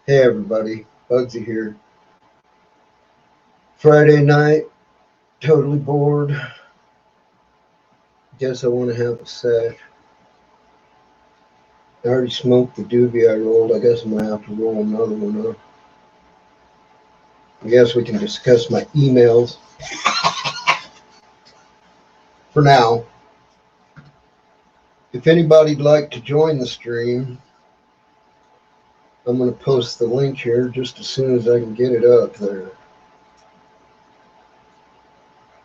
Hey everybody, Bugsy here. Friday night, totally bored. Guess I want to have a sesh. I already smoked the doobie I rolled. I guess I'm going to have to roll another one up. I guess we can discuss my emails for now. If anybody'd like to join the stream, I'm going to post the link here just as soon as I can get it up there.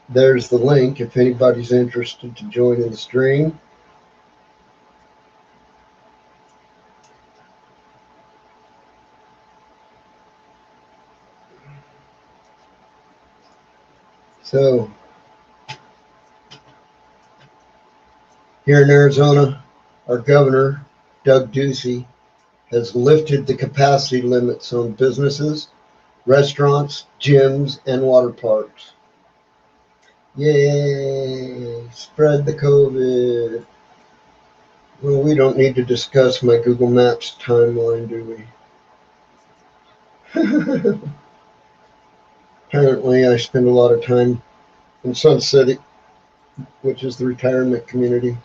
There's the link if anybody's interested to join in the stream. So, here in Arizona, our governor, Doug Ducey, has lifted the capacity limits on businesses, restaurants, gyms, and water parks. Yay! Spread the COVID. Well, we don't need to discuss my Google Maps timeline, do we? Apparently, I spend a lot of time in Sun City, which is the retirement community.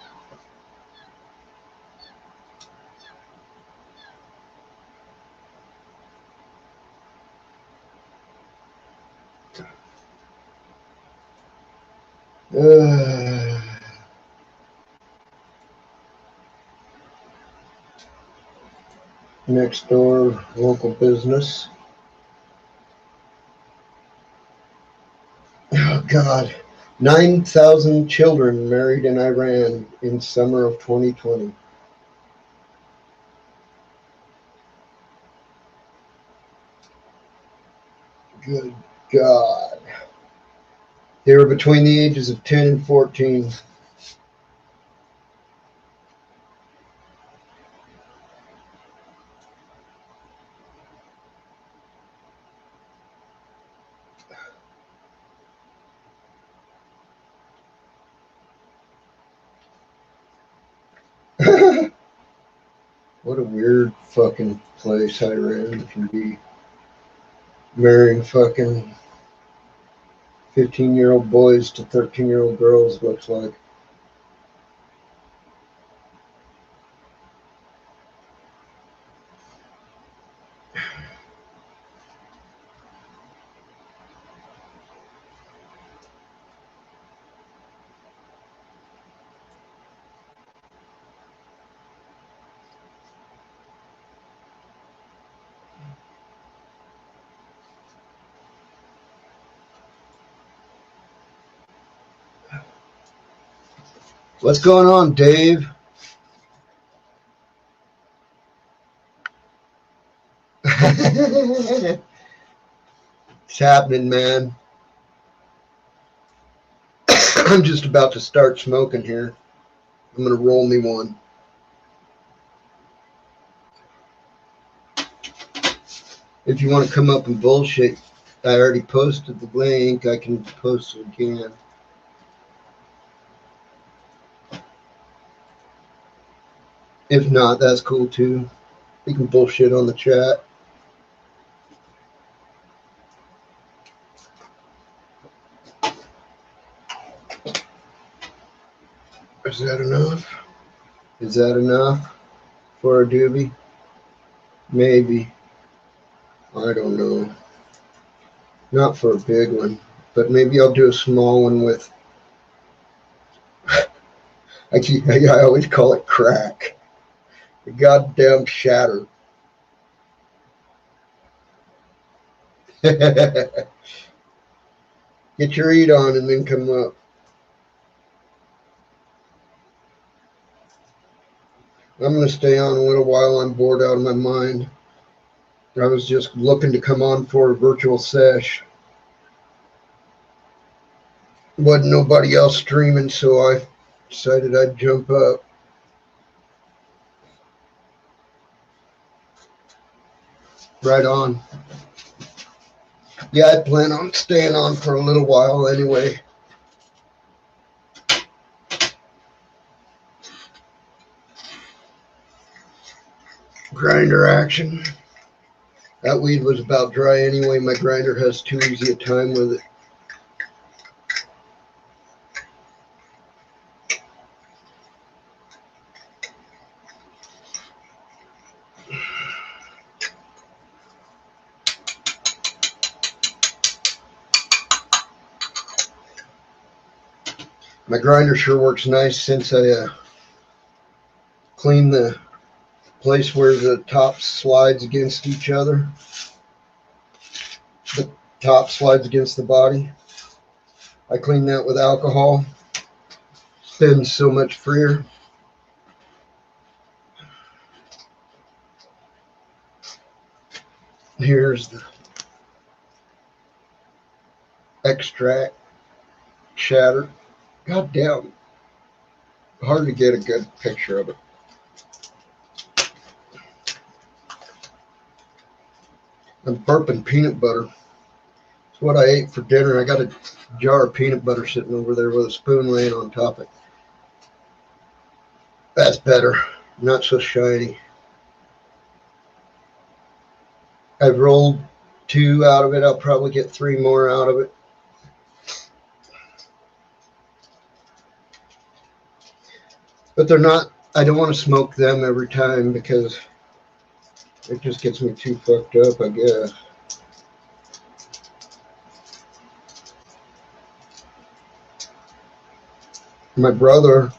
Next door, local business. Oh, God. 9,000 children married in Iran in summer of 2020. Good God. They were between the ages of 10 and 14. What a weird fucking place Iran can be. Marrying fucking 15-year-old boys to 13-year-old girls, looks like. What's going on, Dave? It's happening, man. I'm just about to start smoking here. I'm going to roll me one. If you want to come up and bullshit, I already posted the link. I can post it again. If not, that's cool too. You can bullshit on the chat. Is that enough? Is that enough for a doobie? Maybe. I don't know. Not for a big one, but maybe I'll do a small one with. I always call it crack. The goddamn shatter. Get your eat on and then come up. I'm going to stay on a little while. I'm bored out of my mind. I was just looking to come on for a virtual sesh. Wasn't nobody else streaming, so I decided I'd jump up. Right on. Yeah, I plan on staying on for a little while anyway. Grinder action. That weed was about dry anyway. My grinder has too easy a time with it. My grinder sure works nice since I cleaned the place where the top slides against each other. The top slides against the body. I clean that with alcohol. Spins so much freer. Here's the extract shatter. God damn. Hard to get a good picture of it. I'm burping peanut butter. It's what I ate for dinner. I got a jar of peanut butter sitting over there with a spoon laying on top of it. That's better. Not so shiny. I've rolled 2 out of it. I'll probably get 3 more out of it. But they're not, I don't want to smoke them every time because it just gets me too fucked up, I guess. My brother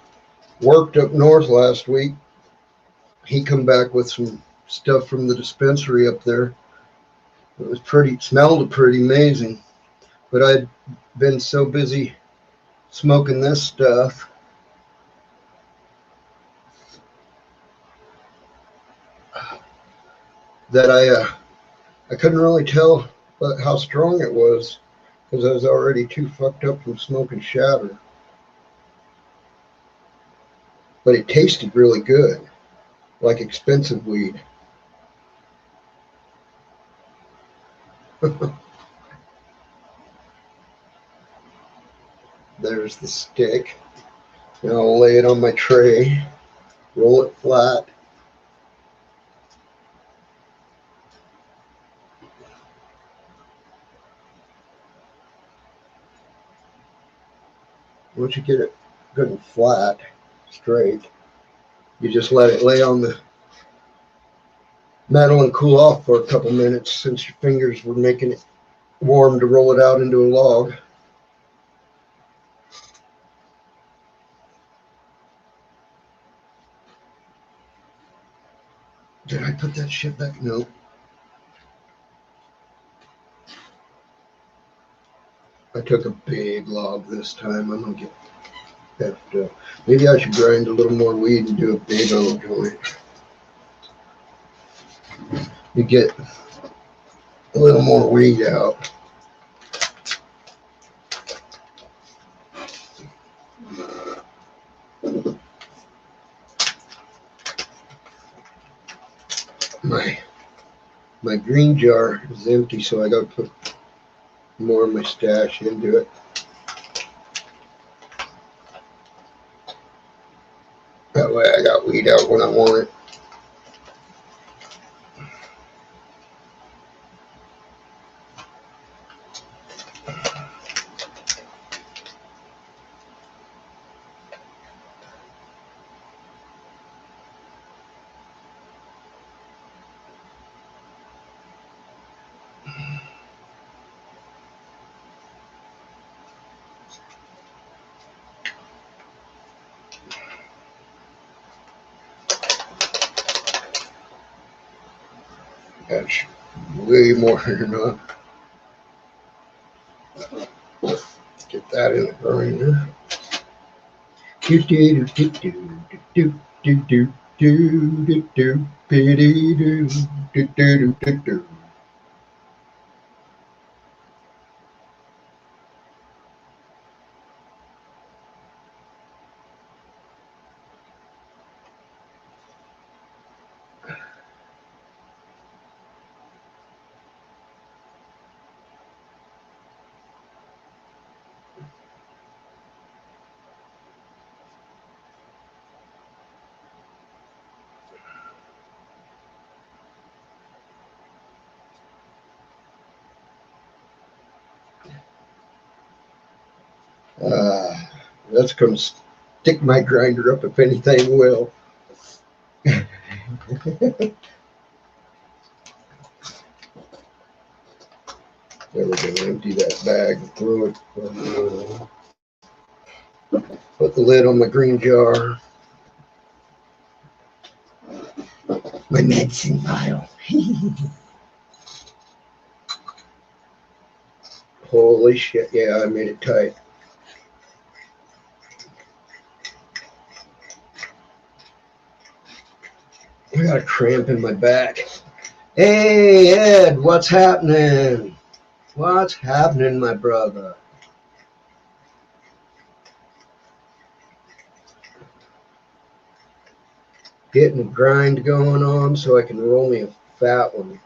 worked up north last week. He come back with some stuff from the dispensary up there. It was pretty, smelled pretty amazing. But I'd been so busy smoking this stuff that I couldn't really tell how strong it was because I was already too fucked up from smoking shatter. But it tasted really good, like expensive weed. There's the stick. Now I'll lay it on my tray, roll it flat. Once you get it good and flat, straight, you just let it lay on the metal and cool off for a couple minutes since your fingers were making it warm to roll it out into a log. Did I put that shit back? No. I took a big log this time. I'm gonna get that. Maybe I should grind a little more weed and do a big old joint. You get a little more weed out. My green jar is empty, so I gotta put more of my stash into it. That way I got weed out when I want it. That's way more than enough. Get that in the grinder. That's going to stick my grinder up if anything will. There we go. Empty that bag and throw it. Put the lid on my green jar. My medicine vial. Holy shit. Yeah, I made it tight. I got a cramp in my back. Hey, Ed, what's happening? What's happening, my brother? Getting a grind going on so I can roll me a fat one.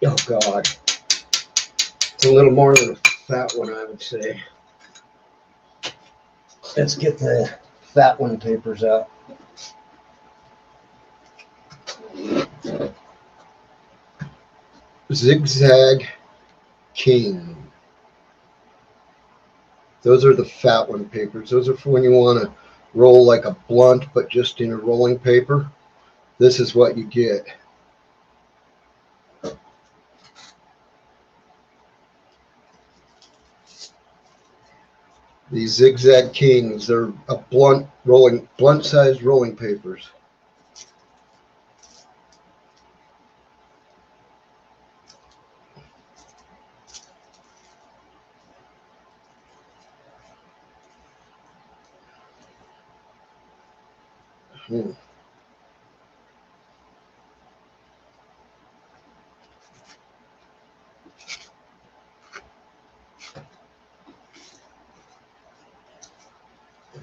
Oh, God. It's a little more than a fat one, I would say. Let's get the fat one papers out. Zigzag King. Those are the fat one papers. Those are for when you want to roll like a blunt, but just in a rolling paper. This is what you get. These Zigzag Kings, they're a blunt-sized rolling papers.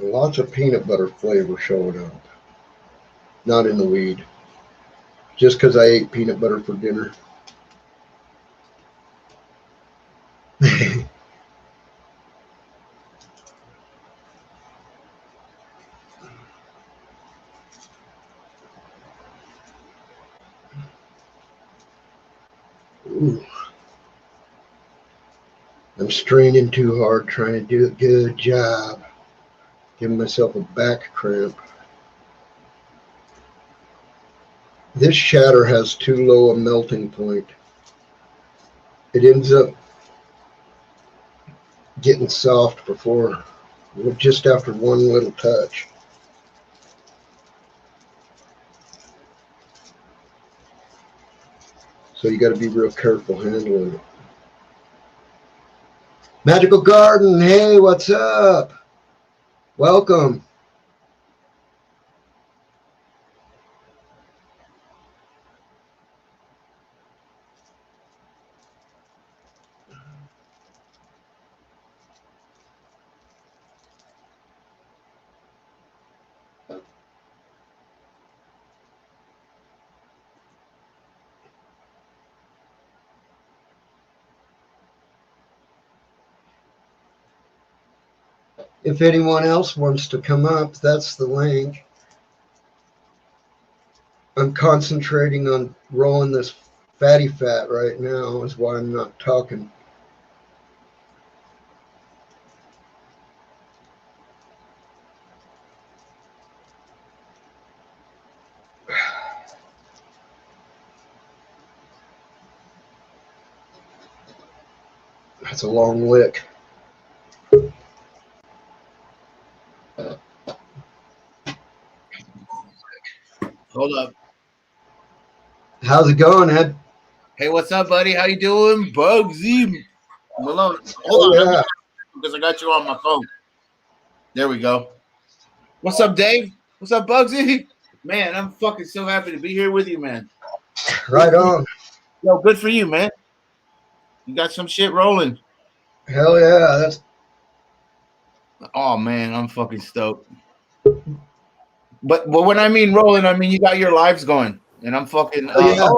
Lots of peanut butter flavor showing up. Not in the weed. Just because I ate peanut butter for dinner. Ooh. I'm straining too hard trying to do a good job. Giving myself a back cramp. This shatter has too low a melting point. It ends up getting soft before, just after one little touch. So you got to be real careful handling it. Magical Garden, hey, what's up? Welcome. If anyone else wants to come up, that's the link. I'm concentrating on rolling this fatty fat right now, is why I'm not talking. That's a long lick. Hold up. How's it going, Ed? Hey, what's up, buddy? How you doing? Bugsy Malone. Hold on, Yeah. because I got you on my phone. There we go. What's up, Dave? What's up, Bugsy? Man, I'm fucking so happy to be here with you, man. Right on. Yo, good for you, man. You got some shit rolling. Hell yeah. That's Oh man, I'm fucking stoked. But when I mean rolling, I mean you got your lives going, and I'm fucking. yeah.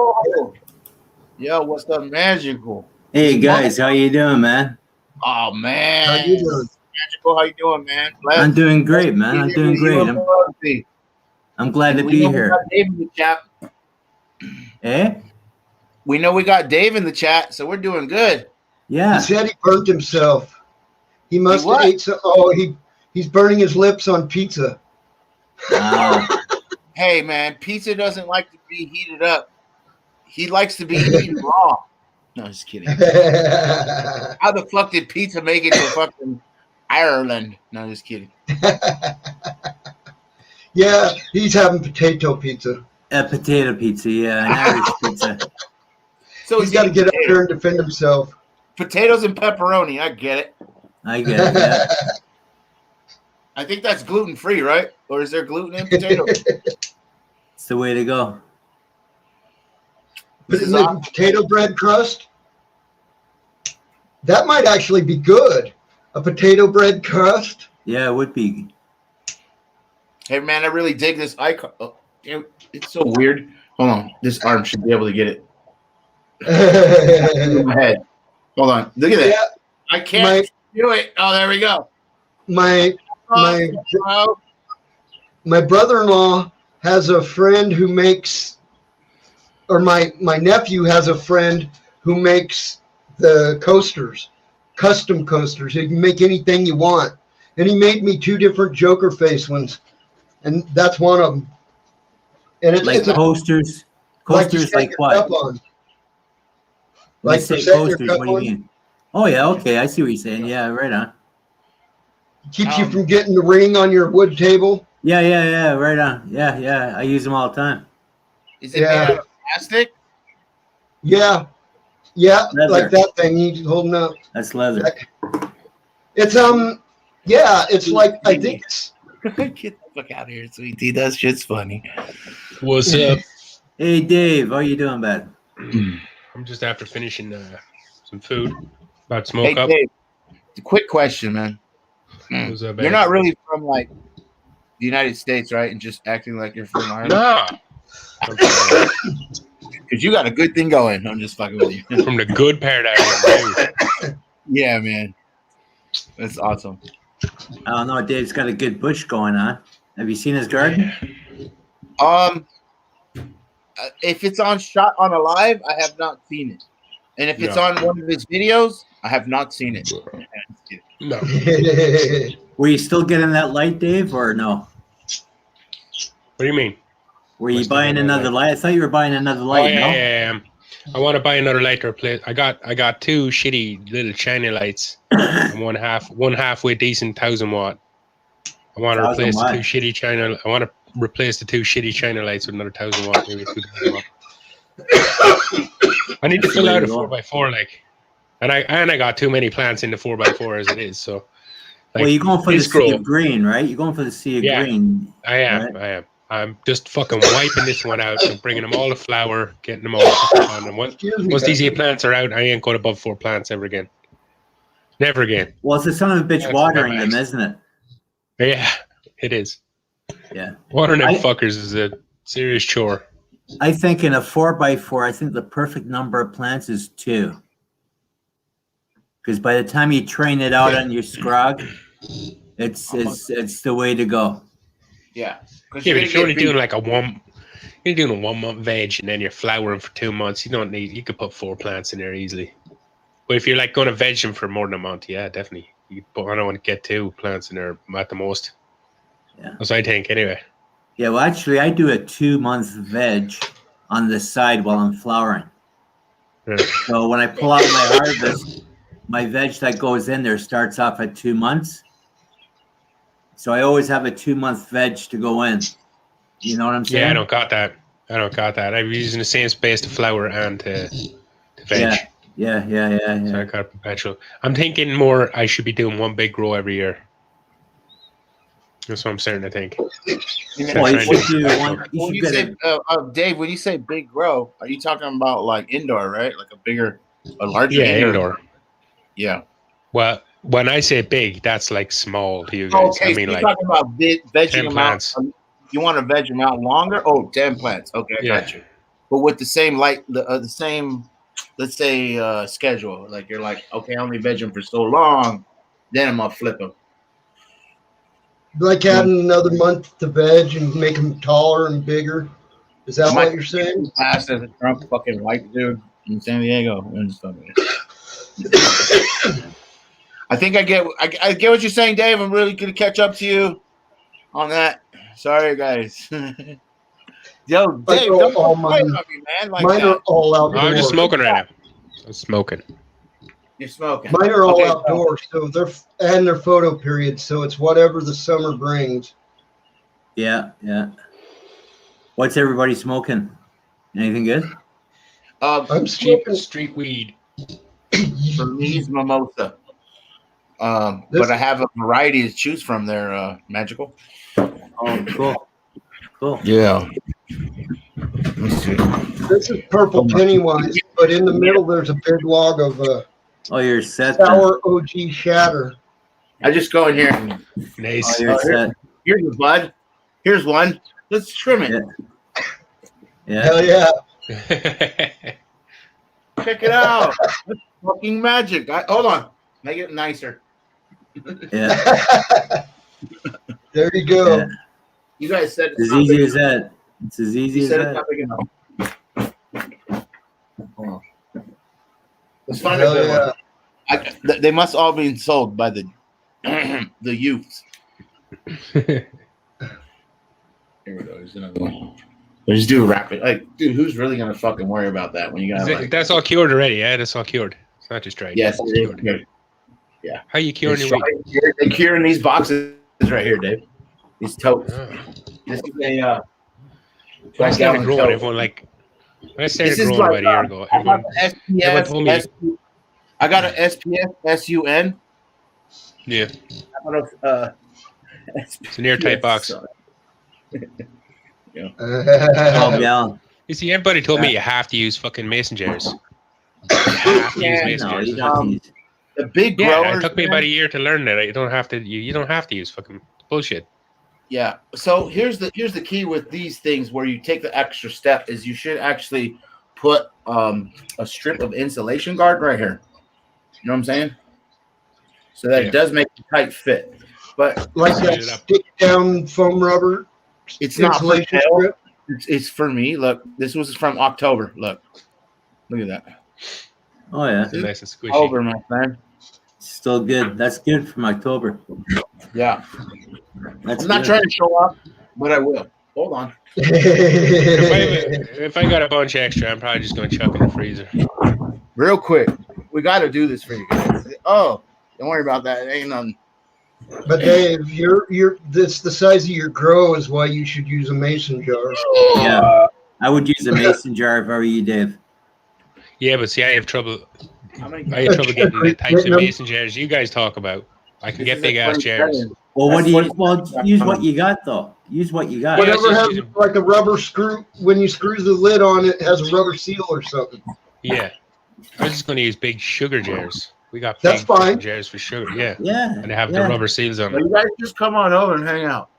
Yo, what's up, Magical? Hey guys, how you doing, man? Oh man, How you doing? Magical, how you doing, man? I'm doing great, man. I'm doing great. I'm glad to be here. Dave in the chat. Eh? We know we got Dave in the chat, so we're doing good. Yeah. He said he burnt himself. He must have what? ate some. Oh, he's burning his lips on pizza. Hey, man, pizza doesn't like to be heated up. He likes to be eaten raw. No, just kidding. How the fuck did pizza make it to fucking Ireland? No, just kidding. Yeah, he's having potato pizza. A potato pizza, yeah, an Irish pizza. So he's got to get up there and defend himself. Potatoes and pepperoni, I get it. I get it, yeah. I think that's gluten-free, right? Or is there gluten in potatoes? It's the way to go. Put it in the potato bread crust. That might actually be good. A potato bread crust. Yeah, it would be. Hey, man, I really dig this icon. Oh, it's so weird. Hold on. This arm should be able to get it. In my head. Hold on. Look at that. Yeah, I can't do it. Oh, there we go. My brother-in-law has a friend who makes, or my nephew has a friend who makes the coasters, custom coasters. You can make anything you want. And he made me 2 different Joker face ones. And that's one of them. And it's like coasters? Coasters like what? Like say coasters, what do you mean? Oh, yeah, okay. I see what you're saying. Yeah, right on. Keeps you from getting the ring on your wood table. Yeah, right on. Yeah. I use them all the time. Is it made out of plastic? Yeah, leather. Like that thing he's holding up. That's leather. It's it's like I think it's. Get the fuck out of here, sweetie. That shit's funny. What's up? Hey, Dave. How you doing, bud? I'm just after finishing some food. About to smoke up. Dave, a quick question, man. What's up, you're not really from like the United States, right? And just acting like you're from Ireland. Nah. Because you got a good thing going. I'm just fucking with you. From the good part out here. Yeah, man. That's awesome. I don't know. Dave's got a good bush going on. Have you seen his garden? If it's shot on a live, I have not seen it. And if it's on one of his videos, I have not seen it. No. Were you still getting that light, Dave, or no? What do you mean? Were you buying another light? I thought you were buying another light. Yeah. I want to buy another light to replace. I got 2 shitty little China lights, and one half with decent 1,000 watt. I want to replace the 2 shitty China. I want to replace the 2 shitty China lights with another 1,000 watt, maybe 2,000 watt. I need to fill out a 4x4, like, and I got too many plants in the 4x4 as it is. So, like, well, you're going for the sea of green, right? You're going for the sea of green. I am. Right? I am. I'm just fucking wiping this one out and bringing them all to flower, getting them all on. And once these plants are out, I ain't going above 4 plants ever again. Never again. Well, it's a son of a bitch watering them, isn't it? Yeah, it is. Yeah. Watering them fuckers is a serious chore. I think in a 4x4, I think the perfect number of plants is 2. Because by the time you train it out on your scrog, it's the way to go. Yeah. Yeah, but if you're only doing like you're doing a 1 month veg and then you're flowering for 2 months, you could put 4 plants in there easily. But if you're like going to veg them for more than a month, yeah, definitely. I don't want to get 2 plants in there at the most. Yeah. That's what I think anyway. Yeah, well, actually, I do a 2-month veg on the side while I'm flowering. Yeah. So when I pull out my harvest, my veg that goes in there starts off at 2 months. So I always have a 2-month veg to go in. You know what I'm saying? Yeah, I don't got that. I'm using the same space to flower and to veg. Yeah. So I got a perpetual. I'm thinking more I should be doing 1 big grow every year. That's what I'm starting to think. Dave, when you say big grow, are you talking about like indoor, right? Like a larger indoor. Yeah. Well, when I say big, that's like small to you guys. Okay, I mean, so you're like talking about vegging them out. plants. You want to veg them out longer? Oh, 10 plants. Okay, I got you. But with the same the same, let's say, schedule. Like you're like, okay, I only veg them for so long, then I'm gonna flip them. Like adding another month to veg and make them taller and bigger. Is that what you're saying? Fast as a drunk fucking white dude in San Diego. I think I get what you're saying, Dave. I'm really gonna catch up to you on that. Sorry, guys. Yo, Dave, don't play about me, man. Like mine are all outdoors. I'm just smoking right now. I'm smoking. You're smoking. Mine are all outdoors, so they're photo periods, so it's whatever the summer brings. Yeah. What's everybody smoking? Anything good? I'm Cheap smoking street weed. For me, it's mimosa. But I have a variety to choose from there, Magical. Oh, cool. Yeah. Let me see. This is purple Pennywise, but in the middle there's a big log of you're set. sour OG shatter. I just go in here. And, Nice. You're set. here's a bud. Here's one. Let's trim it. Yeah. Hell yeah. Check it out. That's fucking magic. Hold on. Make it nicer. Yeah. There you go. Yeah. You guys said As easy as that. It's as easy as it's that. not big enough. Hold on. Let's find Hell a good yeah. one. They must all be sold by the youths. Here we go. There's another one. We'll just do a rapid. Like, dude, who's really gonna fucking worry about that when you got? That's all cured already. Yeah, that's all cured. It's not just dried. Yes, it's it cured. is. Yeah. How you curing your weed? They're curing these boxes right here, Dave. These totes. Oh. This is a. When I started growing, everyone like. When I started growing about a year ago, everyone told me. I got an SPS SUN. Yeah. I got a, It's an airtight box. Yeah. 12 gallon. You see, everybody told me you have to use fucking mason jars. You have to use mason No, jars. you don't use. The big Yeah, growers. it took me about a year to learn that. You don't have to. You don't have to use fucking bullshit. Yeah. So here's the key with these things where you take the extra step is you should actually put a strip of insulation guard right here. You know what I'm saying? So that it does make a tight fit. But Like that stick down foam rubber. it's not for insulation sale. strip. It's for me. Look, this was from October. Look at that. Oh yeah, It's nice and squishy. October, my friend. still good. That's good from October. Yeah. That's I'm not good. trying to show up, but I will. Hold on. If I got a bunch extra, I'm probably just going to chuck in the freezer. Real quick. We got to do this for you guys. Oh, don't worry about that. It ain't nothing. But Dave, the size of your grow is why you should use a mason jar. Yeah, I would use a mason jar if I were you, Dave. Yeah, but see, I have trouble. How many I have trouble getting the types of mason jars you guys talk about. I can get big ass jars. Well, That's use what you got though. Use what you got. Yeah, Whatever just has use like a rubber screw, when you screw the lid on it, has a rubber seal or something. Yeah, I'm just going to use big sugar jars. We got That's big fine. jars for sugar. Yeah, Yeah, and they have the rubber seals on Well, them. you guys just come on over and hang out.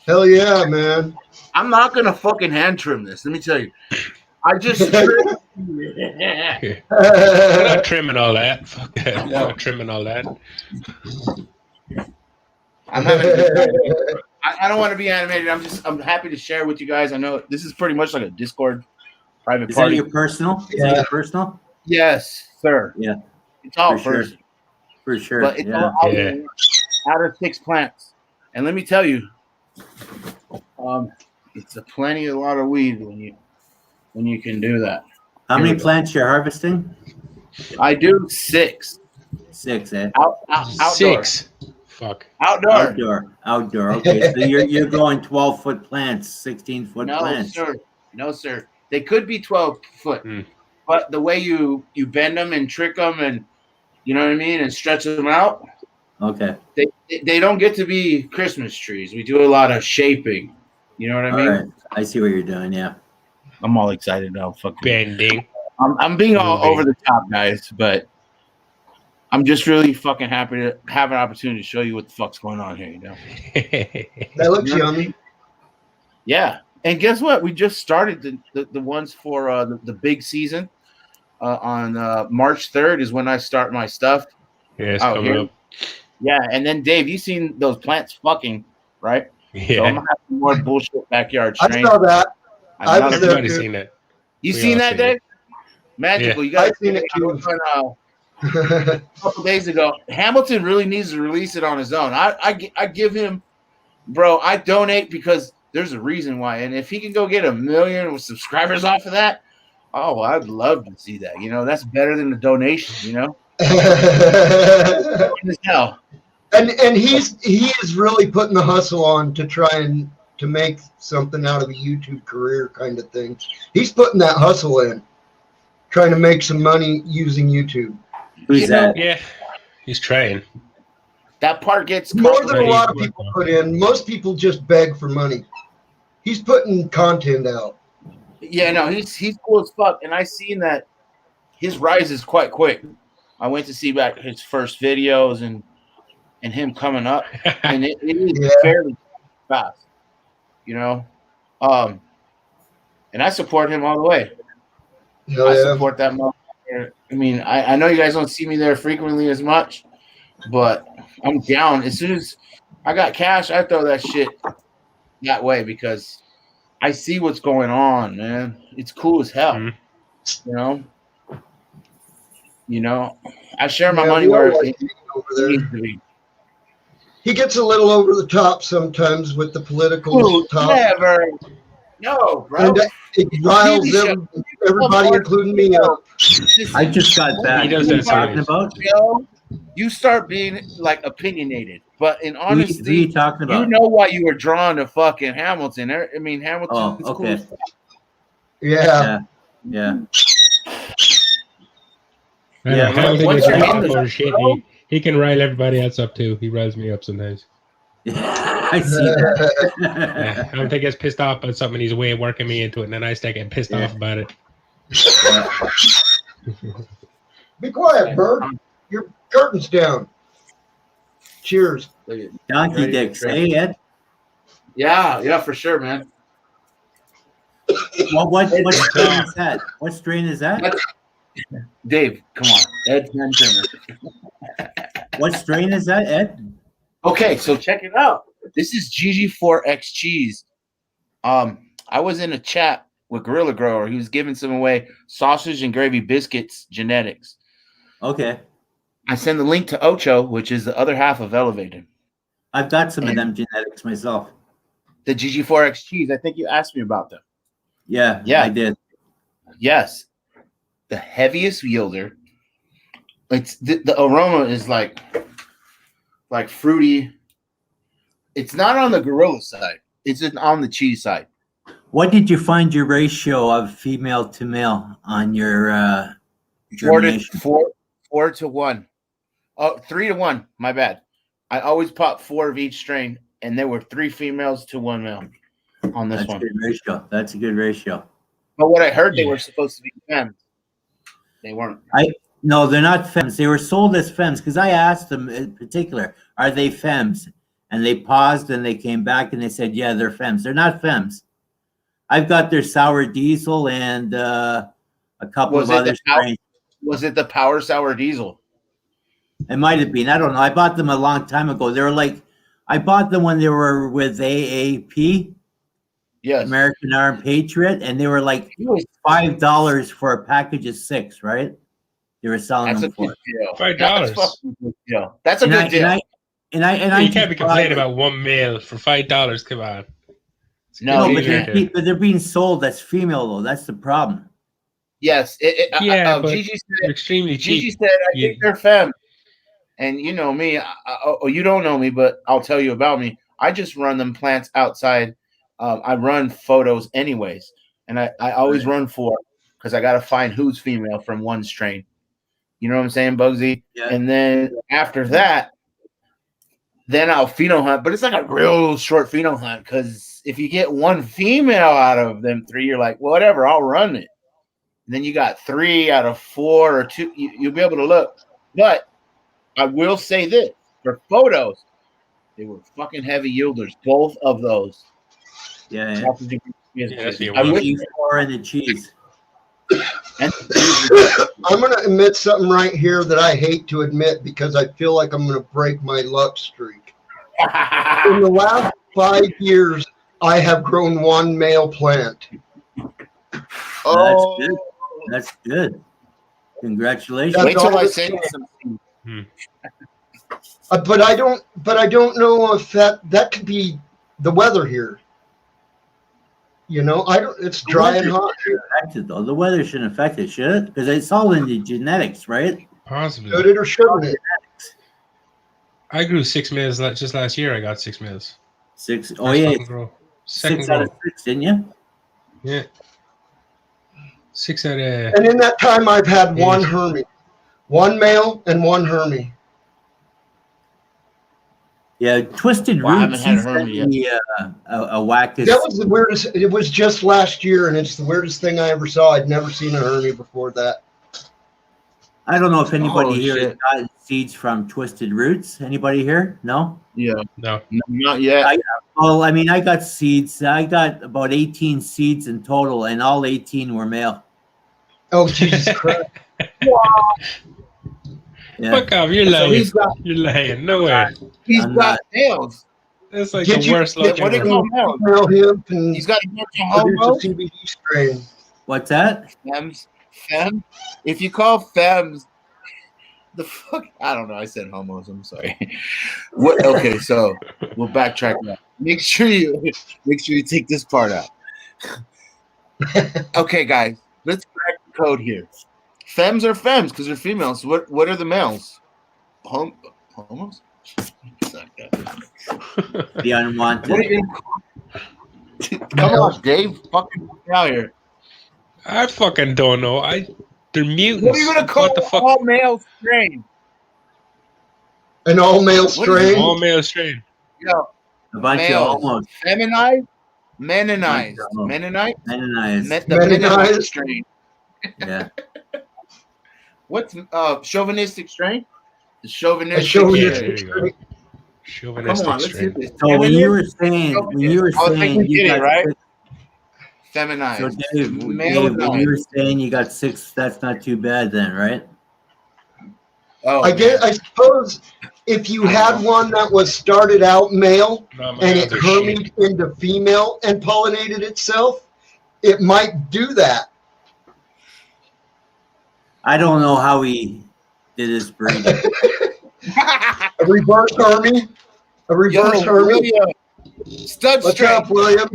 Hell yeah, man. I'm not going to fucking hand trim this. Let me tell you. I just. I'm not trimming all that. Fuck that. I'm not trimming all that. I'm having a good time. I don't want to be animated. I'm happy to share with you guys. I know this is pretty much like a Discord private Is that party. your personal? Is that your personal? Yes, sir. Yeah. It's all For sure. personal. For sure. But it's Yeah. all out of 6 plants. And let me tell you, it's a lot of weed when you can do that. How Here many we go. plants you're harvesting? I do 6. 6, eh? Outdoor. 6. Fuck. Outdoor. Outdoor. Okay, so you're growing 12-foot plants, 16-foot No, plants. sir. No, sir. They could be 12 foot, but the way you bend them and trick them and you know what I mean and stretch them out, Okay. they don't get to be Christmas trees. We do a lot of shaping. You know what I mean? All right. I see what you're doing. Yeah. I'm all excited now. Fucking Bending. I'm being all Moving. over the top, guys, but I'm just really fucking happy to have an opportunity to show you what the fuck's going on here. You know? That looks yummy. Yeah. And guess what? We just started the ones for the big season. On March 3rd is when I start my stuff. Yeah, it's out coming here. up. Yeah, and then Dave, you seen those plants fucking, right? So I'm Yeah, gonna have some more bullshit backyard I strain. saw that. I was there everybody's too. seen that. You we seen all that, seen Dave? Magical. You guys I've seen it I too. was on a couple days ago. Hamilton really needs to release it on his own. I give him, bro. I donate because there's a reason why, and if he can go get 1 million subscribers off of that, oh, I'd love to see that. That's better than the donation. Hell. And he is really putting the hustle on to try and to make something out of a YouTube career kind of thing. He's putting that hustle in, trying to make some money using YouTube. Who's that? Yeah, he's trying. That part gets more than a lot of people put in. Most people just beg for money. He's putting content out. Yeah, no, he's cool as fuck, and I seen that his rise is quite quick. I went to see back his first videos and him coming up, and it is fairly fast. And I support him all the way. I support that motherfucker. I mean, I know you guys don't see me there frequently as much, but I'm down. As soon as I got cash, I throw that shit that way because I see what's going on, man. It's cool as hell. Mm-hmm. I share my money where it needs to be. He gets a little over the top sometimes with the political talk. Never. No, bro. And it riles everybody, including me, up. I just got back. He does that talking about? You start being like opinionated, but in honesty, who are you talking about? You know why you were drawn to fucking Hamilton. I mean, Hamilton is cool. Yeah. What's your name? Shit. He can rile everybody else up too. He riles me up sometimes. I see that. I don't think he gets pissed off about something. He's away working me into it, and then I start getting pissed off about it. Be quiet, Bert. Your curtain's down. Cheers. Donkey dicks. Hey, Ed. Yeah, for sure, man. What strain is that? What strain is that? Dave, come on. Ed Turner. What strain is that, Ed? Okay, so check it out. This is GG4X cheese. I was in a chat with Gorilla Grower. He was giving some away sausage and gravy biscuits genetics. Okay. I send the link to Ocho, which is the other half of Elevated. I've got some of them genetics myself. The GG4X cheese. I think you asked me about them. Yeah, I did. Yes. The heaviest yielder. It's the aroma is like fruity. It's not on the Gorilla side. It's just on the cheese side. What did you find your ratio of female to male on your 4 to 1. Oh, 3 to 1. My bad. I always pop 4 of each strain, and there were 3 females to 1 male on this one. That's a good ratio. That's a good ratio. But what I heard, they were supposed to be femmes. They weren't. No, they're not femmes. They were sold as femmes because I asked them in particular, are they femmes? And they paused and they came back and they said, yeah, they're femmes. They're not femmes. I've got their sour diesel and a couple of other strains. Was it the Power Sour Diesel? It might have been. I don't know. I bought them a long time ago. They were like, I bought them when they were with AAP. Yes. American Armed Patriot. And they were like $5 for a package of 6, right? They were selling them for $5. That's a good deal. And you can't be complaining about 1 male for $5. Come on. No, but they're being sold as female though. That's the problem. Yes. But Gigi said, extremely cheap. Gigi said, I think they're femme. And you know me. You don't know me, but I'll tell you about me. I just run them plants outside. I run photos anyways, and I always run 4 because I got to find who's female from one strain. You know what I'm saying, Bugsy? Yeah. And then after that, then I'll pheno hunt, but it's like a real short pheno hunt because if you get 1 female out of them 3, you're like, whatever, I'll run it. And then you got 3 out of 4 or 2, you'll be able to look. But I will say this, for photos, they were fucking heavy yielders, both of those. Yeah. I wish more in the cheese. I'm going to admit something right here that I hate to admit because I feel like I'm going to break my luck streak. In the last 5 years, I have grown 1 male plant. Oh, that's good. Congratulations. Wait till I That's send all you some seeds. But I don't know if that could be the weather here. You know, it's dry and hot. Affect it, though. The weather shouldn't affect it, should it? Because it's all in the genetics, right? Possibly. Should it or shouldn't it? I grew 6 mils just last year. I got 6 mils. 6. Oh, First yeah. fucking grow. Second 6 grow. out of 6, didn't you? Yeah. 6 out of. And in that time, I've had Yeah. one Hermie, one male and one Hermie. Yeah, Twisted Well, I haven't Roots. had He a sent Hermie yet. me a wackus. That was the weirdest. It was just last year, and it's the weirdest thing I ever saw. I'd never seen a Hermie before that. I don't know if anybody Holy here has shit. gotten seeds from Twisted Roots. Anybody here? No? Yeah. No. No, not yet. Well, I mean, I got seeds. I got about 18 seeds in total, and all 18 were male. Oh, Jesus Christ. Yeah. Fuck off. You're So lying. he's got You're lying. No way. he's I'm got not. nails. That's like Did the you- worst did- luck What do you ever. call nails? Now him and He's got a bunch of produce homos. a CBD strain. What's that? Fem. If you call femmes, the fuck, I don't know. I said homos. I'm sorry. What? Okay, so we'll backtrack now. Make sure you take this part out. Okay, guys, let's crack the code here. Femmes are femmes because they're females. What are the males? Homos? The unwanted. What are you Come on, Dave. Fucking help me out here. I fucking don't know. They're mutants. What are you gonna call What the fuck? all male strain? An all male What is strain. All male strain. Yo, A bunch males. of almost feminized, Mennonized, Oh. Mennonite, Mennonized. the Mennonite. Mennonite strain. Yeah. What's chauvinistic strain? The A chauvinistic. chauvinistic there you strain. go. Come Chauvinistic on, let's strain. hit this. So when Feminine, you were saying, I think we you get it, got right? 6, feminized. so Dave, when Male you were saying you got 6, that's not too bad then, right? Oh, I suppose if you had one that was started out male No, my and males it are shit. hermied into female and pollinated itself, it might do that. I don't know how he did his breeding. A reverse Hermie. A reverse Hermie. Stud What's strain. up, William?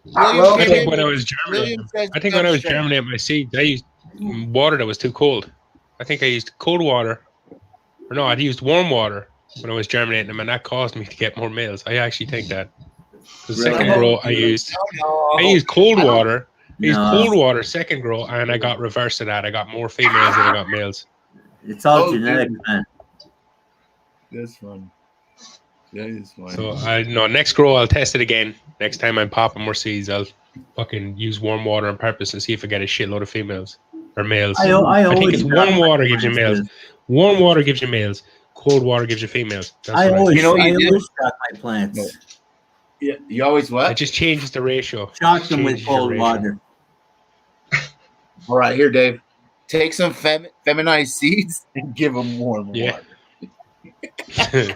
William I came think in when I with- was germinating, William says I think when I stud was strain. germinating my seeds, I used water that was too cold. I think I used cold water, or no, I'd used warm water when I was germinating them, and that caused me to get more males. I actually think that. The Really? second grow, I used Oh, no. cold I don't- water. I used No. cold water second grow, and I got reverse of that. I got more females than I got males. It's all Oh, genetic, dude. man. That's fun. That is fun. So next grow I'll test it again. Next time I'm popping more seeds, I'll fucking use warm water on purpose and see if I get a shitload of females or males. I I think always it's got warm water gives you my males. plants. Warm water gives you males. Cold water gives you females. That's I what always, You know what I you did? always shock my plants. No. Yeah, you always what? it just changes the ratio. Shock Just them with changes your cold ratio. water. All right, here, Dave. Take some feminized seeds and give them warm Yeah. water.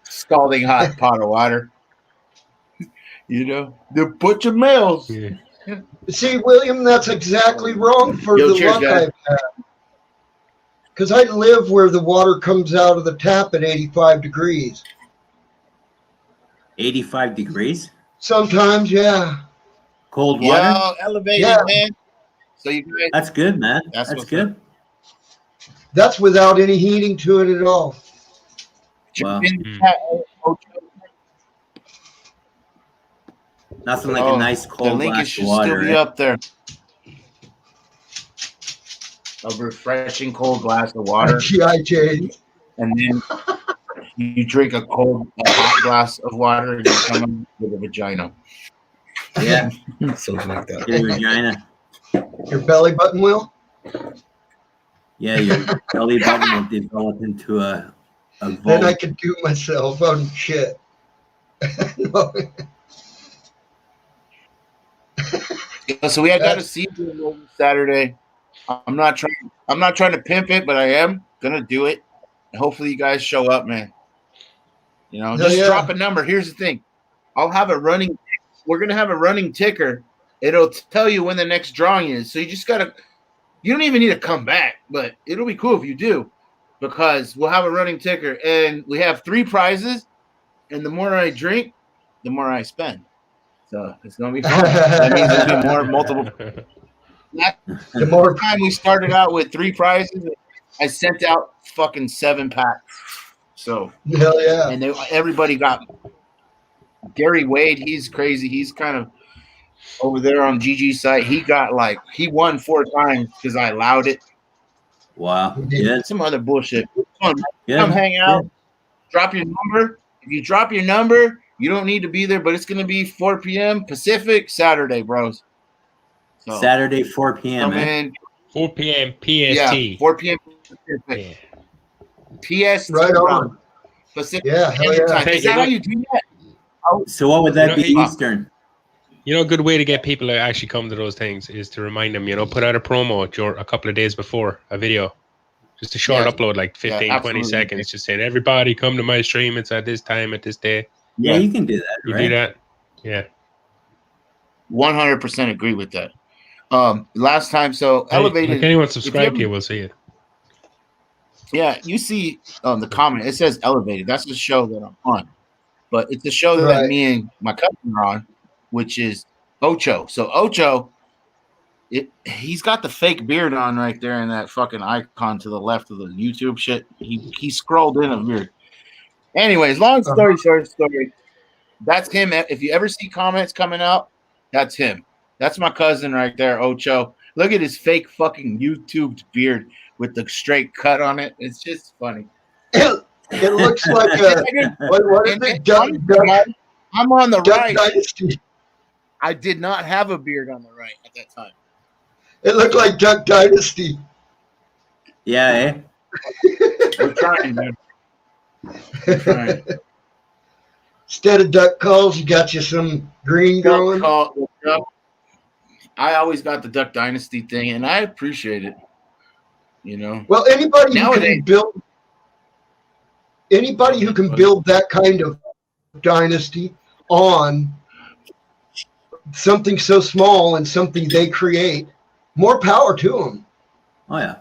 Scalding hot pot of water. You know, they're a bunch of males. Yeah. See, William, that's exactly wrong for Yo, the cheers, luck guys. I've had. Because I live where the water comes out of the tap at 85 degrees. 85 degrees? Sometimes, yeah. Cold water? Yo, elevated, Yeah. man. So you guys, That's good, man. That's That's what's good. That's without any heating to it at all. Wow. in the chat, Nothing like oh, a nice the cold link glass should of water. still be right? up there. A refreshing cold glass of water, GIJ. and then you drink a hot glass of water, and you come in with a vagina. Yeah, Something like that. your vagina. Your belly button will? Yeah, your belly button will develop into a Then vault. I could do myself. Oh, shit. No. Yeah, so we had got a season over Saturday. I'm not trying to pimp it, but I am gonna do it. And hopefully you guys show up, man. You know, Hell just yeah. drop a number. Here's the thing. We're gonna have a running ticker. It'll tell you when the next drawing is. So you just gotta You don't even need to come back, but it'll be cool if you do, because we'll have a running ticker and we have 3 prizes. And the more I drink, the more I spend. So it's gonna be fun. That means there'll be more multiple. The more time we started out with 3 prizes, I sent out fucking 7 packs. So hell yeah! And everybody got. Gary Wade, he's crazy. He's kind of over there on GG's site. He won 4 times because I allowed it. Wow. Yeah. Some other bullshit. Come hang out. Drop your number. If you drop your number, you don't need to be there, but it's going to be 4 p.m. Pacific Saturday, bros. So, Saturday, 4 p.m. 4 p.m. PST. Yeah, 4 p.m. Pacific. Yeah. PST. Right on. Pacific. Yeah, hell yeah. Is that how you do that? So what would that be, Eastern? You know, a good way to get people to actually come to those things is to remind them, put out a promo a couple of days before a video. Just a short upload, like 15, 20 seconds, just saying, everybody come to my stream. It's at this time, at this day. Yeah, you can do that, You do that? Yeah. 100% agree with that. Last time, so Elevated. If anyone subscribe to you, we'll see it. Yeah, you see the comment. It says Elevated. That's the show that I'm on. But it's a show that me and my cousin are on, which is Ocho. So Ocho, he's got the fake beard on right there in that fucking icon to the left of the YouTube shit. He scrolled in a beard. Anyways, long story short, that's him. If you ever see comments coming out, that's him. That's my cousin right there, Ocho. Look at his fake fucking YouTube beard with the straight cut on it. It's just funny. It looks like what is it? Duck, I'm on the Duck right. Dynasty. I did not have a beard on the right at that time. It looked like Duck Dynasty. Yeah, We're trying, man. We're trying. Instead of duck calls, you got you some green growing. I always got the Duck Dynasty thing, and I appreciate it. Well, anybody who can build that kind of dynasty on something so small and something they create, more power to them. Oh yeah.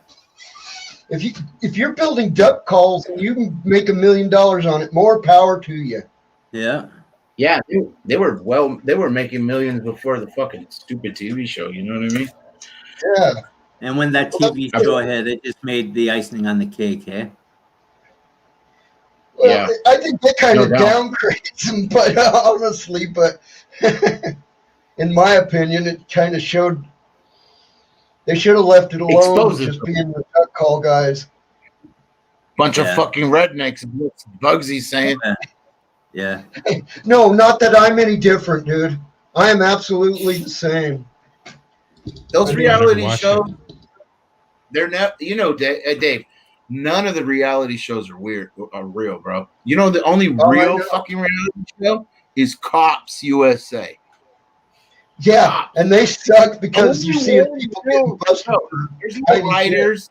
If you're building duck calls and you can make $1 million on it, more power to you. Yeah. Yeah, they were making millions before the fucking stupid TV show. You know what I mean? Yeah. And when that TV show ahead, it just made the icing on the cake, eh? Well, yeah. I think they kind of downgrades them, but honestly, in my opinion, it kind of showed they should have left it alone, just being the duck call guys. Bunch of fucking rednecks, Bugsy's saying. Yeah. No, not that I'm any different, dude. I am absolutely the same. Those reality shows, they're not, Dave, none of the reality shows are real, bro. The only real fucking reality show is Cops USA. Yeah, Cops. And they suck because you see people getting busted. There's no writers.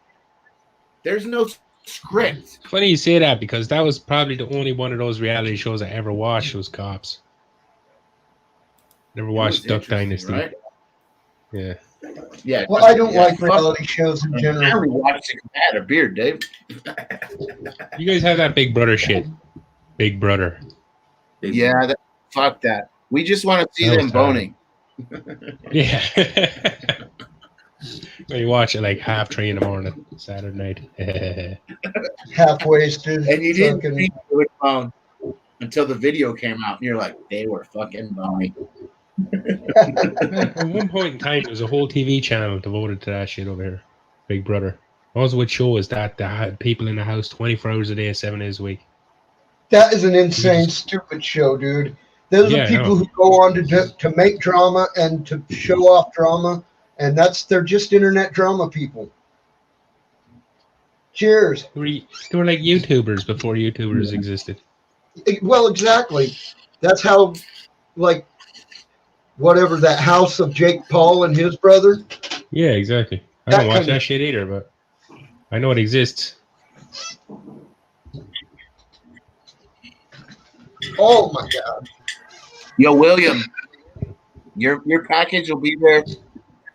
There's no script. Funny you say that, because that was probably the only one of those reality shows I ever watched was Cops. Never watched Duck Dynasty. Right? Yeah. Yeah. Well, I don't like reality shows in general. I only watched it because I had a beard, Dave. You guys have that Big Brother shit. Big Brother. Fuck that. We just want to see them boning. Yeah. You watch it like 3:30 in the morning, Saturday night. Half wasted. And you didn't think it would phone until the video came out, and you're like, they were fucking boning. At one point in time, there was a whole TV channel devoted to that shit over here. Big Brother. Also, what show is that? They had people in the house 24 hours a day, 7 days a week. That is an insane, stupid show, dude. Those are people who go on to make drama and to show off drama, and they're just internet drama people. Cheers. They were like YouTubers before YouTubers existed. Well, exactly. That's how, whatever, that house of Jake Paul and his brother. Yeah, exactly. I don't watch that shit either, but I know it exists. Oh my God. Yo, William, your package will be there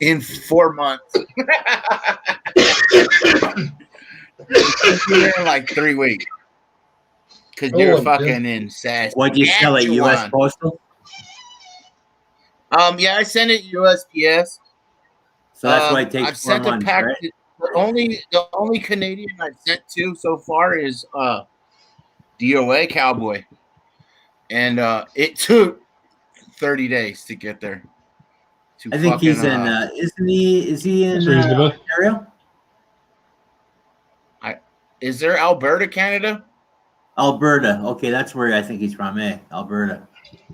in 4 months. You're in like 3 weeks. Because you're fucking in Saskatchewan. What'd you sell it, U.S. Postal? Yeah, I sent it USPS. So that's why it takes I've 4 sent months, a pack. right? The only Canadian I've sent to so far is DOA Cowboy, and it took 30 days to get there. I think he's in. Isn't he? Is he in Ontario? Is there Alberta, Canada? Alberta. Okay, that's where I think he's from. Alberta.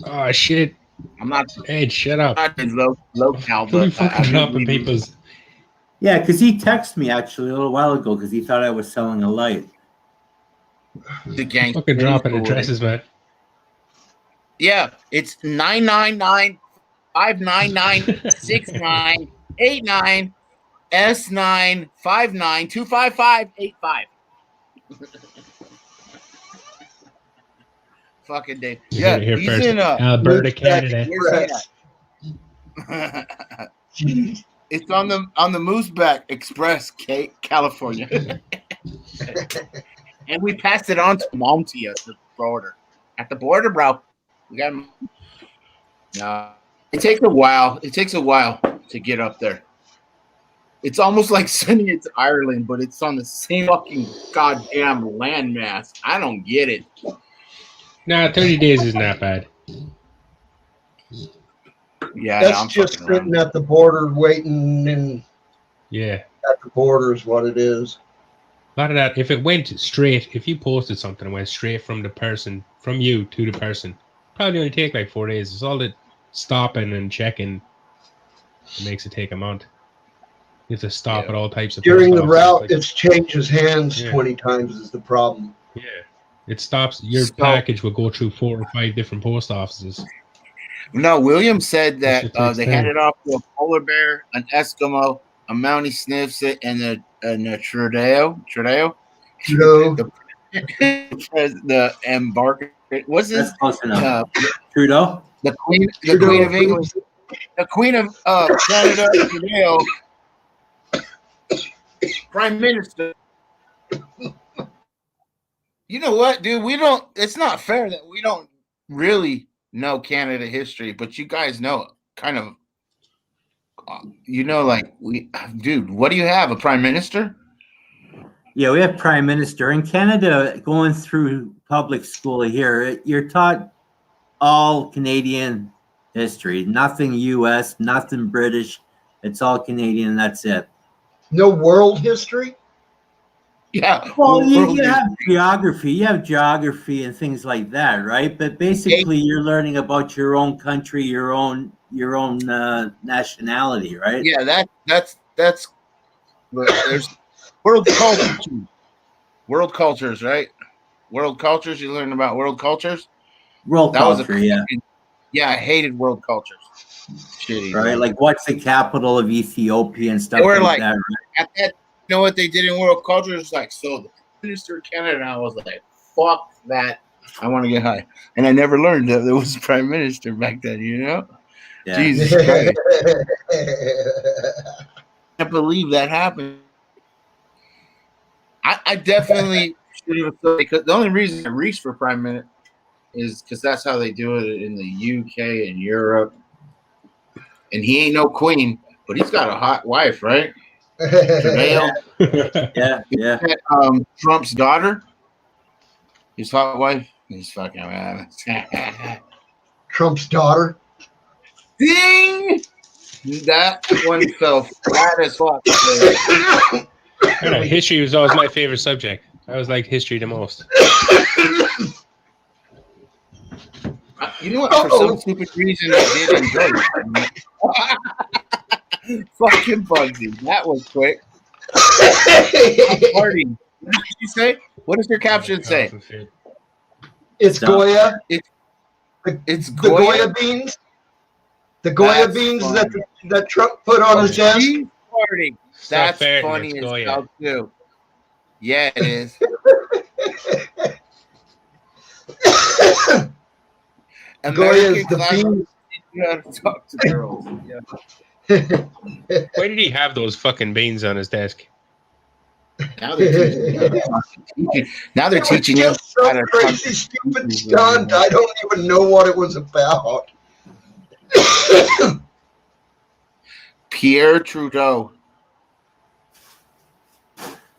Oh shit! I'm not. Hey, shut up! Not in local, but fucking dropping people's. Yeah, because he texted me actually a little while ago because he thought I was selling a light. The gang fucking dropping addresses, man. Yeah, it's 999-599-6989 S959-255-85. Fucking Dave. Yeah, he's first. In Alberta, Canada. It's on the Mooseback Express, California. And we passed it on to Monty at the border. At the border, bro. We got. No, it takes a while. It takes a while to get up there. It's almost like sending it to Ireland, but it's on the same fucking goddamn landmass. I don't get it. Nah, 30 days is not bad. Yeah, that's just sitting at the border waiting, and yeah, at the border is what it is. A lot of that, if it went straight, if you posted something and went straight from the person, from you to the person, probably only take like 4 days. It's all the stopping and checking that makes it take a month. You have to stop at all types of during the route. It changes hands 20 times is the problem. Yeah, it stops. Your package will go through 4 or 5 different post offices. No, William said that they handed off to a polar bear, an Eskimo, a Mountie sniffs it, and a Trudeau. The embarker. What's this? Trudeau. The Queen of England. The Queen of Canada, Trudeau. Prime Minister. You know what, dude? It's not fair that we don't really know Canada history, but you guys know it. Kind of. Dude, what do you have? A prime minister? Yeah, we have prime minister in Canada. Going through public school here, you're taught all Canadian history. Nothing U.S., nothing British. It's all Canadian. That's it. No world history. Yeah. Well, you have geography. You have geography and things like that, right? But basically, you're learning about your own country, your own nationality, right? Yeah, that's. There's world cultures. World cultures, right? World cultures. You learn about world cultures. World culture, yeah. Yeah, I hated world cultures. Shitty, right? Man. Like, what's the capital of Ethiopia and stuff like that? Right? At that, you know what they did in world culture? It's like, so the Minister of Canada, and I was like, fuck that. I want to get high. And I never learned that there was a prime minister back then, you know? Yeah. Jesus Christ. I can't believe that happened. I definitely should have, because the only reason I reached for prime minister is because that's how they do it in the UK and Europe. And he ain't no queen, but he's got a hot wife, right? Yeah. Trump's daughter, his hot wife. He's fucking Trump's daughter. Ding! That one fell flat as fuck. History was always my favorite subject. I always liked history the most. You know what? For some stupid reason, I did enjoy it. Fucking Bugsy. That was quick. Party. What did you say? What does your caption say? It's Goya. It's the Goya beans. The Goya beans that Trump put on his desk. Party. That's funny as hell too. Yeah, it is. Goya's the beans. You gotta talk to girls. Yeah. Why did he have those fucking beans on his desk? Now they're teaching. Now they're teaching you some crazy, stupid stunt. I don't even know what it was about. Pierre Trudeau.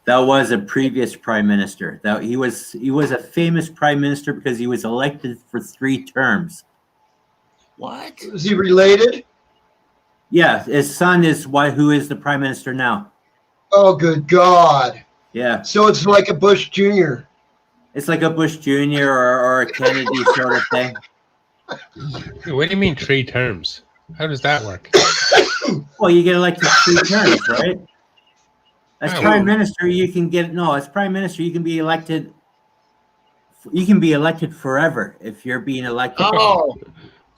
That was a previous prime minister. That he was a famous prime minister because he was elected for 3 terms. What? Is he related? Yeah, his son is who is the prime minister now. Oh, good God. Yeah. So it's like a Bush Jr. It's like a Bush Jr. or a Kennedy sort of thing. What do you mean 3 terms? How does that work? Well, you get elected 3 terms, right? As prime minister, you can get as prime minister, you can be elected. You can be elected forever if you're being elected. Oh,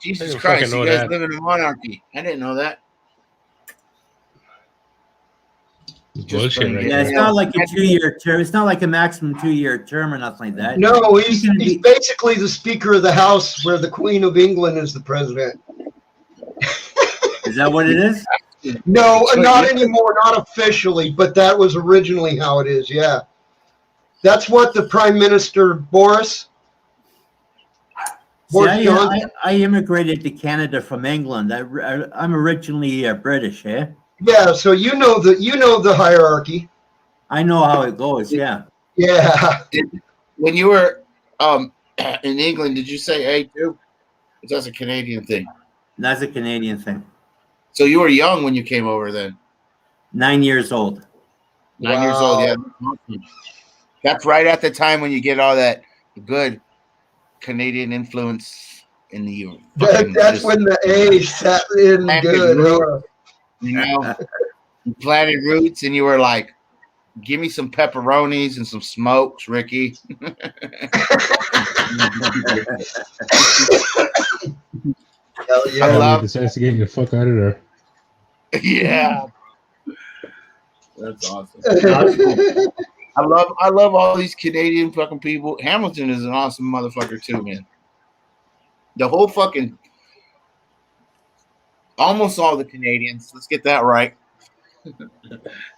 Jesus Christ! You guys that. live in a monarchy. I didn't know that. Bullshit, right? Yeah, it's not like a 2-year term. It's not like a maximum 2-year term or nothing like that. No, he's basically the Speaker of the House, where the Queen of England is the president. Is that what it is? No, not anymore, not officially, but that was originally how it is, yeah. That's what the Prime Minister, Boris I immigrated to Canada from England. I'm originally British, eh? Yeah, so you know the hierarchy. I know how it goes, yeah. Yeah. When you were in England, did you say A too? That's a Canadian thing. That's a Canadian thing. So you were young when you came over then? 9 years old. 9 years old, yeah. That's right at the time when you get all that good Canadian influence in the That's when the A set in good. Roots, you know, you planted roots and you were like, give me some pepperonis and some smokes, Ricky. Hell yeah. I love the sense to get you the fuck out of there. Yeah. That's awesome. I love all these Canadian fucking people. Hamilton is an awesome motherfucker too, man. The whole fucking almost all the Canadians. Let's get that right.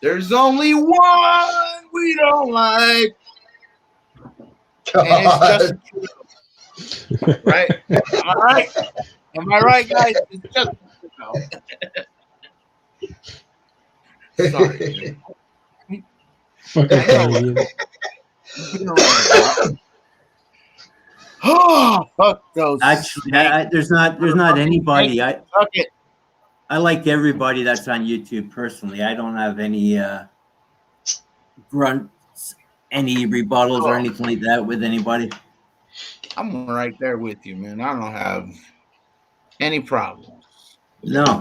There's only one we don't like. And it's just right. Am I right? Am I right, guys? It's just sorry. Fucking Canadian. Oh, fuck those. Actually, there's not anybody. I like everybody that's on YouTube personally. I don't have any grunts, any rebuttals or anything like that with anybody. I'm right there with you, man. I don't have any problems. No.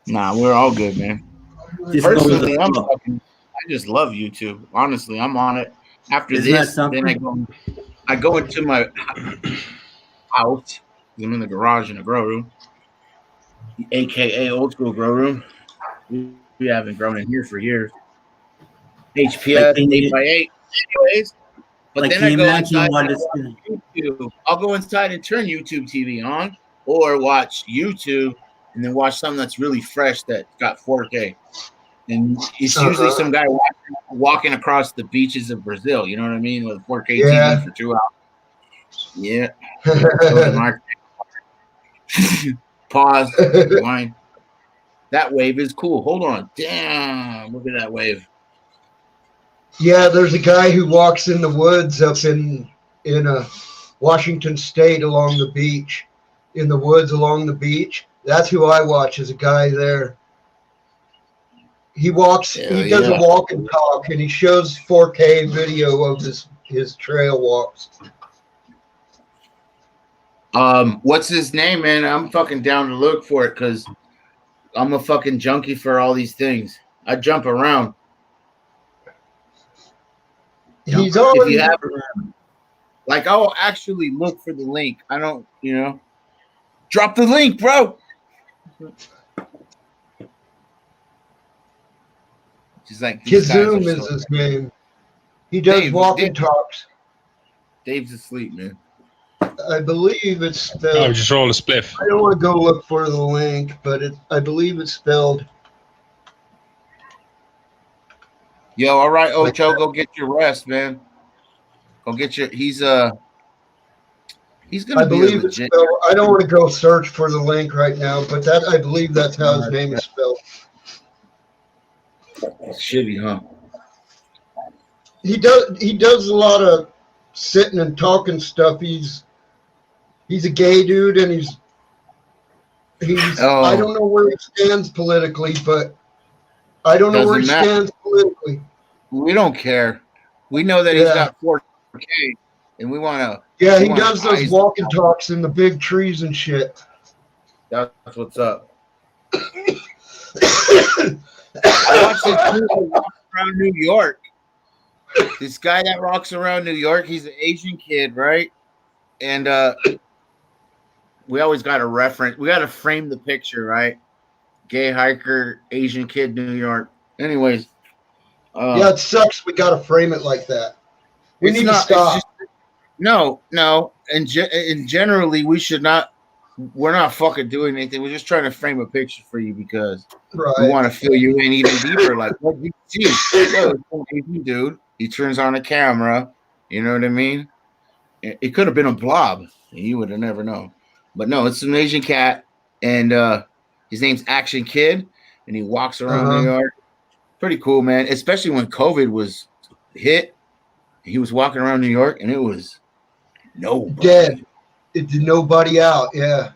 Nah, we're all good, man. Personally, I just love YouTube. Honestly, I'm on it. After this, then I go into my house. I'm in the garage in the grow room, aka old school grow room. We haven't grown in here for years. HPS 8x8. Anyways, but then I go inside and YouTube. I'll go inside and turn YouTube TV on, or watch YouTube and then watch something that's really fresh that got 4K. And it's usually some guy walking across the beaches of Brazil. You know what I mean? With 4K TV for 2 hours. Yeah. Pause. Rewind. That wave is cool. Hold on. Damn. Look at that wave. Yeah, there's a guy who walks in the woods up in Washington State along the beach. In the woods along the beach. That's who I watch, is a guy there. He walks, he does a walk and talk, and he shows 4K video of his trail walks. What's his name, man? I'm fucking down to look for it because I'm a fucking junkie for all these things. I jump around. He's always if you have, like, I'll actually look for the link. I don't, drop the link, bro. She's like, Kazoom is his name. He does walk and talks. Dave's asleep, man. I believe it's spelled. Oh, just roll a spliff. I don't want to go look for the link, but I believe it's spelled. Yo, all right, Ocho, go get your rest, man. Go get your. He's gonna I be believe legit. it's spelled. I don't want to go search for the link right now, but I believe that's how his name is spelled. Shitty, huh? He does a lot of sitting and talking stuff. He's a gay dude, and he's I don't know where he stands politically, but I don't know where he stands politically. We don't care. We know that he's got 4K, and we want to. Yeah, he does those walk and talks in the big trees and shit. That's what's up. I watched this dude walk around New York. This guy that walks around New York, he's an Asian kid, right? And we always got to reference. We got to frame the picture, right? Gay hiker, Asian kid, New York. Anyways. Yeah, it sucks. We got to frame it like that. We need to stop. No. And generally, we should not. We're not fucking doing anything. We're just trying to frame a picture for you because we want to fill you in even deeper. Like, what you see? Yo, dude, he turns on a camera. You know what I mean? It could have been a blob. And you would have never known. But no, it's an Asian cat. And his name's Action Kid. And he walks around New York. Pretty cool, man. Especially when COVID was hit. He was walking around New York, and it was nobody. Dead. It did nobody out, yeah.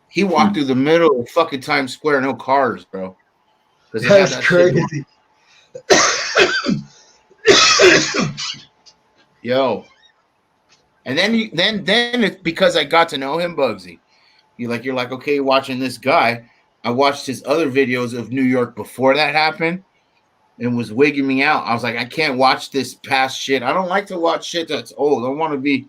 He walked through the middle of fucking Times Square, no cars, bro. That's crazy. Yo. And then it's because I got to know him, Bugsy. You're like, okay, watching this guy. I watched his other videos of New York before that happened. And was wigging me out. I was like, I can't watch this past shit. I don't like to watch shit that's old. I want to be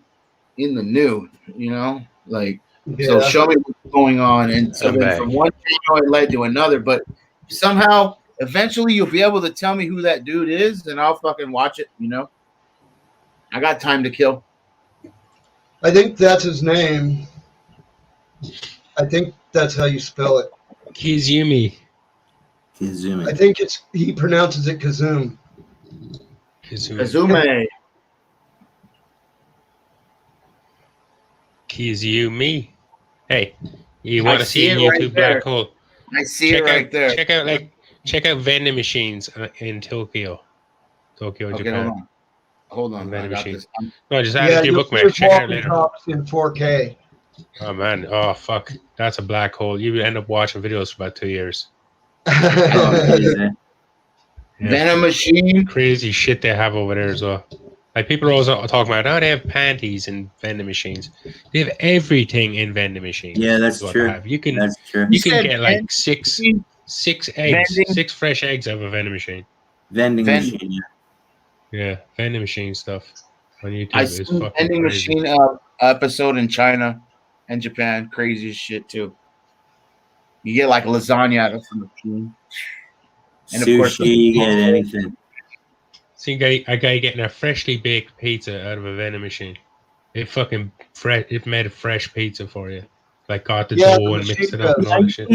in the new, you know? Like, so show me what's going on. And so then from one channel, it led to another. But somehow, eventually, you'll be able to tell me who that dude is, and I'll fucking watch it, you know? I got time to kill. I think that's his name. I think that's how you spell it. Kizumi. I think he pronounces it Kazum. Kazume. Kizumi. Hey, you want to see a YouTube black hole? I see it right there. Check out vending machines in Tokyo, Japan. Hold on. Vending machines. No, just add it to your bookmark. Check it out later. In 4K. Oh man. Oh fuck. That's a black hole. You end up watching videos for about 2 years. Venom machine. Crazy shit they have over there as well. Like people are always talking about, they have panties in vending machines. They have everything in vending machines. Yeah, that's true. You can get like six fresh eggs out of a vending machine. Vending machine. Yeah, vending machine stuff on YouTube. I see vending machine episode in China and Japan. Crazy as shit too. You get like lasagna out of the machine. And sushi, of course, you get anything. See a guy getting a freshly baked pizza out of a vending machine. It made a fresh pizza for you. Like got the dough and mixed it up and all that shit.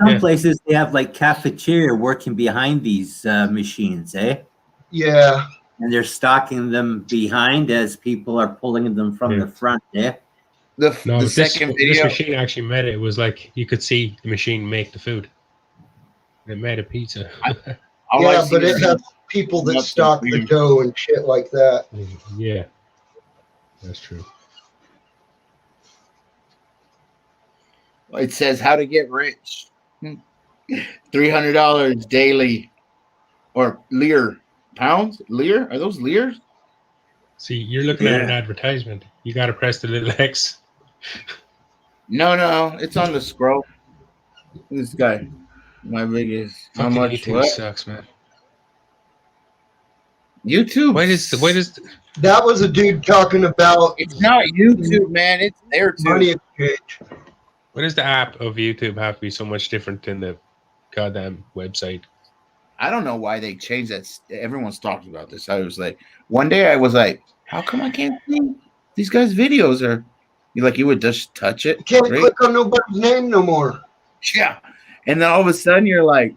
Some places they have like cafeteria working behind these machines, eh? Yeah. And they're stocking them behind as people are pulling them from the front, eh? This machine actually made it. It was like you could see the machine make the food. It made a pizza. But it has people that stock the dough and shit like that. Yeah, that's true. It says how to get rich. $300 daily, or lire, pounds. Lire? Are those lires? See, you're looking at an advertisement. You got to press the little X. No, it's on the scroll. This guy, my biggest. How much? YouTube sucks, man. YouTube. What is? That was a dude talking about. It's not YouTube, man. It's there too. Money exchange. What does the app of YouTube have to be so much different than the goddamn website? I don't know why they changed that. Everyone's talking about this. I was like, one day I was like, how come I can't see these guys' videos? Or You would just touch it. You can't right? click on nobody's name no more. Yeah. And then all of a sudden you're like,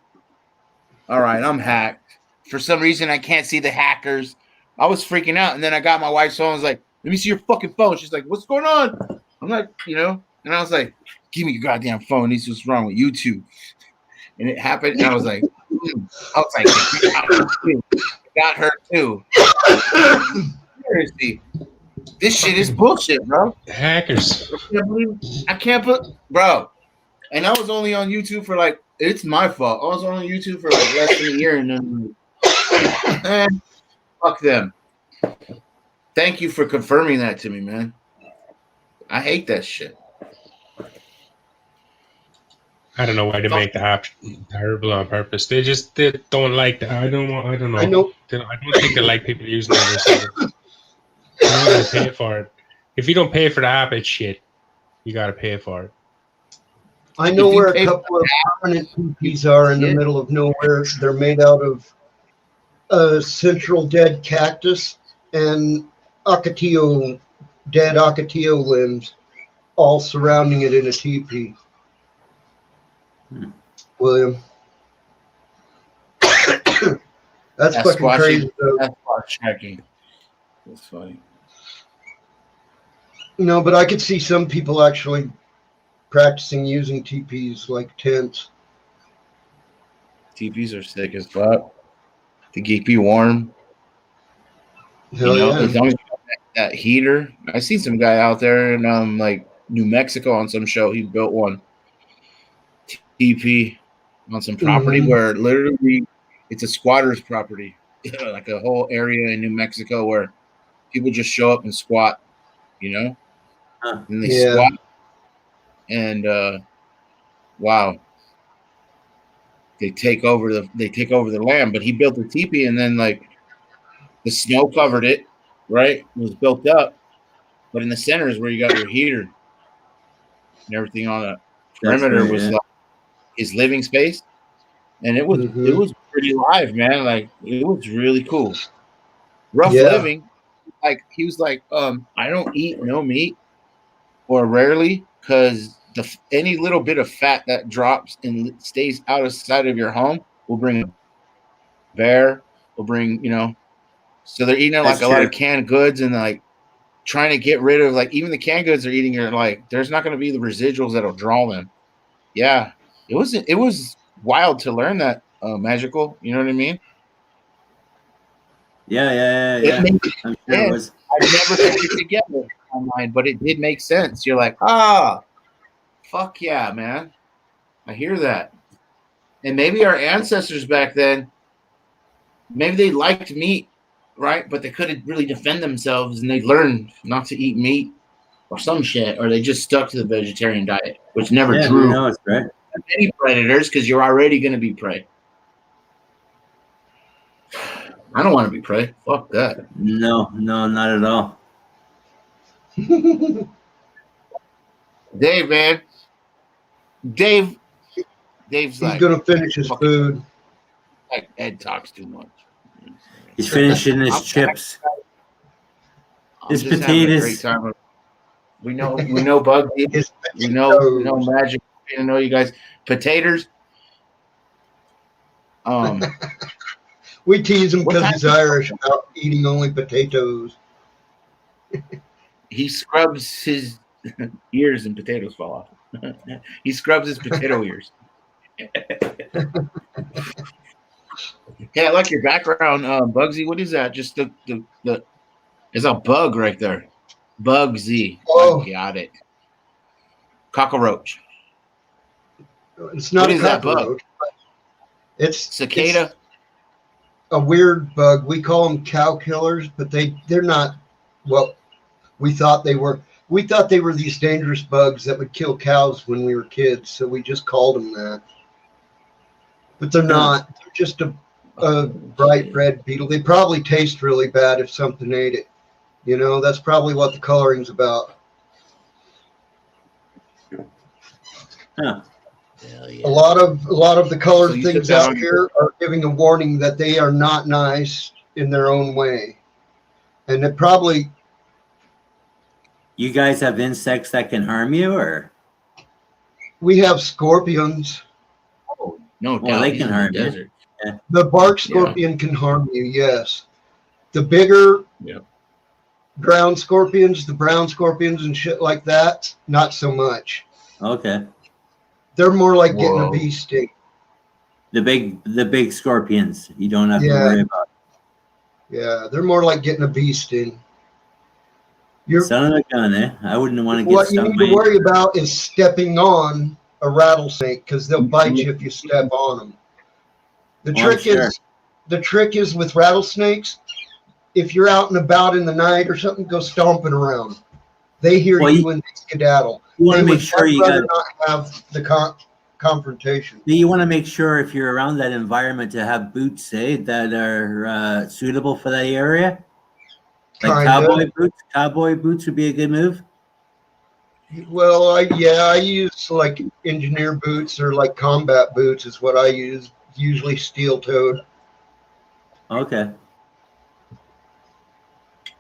all right, I'm hacked. For some reason, I can't see the hackers. I was freaking out. And then I got my wife's phone. I was like, let me see your fucking phone. She's like, what's going on? I'm like, and I was like, give me your goddamn phone. This is what's wrong with YouTube. And it happened. And I was like, got her too. Seriously. This shit is bullshit, bro. Hackers. I can't put, bro. And I was only on YouTube for like, it's my fault. I was on YouTube for like less than a year, and then, fuck them. Thank you for confirming that to me, man. I hate that shit. I don't know why they make the app terrible on purpose. They don't like that. I don't know. I don't think they like people using it. You don't pay for it. If you don't pay for the app, it's shit. You got to pay for it. I know where a couple of permanent TPs are in the middle of nowhere. They're made out of central dead cactus and dead Ocotillo limbs, all surrounding it in a teepee. William. That's fucking crazy, though. That's checking. That's funny. No, but I could see some people actually practicing using teepees like tents. Teepees are sick as fuck. To keep you warm. Hell yeah. As long as you got that heater. I seen some guy out there in like New Mexico on some show. He built one teepee on some property where literally it's a squatter's property. Like a whole area in New Mexico where people just show up and squat, and they squat. And wow, they take over the land. But he built a teepee, and then like the snow covered it, right? It was built up, but in the center is where you got your heater and everything on the perimeter was like his living space, and it was pretty live, man. Like it was really cool. Rough living. Like he was like, I don't eat no meat or rarely because any little bit of fat that drops and stays outside of your home will bring a bear, will bring, so they're eating like a lot of canned goods and like trying to get rid of like even the canned goods they're eating are like there's not going to be the residuals that'll draw them. Yeah, it was wild to learn that magical. You know what I mean? Yeah. I'm sure it was. I never put it together online, but it did make sense. You're like, fuck yeah, man. I hear that. And maybe our ancestors back then, maybe they liked meat, right? But they couldn't really defend themselves and they learned not to eat meat or some shit, or they just stuck to the vegetarian diet, which never drew any predators because you're already going to be prey. I don't want to be prey. Fuck that. No, not at all. Dave, man. Dave's he's like gonna finish his food. Like Ed talks too much. He's finishing his chips. His potatoes. We know Bug. We know Magic. We know you guys. Potatoes. We tease him because he's Irish about eating only potatoes. He scrubs his ears and potatoes fall off. He scrubs his potato ears. Yeah, I like your background, Bugsy. What is that? Just the there's a bug right there. Bugsy. Oh, got it. Cockroach. It's not a cockroach. It's cicada. It's a weird bug. We call them cow killers, but they're not what we thought they were. We thought they were these dangerous bugs that would kill cows when we were kids, so we just called them that. But they're not. They're just a bright red beetle. They probably taste really bad if something ate it. That's probably what the coloring's about. Huh. Yeah. A lot of the colored things out here are giving a warning that they are not nice in their own way. And it probably You guys have insects that can harm you, or? We have scorpions. Oh, no doubt. Well, they He's can in the harm you. desert. The bark scorpion can harm you, yes. The bigger ground scorpions, the brown scorpions and shit like that, not so much. Okay. They're more like getting a bee sting. The big scorpions, you don't have to worry about. Yeah, they're more like getting a bee sting. Son of a gun, eh? I wouldn't want to get what stung. you need to worry about is stepping on a rattlesnake because they'll bite you if you step on them. The trick is with rattlesnakes, if you're out and about in the night or something, go stomping around. They hear you and they skedaddle. You want to make sure you got not have the confrontation. You want to make sure if you're around that environment to have boots, that are suitable for that area. Like cowboy boots would be a good move. Well, I use like engineer boots or like combat boots is what I use. Usually steel-toed. Okay.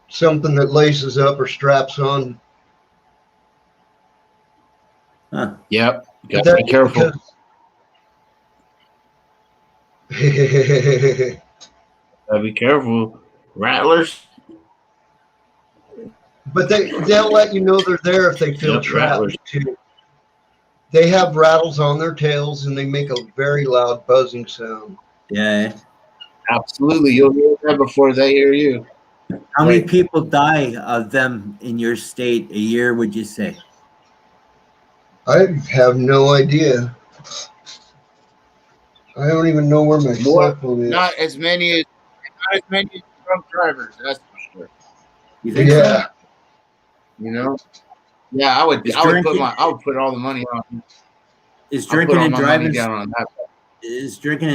Something that laces up or straps on. Huh. Yep. You gotta be careful. Gotta be careful. Rattlers. But they'll let you know they're there if they feel trapped too. They have rattles on their tails and they make a very loud buzzing sound. Yeah. Absolutely. You'll hear that before they hear you. How many people die of them in your state a year, would you say? I have no idea. I don't even know where my cell phone is. Not as many as drunk drivers, that's for sure. You think so? You know? Yeah, I would put all the money on. Is drinking and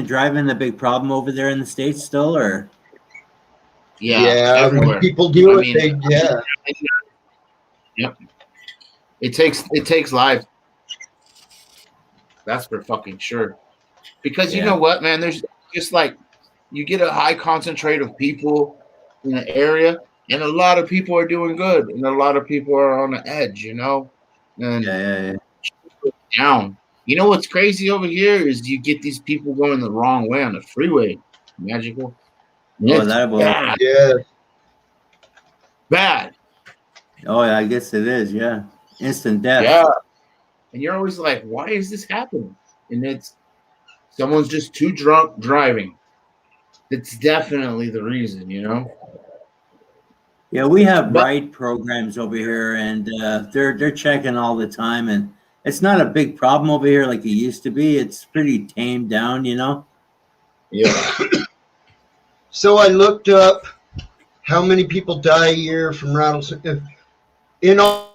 driving a big problem over there in the States still, or? Yeah, everywhere. When people do it, Yep. It takes lives. That's for fucking sure. Because you know what, man? There's just like you get a high concentrate of people in an area, and a lot of people are doing good, and a lot of people are on the edge, you know. And down. You know what's crazy over here is you get these people going the wrong way on the freeway. Magical. Bad. Bad. Oh, yeah, I guess it is. Yeah, instant death. Yeah, and you're always like, why is this happening? And it's someone's just too drunk driving. It's definitely the reason, you know. Yeah, we have ride programs over here, and they're checking all the time, and it's not a big problem over here like it used to be. It's pretty tamed down, you know. Yeah. So I looked up how many people die a year from rattlesnake in all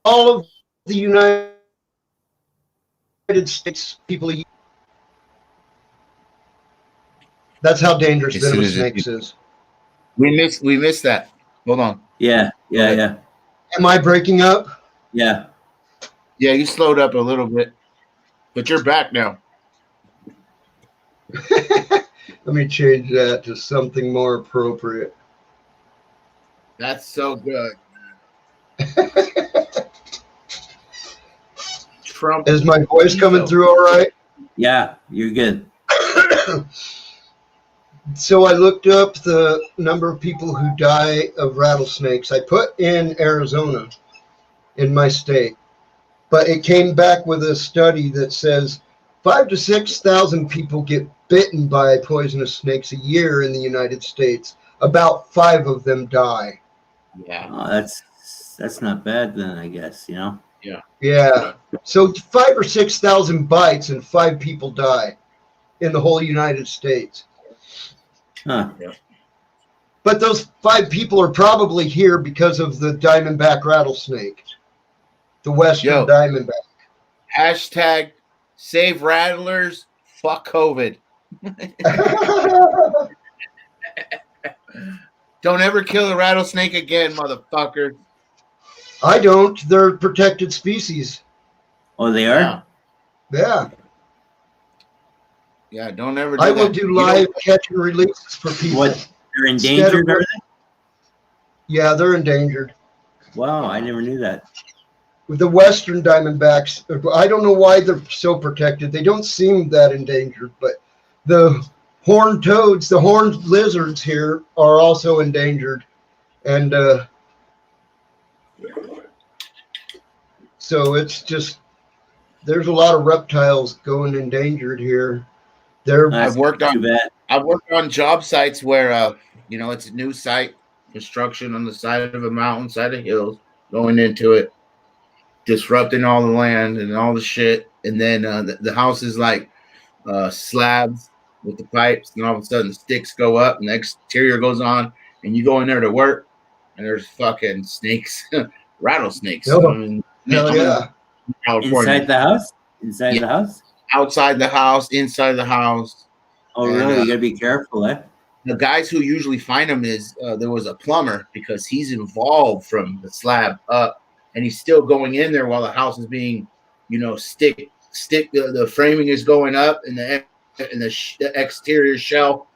of the United States. People. That's how dangerous venomous snakes is. We missed that. Hold on. Yeah. Am I breaking up? Yeah. Yeah, you slowed up a little bit, but you're back now. Let me change that to something more appropriate. That's so good. Trump. Is my voice coming through all right? Yeah, you're good. So I looked up the number of people who die of rattlesnakes. I put in Arizona in my state, but it came back with a study that says 5,000 to 6,000 people get bitten by poisonous snakes a year in the United States. About 5 of them die. Yeah. Oh, that's not bad then, I guess, you know? Yeah. Yeah. So 5,000 or 6,000 bites and 5 people die in the whole United States. Huh. Yeah. But those 5 people are probably here because of the diamondback rattlesnake, the western diamondback. Hashtag save rattlers, fuck COVID. Don't ever kill a rattlesnake again, motherfucker. I don't. They're protected species. Oh, they are? Yeah. Yeah, don't ever do I will do live catch and releases for people. What? They're endangered, are they? Yeah, they're endangered. Wow, I never knew that. With the western diamondbacks, I don't know why they're so protected. They don't seem that endangered, but the horned toads, the horned lizards here are also endangered. And so it's just, there's a lot of reptiles going endangered here. I've worked on job sites where it's a new site, construction on the side of a mountain, side of hills, going into it, disrupting all the land and all the shit, and then the house is like slabs with the pipes, and all of a sudden the sticks go up and the exterior goes on, and you go in there to work, and there's fucking snakes, rattlesnakes. Oh, hell yeah. Inside the house? Inside the house? Outside the house, inside the house. Oh, really? You gotta be careful, eh? The guys who usually find them is there was a plumber, because he's involved from the slab up, and he's still going in there while the house is being, the framing is going up, and the exterior shell,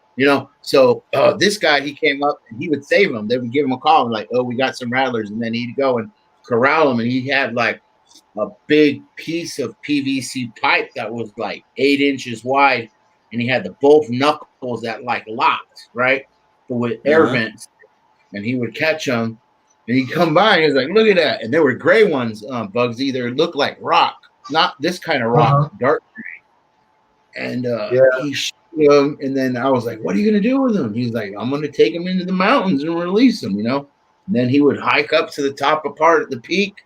So this guy, he came up and he would save them. They would give him a call and like, oh, we got some rattlers, and then he'd go and corral them, and he had like a big piece of PVC pipe that was like 8 inches wide, and he had the both knuckles that like locked, right? But with air vents, and he would catch them, and he'd come by and he was like, look at that. And there were gray ones, Bugsy. They looked like rock, not this kind of rock, dark gray. And he shot them, and then I was like, what are you going to do with them? He's like, I'm going to take them into the mountains and release them, And then he would hike up to the top of part at the peak,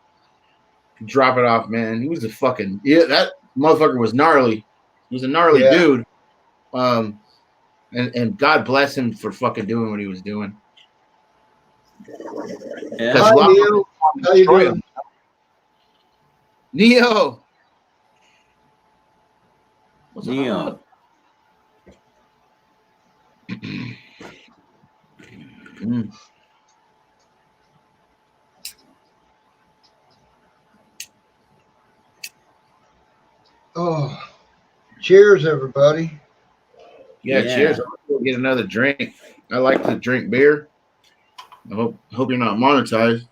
drop it off, man. He was that motherfucker was gnarly. He was a gnarly dude. And God bless him for fucking doing what he was doing. Yeah. Hi, Neo. How you doing? Neo. What's Neo? Oh, cheers, everybody. Yeah, cheers. I'll get another drink. I like to drink beer. I hope you're not monetized.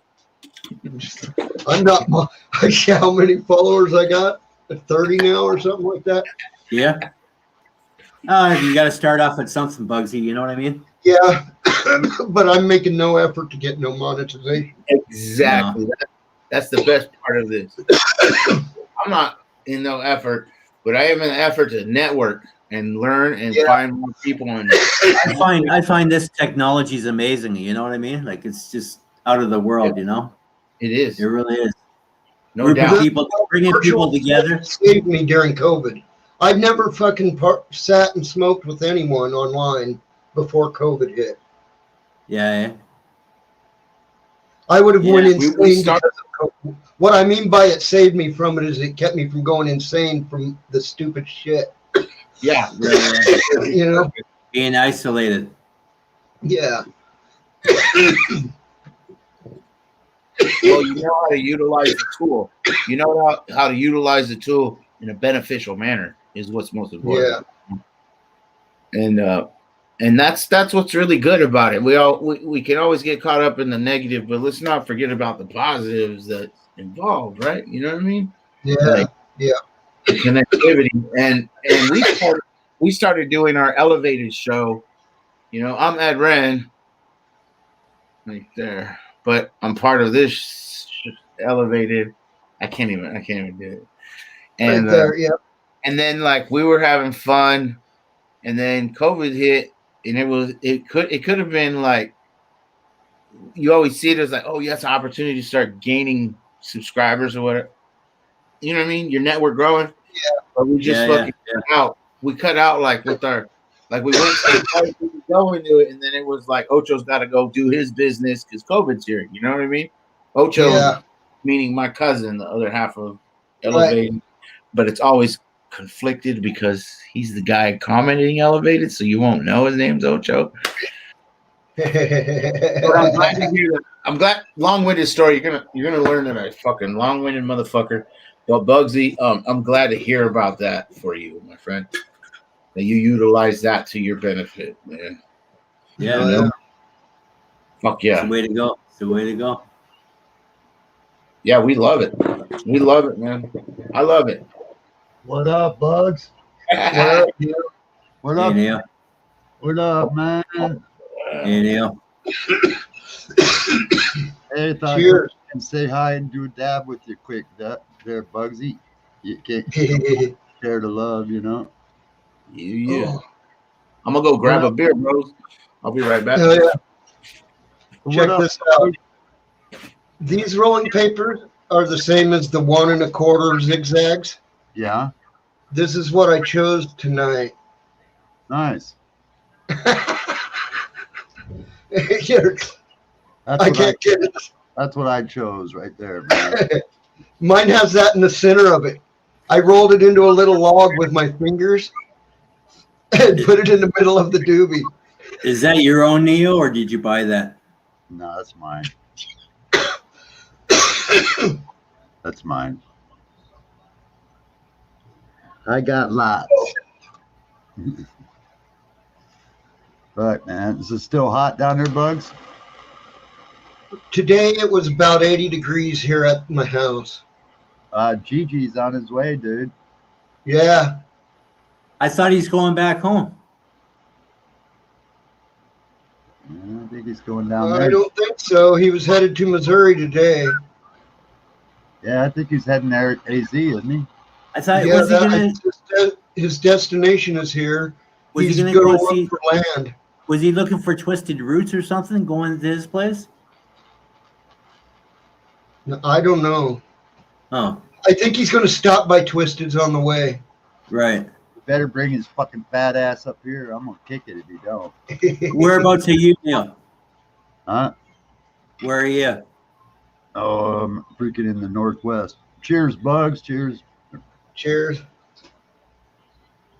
I'm not. How many followers I got? 30 now or something like that? Yeah. You got to start off at something, Bugsy. You know what I mean? Yeah. But I'm making no effort to get no monetization. Exactly. No. That's the best part of this. I'm not in no effort, but I am in an effort to network and learn and find more people. And I find this technology is amazing. You know what I mean? Like, it's just out of the world. It is. It really is. No doubt. Bringing people together saved me during COVID. I've never fucking sat and smoked with anyone online before COVID hit. Yeah. I would have went insane because of COVID. What I mean by it saved me from it is it kept me from going insane from the stupid shit. Yeah. Being isolated. Yeah. Well, you know how to utilize the tool. You know how to utilize the tool in a beneficial manner is what's most important. Yeah. And that's what's really good about it. We can always get caught up in the negative, but let's not forget about the positives that's involved, right? You know what I mean? Yeah. The connectivity. And we started doing our elevated show. I'm Ed Wren right there. But I'm part of this elevated. I can't even do it. And right there, and then like we were having fun, and then COVID hit, and it could have been like you always see it as like, oh, you have an opportunity to start gaining subscribers or whatever. You know what I mean? Your network growing. Yeah. But we just cut out. We cut out like with our. Like we went to go into it, and then it was like Ocho's got to go do his business because COVID's here. You know what I mean? Ocho, meaning my cousin, the other half of Elevated, but it's always conflicted because he's the guy commenting Elevated, so you won't know his name's Ocho. But I'm glad to hear that. I'm glad. Long-winded story. You're gonna learn that I fucking long-winded motherfucker. But Bugsy, I'm glad to hear about that for you, my friend. That you utilize that to your benefit, man. Yeah. Fuck yeah. It's the way to go. Yeah, we love it. We love it, man. I love it. What up, Bugs? What up, Neil? What Hey, up? Neil. What up, man? Hey, Neil. Hey, thought Cheers. and say hi and do a dab with you quick. That there, Bugsy. You can't share the love, you know. Yeah. Oh, I'm gonna go grab a beer, bros. I'll be right back. hell yeah. What Check up, this out. These rolling papers are the same as the 1 1/4 zigzags. Yeah, This is what I chose tonight. nice. Here, That's I what can't get it. that's what I chose right there, man. Mine has that in the center of it. I rolled it into a little log with my fingers and put it in the middle of the doobie. Is that your own Neil, or did you buy that? No, that's mine. That's mine. I got lots. Right, man. Is it still hot down there, Bugs? Today it was about 80 degrees here at my house. Gigi's on his way, dude. Yeah. I thought he's going back home. Yeah, I think he's going down I there. don't think so. He was headed to Missouri today. Yeah, I think he's heading there at AZ, isn't he? I thought Yeah, was he gonna his destination is here. was He's he gonna going go to see? look for land. Was he looking for Twisted Roots or something? Going to his place? I don't know. Oh, I think he's going to stop by Twisted's on the way. right. Better bring his fucking fat ass up here. I'm gonna kick it if you don't. Whereabouts are you, Neil? Huh? Where are you? Oh, I'm freaking in the Northwest. Cheers, Bugs. Cheers. Cheers.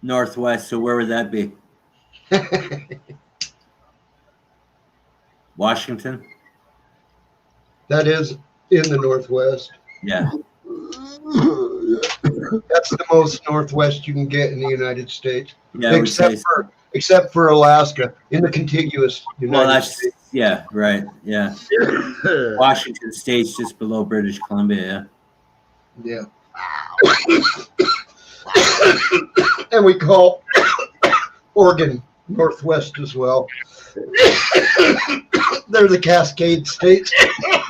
Northwest. So where would that be? Washington. That is in the Northwest. Yeah. That's the most Northwest you can get in the United States, Yeah. I would say so. except for Alaska, in the contiguous United Well, that's States. yeah. Right. Yeah. Washington State's just below British Columbia. Yeah. And we call Oregon Northwest as well. They're the Cascade states. Yeah.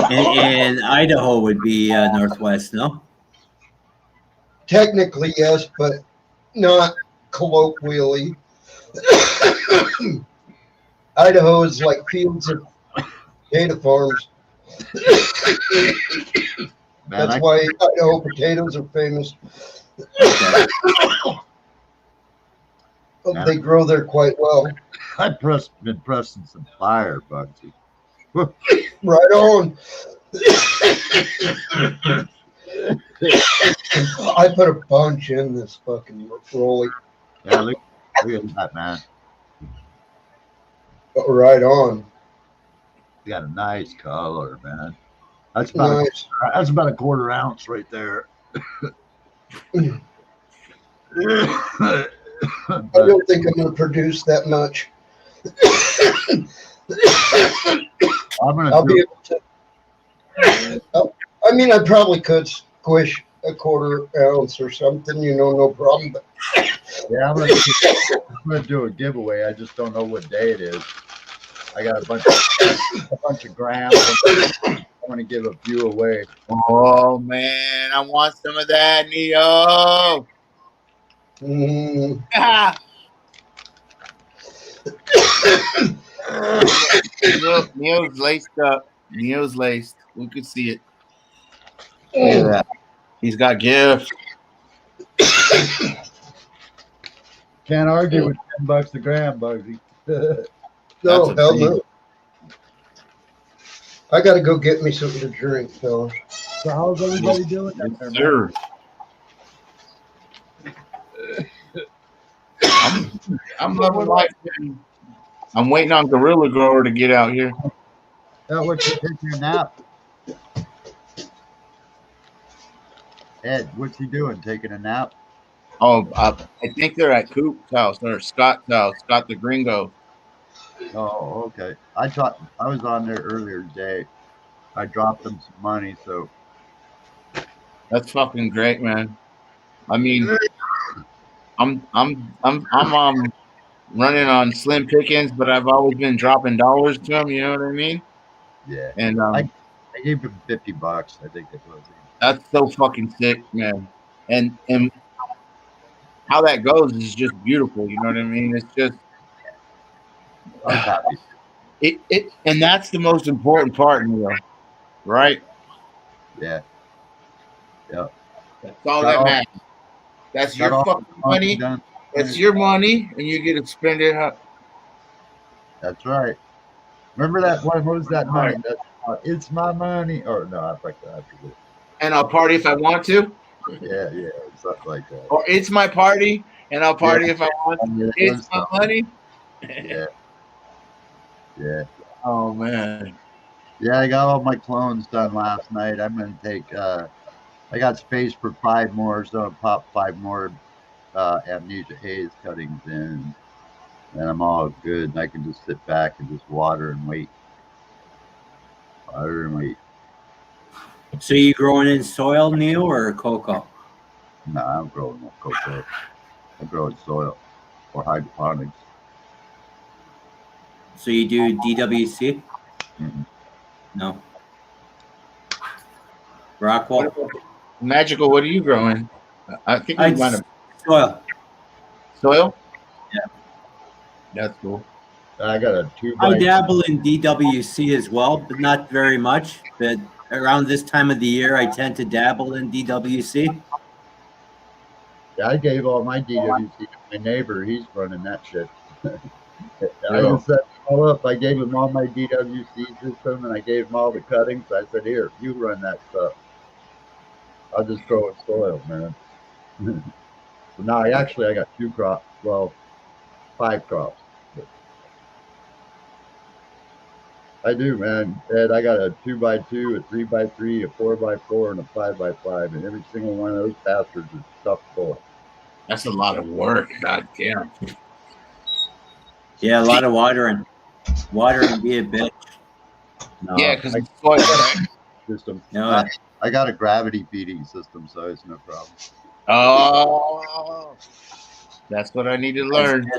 And Idaho would be Northwest, no? Technically, yes, but not colloquially. Idaho is like fields of potato farms. Man, That's why Idaho potatoes are famous. Okay. They grow there quite well. I've been pressing some fire, Bugsy. Right on. I put a bunch in this fucking rolly. Yeah, look at that, man. Right on. You got a nice color, man. That's about Nice. that's about a quarter ounce right there. I don't think I'm going to produce that much. I'm gonna I'll do be able to. I mean, I probably could squish a quarter ounce or something, no problem. But yeah, I'm gonna do a giveaway. I just don't know what day it is. I got a bunch of grams. I'm gonna give a few away. Oh man, I want some of that, Neo. Neo's laced up. Neo's laced. We could see it. Look at that. He's got gifts. Can't argue with $10 a gram, Bugsy. No, That's a hell big- no. I got to go get me something to drink, fellas. So how's everybody doing? Yes, down there, man? sir. I'm loving life, man. I'm waiting on Gorilla Grower to get out here. Yeah, what you taking a nap? Ed, what's he doing? Taking a nap? Oh, I think they're at Coop's house or Scott's house. Scott the Gringo. Oh, okay. I was on there earlier today. I dropped them some money. So That's fucking great, man. I mean, I'm running on slim pickings, but I've always been dropping dollars to them. You know what I mean? yeah, And I gave him $50. I think it was. that's so fucking sick, man. And how that goes is just beautiful. You know what I mean? It's just I was happy. it and that's the most important part, Neil. Right? Yeah, yeah. That's all Got that all matters. That's got your all fucking the money money. done. It's your money, and you get to spend it. That's right. Remember that? What was that money? Right. That, it's my money. Or no, I forget. And I'll party if I want to. Yeah, yeah, something like that. Or it's my party, and I'll Yeah, party if I want to. yeah, that It's was my something. money. Yeah, yeah, Oh man. yeah. I got all my clones done last night. I'm gonna take. I got space for 5 more, so I'll pop 5 more amnesia haze cuttings in, and I'm all good. And I can just sit back and just water and wait. Water and wait. So you growing in soil, Neil, or cocoa? No, I don't grow no cocoa. I grow in soil or hydroponics. So you do DWC? Mm-mm. No. What Rockwell? about Magical? What are you growing? I think we I'd might have soil. soil. Yeah. That's cool. I got a 2 I by dabble in DWC as well, but not very much. But around this time of the year, I tend to dabble in DWC. Yeah, I gave all my DWC to my neighbor. He's running that shit. I Yeah. just set them all up. I gave him all my DWC system and I gave him all the cuttings. I said, here, you run that stuff. I'll just grow in soil, man. So now I got 2 crops. Well, 5 crops. I do, man. And I got a 2 by 2, a 3 by 3, a 4 by 4, and a 5 by 5. And every single one of those bastards is stuffed full. That's a lot of work. God damn. Yeah, a lot of watering. Watering be a bitch. No, Yeah, because I it's soil, right? system. No, I got a gravity feeding system, so it's no problem. Oh, that's what I need to learn.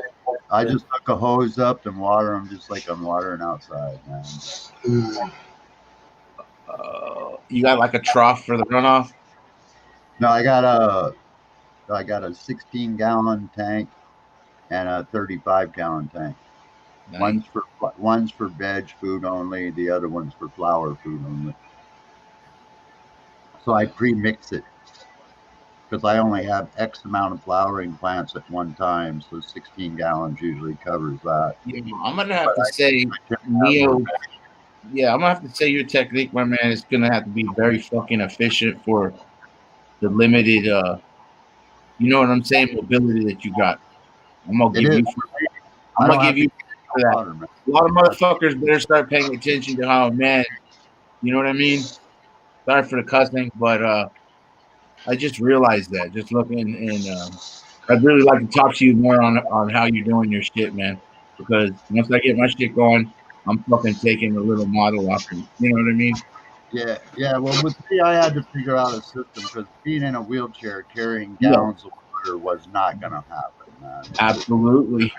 I just hook a hose up and water them just like I'm watering outside, man. You got like a trough for the runoff. No, I got a 16-gallon tank and a 35-gallon tank. Nice. One's for veg food only. The other one's for flower food only. So I pre-mix it because I only have X amount of flowering plants at one time. So 16 gallons usually covers that. Yeah, I'm gonna have But to say, I can't have Neo. no- Yeah, I'm gonna have to say your technique, my man, is gonna have to be very fucking efficient for the limited, you know what I'm saying, mobility that you got. I'm gonna It give is. you. I'm I gonna don't give have to you for that. water, man. A lot of motherfuckers better start paying attention to how, man. You know what I mean? Sorry for the cussing, but I just realized that just looking, and I'd really like to talk to you more on how you're doing your shit, man. Because once I get my shit going, I'm fucking taking a little model off. You know what I mean? Yeah, yeah. Well, with me, I had to figure out a system because being in a wheelchair carrying Yeah, gallons of water was not going to happen, man. absolutely.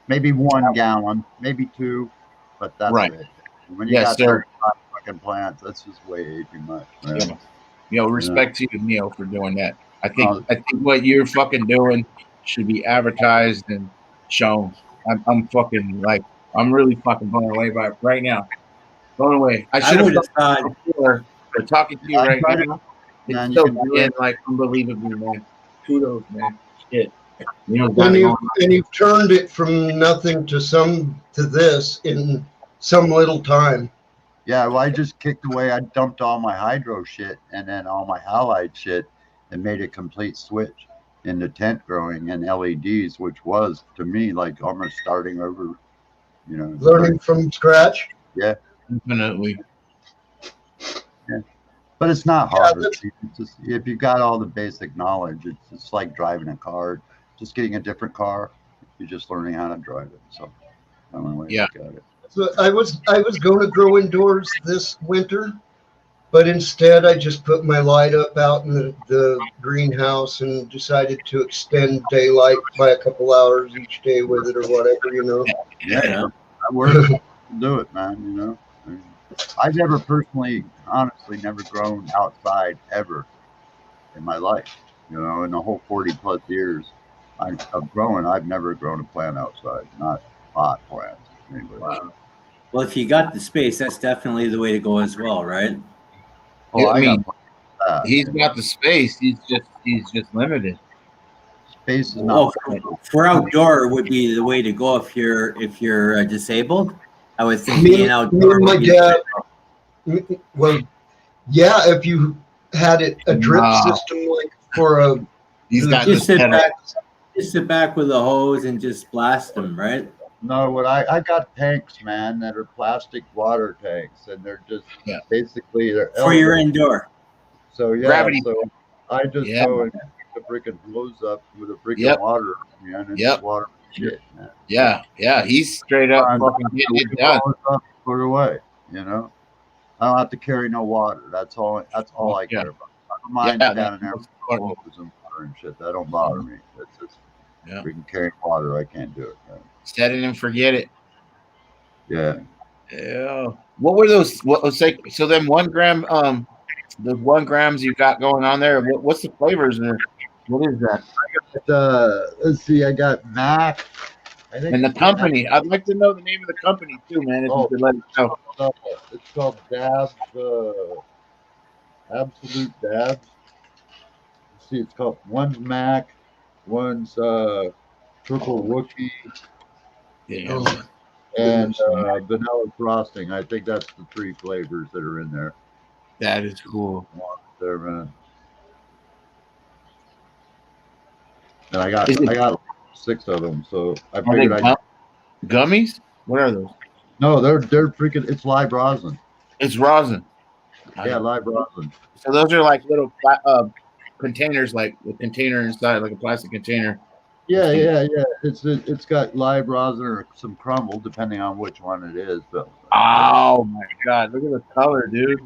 Maybe 1 gallon, maybe 2, but that's Right. it. When you Yes, got sir. 35 fucking plants, that's just way too much, man. Yeah. Respect to you, Neil, for doing that. I think Uh, what you're fucking doing should be advertised and shown. I'm fucking like I'm really fucking blown away by it right now. Blown away. I I should have would have thought thought. before, but talking to you I right try to, now, it's man. You so can do again it. like unbelievably, man. Kudos, man. Shit. And Got it you going. and you've turned it from nothing to this in some little time. Yeah, well, I just kicked away. I dumped all my hydro shit and then all my halide shit and made a complete switch into tent growing and LEDs, which was to me like almost starting over. Learning from scratch. Yeah, Definitely. yeah. But it's not Yeah, hard. It's just if you got all the basic knowledge, it's like driving a car. Just getting a different car. You're just learning how to drive it. So I don't know way to Yeah. look at it. So I was going to grow indoors this winter, but instead I just put my light up out in the greenhouse and decided to extend daylight by a couple hours each day with it or whatever, you know. Yeah. That works. Do it, man. You know. I mean, I've never personally, honestly, never grown outside ever in my life. You know, in the whole 40+ years of growing, I've never grown a plant outside, not pot plants. Anyway. Wow. Well, if you got the space, that's definitely the way to go as well, right? Oh, I mean, got he's got the space. He's just limited. space is Well, not. for outdoor would be the way to go if you're disabled. I would think Me being and outdoor my would be dad. Well, yeah, if you had it a drip No. system like for a. He's got just the sit back with a hose and just blast them, right? No, what I got tanks, man, that are plastic water tanks, and they're just basically they're For your elevated. indoor. So yeah, Gravity. so I just Yeah. go and pick the freaking hose up with a freaking Yep. water, man, and Yep. just water shit, man. Yeah. He's straight up fucking getting it done. Put it away, you know. I don't have to carry no water. That's all I Yeah. care about. I don't mind Yeah, standing there that's with important. hose and water and shit. That don't bother me. It's just Yeah. we can carry water. I can't do it, man. Set it and forget it. Yeah. Yeah. What were those? What was like? So then 1 gram. The 1 grams you got going on there. What's the flavors there? What is that? Let's see. I got Mac. I think And the company. I'd like to know the name of the company too, man. If you could let us know. It's called Dabs. Absolute Dabs. Let's see, it's called one's Mac, one's Triple Rookie, Yeah. and vanilla frosting. I think that's the 3 flavors that are in there. That is cool. There, man. And I got 6 of them, so I Are they figured gummies? What are those? No, they're freaking. It's live rosin. It's rosin. Yeah, live rosin. So those are like little containers, like a container inside, like a plastic container. Yeah. It's got live rosin or some crumble, depending on which one it is. But oh my god, look at the color, dude.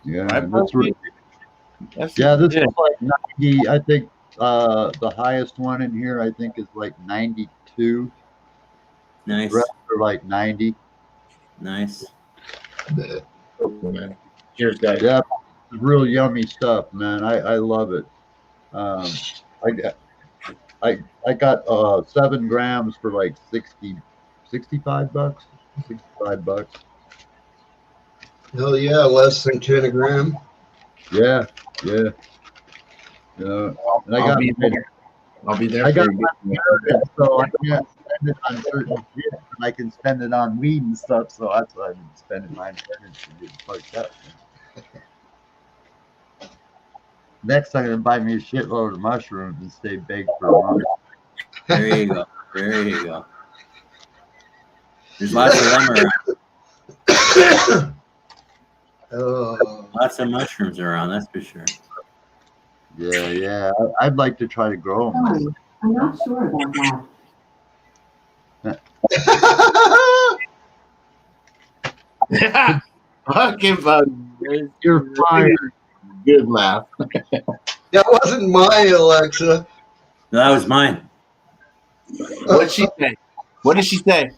Yeah, Right, that's really. That's This is like 90. I think the highest one in here, I think, is like 92. Nice. The rest are like 90. Nice. Cheers, guys. Yeah, it's real yummy stuff, man. I love it. I got 7 grams for like 65 bucks. 65 bucks. Hell yeah, less than 10 a gram. Yeah. And I got. I'll be there. I got my inheritance, so I can't spend it on certain shit, and I can spend it on weed and stuff. So that's why I've been spending my inheritance to get fucked up. Next, I'm gonna buy me a shitload of mushrooms and stay baked for a month. There you go. There's lots of them around. Lots of mushrooms around, that's for sure. Yeah. I'd like to try to grow them. I'm not sure about that. Fucking bug. You're fired. Good laugh. That wasn't my Alexa. No, that was mine. What'd she say? What did she say?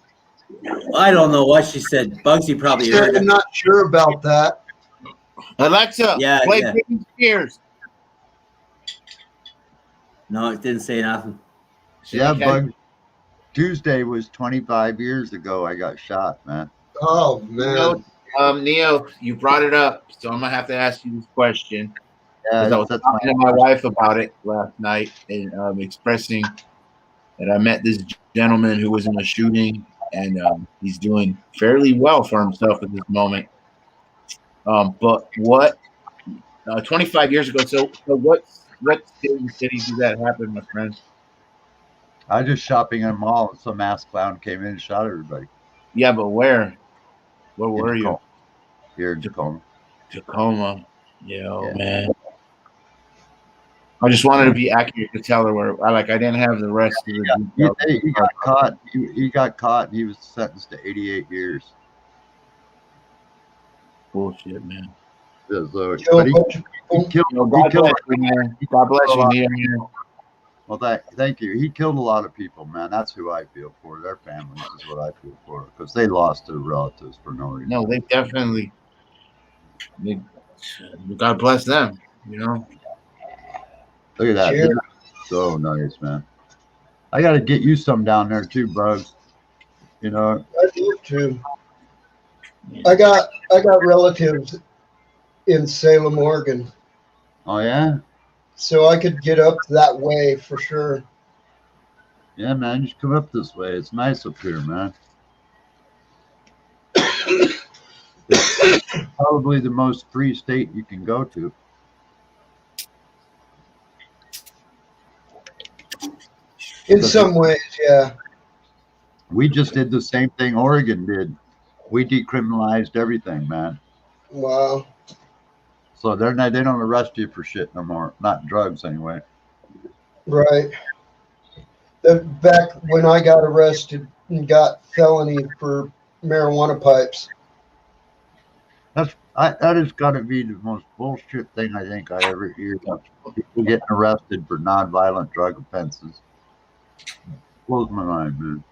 I don't know what she said. Bugsy probably heard I'm it. not sure about that. Alexa, play Britney Spears. No, it didn't say nothing. Yeah, Bug. Tuesday was 25 years ago. I got shot, man. Oh man. Neo, you brought it up, so I'm gonna have to ask you this question. Yeah, I was talking to my wife about it last night and expressing that I met this gentleman who was in a shooting, and he's doing fairly well for himself at this moment. But what 25 years ago? So what city did that happen, my friend? I was just shopping in a mall, and some ass clown came in and shot everybody. Yeah, but where? Where were you? Here in Tacoma. Tacoma. Yeah, man. I just wanted to be accurate to tell her where I didn't have the rest of the details. He got caught. He got caught. And he was sentenced to 88 years. Bullshit, man. So, Kill but a bunch of people. he killed. God He killed. bless you, man. God bless you, Nehemiah. Well, thank you. He killed a lot of people, man. That's who I feel for. Their families is what I feel for, because they lost their relatives for no reason. No, they definitely. God bless them. You know. Look at that. Cheers. So nice, man. I got to get you some down there too, Bugs. You know. I do too. I got relatives in Salem, Oregon, Oh yeah. so I could get up that way for sure. Yeah, man. You should come up this way. It's nice up here, man. It's probably the most free state you can go to. In some ways, yeah. We just did the same thing Oregon did. We decriminalized everything, man. Wow. So they don't arrest you for shit no more. Not drugs anyway. Right. Back when I got arrested and got felony for marijuana pipes. That has got to be the most bullshit thing I think I ever hear. People getting arrested for nonviolent drug offenses. Blows my mind, man.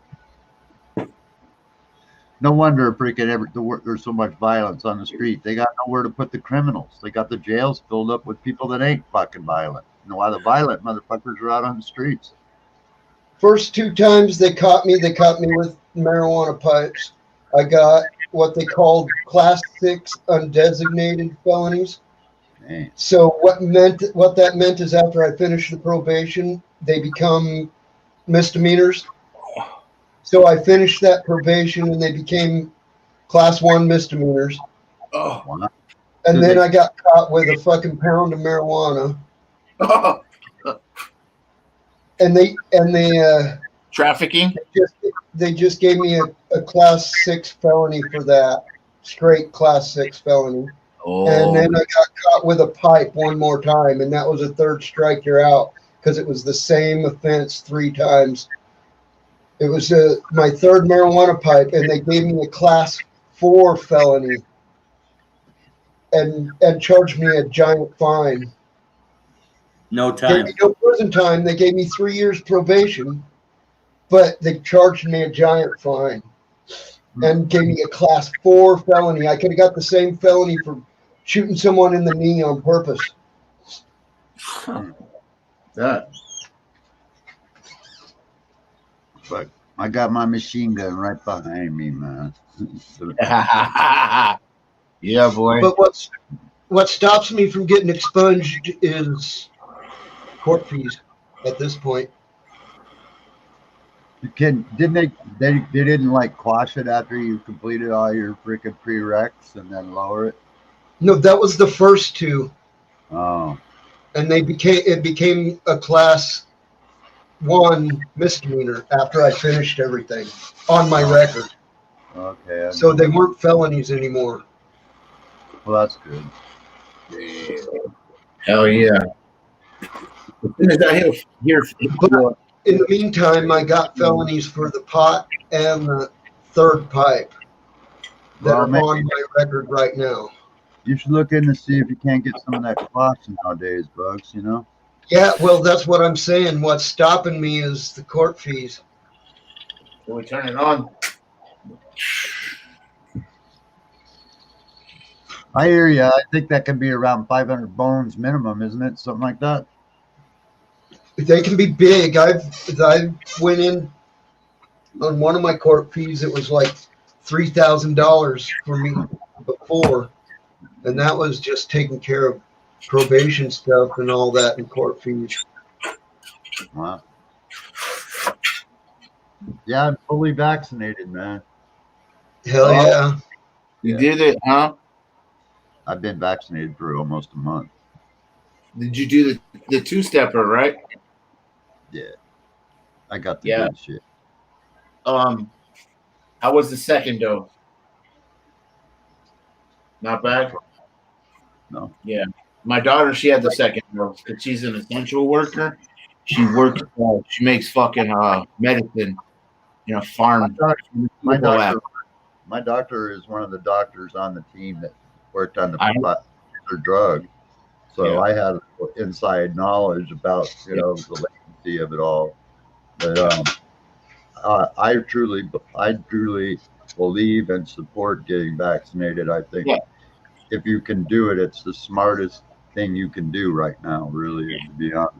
No wonder there's so much violence on the street. They got nowhere to put the criminals. They got the jails filled up with people that ain't fucking violent. You know why the violent motherfuckers are out on the streets? First 2 times they caught me with marijuana pipes. I got what they called class 6 undesignated felonies. Dang. So what that meant is after I finished the probation, they become misdemeanors. So I finished that probation and they became class 1 misdemeanors. Oh. Wow. And then I got caught with a fucking pound of marijuana. Oh. And they Trafficking. they just gave me a class 6 felony for that. Straight class 6 felony. Oh. And then I got caught with a pipe one more time, and that was a 3rd strike, you're out, because it was the same offense 3 times. It was my 3rd marijuana pipe, and they gave me a class 4 felony and charged me a giant fine. No Gave time. me no prison time. They gave me 3 years probation, but they charged me a giant fine and gave me a class 4 felony. I could have got the same felony for shooting someone in the knee on purpose. That. But I got my machine gun right behind me, man. Yeah, boy. But what stops me from getting expunged is court fees at this point. Didn't they didn't like quash it after you completed all your freaking prereqs and then lower it? No, that was the first 2. Oh. And it became a class 1 misdemeanor after I finished everything on my record. Okay. So they weren't felonies anymore. Well, that's good. Hell yeah. As soon as I hear But in the meantime, I got felonies for the pot and the 3rd pipe that are on my record right now. You should look in to see if you can't get some of that quash nowadays, Bugs, you know? Yeah, well, that's what I'm saying. What's stopping me is the court fees. Can we turn it on? I hear you. I think that can be around 500 bones minimum, isn't it? Something like that. They can be big. I went in on one of my court fees. It was like $3,000 for me before, and that was just taking care of probation stuff and all that in court fees. Wow. Yeah, I'm fully vaccinated, man. Hell yeah. You did it, huh? I've been vaccinated for almost a month. Did you do the 2-stepper, right? Yeah. I got the Yeah. good shit. How was the second dose? Not bad? No. Yeah. My daughter, she had the second dose because she's an essential worker. She works. She makes fucking medicine in a farm. My doctor is one of the doctors on the team that worked on the particular drug. So I have inside knowledge about the latency of it all. But I truly believe and support getting vaccinated. I think if you can do it, it's the smartest thing you can do right now. Really, to be honest.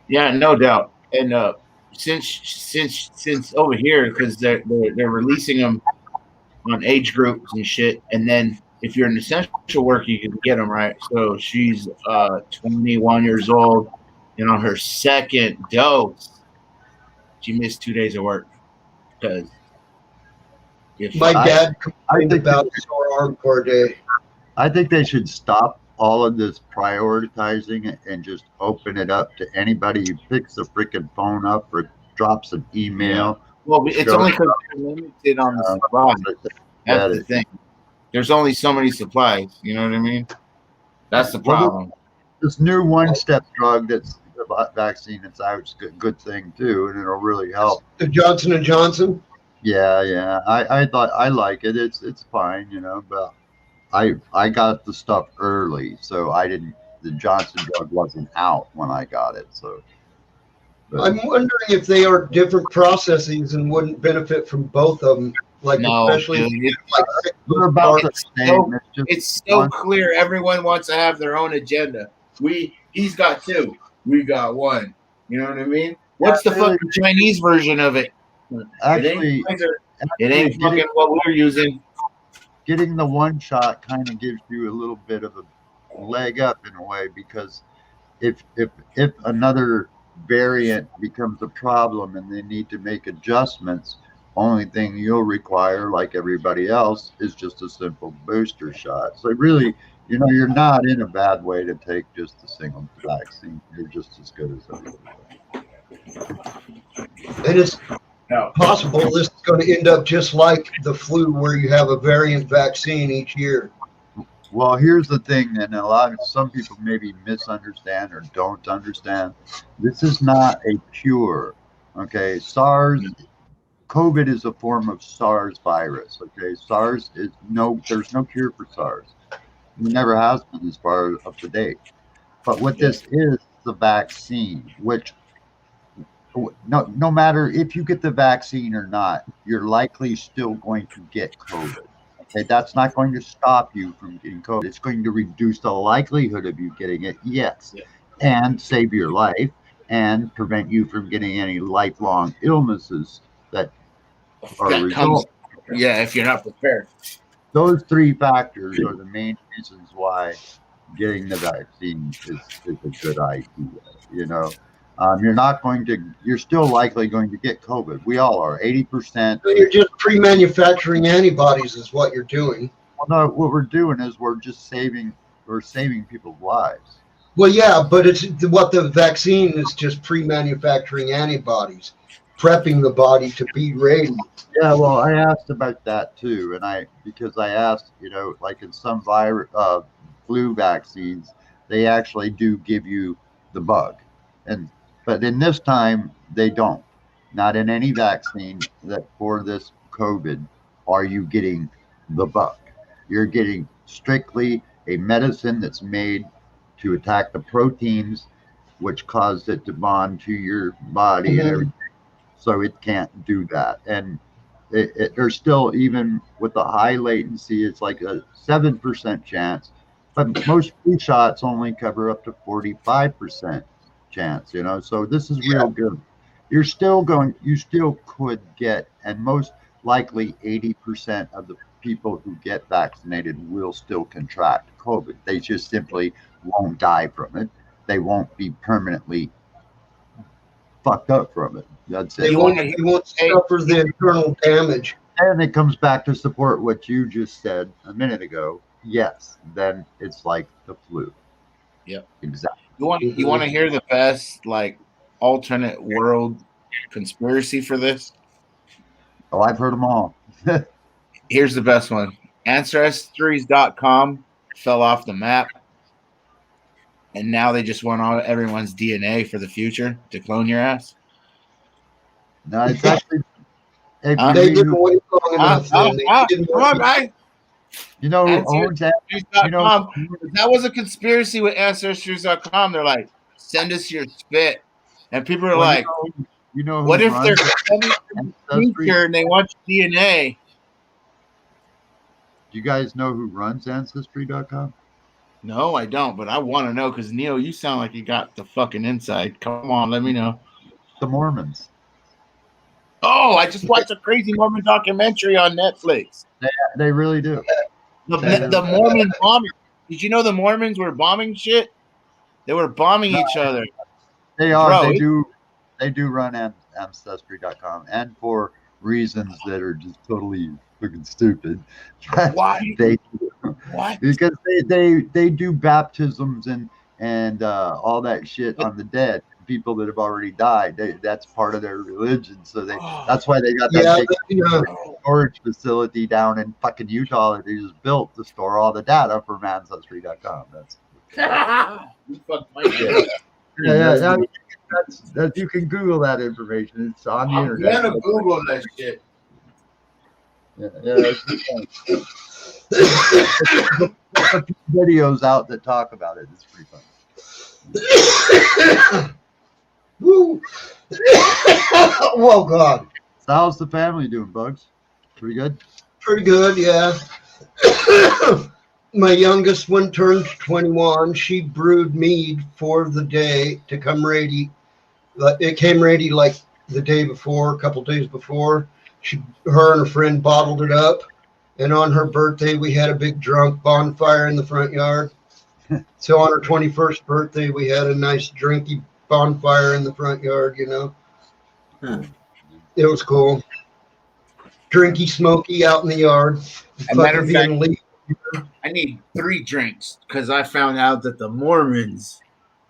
Yeah, no doubt. And since over here, because they're releasing them on age groups and shit, and then if you're an essential worker, you can get them, right. So she's 21 years old, and on her second dose, she missed 2 days of work because my dad complained about sore arm for a day. I think they should stop all of this prioritizing and just open it up to anybody who picks the freaking phone up or drops an email. Yeah. Well, it's only because they're limited on the supply. That's the thing. There's only so many supplies. You know what I mean? That's the problem. This new one-step drug that's vaccine that's out is a good thing too, and it'll really help. The Johnson & Johnson? Yeah. I thought I like it. It's fine, but I got the stuff early, so the Johnson drug wasn't out when I got it. So I'm wondering if they are different processes and wouldn't benefit from both of them. Especially they're about the same. It's so clear. Everyone wants to have their own agenda. He's got two. We got one. You know what I mean? What's the fucking Chinese version of it? Actually, it ain't fucking what we're using. Getting the one shot kind of gives you a little bit of a leg up in a way, because if another variant becomes a problem and they need to make adjustments, only thing you'll require, like everybody else, is just a simple booster shot. So really, you're not in a bad way to take just a single vaccine. You're just as good as everybody. It is possible this is going to end up just like the flu, where you have a variant vaccine each year. Well, here's the thing, and some people maybe misunderstand or don't understand. This is not a cure. Okay, COVID is a form of SARS virus. Okay, there's no cure for SARS. It never has been, as far up to date. But what this is the vaccine, which no matter if you get the vaccine or not, you're likely still going to get COVID. Okay, that's not going to stop you from getting COVID. It's going to reduce the likelihood of you getting it, and save your life and prevent you from getting any lifelong illnesses that are a result. If you're not prepared. Those three factors are the main reasons why getting the vaccine is a good idea. You're still likely going to get COVID. We all are. 80%. So you're just pre-manufacturing antibodies is what you're doing. Well, no, what we're doing is we're saving people's lives. Well, yeah, but it's what the vaccine is, just pre-manufacturing antibodies, prepping the body to be ready. Yeah, well, I asked about that too, because I asked, like in some flu vaccines, they actually do give you the bug, but in this time they don't. Not in any vaccine that for this COVID are you getting the bug. You're getting strictly a medicine that's made to attack the proteins which cause it to bond to your body and everything. So it can't do that. And there's still, even with the high latency, it's like a 7% chance, but most flu shots only cover up to 45% chance, so this is real good. You still could get, and most likely 80% of the people who get vaccinated will still contract COVID. They just simply won't die from it. They won't be permanently fucked up from it. That's it. He won't suffer the internal damage. And it comes back to support what you just said a minute ago. Yes, then it's like the flu. Yep. Exactly. You want to hear the best alternate world conspiracy for this? Oh, I've heard them all. Here's the best one. Ancestries.com fell off the map. and now they just want all everyone's DNA for the future to clone your ass. No, it's actually. If They you, didn't wait long enough. Then they didn't Come on, guys. you know who owns that? Ancestries.com. If that was a conspiracy with Ancestries.com, they're like, send us your spit. And people are like, you know who what if they're runs sending the future and they want your DNA? Do you guys know who runs Ancestry.com? No, I don't, but I want to know because Neil, you sound like you got the fucking inside. Come on, let me know. The Mormons. Oh, I just watched a crazy Mormon documentary on Netflix. They really do. The Mormon bombing. Did you know the Mormons were bombing shit? They were bombing each other. They are. Bro, They do run Ancestry.com, and for reasons that are just totally fucking stupid. Why? What? Because they do baptisms and all that shit on the dead, people that have already died. That's part of their religion. So that's why they got that big storage facility down in fucking Utah that they just built to store all the data from Ancestry.com. That's that's you can Google that information. It's on the internet. I'm gonna Google that shit. Videos out that talk about it. It's pretty fun. Woo! Whoa, God. So how's the family doing, Bugs? Pretty good? Pretty good, yeah. My youngest one turned 21. She brewed mead for the day to come ready. It came ready like the day before, a couple days before. Her and her friend bottled it up. And on her birthday, we had a big drunk bonfire in the front yard. So on her 21st birthday, we had a nice drinky bonfire in the front yard, you know. It was cool. Drinky, smoky out in the yard. As a matter of fact, I need 3 drinks because I found out that the Mormons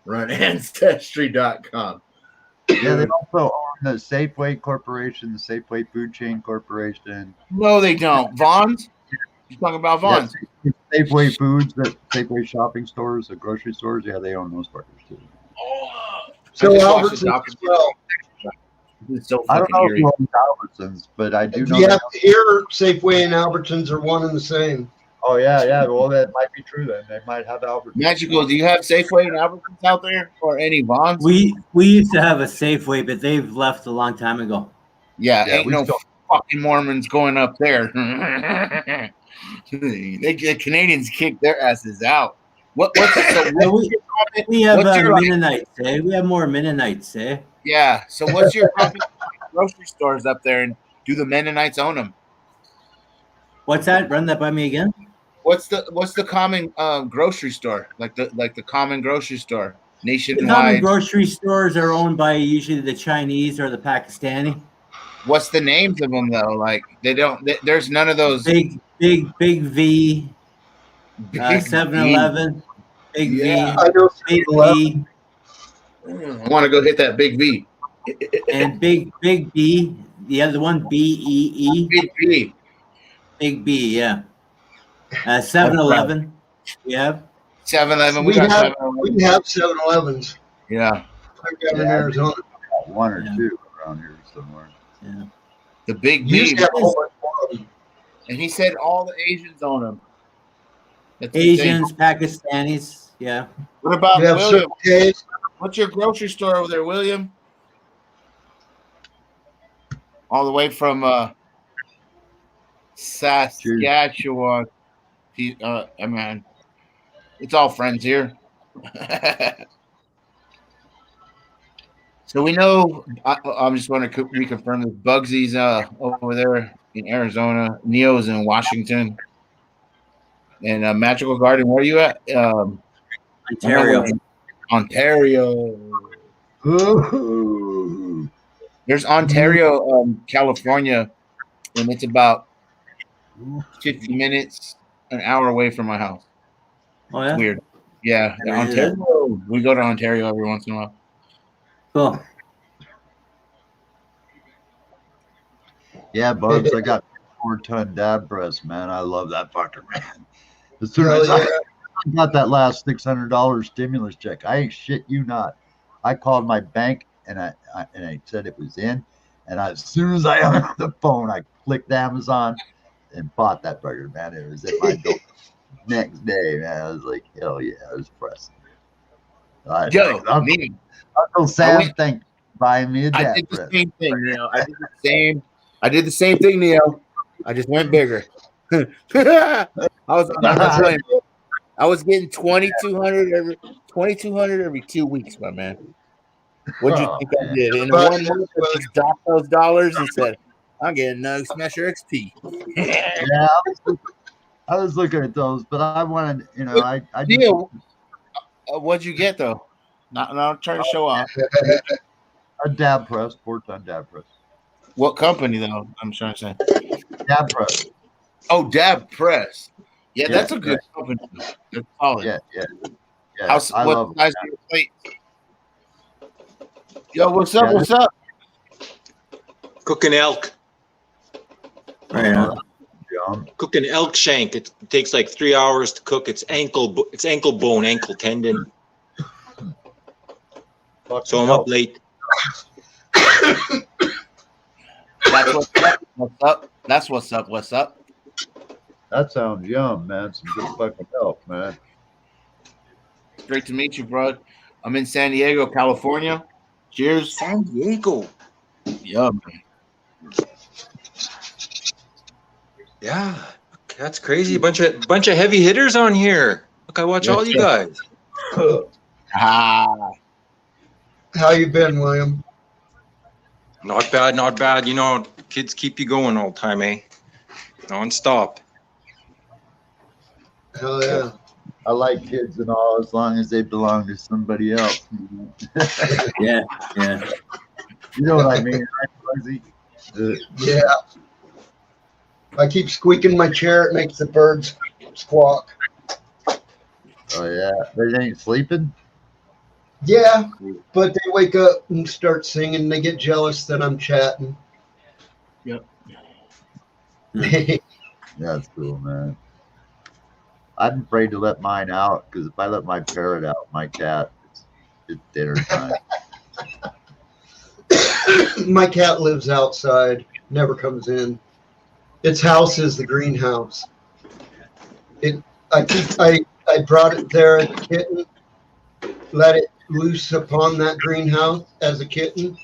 run Ancestry.com. Yeah, they also own the Safeway Corporation, the Safeway Food Chain Corporation. No, they don't. Vaughn's? You're talking about Vaughn's? Yes, Safeway Foods, the Safeway shopping stores, the grocery stores. Yeah, they own those partners too. So Albertsons as well. So I don't know if you own Albertsons, but I do know. Yeah, here Safeway and Albertsons are one and the same. Oh yeah. Well, that might be true then. They might have Albertsons. Magical, do you have Safeway and Albertsons out there or any Vaughn's? We used to have a Safeway, but they've left a long time ago. Yeah, ain't no fucking Mormons going up there. The Canadians kick their asses out. We have Mennonites, eh? We have more Mennonites, eh? Yeah. So what's your grocery stores up there, and do the Mennonites own them? What's that? Run that by me again. What's the common grocery store, like the common grocery store nationwide? The common grocery stores are owned by usually the Chinese or the Pakistani. What's the names of them though? Like they don't. There's none of those. Big V. 7-Eleven. Big V. I know Big V. I want to go hit that Big V. And Big B. The other one BEE. Big B. Big B. Yeah. 7-Eleven. Yeah. 7-Eleven. We have 7-Elevens. Yeah. In Arizona. One or two around here somewhere. Yeah. The Big B. And he said all the Asians own them. That's Asians, Pakistanis. Yeah. What about William? What's your grocery store over there, William? All the way from Saskatchewan. I mean, it's all friends here. So we know. I'm just want to reconfirm this. Bugsy's over there in Arizona. Neo's in Washington. And Magical Garden, where are you at? Ontario. Ooh. There's Ontario, California, and it's about 50 minutes, an hour away from my house. Oh, yeah? It's weird. Yeah, Ontario. We go to Ontario every once in a while. Cool. Yeah, Bugs, I got 4-ton dab breast, man. I love that fucker, man. As soon as got that last $600 stimulus check. I ain't shit you not. I called my bank and I said it was in. And as soon as I hung up the phone, I clicked Amazon and bought that burger, man. It was at my door next day, man. I was like, hell yeah, it was pressing. Yo, Uncle Sam, thank you for buying me a dad I did the present. same thing, Neil. I did the same thing, Neil. I just went bigger. I'm not playing. I was getting 2,200 every 2 weeks, my man. What'd you think I did? In 1 month, I just docked those dollars and said, I'm getting Smasher XP. Yeah, I was looking at those, but I wanted, I Neil, what'd you get though? Not trying to show off. a dab press, 4-ton dab press. What company though? I'm trying to say. Dab press. Oh, Dab Press. Yeah, that's a good company. That's solid. Yeah. What size of your plate? Yo, what's up? What's up? Cooking elk. Right on. Cooking elk shank. It takes like 3 hours to cook. It's ankle bone, ankle tendon. So I'm up late. That's what's up. What's up? That's what's up. What's up? That sounds yum, man. Some good fucking elk, man. It's great to meet you, bro. I'm in San Diego, California. Cheers. San Diego. Yeah, man. Yeah, that's crazy. Bunch of heavy hitters on here. Look, I watch all you guys. How you been, William? Not bad. You know, kids keep you going all the time, eh? Non-stop. Hell yeah. I like kids and all as long as they belong to somebody else. Yeah. You know what I mean, right, Fuzzy? Yeah. I keep squeaking my chair. It makes the birds squawk. Oh, yeah. They ain't sleeping? Yeah, but they wake up and start singing. They get jealous that I'm chatting. Yep. That's cool, man. I'm afraid to let mine out because if I let my parrot out, my cat, it's dinner time. My cat lives outside, never comes in. Its house is the greenhouse. I brought it there as a kitten, let it loose upon that greenhouse as a kitten,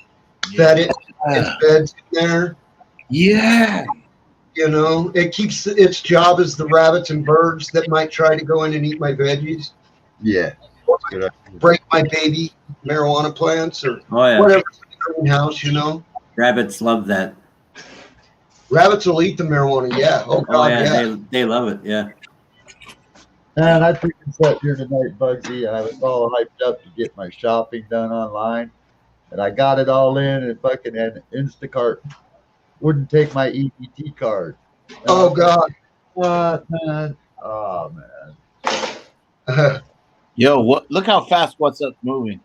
fed it, its bed's in there. Yeah. You know, it keeps its job as the rabbits and birds that might try to go in and eat my veggies. Yeah. Break my baby marijuana plants or whatever in the greenhouse, you know. Rabbits love that. Rabbits will eat the marijuana, yeah. Oh, God, yeah. They love it, yeah. And I freaking sat here tonight, Bugsy, and I was all hyped up to get my shopping done online. And I got it all in and fucking and Instacart wouldn't take my EBT card. Oh, God. What, man? Oh, man. Yo, what? Look how fast What's Up moving.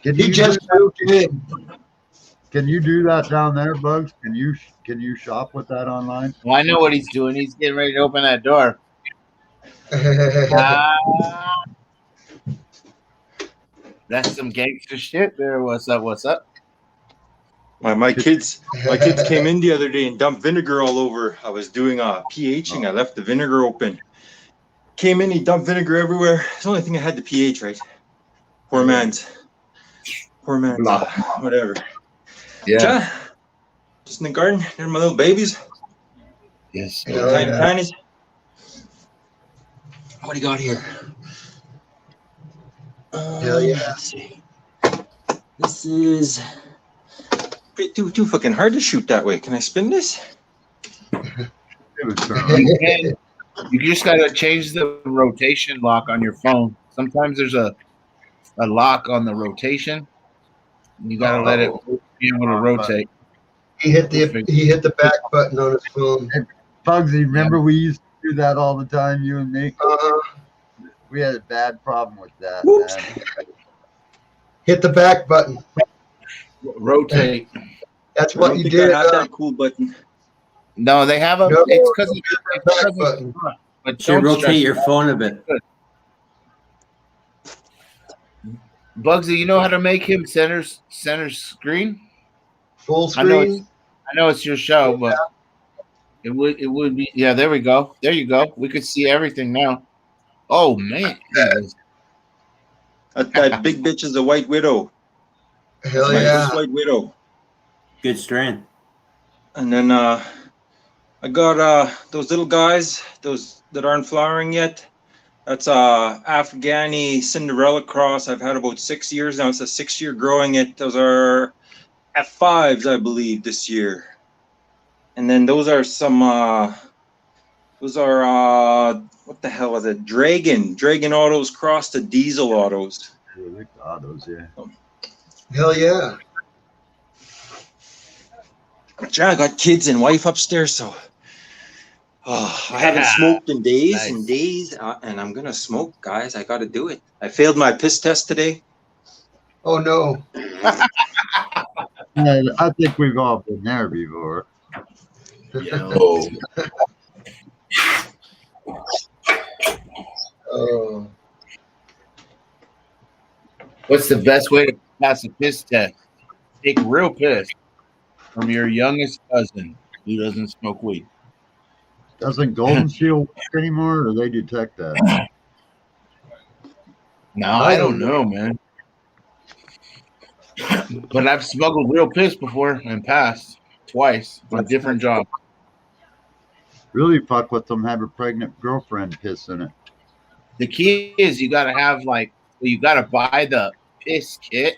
He just moved in. Can you do that down there, Bugs? Can you shop with that online? Well, I know what he's doing. He's getting ready to open that door. That's some gangster shit there. What's up? What's up? My kids came in the other day and dumped vinegar all over. I was doing pHing. I left the vinegar open. Came in, he dumped vinegar everywhere. It's the only thing I had to pH, right? Poor man's. Whatever. Yeah. Just in the garden. They're my little babies. Yes. Tiny. What do you got here? Hell yeah. Let's see. This is too fucking hard to shoot that way. Can I spin this? You just gotta change the rotation lock on your phone. Sometimes there's a lock on the rotation. You gotta let it be able to rotate. He hit the back button on his phone. Bugsy, remember we used to do that all the time, you and me? We had a bad problem with that, man. Hit the back button. Rotate. That's I what don't you think did. I have that cool button. No, they have a. No, it's because back button. but Should don't rotate stress your it. phone a bit. Bugsy, you know how to make him center screen? Full I know screen. it's your show, but it would be. Yeah, there we go. There you go. We could see everything now. Oh man, That big bitch is a white widow. Hell My yeah. first white widow. Good strain. And then I got those little guys, those that aren't flowering yet. That's Afghani Cinderella cross. I've had about 6 years now. It's a 6-year growing it. Those are F5s, I believe, this year. And then those are some what the hell is it? Dragon autos crossed to diesel autos. Autos, yeah. Hell yeah. But yeah, I got kids and wife upstairs, so I haven't smoked in days and days, and I'm gonna smoke, guys. I got to do it. I failed my piss test today. Oh no. Yeah, I think we've all been there before. yo. Oh. What's the best way to pass a piss test? Take real piss from your youngest cousin who doesn't smoke weed. Doesn't Golden Shield work anymore, or do they detect that? No, I don't know, man. But I've smuggled real piss before and passed twice on different jobs. Really fuck with them, have a pregnant girlfriend piss in it. The key is you gotta have you gotta buy the piss kit,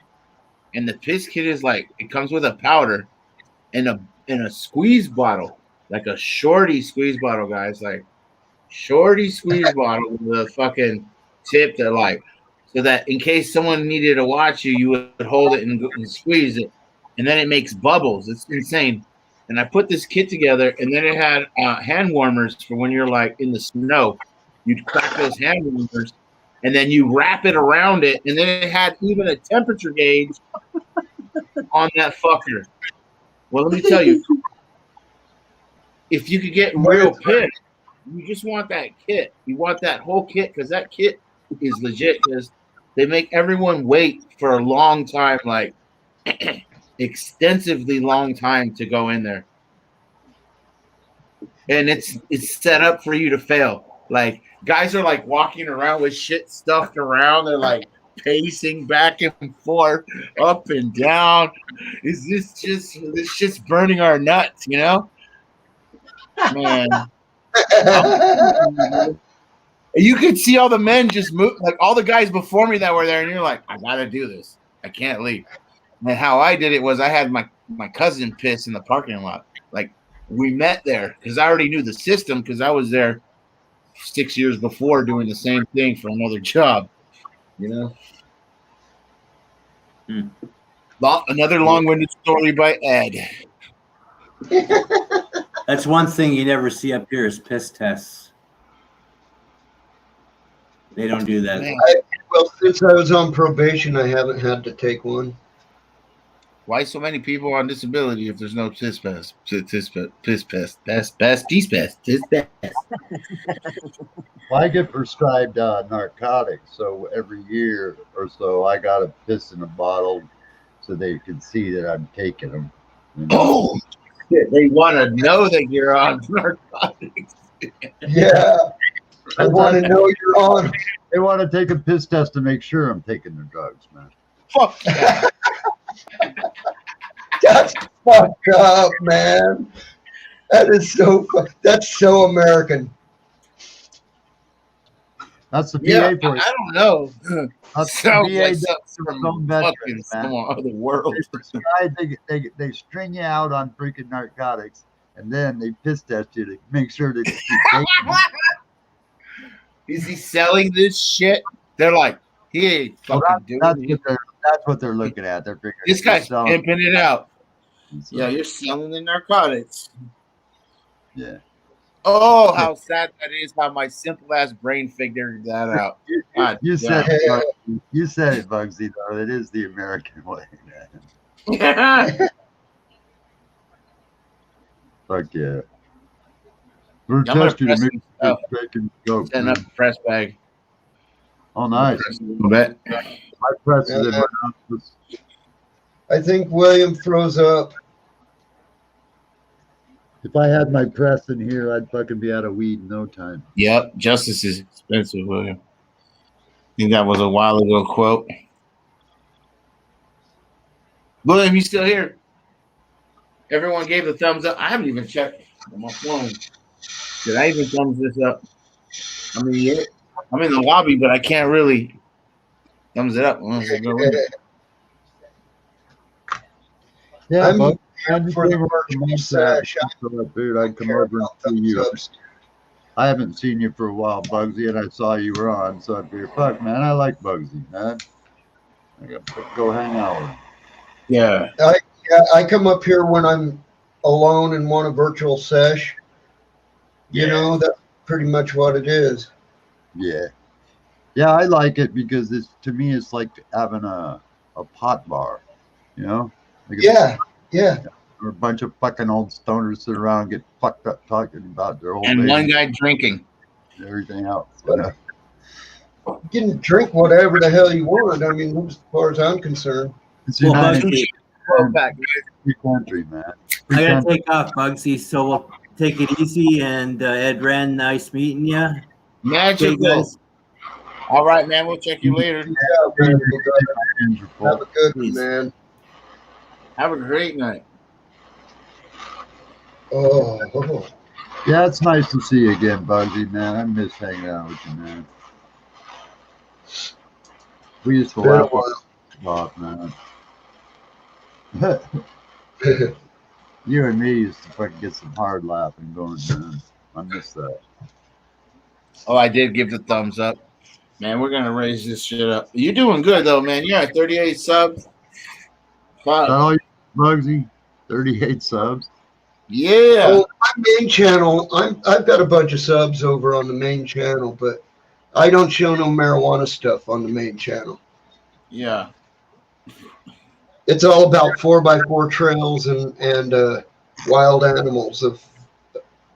and the piss kit is it comes with a powder and a squeeze bottle, like a shorty squeeze bottle, guys, like shorty squeeze bottle with a fucking tip that so that in case someone needed to watch you, you would hold it and squeeze it, and then it makes bubbles. It's insane. And I put this kit together, and then it had hand warmers for when you're in the snow. You'd crack those hand warmers, and then you wrap it around it, and then it had even a temperature gauge on that fucker. Well, let me tell you, if you could get real pissed, you just want that kit. You want that whole kit because that kit is legit because they make everyone wait for a long time, extensively long time to go in there. And it's set up for you to fail. Guys are walking around with shit stuffed around. They're pacing back and forth, up and down. Is this just burning our nuts, you know? Man. You could see all the men just move, all the guys before me that were there, and you're like, I gotta do this. I can't leave. And how I did it was I had my cousin piss in the parking lot. We met there because I already knew the system because I was there 6 years before doing the same thing for another job. You know? Another long-winded story by Ed. That's one thing you never see up here is piss tests. They don't do that. Well, since I was on probation, I haven't had to take one. Why so many people on disability if there's no piss test? Well, I get prescribed narcotics, so every year or so I got to piss in a bottle so they can see that I'm taking them. You know? Oh, shit. They want to know that you're on narcotics. Yeah. I want to know you're on. They want to take a piss test to make sure I'm taking their drugs, man. Fuck yeah. That's fucked up, man. That's so American. That's the PA for you. I don't know. That's Sounds the like PA something some from veterans, fucking man. some other world. They string you out on freaking narcotics, and then they piss test you to make sure that you keep taking it. Is he selling this shit? They're like, he ain't fucking doing it. That's what they're looking at. They're figuring This guy's pimping it out. So, Yeah, you're selling the narcotics. Yeah. Oh, how sad that is! How my simple ass brain figured that out. You said it, Bugsy. Though it is the American way. Man. Fuck yeah. We're I'm gonna testing press to some make stuff. bacon joke. Setting up a press bag. Oh, nice. I bet. My press is in my office. I think William froze up. If I had my press in here, I'd fucking be out of weed in no time. Yep, justice is expensive, William. I think that was a while ago quote. William, you still here? Everyone gave the thumbs up. I haven't even checked on my phone. Did I even thumbs this up? I mean, yeah, I'm in the lobby, but I can't really thumbs it up. Yeah, I'm but for the virtual sesh. dude, I'd come over and see you. I haven't seen you for a while, Bugsy, and I saw you were on, so I'd be fuck, man. I like Bugsy, man. I gotta go hang out with him. Yeah. I come up here when I'm alone and want a virtual sesh. You know, that's pretty much what it is. Yeah. Yeah, I like it because it's to me it's like having a pot bar, you know? Like Yeah. Or a bunch of fucking old stoners sit around and get fucked up talking about their old And lady one guy drinking. and everything else. You know? You can drink whatever the hell you want. I mean, as far as I'm concerned. It's Well, United Bugsy, free country, man. I gotta take off, Bugsy. So we'll take it easy. And Ed Ren, nice meeting you. Magical. All right, man. We'll check you later. Yeah, man, have a good one, man. Have a great night. Oh. Yeah, it's nice to see you again, Bugsy, man. I miss hanging out with you, man. We used to laugh off, man. You and me used to fucking get some hard laughing going, man. I miss that. Oh, I did give the thumbs up. Man, we're gonna raise this shit up. You're doing good though, man. You're at 38 subs. Wow. Is that all you, Bugsy? 38 subs? Yeah. Oh, my main channel, I've got a bunch of subs over on the main channel, but I don't show no marijuana stuff on the main channel. Yeah. It's all about 4x4 trails and wild animals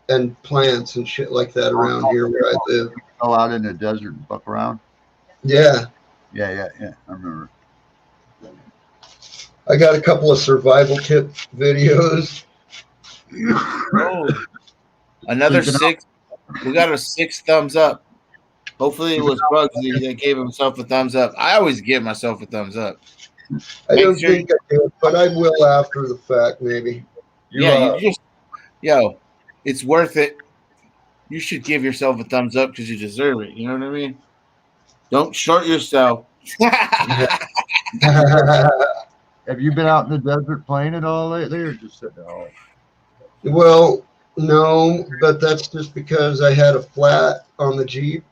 and plants and shit like that around here where I live. Go out in the desert and fuck around? Yeah. Yeah. I remember. I got a couple of survival tip videos. Oh, another 6. We got a 6 thumbs up. Hopefully it was Bugsy that gave himself a thumbs up. I always give myself a thumbs up. I don't think I did, but I will after the fact, maybe. You just, it's worth it. You should give yourself a thumbs up because you deserve it. You know what I mean? Don't short yourself. Have you been out in the desert playing at all lately, or just sitting at home? Well, no, but that's just because I had a flat on the Jeep,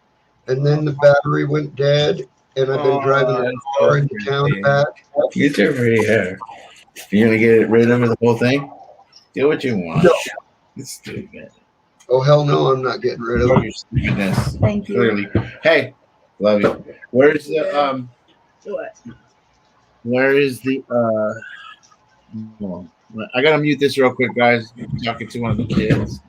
and then the battery went dead, and I've been driving the car into town and back. Get your free hair. You're gonna get rid of the whole thing? Do what you want. No. It's stupid. Oh hell no, I'm not getting rid of it. Your stupidness. Thank you. Clearly. Hey, love you. Where's the What? Where is the hold on. I gotta mute this real quick, guys. I'm talking to one of the kids.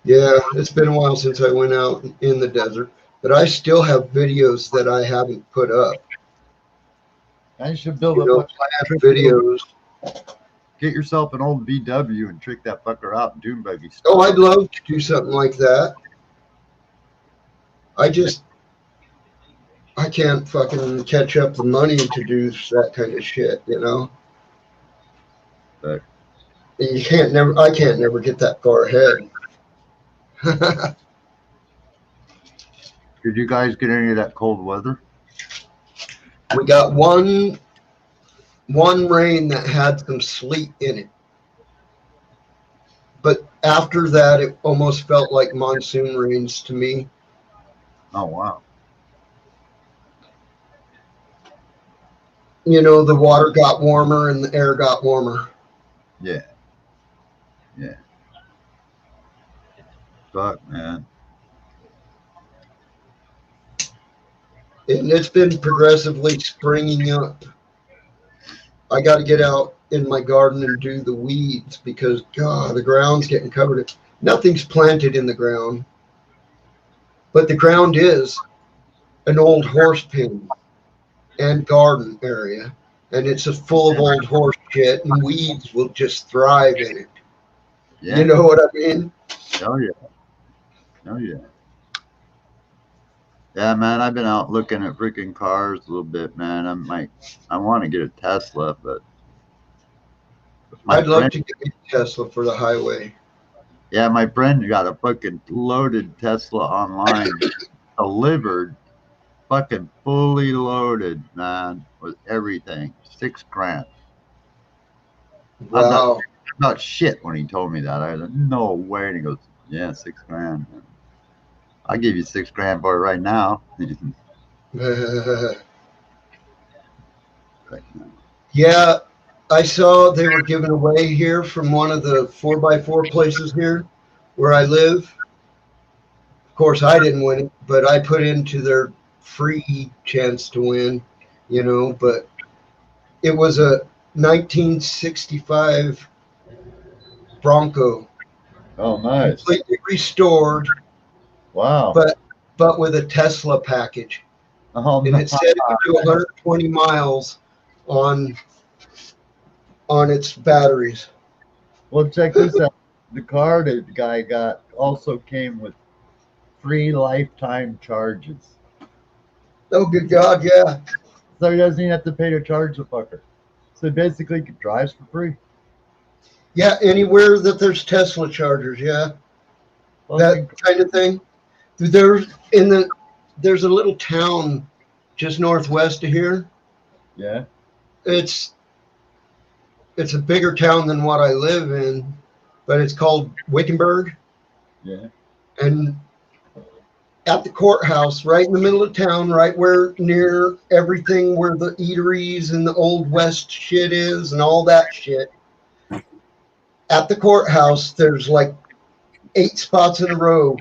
Yeah, it's been a while since I went out in the desert, but I still have videos that I haven't put up. I should build plant videos. Get yourself an old VW and trick that fucker out and dune buggy stuff. Oh, I'd love to do something like that. I can't fucking catch up the money to do that kind of shit, you know? But I can't never get that far ahead. Did you guys get any of that cold weather? We got one rain that had some sleet in it. But after that, it almost felt like monsoon rains to me. Oh, wow. You know, the water got warmer and the air got warmer. Yeah. Fuck, man. And it's been progressively springing up. I got to get out in my garden and do the weeds because God, the ground's getting covered. Nothing's planted in the ground, but the ground is an old horse pen and garden area, and it's full of old horse shit, and weeds will just thrive in it. Yeah. You know what I mean? Oh yeah. Oh yeah. Yeah, man. I've been out looking at freaking cars a little bit, man. I want to get a Tesla, but I'd love to get a Tesla for the highway. Yeah, my friend got a fucking loaded Tesla online, delivered, fucking fully loaded, man, with everything. $6,000. Wow. I'm not shit when he told me that. I was like, no way. And he goes, yeah, $6,000. I'll give you $6,000 for it right now. Yeah, I saw they were giving away here from one of the 4x4 places here where I live. Of course, I didn't win it, but I put into their free chance to win, but it was a 1965 Bronco. Oh, nice. Completely restored. Wow. But with a Tesla package. Oh, and it said it could do 120 miles on its batteries. Well, check this out. The car that the guy got also came with free lifetime charges. Oh, good God, yeah. So he doesn't even have to pay to charge the fucker. So basically, he drives for free. Yeah, anywhere that there's Tesla chargers, yeah. That kind of thing. There's a little town just northwest of here. Yeah. It's a bigger town than what I live in, but it's called Wickenburg. Yeah. And at the courthouse, right in the middle of town, right where near everything where the eateries and the old West shit is and all that shit. At the courthouse, there's like 8 spots in a row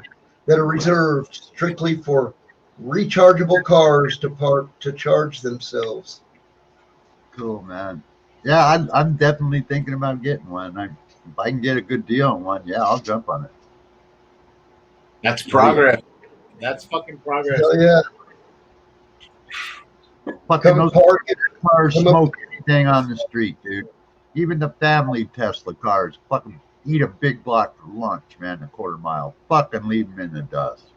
that are reserved strictly for rechargeable cars to park to charge themselves. Cool, man. Yeah, I'm definitely thinking about getting one. If I can get a good deal on one, yeah, I'll jump on it. That's progress. That's fucking progress. Hell yeah. Fucking those cars smoke anything on the street, dude. Even the family Tesla cars fucking eat a big block for lunch, man, a quarter mile. Fucking leave them in the dust.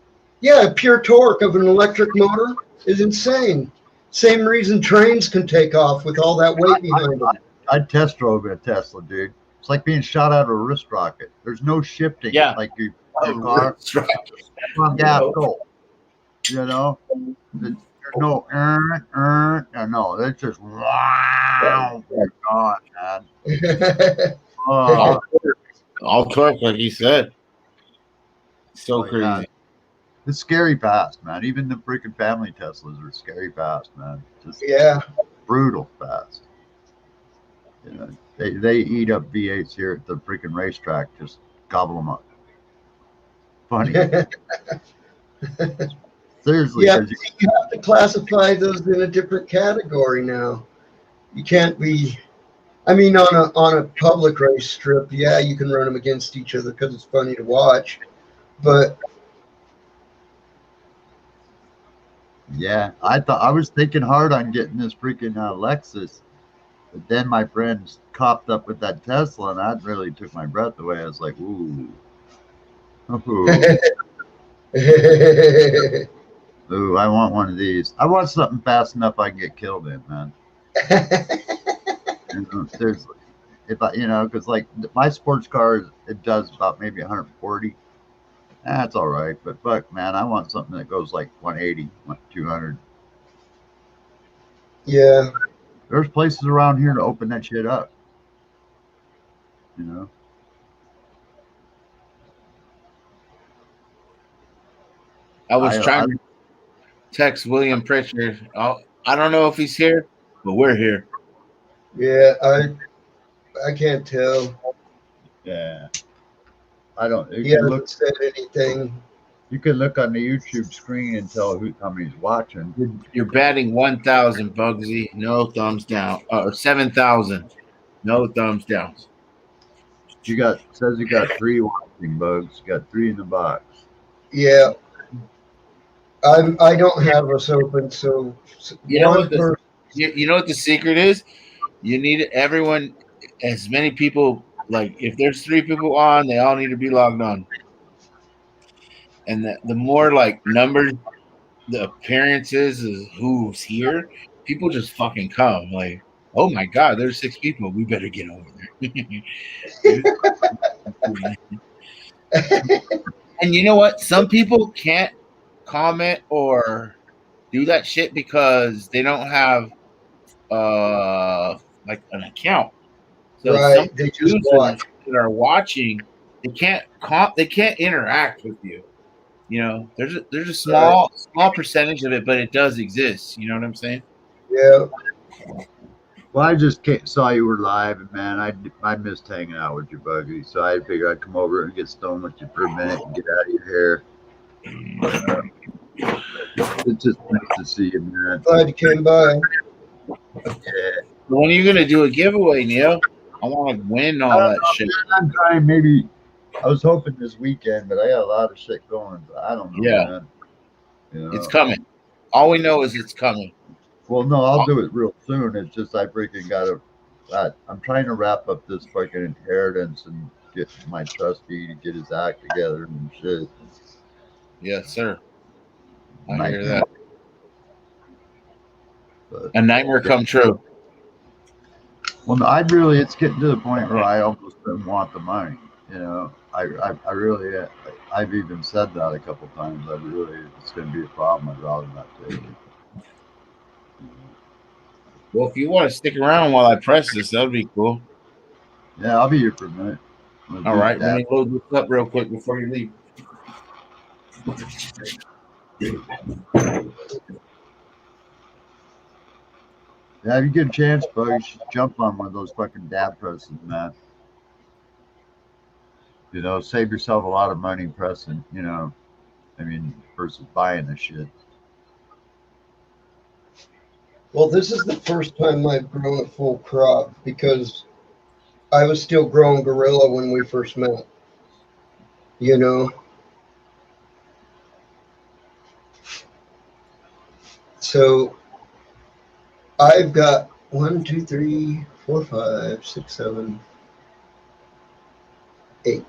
Yeah, pure torque of an electric motor is insane. Same reason trains can take off with all that weight behind them. I test drove a Tesla, dude. It's like being shot out of a wrist rocket. There's no shifting. Yeah. Like your car. On gas, go. You know? There's no, no. It's just, wow. Oh, God, man. All torque, like you said. So crazy. Yeah. It's scary fast, man. Even the freaking family Teslas are scary fast, man. Just brutal fast. You know, they eat up V8s here at the freaking racetrack. Just gobble them up. Funny. Seriously. Yeah, you have to classify those in a different category now. You can't be. I mean, on a public race strip, yeah, you can run them against each other because it's funny to watch, but. Yeah, I was thinking hard on getting this freaking Lexus, but then my friends copped up with that Tesla, and that really took my breath away. I was like, ooh. Ooh, I want one of these. I want something fast enough I can get killed in, man. Seriously. If I, because like my sports car, it does about maybe 140. That's all right, but fuck, man, I want something that goes like 180, 200. Yeah. There's places around here to open that shit up. I was trying to text William Pritchard. I don't know if he's here, but we're here. Yeah, I can't tell. Yeah. I don't. He hasn't said anything. You can look on the YouTube screen and tell how many's watching. You're batting 1,000, Bugsy. No thumbs down. 7,000. No thumbs downs. Says you got 3 watching bugs. You got 3 in the box. Yeah. I don't have us open, so You know what person. you know what the secret is? You need everyone, as many people. Like if there's 3 people on, they all need to be logged on. And the more like numbers, the appearances is who's here, people just fucking come. Like, oh my god, there's 6 people. We better get over there. And you know what? Some people can't comment or do that shit because they don't have like an account. So some Right. They just users watch. that are watching, they can't interact with you. You know, there's a Right. small percentage of it, but it does exist. You know what I'm saying? Yeah. Well, I just saw you were live, and man, I missed hanging out with you, Buggy. So I figured I'd come over and get stoned with you for a minute and get out of your hair. It's just nice to see you, man. Glad you came by. Yeah. When are you gonna do a giveaway, Neil? I want to win all that shit. I'm trying. Maybe I was hoping this weekend, but I got a lot of shit going. So I don't know, Yeah, man. You know. it's coming. All we know is it's coming. Well, no, I'll do it real soon. It's just I freaking I'm trying to wrap up this fucking inheritance and get my trustee to get his act together and shit. Yes, sir. I hear Nightmare. that. But, A nightmare come true. well, no, it's getting to the point where I almost don't want the money. You know, I really, I've even said that a couple times. It's going to be a problem. I'd rather not take it. Well, if you want to stick around while I press this, that'd be cool. Yeah, I'll be here for a minute. All right, let me load this up real quick before you leave. Yeah, if you get a chance, bro, you should jump on one of those fucking dab presses, man. You know, save yourself a lot of money pressing, you know, I mean, versus buying the shit. Well, this is the first time I've grown a full crop because I was still growing Gorilla when we first met. You know? So I've got 1, 2, 3, 4, 5, 6, 7, 8.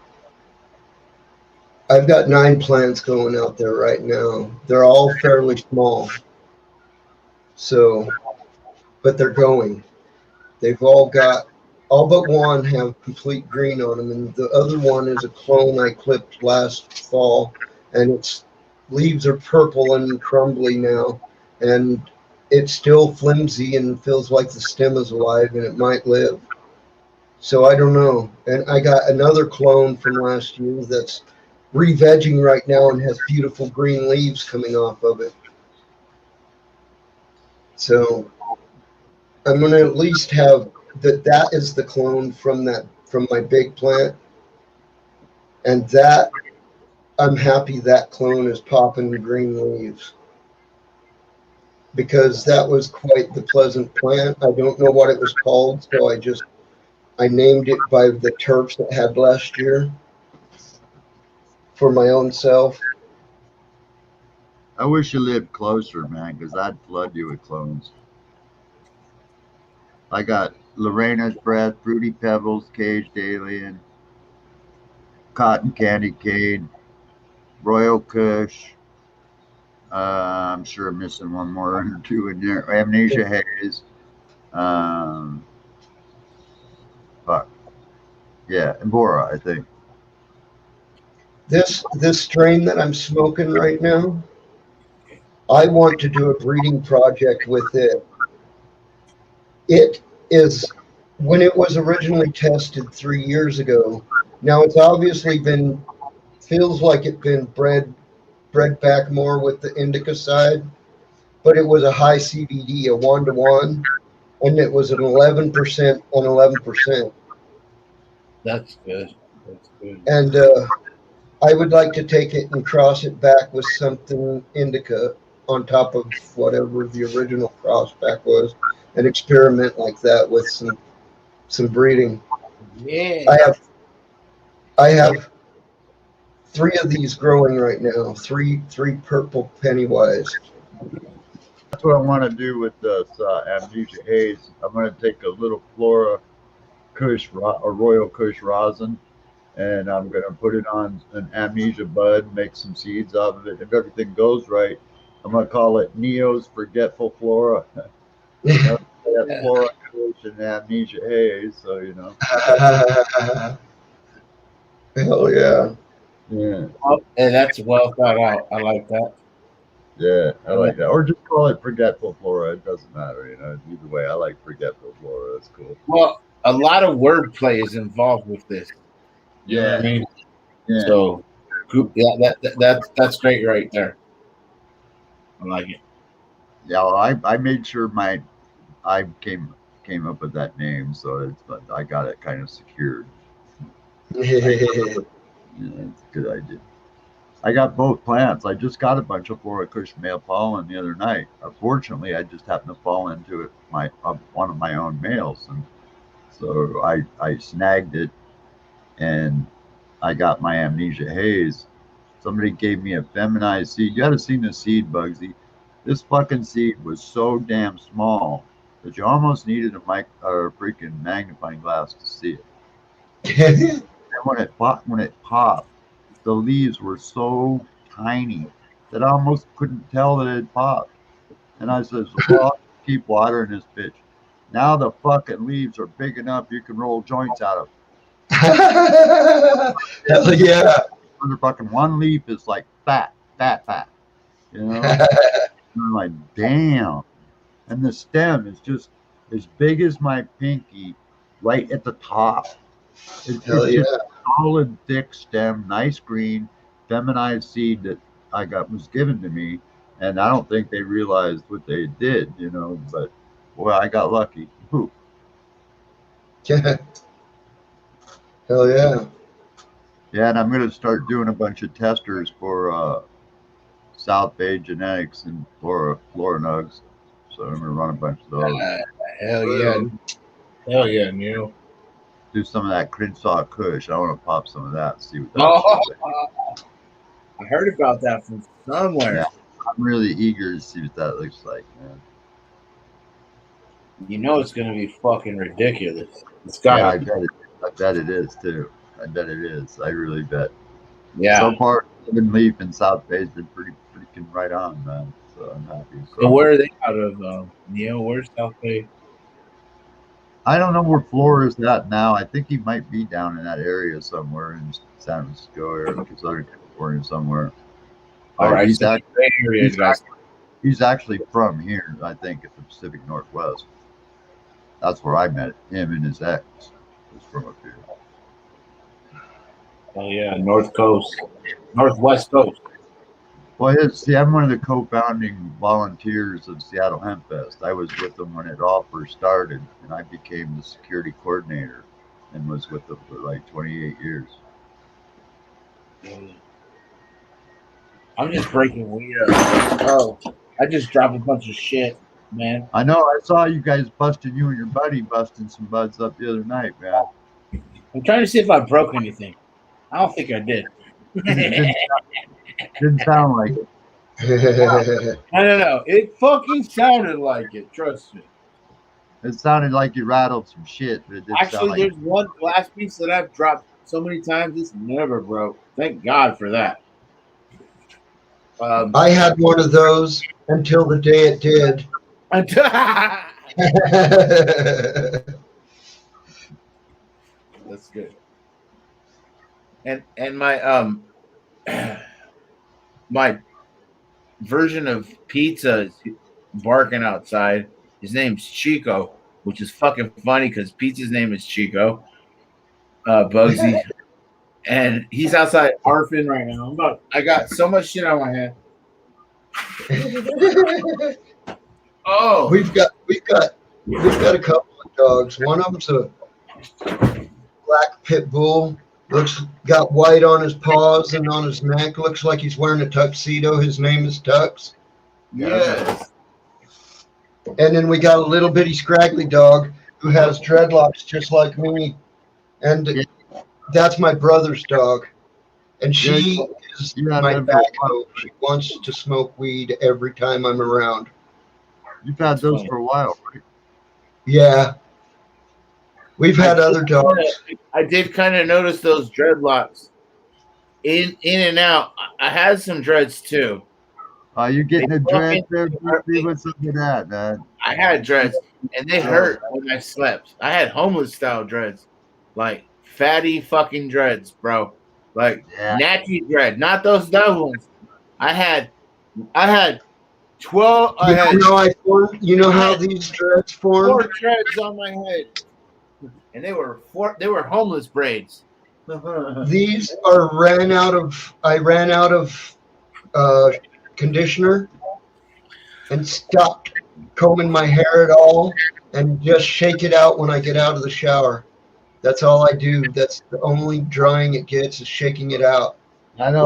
I've got 9 plants going out there right now. They're all fairly small. So, but they're going. They've all but one have complete green on them, and the other one is a clone I clipped last fall, and its leaves are purple and crumbly now, and it's still flimsy and feels like the stem is alive and it might live. So I don't know. And I got another clone from last year that's re-vegging right now and has beautiful green leaves coming off of it. So I'm going to at least have that is the clone from my big plant, and that I'm happy that clone is popping green leaves because that was quite the pleasant plant. I don't know what it was called, so I named it by the terps that had last year for my own self. I wish you lived closer, man, because I'd flood you with clones. I got Lorena's Breath, Fruity Pebbles, Caged Alien, Cotton Candy Cane, Royal Kush. I'm sure I'm missing one more or two in there. Amnesia Haze. Fuck. Yeah, and Bora, I think. This strain that I'm smoking right now, I want to do a breeding project with it. It is, when it was originally tested 3 years ago, now it's obviously feels like it's been bred back more with the indica side, but it was a high CBD, a 1-to-1, and it was an 11% on 11%. That's good. That's good. And I would like to take it and cross it back with something indica on top of whatever the original cross back was, and experiment like that with some some breeding. Yeah. I have 3 of these growing right now. Three purple Pennywise. That's what I want to do with this Amnesia Haze. I'm going to take a little Flora Kush or Royal Kush rosin, and I'm going to put it on an Amnesia bud, make some seeds out of it. If everything goes right, I'm going to call it Neo's Forgetful Flora. Flora Kush and Amnesia Haze, so you know. Hell yeah. Yeah. Oh, and that's well thought out. I like that. Yeah, I like that. Or just call it Forgetful Flora. It doesn't matter, you know. Either way, I like Forgetful Flora. That's cool. Well, a lot of wordplay is involved with this. You know what I mean? Yeah. So, yeah, that's great right there. I like it. Yeah, well, I made sure I came up with that name, so I got it kind of secured. Yeah, it's a good idea. I got both plants. I just got a bunch of Flora Kush male pollen the other night. Unfortunately, I just happened to fall into it one of my own males, and so I snagged it, and I got my Amnesia Haze. Somebody gave me a feminized seed. You gotta seen the seed, Bugsy. This fucking seed was so damn small that you almost needed a freaking magnifying glass to see it. And when it popped, the leaves were so tiny that I almost couldn't tell that it had popped. And I says, well, I'll keep watering this bitch. Now the fucking leaves are big enough you can roll joints out of. Hell yeah. Fucking one leaf is like fat. You know? And I'm like, damn. And the stem is just as big as my pinky right at the top. It's just a solid, thick stem, nice green, feminized seed that was given to me. And I don't think they realized what they did, you know, but boy, I got lucky. Whew. Hell yeah. Yeah, and I'm going to start doing a bunch of testers for South Bay Genetics and Flora Nugs. So I'm going to run a bunch of those. Hell yeah. Hell yeah, Neil. Do some of that Crenshaw Kush. I want to pop some of that and see what that's like. I heard about that from somewhere. Yeah, I'm really eager to see what that looks like, man. You know it's going to be fucking ridiculous. It's got I bet it is, too. I bet it is. I really bet. Yeah. So far, Living Leaf in South Bay has been pretty freaking right on, man. So I'm happy. So where are they out of, Neil? Where's South Bay? I don't know where Flora is at now. I think he might be down in that area somewhere in San Francisco or Southern California somewhere. All right, he's actually from here, I think, at the Pacific Northwest. That's where I met him and his ex was from up here. Oh yeah, Northwest Coast. Well, I'm one of the co-founding volunteers of Seattle Hemp Fest. I was with them when it all first started, and I became the security coordinator and was with them for like 28 years. I'm just breaking weed up. Oh, I just dropped a bunch of shit, man. I know. I saw you guys you and your buddy busting some buds up the other night, man. I'm trying to see if I broke anything. I don't think I did. Didn't sound like it. No. It fucking sounded like it. Trust me. It sounded like you rattled some shit, but it didn't Actually, sound like there's one glass piece that I've dropped so many times it's never broke. Thank God for that. I had one of those until the day it did. That's good. And my my version of pizza is barking outside. His name's Chico, which is fucking funny because pizza's name is Chico. Bugsy. And he's outside arfing right now. I got so much shit on my head. Oh, we've got a couple of dogs. One of them's a black pit bull. Got white on his paws and on his neck. Looks like he's wearing a tuxedo. His name is Tux. Yes. And then we got a little bitty scraggly dog. who has dreadlocks just like me, and that's my brother's dog, and she is my backbone. She wants to smoke weed every time I'm around. You've had those for a while, right? Yeah. We've had other dogs. I did kind of notice those dreadlocks in and out. I had some dreads too. You getting the dreads there? What's up with that, man? I had dreads, and they hurt when I slept. I had homeless style dreads, like fatty fucking dreads, bro. Like natty dread, not those dumb ones. I had 12. You know how these dreads form? 4 dreads on my head, and they were homeless braids. These are I ran out of conditioner and stopped combing my hair at all and just shake it out when I get out of the shower. That's all I do. That's the only drying it gets is shaking it out. I know.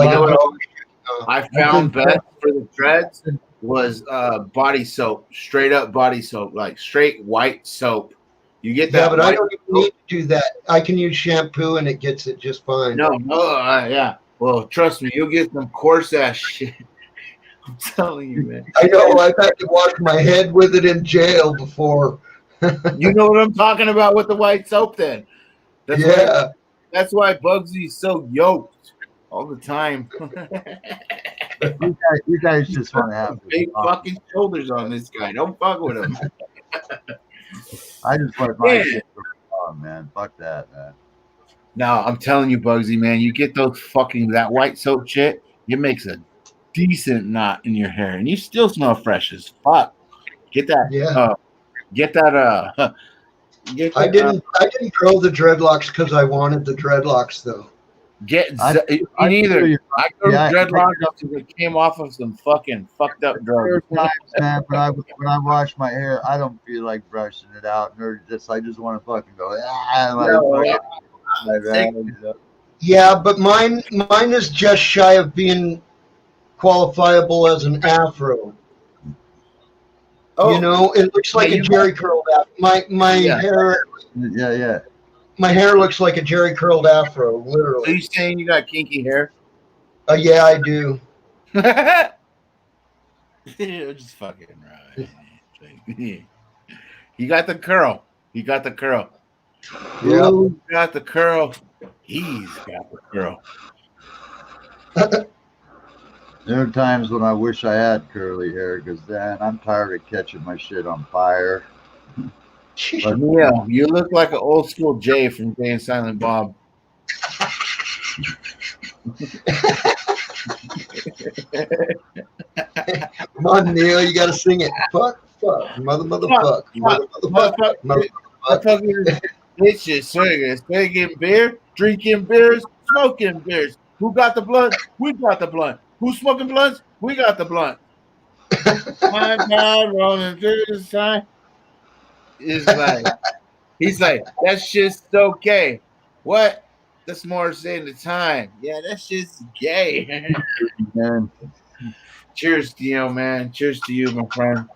I found best for the dreads was body soap, straight up body soap, like straight white soap. You get that? Yeah, but I don't even need to do that. I can use shampoo and it gets it just fine. No, yeah. Well, trust me, you'll get some coarse ass shit. I'm telling you, man. I know. I've had to wash my head with it in jail before. You know what I'm talking about with the white soap, then? That's why Bugsy's so yoked all the time. You guys just want to have big fucking shoulders on this guy. Don't fuck with him. I just want my shit on, man. Fuck that, man. No, I'm telling you, Bugsy, man, you get that white soap shit, it makes a decent knot in your hair, and you still smell fresh as fuck. Get that. Yeah. I didn't grow the dreadlocks because I wanted the dreadlocks, though. I grew dreadlocks because it came off of some fucking fucked up drugs. Times, man, when I wash my hair, I don't feel like brushing it out, or I just want to fucking go. Yeah, but mine is just shy of being qualifiable as an afro. Oh, you know, it looks like a Jerry curled afro. My hair. Yeah. My hair looks like a Jerry curled afro, literally. Are you saying you got kinky hair? Yeah, I do. You're just fucking right. You got the curl. You got the curl. Yeah. You got the curl. He's got the curl. There are times when I wish I had curly hair because then I'm tired of catching my shit on fire. But yeah, you look like an old school Jay from Jay and Silent Bob. Come on, Neil, you gotta sing it. Fuck, motherfuck. Bitches, swinging beer, drinking beers, smoking beers. Who got the blunt? We got the blunt. Who's smoking blunts? We got the blunt. My God, rolling through the sign. He's like, that's just okay. What? That's more saying the time. Yeah, that's just gay. Cheers, Dio, man. Cheers to you, my friend.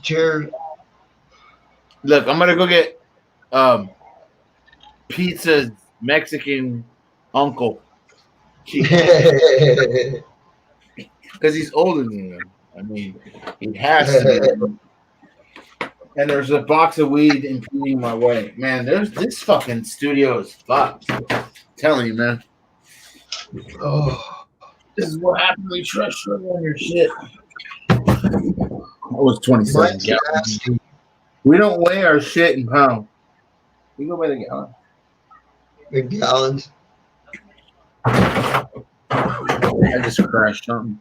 Cheers. Look, I'm gonna go get pizza's Mexican uncle. Because he's older than him. I mean, he has to be. And there's a box of weed impeding my way. Man, this fucking studio is fucked. I'm telling you, man. Oh, this is what happened when you try to sugar on your shit. I was 27 gallons. We don't weigh our shit in pounds. We go by the gallon. In gallons. I just crashed something.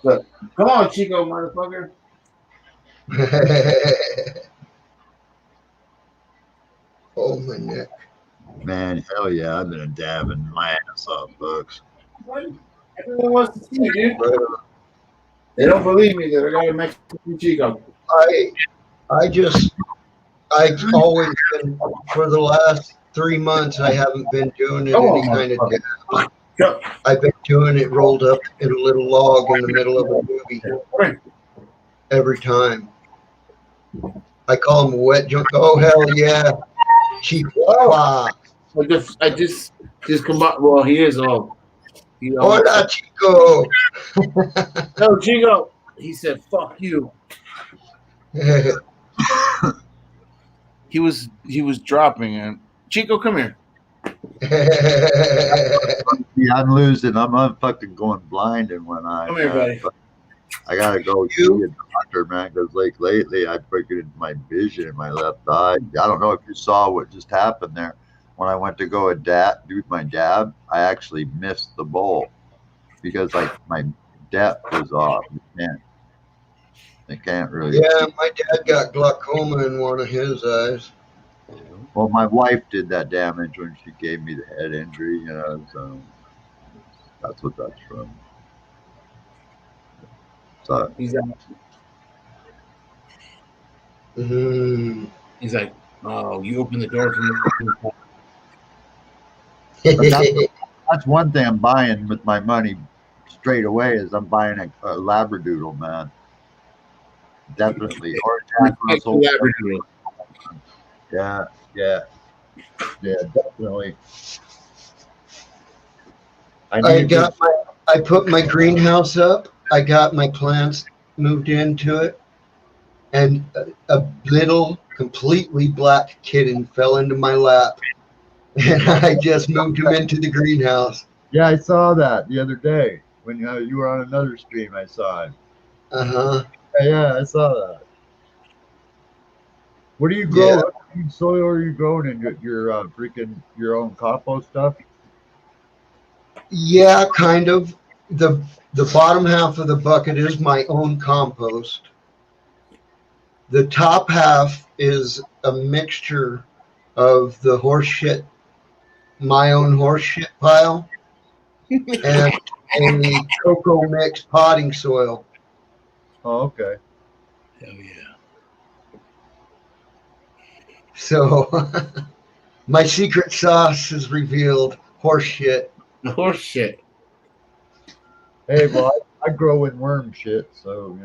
Look, come on, Chico, motherfucker. Oh, my neck. Man, hell yeah, I've been dabbing my ass off, folks. Everyone wants to see you, dude. They don't believe me that I got a Mexican Chico. I've always been, for the last 3 months, I haven't been doing it any kind of dab. I've been doing it rolled up in a little log in the middle of a movie every time. I call him a wet joint. Oh hell yeah, Chihuahua. I just come up. Well, he is all. He almost, Hola, Chico. no, Chico. He said, "Fuck you." He was dropping, and Chico, come here. Yeah, I'm losing. I'm fucking going blind in one eye. Come here, buddy. But I gotta go see a doctor, man, because like lately I freaking my vision in my left eye. I don't know if you saw what just happened there. When I went to go do my dab, I actually missed the bowl because like my depth was off. They can't really. Yeah, my dad got glaucoma in one of his eyes. Well, my wife did that damage when she gave me the head injury, so that's what that's from. So He's He's like, oh, you open the door for me. that's one thing I'm buying with my money straight away is I'm buying a Labradoodle, man. Definitely. Or Jack Russell. Labradoodle. Yeah, definitely. I put my greenhouse up. I got my plants moved into it, and a little completely black kitten fell into my lap, and I just moved him into the greenhouse. Yeah, I saw that the other day when you were on another stream. I saw it. Yeah, I saw that. What do you grow? Yeah. What kind of soil are you growing in your freaking your own compost stuff? Yeah, kind of. The bottom half of the bucket is my own compost. The top half is a mixture of the my own horse shit pile, and a cocoa mix potting soil. Oh, okay. Hell yeah. So my secret sauce is revealed. Horse shit. The horse shit. Hey, well, I grow in worm shit, so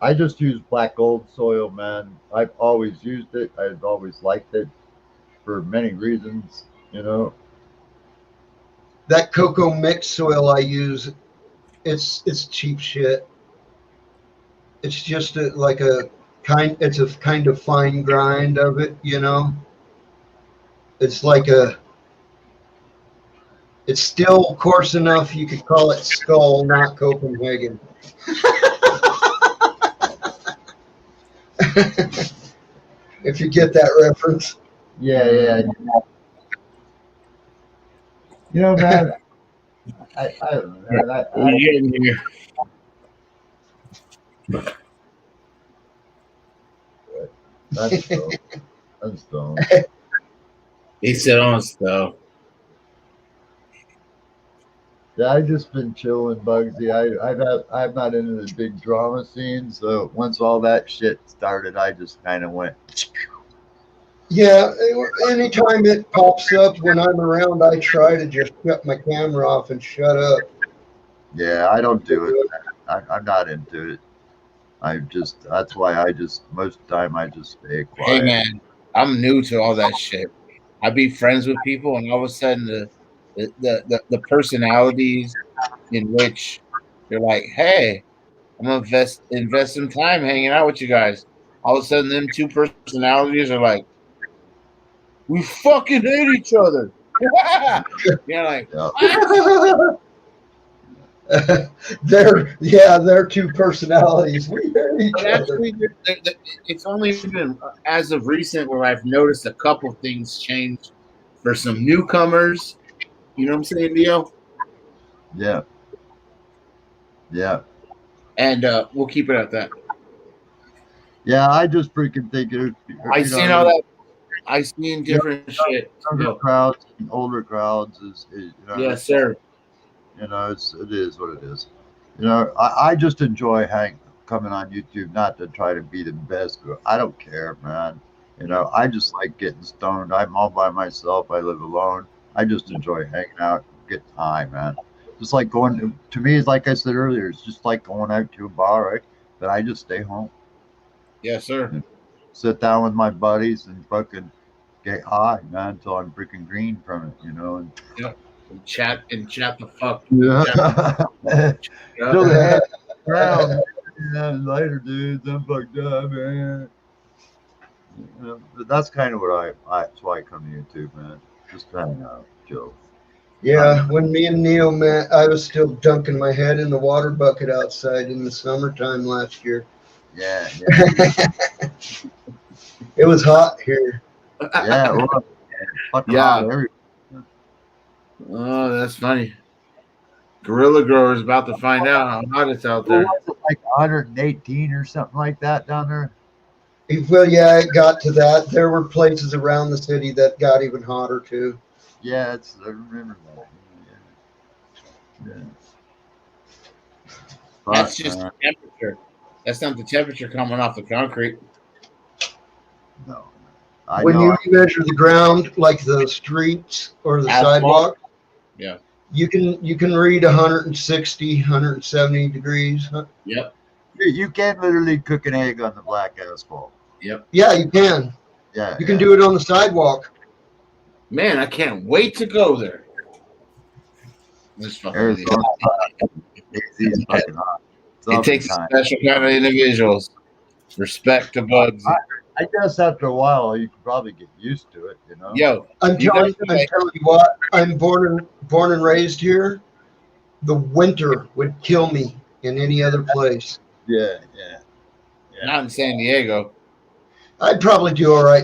I just use black gold soil, man. I've always used it. I've always liked it for many reasons, That cocoa mix soil I use, it's cheap shit. It's just it's a kind of fine grind of it, It's it's still coarse enough you could call it Skull, not Copenhagen. If you get that reference. Yeah. Man, I don't know, man. We're getting here. That's dope. That's dope. He said on stuff. Yeah, I've just been chilling, Bugsy. I'm not into the big drama scene, so once all that shit started, I just kind of went. Yeah, anytime it pops up when I'm around, I try to just shut my camera off and shut up. Yeah, I don't do it. I'm not into it. That's why most of the time I just stay quiet. Hey man, I'm new to all that shit. I be friends with people, and all of a sudden the personalities in which they're like, hey, I'm gonna invest some time hanging out with you guys. All of a sudden, them two personalities are like, we fucking hate each other. Like, what? They're two personalities. We hate each other. Actually, it's only been as of recent where I've noticed a couple things change for some newcomers. You know what I'm saying, Leo? Yeah. And we'll keep it at that. Yeah, I just freaking think I seen all that. I seen different shit. Younger crowds and older crowds is yes, sir. It is what it is. I just enjoy coming on YouTube, not to try to be the best. I don't care, man. I just like getting stoned. I'm all by myself. I live alone. I just enjoy hanging out, get high, man. Just like to me, it's like I said earlier, it's just like going out to a bar, right? But I just stay home. Yes, sir. Sit down with my buddies and fucking get high, man, until I'm freaking green from it, And Yep. And chat the fuck. yeah, Yep. till the head ground. Later, dudes, I'm fucked up, man. But that's kind of what that's why I come to YouTube, man. Just to hang out, chill. Yeah, when me and Neil met, I was still dunking my head in the water bucket outside in the summertime last year. Yeah. It was hot here. Yeah, well, fucking hot everywhere. Oh, that's funny. Gorilla Grower's about to find out how hot it's out there. Was it like 118 or something like that down there? Well, yeah, it got to that. There were places around the city that got even hotter too. Yeah, I remember that. Yeah. That's just the temperature. That's not the temperature coming off the concrete. No. When you measure the ground, like the streets or the sidewalk, yeah, you can read 160, 170 degrees. Yep. You can literally cook an egg on the black asphalt. Yep. Yeah, you can. Yeah. You can do it on the sidewalk. Man, I can't wait to go there. This fucking it takes special kind of individuals. Respect to bugs. I guess after a while you can probably get used to it, Yo, I'm telling you what. I'm born and raised here. The winter would kill me in any other place. Yeah. Not in San Diego. I'd probably do all right,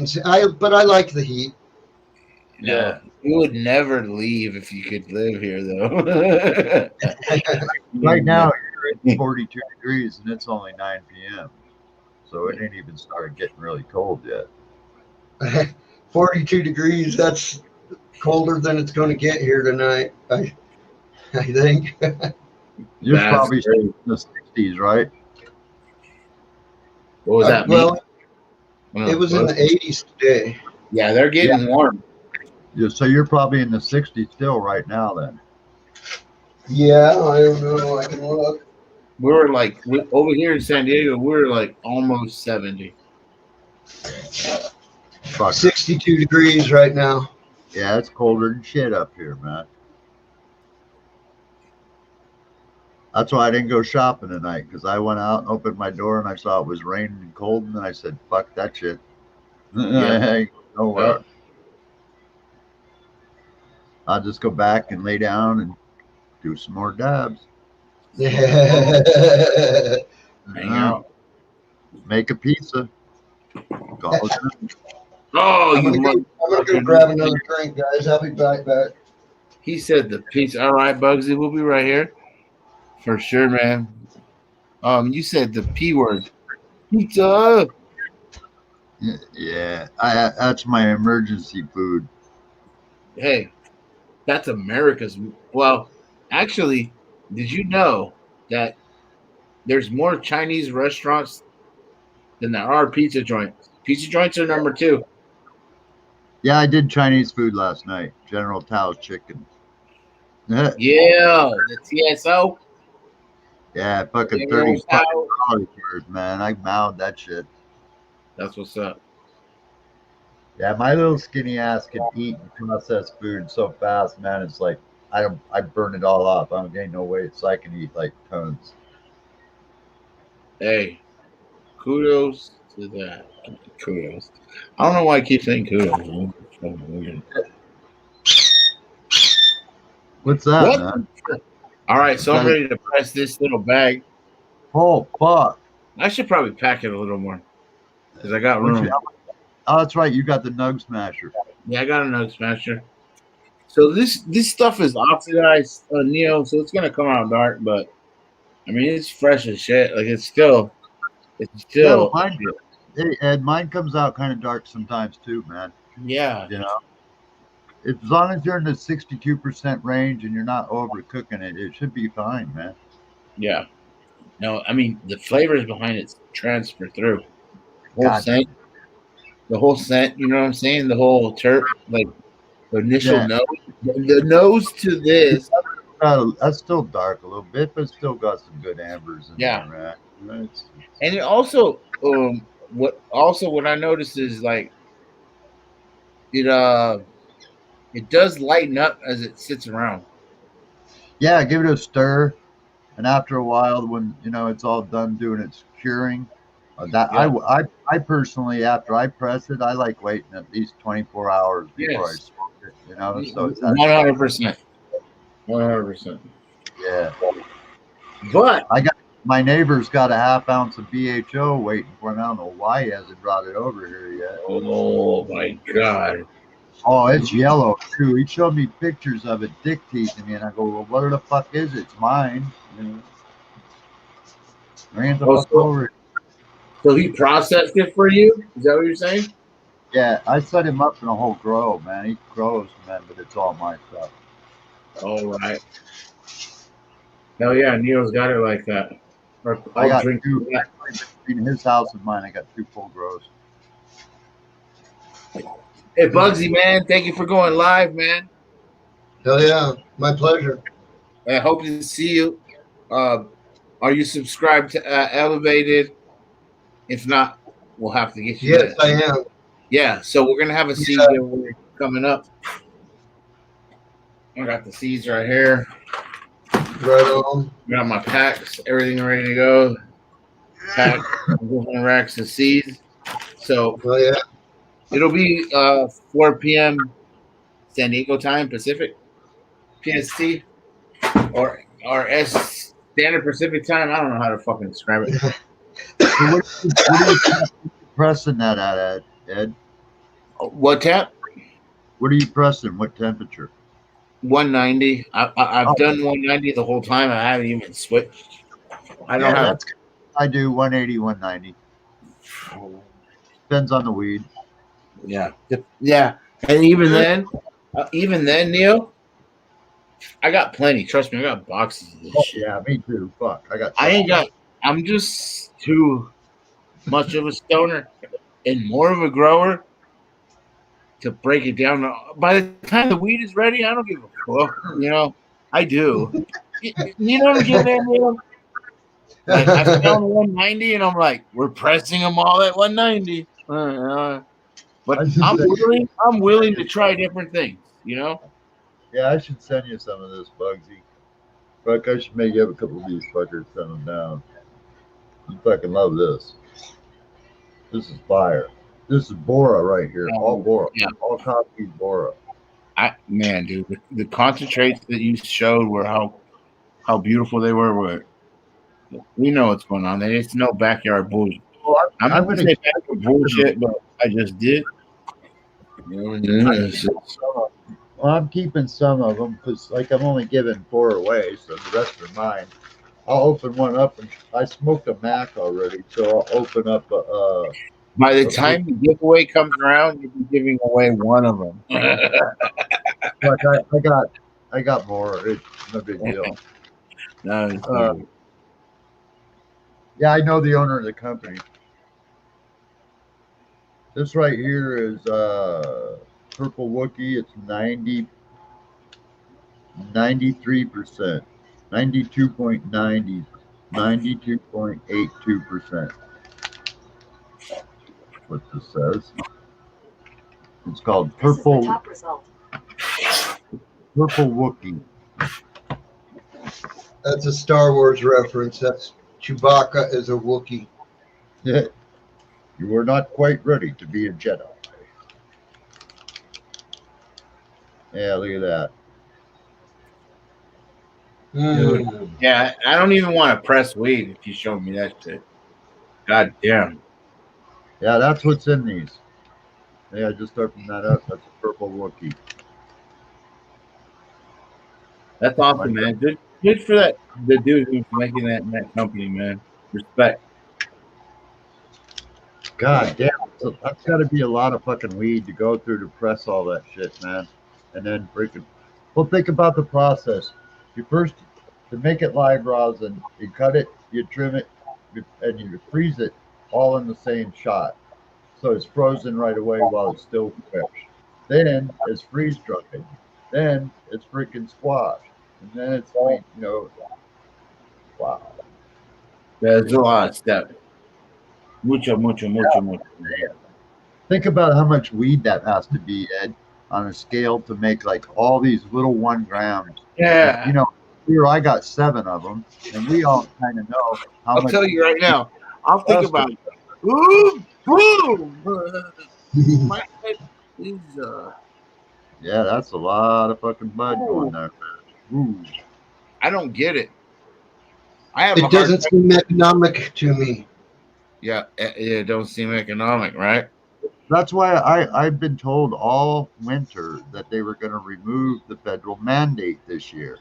but I like the heat. No, you would never leave if you could live here, though. Right now you're at 42 degrees and it's only 9 p.m. So it ain't even started getting really cold yet. 42 degrees. That's colder than it's going to get here tonight. I think. You're probably in the 60s, right? What was that? Well, it was in the 80s today. Yeah, they're getting warm. Yeah, so you're probably in the 60s still right now, then. Yeah, I don't know. I can look. We were like over here in San Diego. We were like almost 70. 62 degrees right now. Yeah, it's colder than shit up here, man. That's why I didn't go shopping tonight, because I went out and opened my door and I saw it was raining and cold, and then I said, "Fuck that shit." Yeah. Nowhere. Yep. I'll just go back and lay down and do some more dabs. Hang out. Make a pizza. I'm gonna go grab another drink, guys. I'll be back. He said the pizza. All right, Bugsy, we'll be right here. For sure, man. You said the P word. Pizza. Yeah, that's my emergency food. Hey, that's America's. Well, actually, did you know that there's more Chinese restaurants than there are pizza joints? Pizza joints are number 2. Yeah, I did Chinese food last night. General Tao's chicken. Yeah, the TSO. Yeah, fucking $30, man. I mowed that shit. That's what's up. Yeah, my little skinny ass can eat processed food so fast, man. It's like I burn it all off. I don't gain no weight, so I can eat like tons. Hey, kudos to that. Kudos. I don't know why I keep saying kudos. What's that, man? All right, so I'm ready to press this little bag. Oh, fuck. I should probably pack it a little more because I got room. Oh, that's right. You got the Nug Smasher. Yeah, I got a Nug Smasher. So this stuff is oxidized, Neo, so it's going to come out dark, but I mean, it's fresh as shit. Like, it's still. Yeah, hey, Ed, mine comes out kind of dark sometimes too, man. Yeah. As long as you're in the 62% range and you're not overcooking it, it should be fine, man. Yeah. No, I mean, the flavors behind it transfer through. The whole scent, you know what I'm saying? The whole terp, like the initial nose. The nose to this. That's still dark a little bit, but it's still got some good ambers in there, man. And it also, what I noticed is like it does lighten up as it sits around. Yeah, give it a stir, and after a while, when it's all done doing its curing, I personally, after I press it, I like waiting at least 24 hours before I Yes. smoke it. So it's 100%. 100%. Yeah. But my neighbor's got a half ounce of BHO waiting for him. I don't know why he hasn't brought it over here yet. oh my god. Oh, it's yellow too. He showed me pictures of it dictating me, and I go, "Well, what the fuck is it? It's mine." Bring it the fuck over. So he processed it for you? Is that what you're saying? Yeah, I set him up in a whole grow, man. He grows, man, but it's all my stuff. All right. Hell yeah, Neil's got it like that. Or I got drink two that. between his house and mine. I got 2 full grows. Hey Bugsy, man, thank you for going live, man. Hell yeah, my pleasure. I hope to see you. Are you subscribed to Elevated? If not, we'll have to get you Yes, that. I am. Yeah, so we're gonna have a seed giveaway coming up. I got the seeds right here. Right on. Got my packs, everything ready to go. Pack, racks of seeds. So yeah, it'll be 4 p.m. San Diego time, Pacific, PST, or S Standard Pacific time. I don't know how to fucking describe it. So what are you pressing that at, Ed? What temp? What are you pressing? What temperature? 190. I've done 190 the whole time. I haven't even switched. I don't have. I do 180, 190. Depends on the weed. Yeah, yeah, and even then, Neil, I got plenty. Trust me, I got boxes of this shit. Yeah, me too. Fuck, I'm just too much of a stoner and more of a grower to break it down. By the time the weed is ready, I don't give a fuck. I do. You know what I'm getting at, Neil? Like I found 190, and I'm like, we're pressing them all at 190. But I'm willing to try different things. Yeah, I should send you some of this, Bugsy. Fuck, I should make you have a couple of these fuckers, send them down. You fucking love this. This is fire. This is Bora right here. All Bora. Yeah. All coffee Bora. Man, dude, the concentrates that you showed were how beautiful they were. We know what's going on. It's no backyard bullshit. Well, I'm going to say backyard bullshit, but I just did. Well, I'm keeping some of them because, I'm only giving 4 away, so the rest are mine. I'll open one up, and I smoked a Mac already, so I'll open up a. By the time the giveaway comes around, you'll be giving away one of them. I got more. It's no big deal. No, yeah, I know the owner of the company. This right here is Purple Wookie. It's 93%, 92.90, 92.82%. What this says. It's called Purple Wookie. That's a Star Wars reference. That's Chewbacca is a Wookiee. Yeah. You were not quite ready to be a Jedi. Yeah, look at that. Dude, yeah, I don't even want to press weed if you show me that shit. God damn. Yeah, that's what's in these. Yeah, just open that up. That's a Purple Wookie. That's awesome, man. Good for the dude who's making that in that company, man. Respect. God damn, so that's got to be a lot of fucking weed to go through to press all that shit, man. And then freaking, well, think about the process. You first, to make it live rosin, you cut it, you trim it, and you freeze it all in the same shot. So it's frozen right away while it's still fresh. Then it's freeze dried. Then it's freaking squashed. And then it's like, wow. There's a lot of steps. Mucho. Think about how much weed that has to be, Ed, on a scale to make like all these little 1 grams. Yeah. You know, here I got 7 of them, and we all kind of know how I'll much. tell you right now. I'll think about it. Ooh, boom. My head is Yeah, that's a lot of fucking bud going there. Ooh. I don't get it. I have It doesn't seem economic to me. Yeah, it don't seem economic, right? That's why I've been told all winter that they were going to remove the federal mandate this year,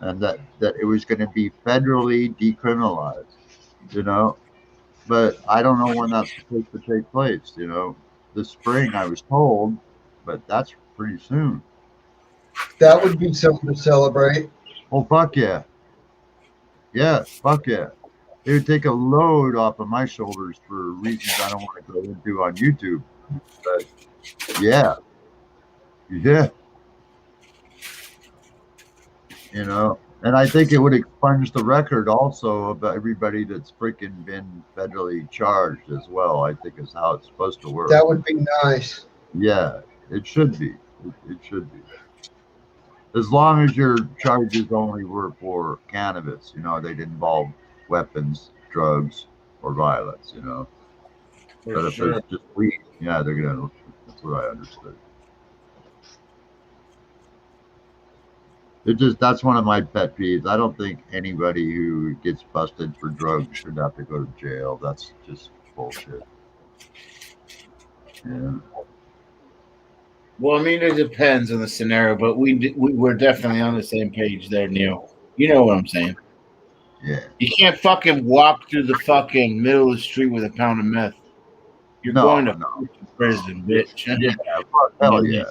and that it was going to be federally decriminalized, you know. But I don't know when that's supposed to take place, you know. This spring, I was told, but that's pretty soon. That would be something to celebrate. Oh, fuck yeah. Yeah, fuck yeah. It would take a load off of my shoulders for reasons I don't want to go into on YouTube. But yeah. Yeah. You know, and I think it would expunge the record also of everybody that's freaking been federally charged as well. I think is how it's supposed to work. That would be nice. Yeah, it should be. It should be. As long as your charges only were for cannabis, you know, they'd involve weapons, drugs, or violence, you know. But if it's just weed, yeah, they're gonna. That's what I understood. It just that's one of my pet peeves. I don't think anybody who gets busted for drugs should have to go to jail. That's just bullshit. Yeah. Well, I mean, it depends on the scenario, but we're definitely on the same page there, Neil. You know what I'm saying? Yeah. You can't fucking walk through the fucking middle of the street with a pound of meth. You're going to prison, bitch. Yeah, hell yeah.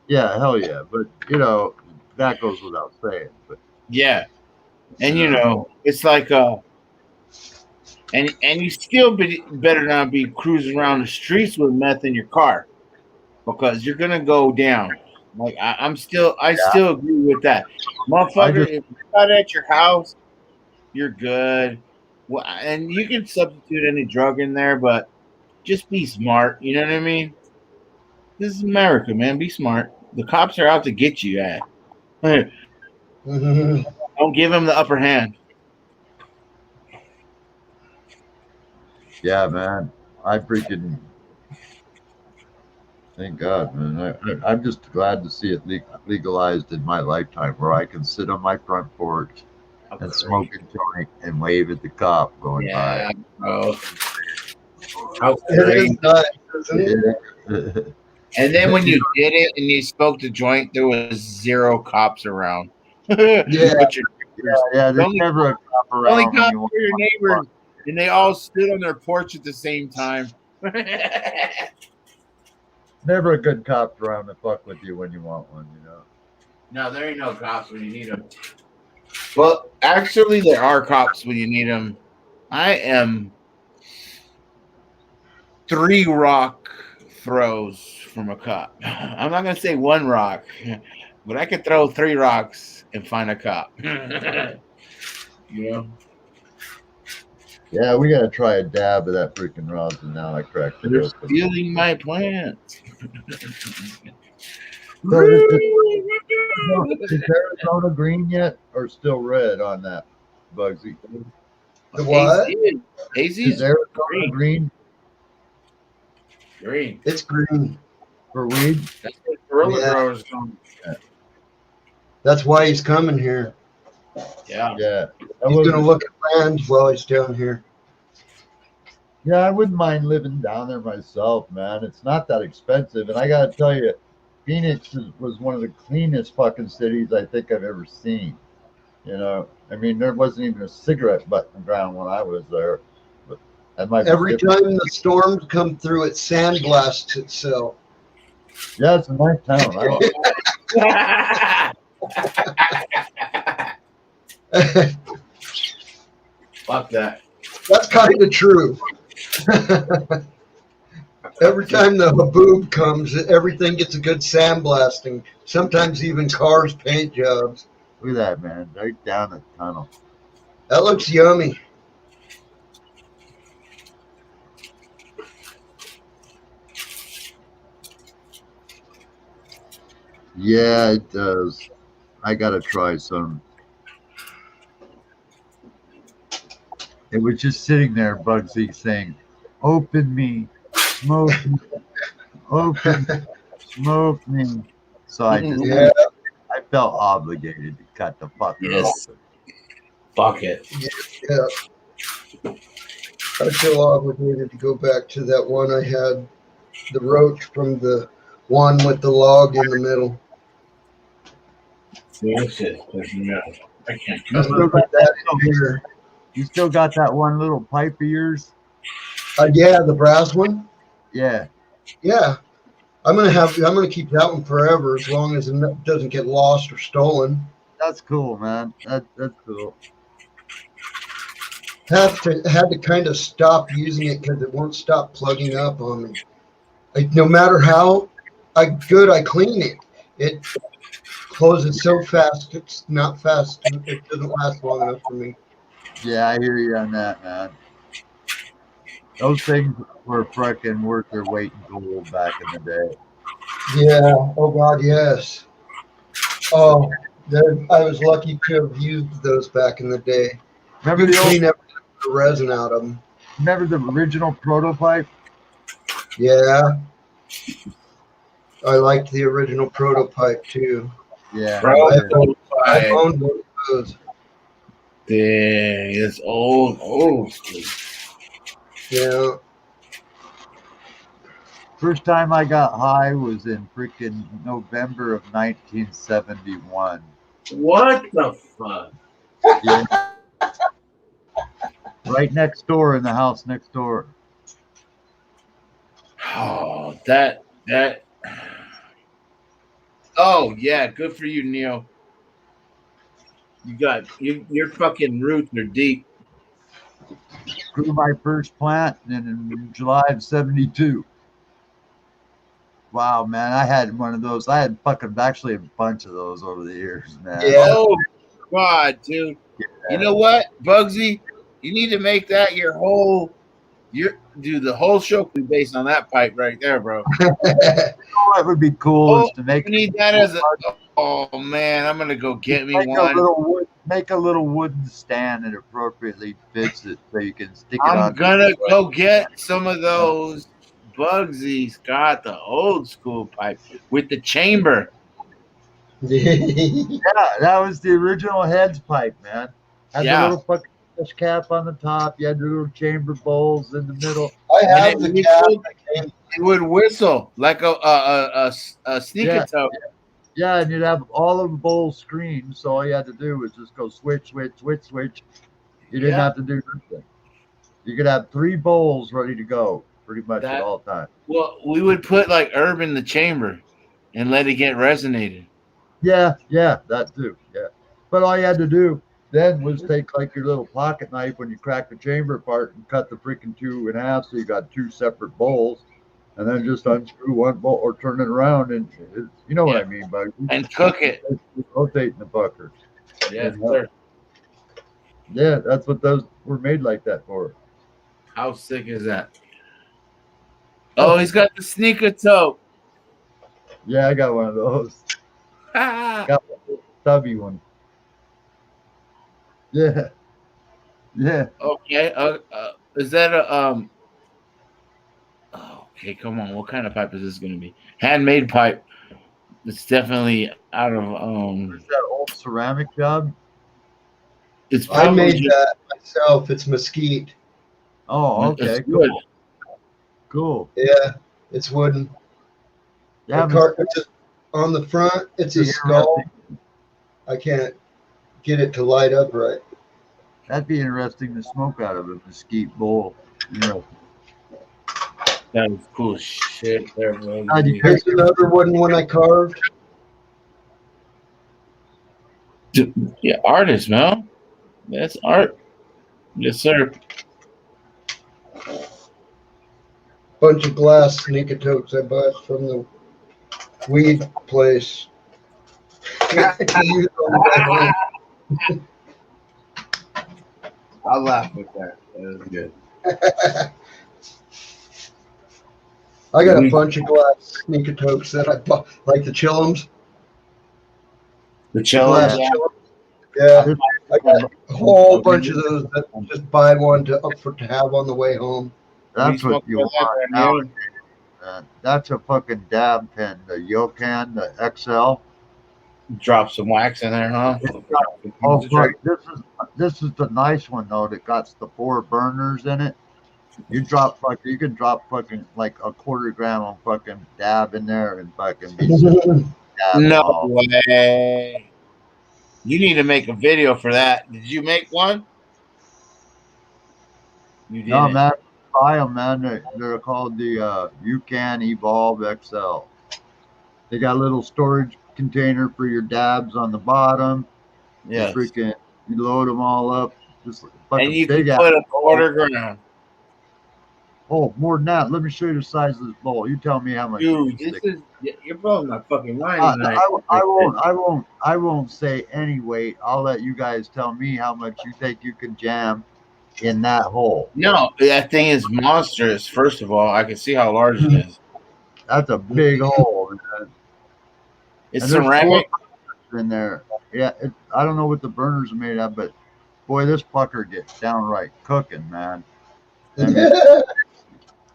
Yeah, hell yeah. But you know, that goes without saying. But yeah, and you know, it's like and you still better not be cruising around the streets with meth in your car, because you're gonna go down. Like I still agree with that, motherfucker. If you're not at your house, you're good. Well, and you can substitute any drug in there, but just be smart. You know what I mean? This is America, man. Be smart. The cops are out to get you. Don't give them the upper hand. Yeah, man. I freaking thank God, man. I'm just glad to see it legalized in my lifetime, where I can sit on my front porch and smoke a joint and wave at the cop going by. Bro. It is nice, isn't it? And then when you did it and you smoked the joint, there was 0 cops around. Yeah. Yeah, there's never a cop around. Only cops were your neighbors, and they all stood on their porch at the same time. Never a good cop around to fuck with you when you want one, you know. No, there ain't no cops when you need them. Well, actually, there are cops when you need them. I am 3 rock throws from a cop. I'm not gonna say 1 rock, but I could throw 3 rocks and find a cop. You know. Yeah, we gotta try a dab of that freaking rosin now. I cracked it. They're stealing my plants. So is Arizona green yet, or still red on that, Bugsy? The what? Is Arizona green? Green. It's green for weed. That's what Gorilla Growers going. That's why he's coming here. Yeah. Yeah. He's going to look at land while he's down here. Yeah, I wouldn't mind living down there myself, man. It's not that expensive. And I got to tell you, Phoenix was one of the cleanest fucking cities I think I've ever seen. You know, I mean, there wasn't even a cigarette butt in the ground when I was there. But that might every time the storms come through, it sandblasts itself. Yeah, it's a nice town. Fuck that. That's kind of true. Every time the haboob comes, everything gets a good sandblasting. Sometimes even cars paint jobs. Look at that, man. Right down the tunnel. That looks yummy. Yeah, it does. I gotta try some. It was just sitting there, Bugsy, saying, "Open me, smoke me, open, smoke me." So Yeah, I felt obligated to cut the fucker Yes. open. Fuck it. yeah. I feel obligated to go back to that one I had, the roach from the one with the log in the middle. Yeah, shit. I can't You cut still my. got That that? in here. You still got that one little pipe of yours? Yeah, the brass one. Yeah. Yeah, I'm gonna keep that one forever as long as it doesn't get lost or stolen. That's cool, man. That's cool. Had to kind of stop using it because it won't stop plugging up on me. No matter how good I clean it, it closes so fast. It's not fast. It doesn't last long enough for me. Yeah, I hear you on that, man. Those things were freaking worth their weight in gold back in the day. Yeah. Oh God, yes. Oh, I was lucky to have used those back in the day. Remember You the can old, clean every resin out of them. remember the original prototype? Yeah, I liked the original prototype too. Yeah, me Bro, too. I owned one of those. dang, it's old school. Yeah. First time I got high was in freaking November of 1971. What the fuck? Yeah. Right next door in the house next door. Oh, that. Oh yeah, good for you, Neil. Your fucking roots are deep. Grew my first plant in July of 72. Wow, man, I had one of those. I had fucking actually a bunch of those over the years, man. Yeah. Oh God, dude. You know what, Bugsy? You need to make that your whole. The whole show could be based on that pipe right there, bro. What would be cool is to You need that as a. Oh man, I'm gonna go get me one. Make a little wooden stand that appropriately fits it, so you can stick it on. I'm gonna go get some of those. Bugsy's got the old school pipe with the chamber. Yeah, that was the original heads pipe, man. Had the Yeah. little fucking fish cap on the top. You had the little chamber bowls in the middle. I When have it the cap. whistled, it would whistle like a sneaker Yeah. toe. Yeah, and you'd have all of the bowls screened, so all you had to do was just go switch, switch, switch, switch. You didn't Yeah. have to do nothing. You could have 3 bowls ready to go pretty much at all times. Well, we would put like herb in the chamber and let it get resonated. Yeah, that too. Yeah. But all you had to do then was take like your little pocket knife when you crack the chamber apart and cut the freaking 2 in half, so you got 2 separate bowls, and then just unscrew one bowl or turn it around, and you know what I mean, buddy. And cook it. Rotating the fuckers. Yes, sir. Yeah, that's what those were made like that for. How sick is that? Oh, he's got the sneaker toe. Yeah, I got one of those. Got a stubby one. Yeah. Yeah. Okay. Is that a Okay, come on. What kind of pipe is this going to be? Handmade pipe. It's definitely out of Is that old ceramic job? It's I made that myself. It's mesquite. Oh, okay. It's good. Cool. Yeah, it's wooden. Yeah, on the front, it's a skull. I can't get it to light up right. That'd be interesting to smoke out of a mesquite bowl. You know. That is cool shit there, bro. Here's another wooden one I carved. Yeah, artist, man. That's art. Yes, sir. Bunch of glass sneaker totes I bought from the weed place. I'll laugh with that. That was good. I got a bunch of glass sneaker totes that I bought, like the Chillums. The cello. Yeah, I got a whole bunch of those. That just buy one to have on the way home. That's what you want now. That's a fucking dab pen. The Yokan, the XL. Drop some wax in there, huh? Oh fuck! This is the nice one though. That got the 4 burners in it. You can drop fucking like a 1/4 gram of fucking dab in there and fucking be no way. You need to make a video for that. Did you make one? You didn't. No, man. Buy them, man. They're called the UCAN Evolve XL. They got a little storage container for your dabs on the bottom. Yes. You load them all up. Just and you can put a 1/4 gram. Oh, more than that. Let me show you the size of this bowl. You tell me how much. Dude, you're blowing my fucking mind tonight. I won't say any weight. I'll let you guys tell me how much you think you can jam in that hole. No, that thing is monstrous. First of all, I can see how large it is. That's a big hole, man. It's ceramic in there. Yeah, I don't know what the burners are made of, but boy, this fucker gets downright cooking, man. I mean,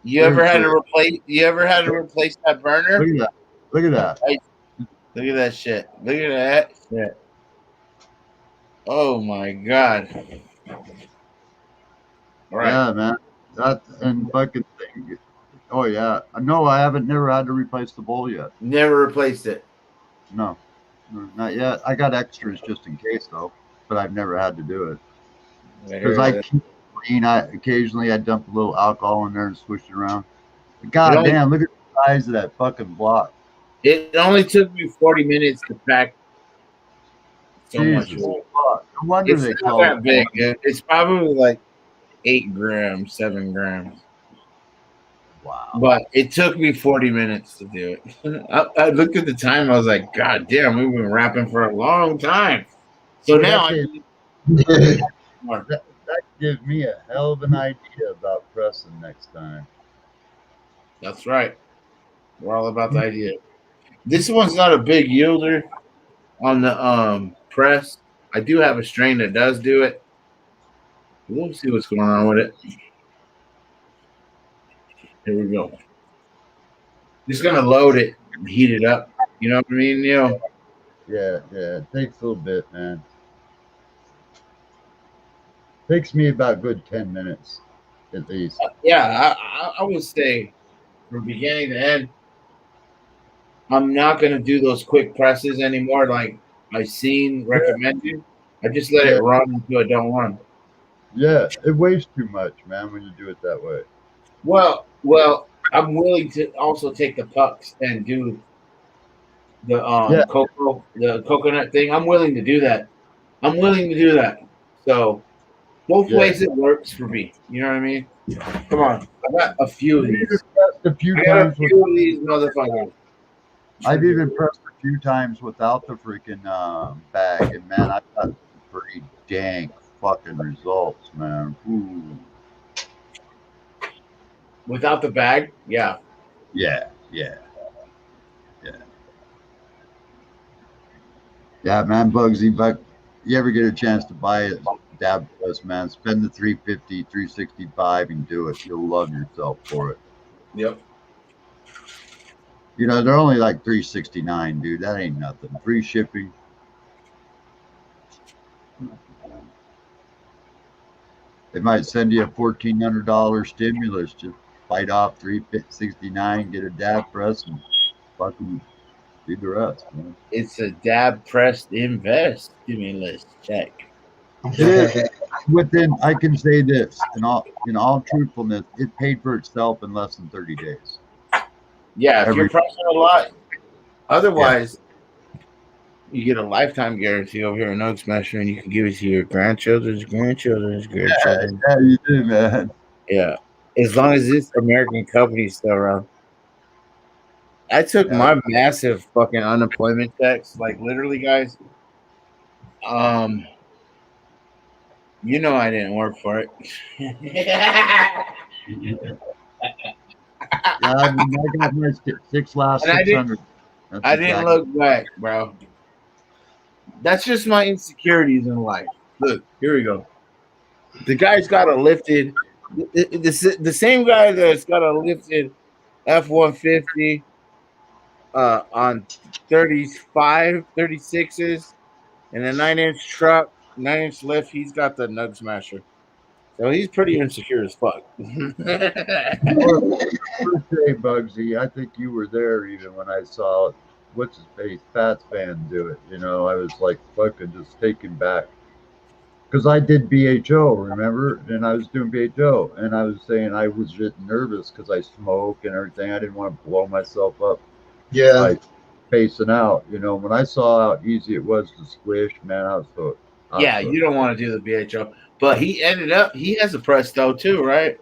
you ever had to replace that burner? Look at that. Look at that shit. Look at that shit. Oh my god. All right. Yeah, man. That and fucking thing. Oh yeah. No, I haven't never had to replace the bowl yet. Never replaced it. No, not yet. I got extras just in case though, but I've never had to do it. Because I keep clean. Occasionally I dump a little alcohol in there and swish it around. God damn, look at the size of that fucking block. It only took me 40 minutes to pack so much. No wonder it's they not call that it big. It's probably like 8 grams, 7 grams. Wow. But it took me 40 minutes to do it. I looked at the time. I was like, God damn, we've been rapping for a long time. So now that gives me a hell of an idea about pressing next time. That's right. We're all about the idea. This one's not a big yielder on the press. I do have a strain that does do it. We'll see what's going on with it. Here we go. Just gonna load it and heat it up. You know what I mean, Neil? Yeah. It takes a little bit, man. Takes me about a good 10 minutes, at least. I would say from beginning to end, I'm not gonna do those quick presses anymore like I've seen recommended. I just let it run until it don't run. Yeah, it weighs too much, man, when you do it that way. Well, I'm willing to also take the pucks and do the coconut thing. I'm willing to do that. So both ways it works for me. You know what I mean? Come on, I got a few of these. A few times with these motherfuckers. I've even pressed a few times without the freaking bag, and man, I got pretty dank fucking results, man. Ooh. Without the bag, yeah. Yeah, man, Bugsy, but you ever get a chance to buy it, dab press, man, spend the $350, $365 and do it. You'll love yourself for it. Yep. You know, they're only like $369, dude. That ain't nothing. Free shipping. They might send you a $1,400 stimulus to fight off $369, get a dab press, and fucking do the rest, man. It's a dab pressed invest stimulus check. I can say this in all truthfulness, it paid for itself in less than 30 days. Yeah, if you're pressing a lot. Otherwise, you get a lifetime guarantee over here in Oak Smasher, and you can give it to your grandchildren's grandchildren. Yeah, you do, man. Yeah, as long as this American company is still around. I took my massive fucking unemployment checks, like literally, guys. You know I didn't work for it. I got my 600. I didn't look back, bro. That's just my insecurities in life. Look, here we go. The guy's got a lifted, the same guy that's got a lifted F-150 on 36s and a 9-inch truck, 9-inch lift. He's got the Nug Smasher. So he's pretty insecure as fuck. First day, Bugsy, I think you were there even when I saw what's his face, Pat's Van do it. You know, I was like fucking just taken back. Because I did BHO, remember? And I was doing BHO. And I was saying I was just nervous because I smoke and everything. I didn't want to blow myself up. Yeah. Like facing out. You know, when I saw how easy it was to squish, man, I was hooked. Yeah, you don't want to do the BHO. But he has a Presto too, right?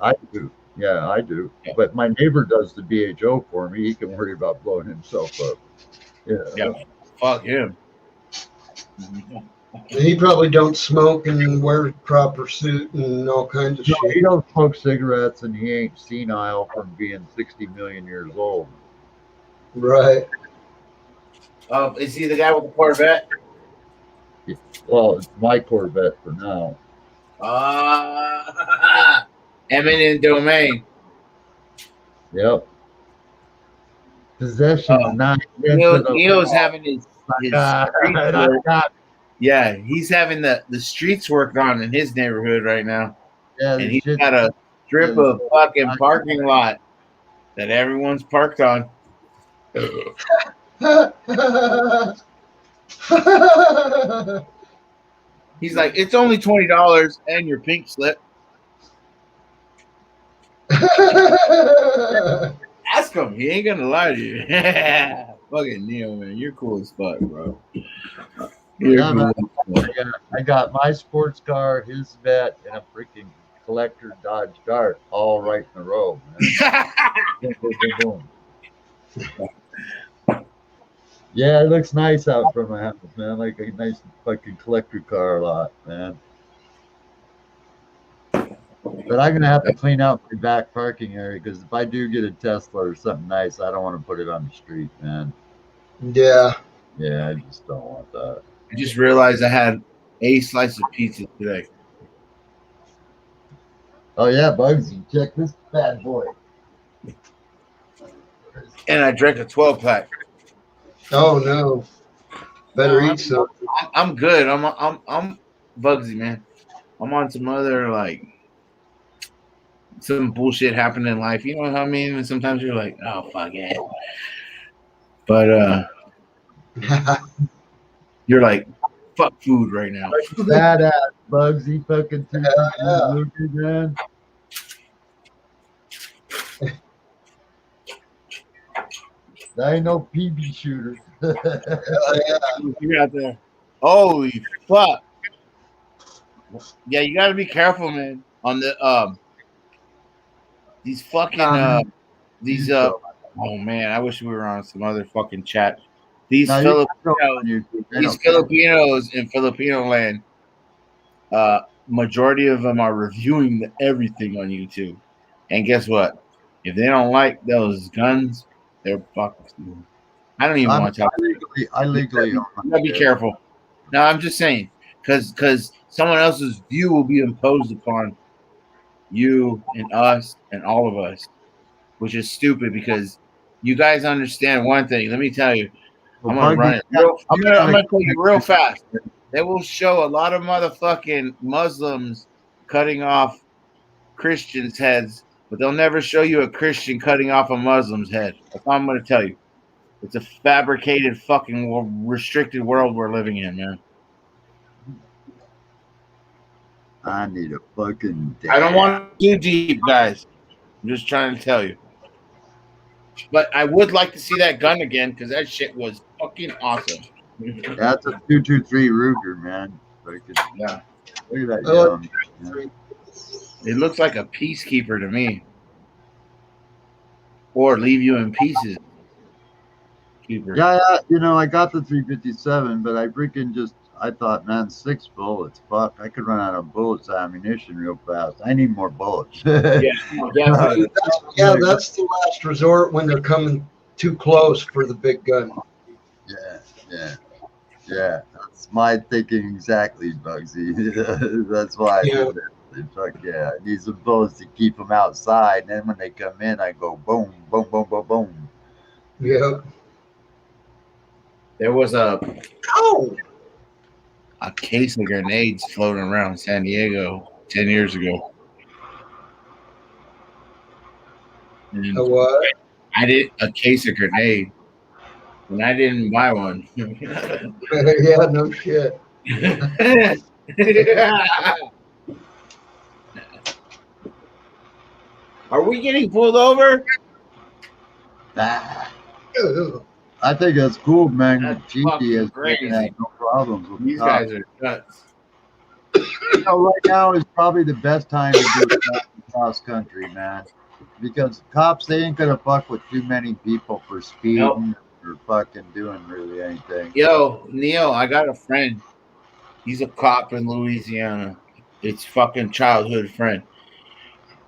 I do. Yeah, I do. Yeah. But my neighbor does the BHO for me. He can worry about blowing himself up. Yeah. Fuck him. He probably don't smoke and wear proper suit and all kinds of shit. He don't smoke cigarettes and he ain't senile from being 60 million years old. Right. Is he the guy with the Corvette? Well, it's my Corvette for now. Eminent domain. Yep. Possession is not. Neo's having his yeah, he's having the streets worked on in his neighborhood right now. Yeah, and he's got a strip of fucking parking lot that everyone's parked on. He's like, it's only $20 and your pink slip. Ask him. He ain't gonna lie to you. Fucking Neo, man. You're cool as fuck, bro. Yeah, I got my sports car, his vet, and a freaking collector Dodge Dart all right in a row, man. Boom, boom, boom, boom. Yeah, it looks nice out from my house, man. Like a nice fucking collector car lot, man. But I'm gonna have to clean out my back parking area because if I do get a Tesla or something nice, I don't want to put it on the street, man. Yeah. Yeah, I just don't want that. I just realized I had a slice of pizza today. Oh yeah, Bugsy, check this bad boy. And I drank a 12-pack. Oh no! Better eat some. I'm good. I'm Bugsy, man. I'm on some other some bullshit happening in life. You know what I mean? And sometimes you're like, oh fuck it. But you're like, fuck food right now. Badass Bugsy, fucking Lucas, man. That ain't no PB shooter. You're out there. Holy fuck. Yeah, you gotta be careful, man. On the these fucking oh man, I wish we were on some other fucking chat. These Filipinos in Filipino land, majority of them are reviewing everything on YouTube. And guess what? If they don't like those guns, they're fucking. I don't even want to talk. I legally you gotta be careful. No, I'm just saying, because someone else's view will be imposed upon you and us and all of us, which is stupid because you guys understand one thing. Let me tell you, I'm gonna run it. I'm gonna tell you real fast. They will show a lot of motherfucking Muslims cutting off Christians' heads, but they'll never show you a Christian cutting off a Muslim's head. That's all I'm gonna tell you. It's a fabricated fucking restricted world we're living in, man. I need a fucking dad. I don't want to do deep, guys. I'm just trying to tell you. But I would like to see that gun again because that shit was fucking awesome. That's a 223 Ruger, man. Yeah. Look at that gun. It looks like a peacekeeper to me. Or leave you in pieces. Keeper. Yeah, you know, I got the 357, but I thought, man, 6 bullets. Fuck, I could run out of bullets, ammunition real fast. I need more bullets. That's the last resort when they're coming too close for the big gun. Yeah. Yeah, that's my thinking exactly, Bugsy. That's why I did that. Fuck yeah. You're supposed to keep them outside, and then when they come in, I go boom, boom, boom, boom, boom. Yep. There was a Oh, case of grenades floating around San Diego 10 years ago. And a what? I did a case of grenade, and I didn't buy one. Yeah, no shit. Are we getting pulled over? Ah, Ugh. I think that's cool, man. That's Gigi fucking has crazy. no problems with the These cops. guys are nuts. You know, right now is probably the best time to do a cross country, man. Because cops, they ain't gonna fuck with too many people for Nope. speeding or fucking doing really anything. Yo, Neil, I got a friend. He's a cop in Louisiana. It's fucking childhood friend.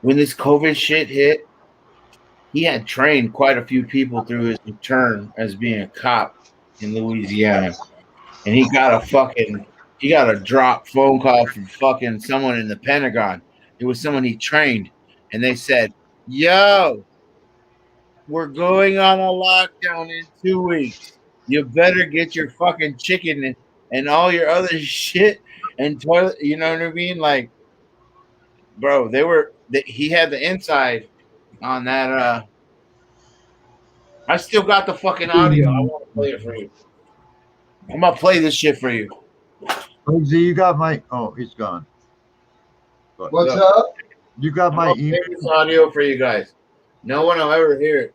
When this COVID shit hit, he had trained quite a few people through his term as being a cop in Louisiana. And he got a drop phone call from fucking someone in the Pentagon. It was someone he trained, and they said, "Yo, we're going on a lockdown in 2 weeks. You better get your fucking chicken and all your other shit and toilet." You know what I mean? Like, bro, he had the inside on that. I still got the fucking audio. I want to play it for you. I'm gonna play this shit for you. Bugsy, you got my. Oh, he's gone. But What's up? you got I'm my gonna play email. this audio for you guys. No one will ever hear it.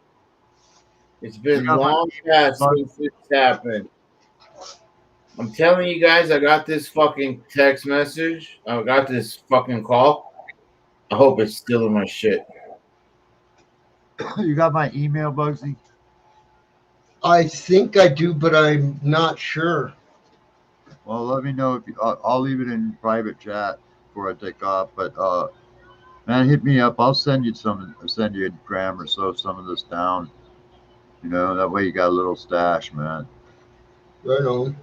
It's been got my long past since this happened. I'm telling you guys, I got this fucking text message. I got this fucking call. I hope it's still in my shit. You got my email, Bugsy. I think I do, but I'm not sure. Well, let me know if I'll leave it in private chat before I take off. But man, hit me up. I'll send you a gram or so, some of this down. You know, that way you got a little stash, man. Right on.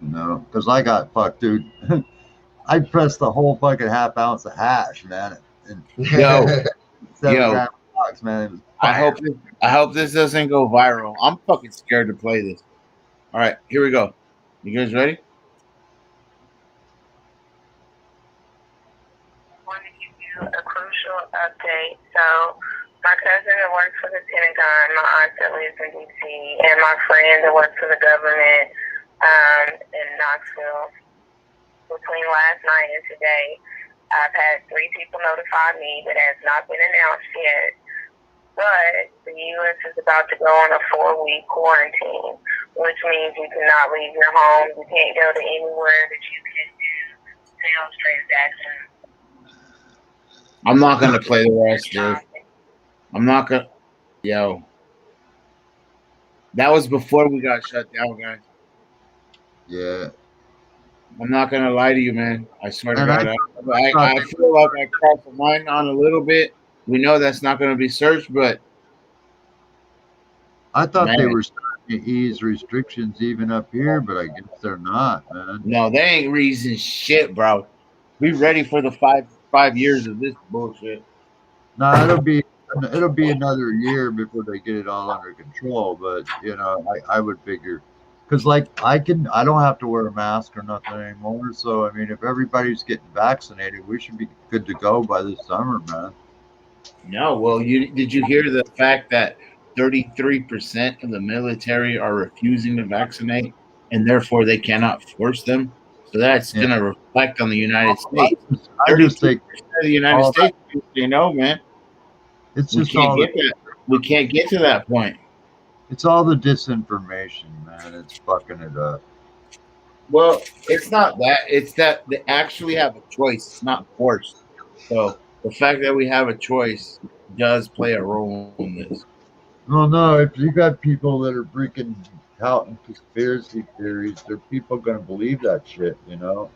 You know, because I got fucked, dude. I pressed the whole fucking half ounce of hash, man. And Yo, 7 gram box, man. It was I hope this doesn't go viral. I'm fucking scared to play this. All right, here we go. You guys ready? I want to give you a crucial update. So, my cousin that works for the Pentagon, my aunt that lives in D.C., and my friend that works for the government in Knoxville, between last night and today, I've had 3 people notify me that has not been announced yet. But the U.S. is about to go on a 4-week quarantine, which means you cannot leave your home. You can't go to anywhere that you can do sales transactions. I'm not gonna play the rest, dude. I'm not gonna. Yo, that was before we got shut down, guys. yeah. I'm not gonna lie to you, man. I swear to And God, I feel like I crossed the line on a little bit. We know that's not gonna be searched, but I thought man, they were starting to ease restrictions even up here, but I guess they're not, man. no, they ain't reason shit, bro. Be ready for the five years of this bullshit. No, it'll be another year before they get it all under control. But you know, I would figure because like I don't have to wear a mask or nothing anymore. So I mean, if everybody's getting vaccinated, we should be good to go by this summer, man. No, well, did you hear the fact that 33% of the military are refusing to vaccinate, and therefore they cannot force them? So that's Yeah. going to reflect on the United States. I just think 33% of the United all States, you know, man, it's we just can't all get that. We can't get to that point. it's all the disinformation, man. It's fucking it up. Well, it's not that. It's that they actually have a choice. It's not forced. So the fact that we have a choice does play a role in this. Well, no, if you got people that are freaking touting conspiracy theories, are people going to believe that shit, you know?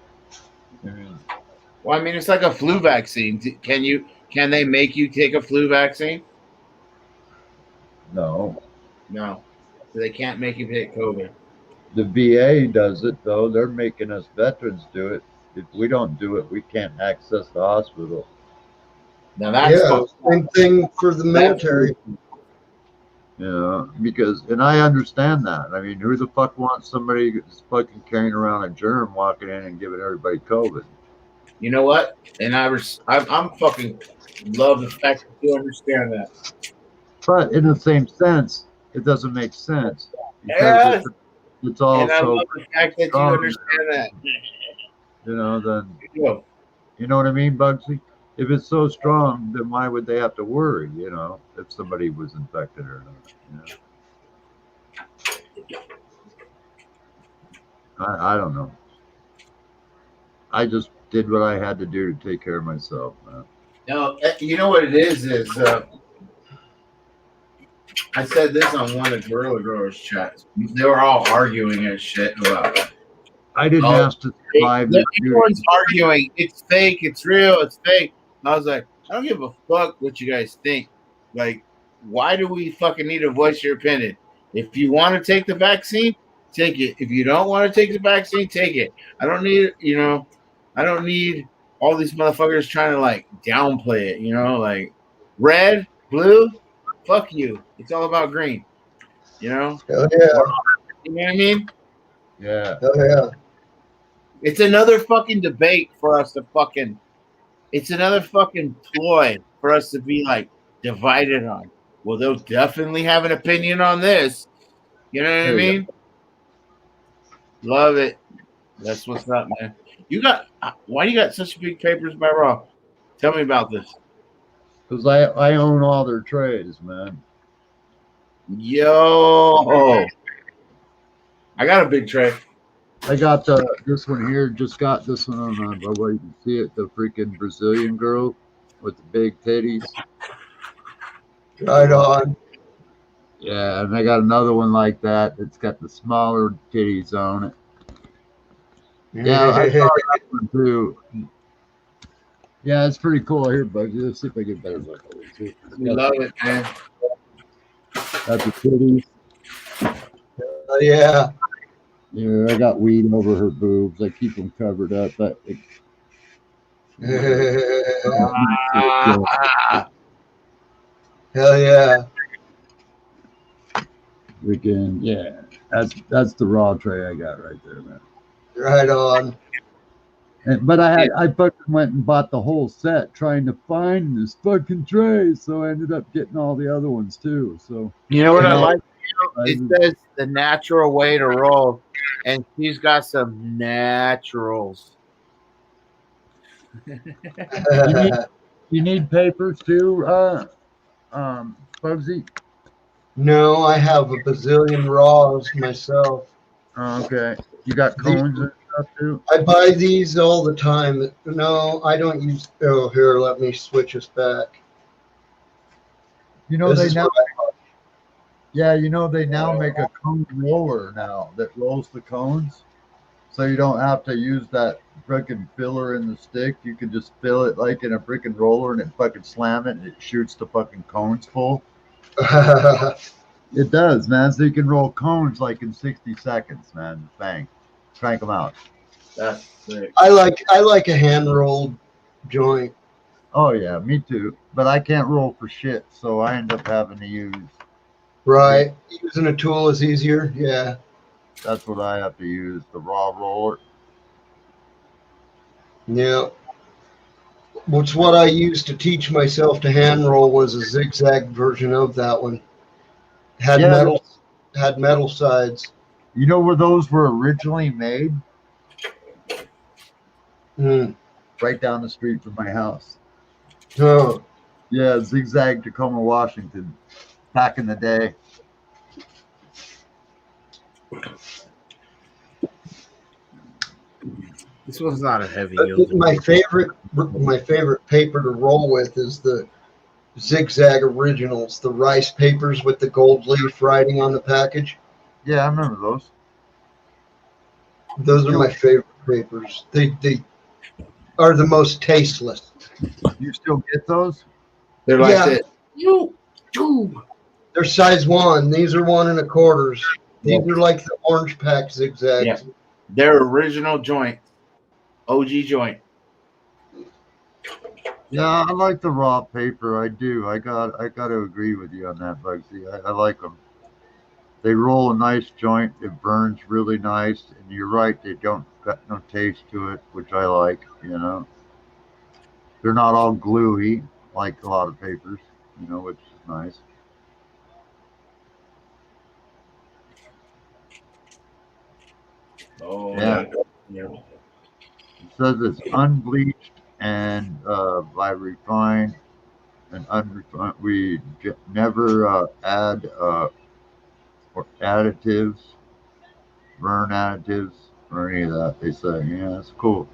I mean, Well, I mean, it's like a flu vaccine. Can they make you take a flu vaccine? no. No. So they can't make you take COVID. The VA does it though. They're making us veterans do it. If we don't do it, we can't access the hospital. Now that's Yeah, same thing for the military. Because, and I understand that. I mean, who the fuck wants somebody who's fucking carrying around a germ walking in and giving everybody COVID? You know what? And I'm fucking love the fact that you understand that. But in the same sense, it doesn't make sense because Yes. it's all And I so love the fact that you understand that. then Yeah. you know what I mean, Bugsy? If it's so strong, then why would they have to worry, if somebody was infected or not? I don't know. I just did what I had to do to take care of myself, man. No, you know what it is I said this on one of Gorilla Growers chats. They were all arguing and shit about it. I didn't ask to survive. Everyone's arguing. It's fake. It's real. It's fake. And I was like, I don't give a fuck what you guys think. Like, why do we fucking need to voice your opinion? If you want to take the vaccine, take it. If you don't want to take the vaccine, take it. I don't need, I don't need all these motherfuckers trying to like downplay it, like red, blue, fuck you. It's all about green, Hell yeah. You know what I mean? Yeah. Hell yeah. It's another fucking debate for us to fucking. It's another fucking ploy for us to be like divided on. Well, they'll definitely have an opinion on this. You know what I mean? Love it. That's what's up, man. Why you got such big papers by Raw? Tell me about this. Because I own all their trades, man. Yo, I got a big tray. I got this one here. Just got this one on the way you can see it. The freaking Brazilian girl with the big titties. Right on. Yeah, and I got another one like that. It's got the smaller titties on it. Yeah, I saw that one too. Yeah, it's pretty cool. Here, Bugsy. Let's see if I get better look at it. We love it, man. Got the titties. Yeah. Yeah, I got weed over her boobs. I keep them covered up. But Hell yeah. Freaking yeah. That's the raw tray I got right there, man. Right on. But I fucking went and bought the whole set trying to find this fucking tray, so I ended up getting all the other ones too. So you know what I like? It says the natural way to roll, and she's got some naturals. you need papers too, Bugsy? No, I have a bazillion raws myself. Oh, okay. You got cones and stuff too? I buy these all the time. No, I don't use. Oh, here, let me switch us back. They now. Yeah, they now make a cone roller now that rolls the cones, so you don't have to use that freaking filler in the stick. You can just fill it like in a freaking roller and it fucking slam it and it shoots the fucking cones full. It does, man. So you can roll cones like in 60 seconds, man. Bang, crank them out. That's sick. I like a hand rolled joint. Oh yeah, me too. But I can't roll for shit, so I end up having to use. Right, using a tool is easier. Yeah, that's what I have to use, the raw roller. Yeah, which what I used to teach myself to hand roll was a zigzag version of that one. Had metal sides. You know where those were originally made? Right down the street from my house. Oh. Yeah, Zigzag, Tacoma, Washington. Back in the day. This one's not a heavy. My favorite paper to roll with is the Zigzag Originals, the rice papers with the gold leaf writing on the package. Yeah, I remember those. Those are my favorite papers. They are the most tasteless. You still get those? They're like that. They're size 1. These are 1 1/4. These are like the orange pack zigzags. Yeah. They're original joint, OG joint. Yeah, I like the raw paper. I do. I got to agree with you on that, Bugsy. I like them. They roll a nice joint. It burns really nice, and you're right. They don't got no taste to it, which I like. You know, they're not all gluey like a lot of papers. You know, which is nice. Oh Yeah. yeah. It says it's unbleached and by refined and unrefined. We never add or additives, burn additives, or any of that. They say, yeah, that's cool.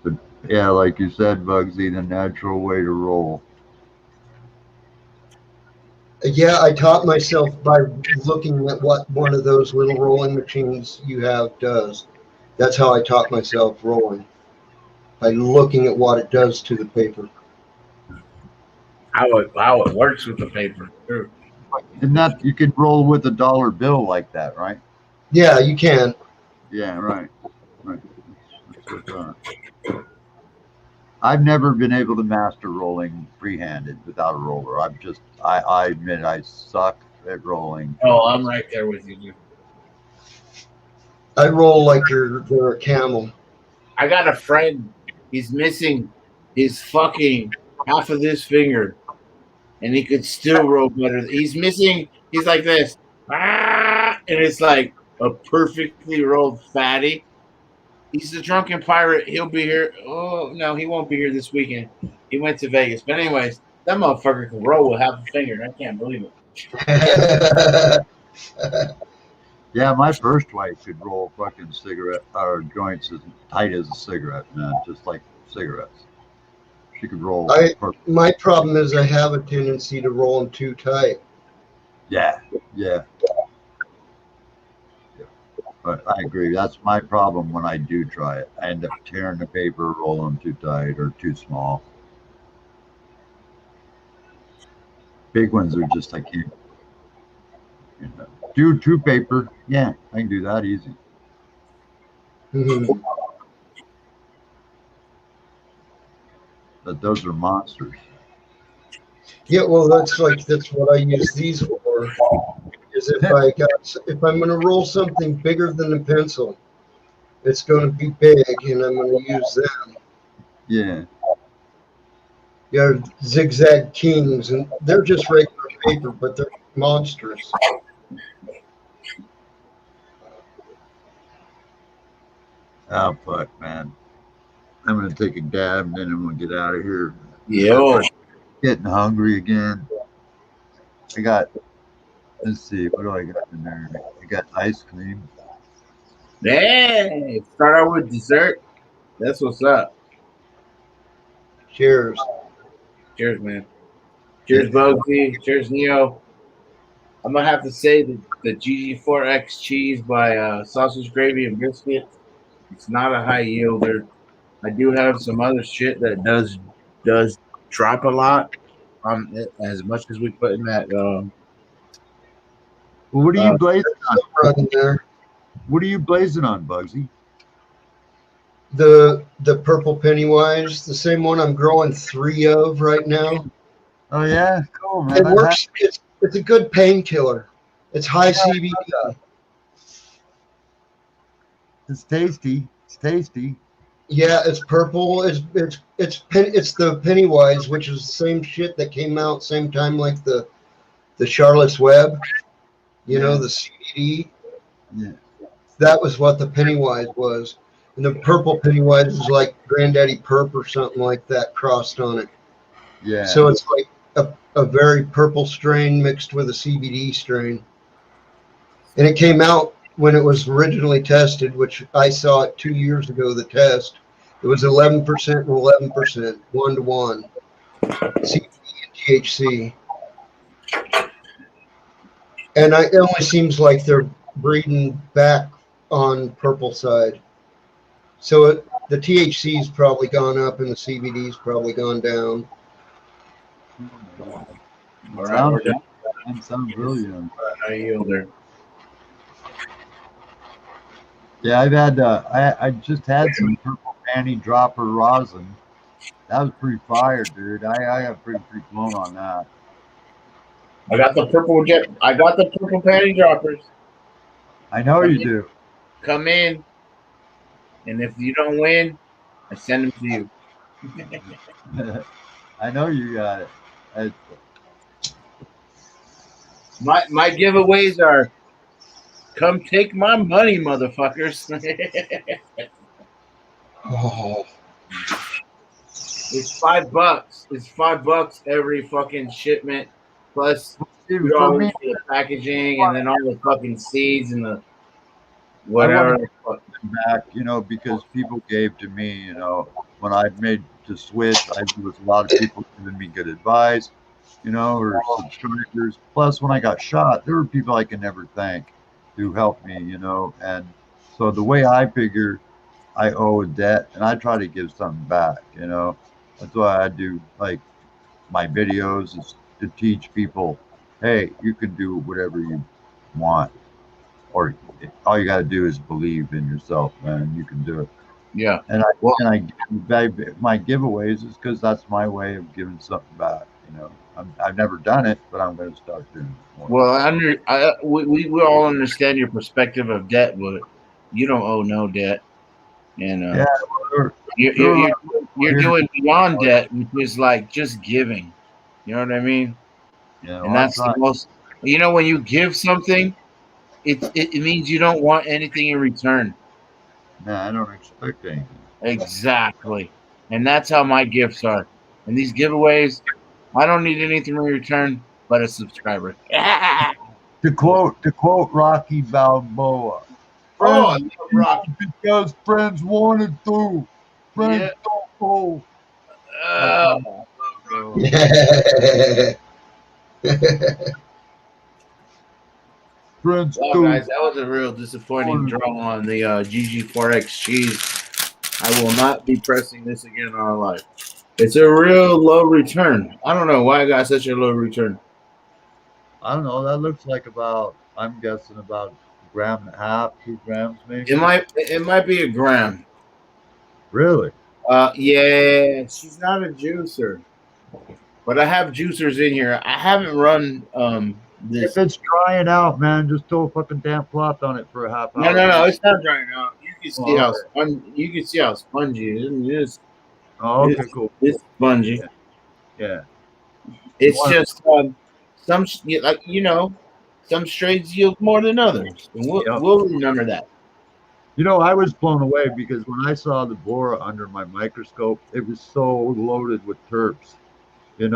But yeah, like you said, Bugsy, the natural way to roll. Yeah, I taught myself by looking at what one of those little rolling machines you have does. That's how I taught myself rolling, by looking at what it does to the paper. How it works with the paper. Sure. And that you can roll with a dollar bill like that, right? Yeah, you can. Yeah, right. Right. That's what, I've never been able to master rolling free-handed without a roller. I admit I suck at rolling. Oh, I'm right there with you. I roll like you're a camel. I got a friend. He's missing his fucking half of this finger, and he could still roll better. He's missing. He's like this, and it's like a perfectly rolled fatty. He's the drunken pirate. He'll be here. Oh no, he won't be here this weekend. He went to Vegas. But anyways, that motherfucker can roll with half a finger. I can't believe it. Yeah, my first wife could roll fucking cigarette or joints as tight as a cigarette, man, just like cigarettes. She could roll. My problem is I have a tendency to roll them too tight. Yeah. But I agree. That's my problem when I do try it. I end up tearing the paper, rolling them too tight or too small. Big ones are just I can't. You know. Do two paper. Yeah, I can do that easy. Mm-hmm. But those are monsters. Yeah, well, that's what I use these for. Is if I'm going to roll something bigger than a pencil, it's going to be big, and I'm going to use them. Yeah. They're zigzag kings, and they're just regular paper, but they're monsters. Oh fuck, man! I'm gonna take a dab, and then I'm gonna get out of here. Yo, getting hungry again. I got. Let's see, what do I got in there? I got ice cream. hey, start out with dessert. That's what's up. Cheers. Cheers, man. Cheers, Bugsy. Cheers, Neo. I'm gonna have to say that the GG4X cheese by Sausage Gravy and Biscuit. It's not a high yielder. I do have some other shit that does drop a lot. As much as we put in that. Well, what are you blazing on? There. What are you blazing on, Bugsy? The purple Pennywise, the same one I'm growing 3 of right now. Oh yeah, cool, man. It works. It's a good painkiller. It's high CBD. It's tasty. It's tasty. Yeah, it's purple. It's the Pennywise, which is the same shit that came out same time like the Charlotte's Web. You know, the CBD. Yeah. That was what the Pennywise was. And the purple Pennywise is like Granddaddy Perp or something like that crossed on it. Yeah. So it's like a very purple strain mixed with a CBD strain. And it came out when it was originally tested, which I saw it 2 years ago, the test. It was 11% and 11%, 1-to-1. CBD and THC. And it only seems like they're breeding back on purple side. So the THC's probably gone up and the CBD's probably gone down. All right, we're done. Sounds brilliant. I yield there. Yeah, I've had I just had some purple panty dropper rosin. That was pretty fire, dude. I got pretty blown on that. I got the purple panty droppers. I know you do. Come in, and if you don't win, I send them to you. I know you got it. My giveaways are come take my money, motherfuckers. Oh, It's $5. It's $5 every fucking shipment, plus Dude, $2 for me, for the packaging, and then all the fucking seeds and the I whatever. want to give back, because people gave to me, when I made the switch, there was a lot of people giving me good advice, or subscribers. Plus, when I got shot, there were people I can never thank who helped me, and so the way I figure I owe a debt and I try to give something back, That's why I do like my videos is to teach people, hey, you can do whatever you want, or all you got to do is believe in yourself, man. You can do it. Yeah. And my giveaways is because that's my way of giving something back. I've never done it, but I'm going to start doing it more. Well, we all understand your perspective of debt, but you don't owe no debt, and Yeah, you're doing beyond debt, which is like just giving. You know what I mean? yeah, And that's the most. When you give something, it means you don't want anything in return. No, I don't expect anything. Exactly, and that's how my gifts are. And these giveaways, I don't need anything in return but a subscriber. To quote Rocky Balboa, Oh, friends Rock. because friends wanted to. Friends Yeah. don't go. Friends Well, do. guys, that was a real disappointing draw on the GG4X cheese. I will not be pressing this again in our life. It's a real low return. I don't know why I got such a low return. I don't know. That looks like I'm guessing about a gram and a half, 2 grams maybe. It might be a gram. Really? Yeah, she's not a juicer, but I have juicers in here. I haven't run this. If it's drying out, man, just throw a fucking damp cloth on it for a half hour. No, it's not drying out. You can see how spongy it is. Oh, okay, cool. It's spongy. Yeah. It's just some some strains yield more than others, and we'll remember that. I was blown away because when I saw the Bora under my microscope, it was so loaded with terps. And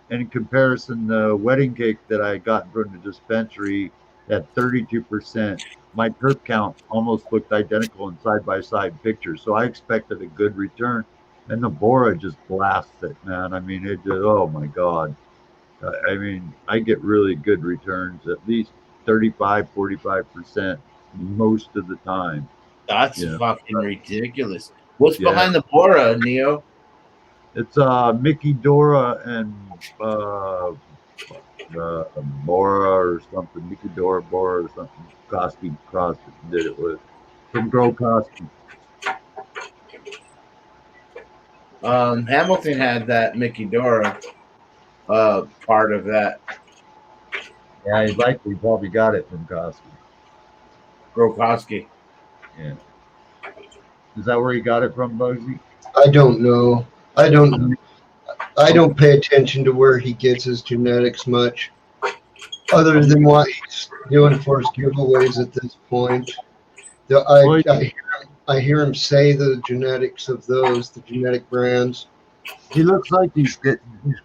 in comparison, the wedding cake that I got from the dispensary at 32%, my terp count almost looked identical in side-by-side pictures. So I expected a good return. And the Bora just blasted it, man. I mean, it just, oh my God. I mean, I get really good returns, at least 35, 45% most of the time. That's fucking ridiculous. What's behind the Bora, Neo? It's Mickey Dora and Bora or something. Mickey Dora, Bora or something. Koski did it with from Grow Koski. Hamilton had that Mickey Dora part of that. Yeah, he likely probably got it from Koski. Grokoski. Yeah. Is that where he got it from, Bugsy? I don't know. I don't pay attention to where he gets his genetics much, other than what he's doing for his giveaways at this point. I hear him say the genetics of those, the genetic brands. He looks like he's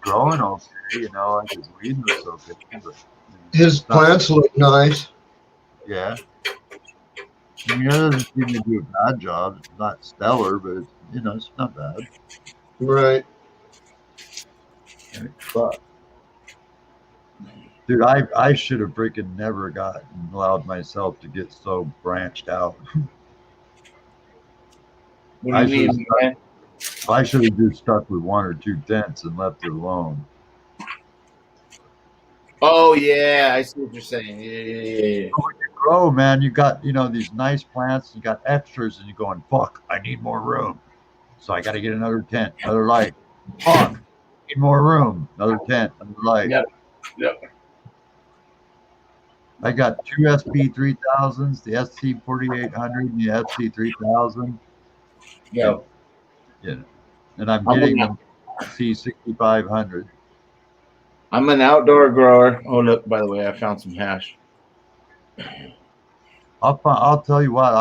growing okay, like his weed looks okay. But, his plants look nice. Yeah. I mean, it doesn't seem to do a bad job. It's not stellar, but it's not bad. Right. But dude, I should have freaking never allowed myself to get so branched out. What do you mean, man? I should have just stuck with 1 or 2 tents and left it alone. yeah, I see what you're saying. Yeah. Grow, man. You got these nice plants. You got extras, and you're going, fuck. I need more room, so I got to get another tent, another light. Fuck, need more room, another tent, another light. Yep. I got two SP3000s, the SC4800 and the SC3000. Yo. Yeah, and I'm getting them C6500. I'm an outdoor grower. Oh, look, by the way, I found some hash. I'll tell you what.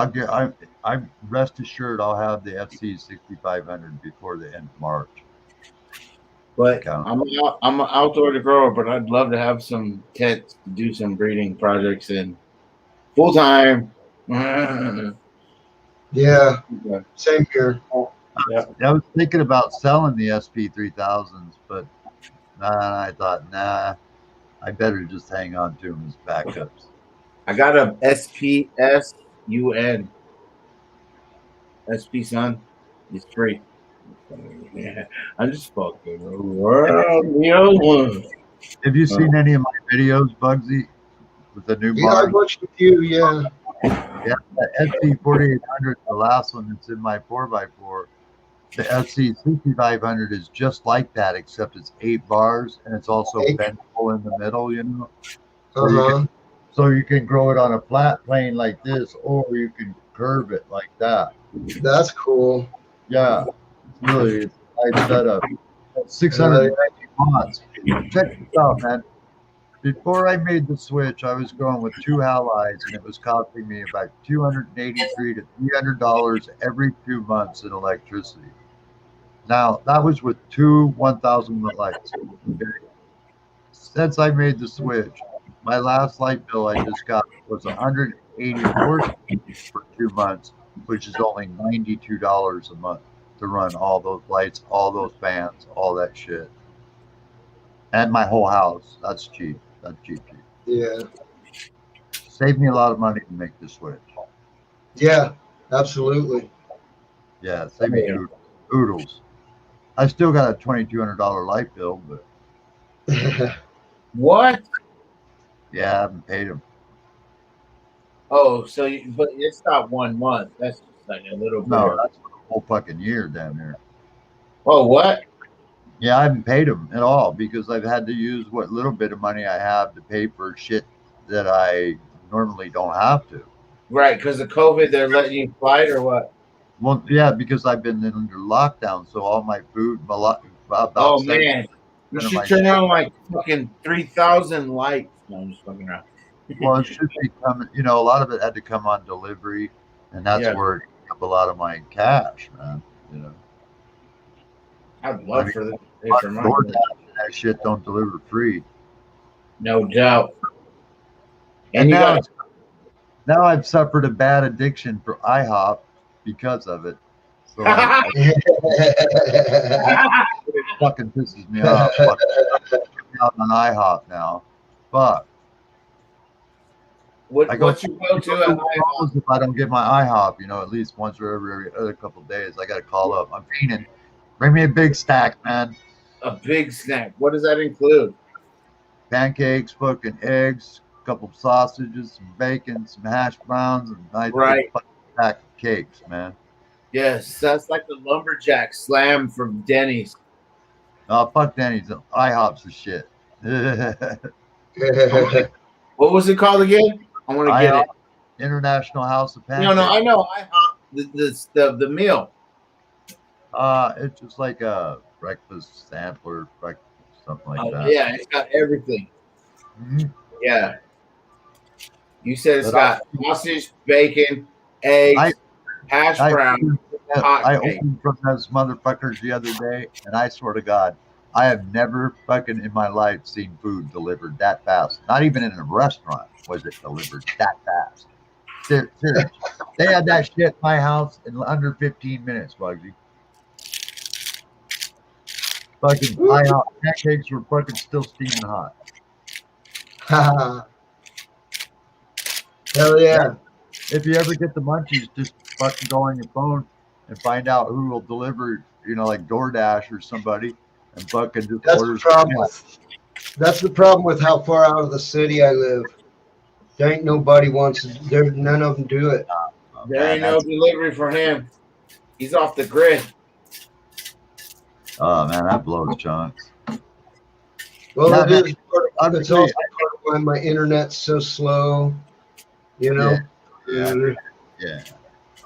I'm rest assured I'll have the FC6500 before the end of March. But I'm an outdoor grower, but I'd love to have some tents to do some breeding projects in full time. Yeah, same here. Yeah. I was thinking about selling the SP3000s, but I thought, I better just hang on to them as backups. I got a SPSUN. SP son, it's free. Yeah, I'm just fucking around. Have you seen any of my videos, Bugsy, with the new I watched a few. Yeah. Yeah, the SC4800, the last one that's in my 4x4. The SC6500 is just like that, except it's 8 bars and it's also bendable in the middle. So you can grow it on a flat plane like this, or you can curve it like that. That's cool. Yeah, it's really a nice setup. 690 watts. Check this out, man. Before I made the switch, I was going with 2 halides, and it was costing me about $283 to $300 every 2 months in electricity. Now, that was with 2 1,000 watt lights. Okay? Since I made the switch, my last light bill I just got was $184 for 2 months, which is only $92 a month to run all those lights, all those fans, all that shit. And my whole house. That's cheap. That's cheap. Yeah. Saved me a lot of money to make the switch. Yeah, absolutely. Yeah, saved me oodles. I still got a $2,200 light bill, but what? Yeah, I haven't paid them. Oh, but it's not 1 month. That's just like a little bit. No, that's for the whole fucking year down there. Oh, what? Yeah, I haven't paid them at all because I've had to use what little bit of money I have to pay for shit that I normally don't have to. Right, because of COVID, they're letting you fight or what? Well, yeah, because I've been under lockdown, so all my food, oh man, you should turn on like fucking 3,000 lights. No, I'm just fucking around. Well, it should be coming. A lot of it had to come on delivery, and that's where it took up a lot of my cash, man. I'd love for that. That shit don't deliver free. No doubt. And now I've suffered a bad addiction for IHOP because of it. So it fucking pisses me off. I'm out on IHOP now. Fuck. What's your go-to at IHOP? If I don't get my IHOP, at least once or every other couple of days, I got to call up. I'm fiending. Bring me a big stack, man. A big snack. What does that include? Pancakes, fucking eggs, a couple of sausages, some bacon, some hash browns, and a big stack of cakes, man. Yes, that's like the lumberjack slam from Denny's. Oh, fuck Denny's. IHOP's the shit. What was it called again? I want to get it. International House of Pancakes. No, I know. IHOP, the meal. It's just like a breakfast sampler, something like that. Yeah, it's got everything. Mm-hmm. Yeah. You said it's got sausage, bacon, eggs, hash brown. I opened from those motherfuckers the other day, and I swear to God, I have never fucking in my life seen food delivered that fast. Not even in a restaurant was it delivered that fast. Seriously. They had that shit in my house in under 15 minutes, Bugsy. Fucking IHOP pancakes were fucking still steaming hot. Hell yeah. If you ever get the munchies, just fucking go on your phone and find out who will deliver, like DoorDash or somebody, and fucking just That's order. the problem. That's the problem with how far out of the city I live. There ain't nobody wants. There, none of them do it. There ain't no delivery for him. He's off the grid. Oh man, that blows chunks. Well, Yeah, it man, is. It's also part of why my internet's so slow. You know. Yeah.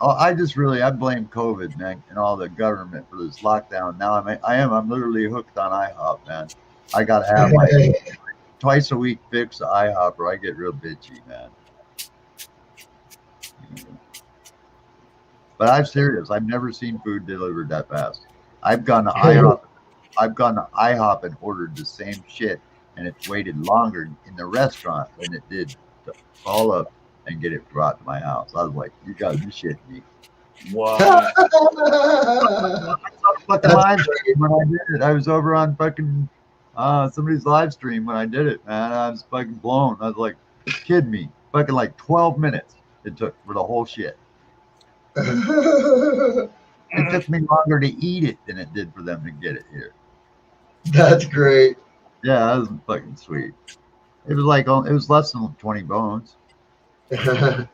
Oh, I blame COVID, man, and all the government for this lockdown. Now I'm literally hooked on IHOP, man. I gotta have my twice a week fix of IHOP, or I get real bitchy, man. But I'm serious. I've never seen food delivered that fast. I've gone to IHOP. I've gone to IHOP and ordered the same shit, and it's waited longer in the restaurant than it did to call up and get it brought to my house. I was like, "You gotta be shitting me." What? I saw fucking live stream when I did it. I was over on fucking somebody's live stream when I did it, man. I was fucking blown. I was like, "Kid me!" Fucking like 12 minutes it took for the whole shit. It took me longer to eat it than it did for them to get it here. That's great. Yeah, that was fucking sweet. It was like it was less than 20 bones, $20.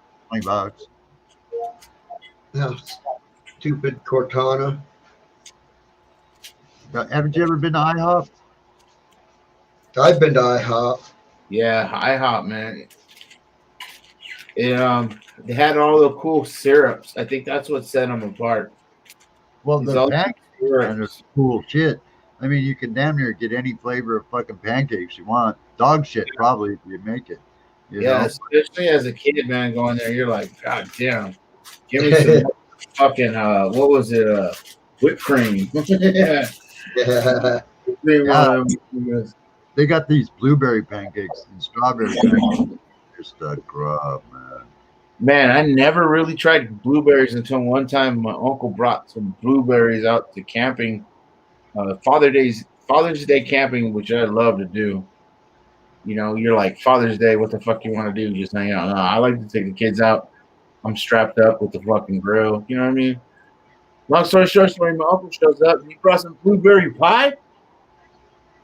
No, stupid Cortana. Haven't you ever been to IHOP? I've been to IHOP. Yeah, IHOP, man. They had all the cool syrups. I think that's what set them apart. Well, the pancakes are cool shit. I mean, you can damn near get any flavor of fucking pancakes you want. Dog shit, probably, if you make it. You know? Especially as a kid, man, going there, you're like, God damn, give me some fucking what was it? Whipped cream. Yeah. They got these blueberry pancakes and strawberry pancakes. Just a grub, man. Man, I never really tried blueberries until one time my uncle brought some blueberries out to camping, Father's Day camping, which I love to do. You know, you're like, Father's Day, what the fuck you want to do? Just hang out. No, I like to take the kids out. I'm strapped up with the fucking grill. You know what I mean? Long story short, my uncle shows up. He brought some blueberry pie.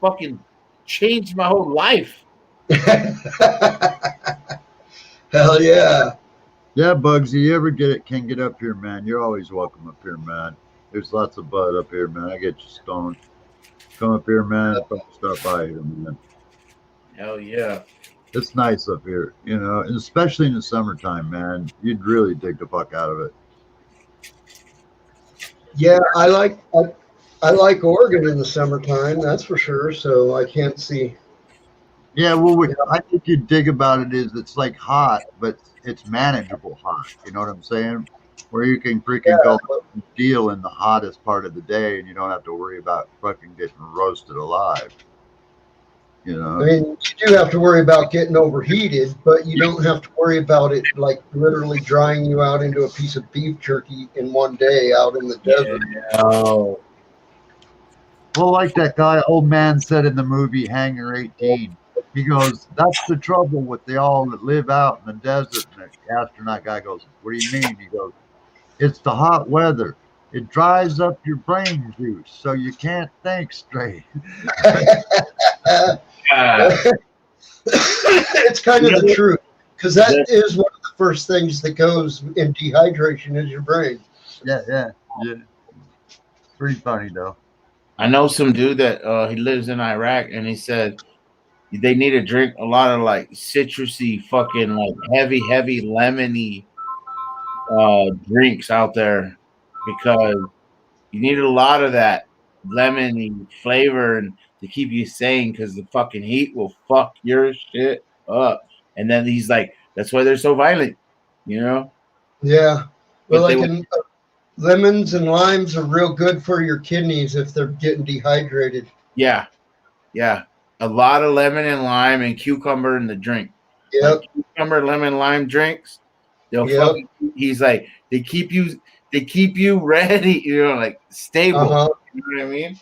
Fucking changed my whole life. Hell yeah. Yeah, Bugsy, you ever can get up here, man. You're always welcome up here, man. There's lots of bud up here, man. I get you stoned. Come up here, man. Stop by here, man. Hell yeah. It's nice up here, you know, and especially in the summertime, man. You'd really dig the fuck out of it. Yeah, I like Oregon in the summertime, that's for sure. So I can't see. Yeah, well, I think you dig about it is it's like hot, but it's manageable hot. You know what I'm saying? Where you can freaking go deal in the hottest part of the day, and you don't have to worry about fucking getting roasted alive. You know? I mean, you do have to worry about getting overheated, but you don't have to worry about it like literally drying you out into a piece of beef jerky in one day out in the desert. Oh. Well, like that guy, old man said in the movie Hangar 18, he goes, "That's the trouble with the all that live out in the desert." And the astronaut guy goes, "What do you mean?" He goes, "It's the hot weather. It dries up your brain juice, so you can't think straight." It's kind of the truth, because that is one of the first things that goes in dehydration is your brain. Yeah. Pretty funny though. I know some dude that he lives in Iraq, and he said they need to drink a lot of like citrusy, fucking like heavy lemony drinks out there, because you need a lot of that lemony flavor and to keep you sane, because the fucking heat will fuck your shit up. And then he's like, that's why they're so violent, you know? Yeah. Well, But like lemons and limes are real good for your kidneys if they're getting dehydrated. Yeah. A lot of lemon and lime and cucumber in the drink. Yep. Like cucumber, lemon, lime drinks. They'll fucking, he's like, they keep you ready, you know, like stable. You know what I mean?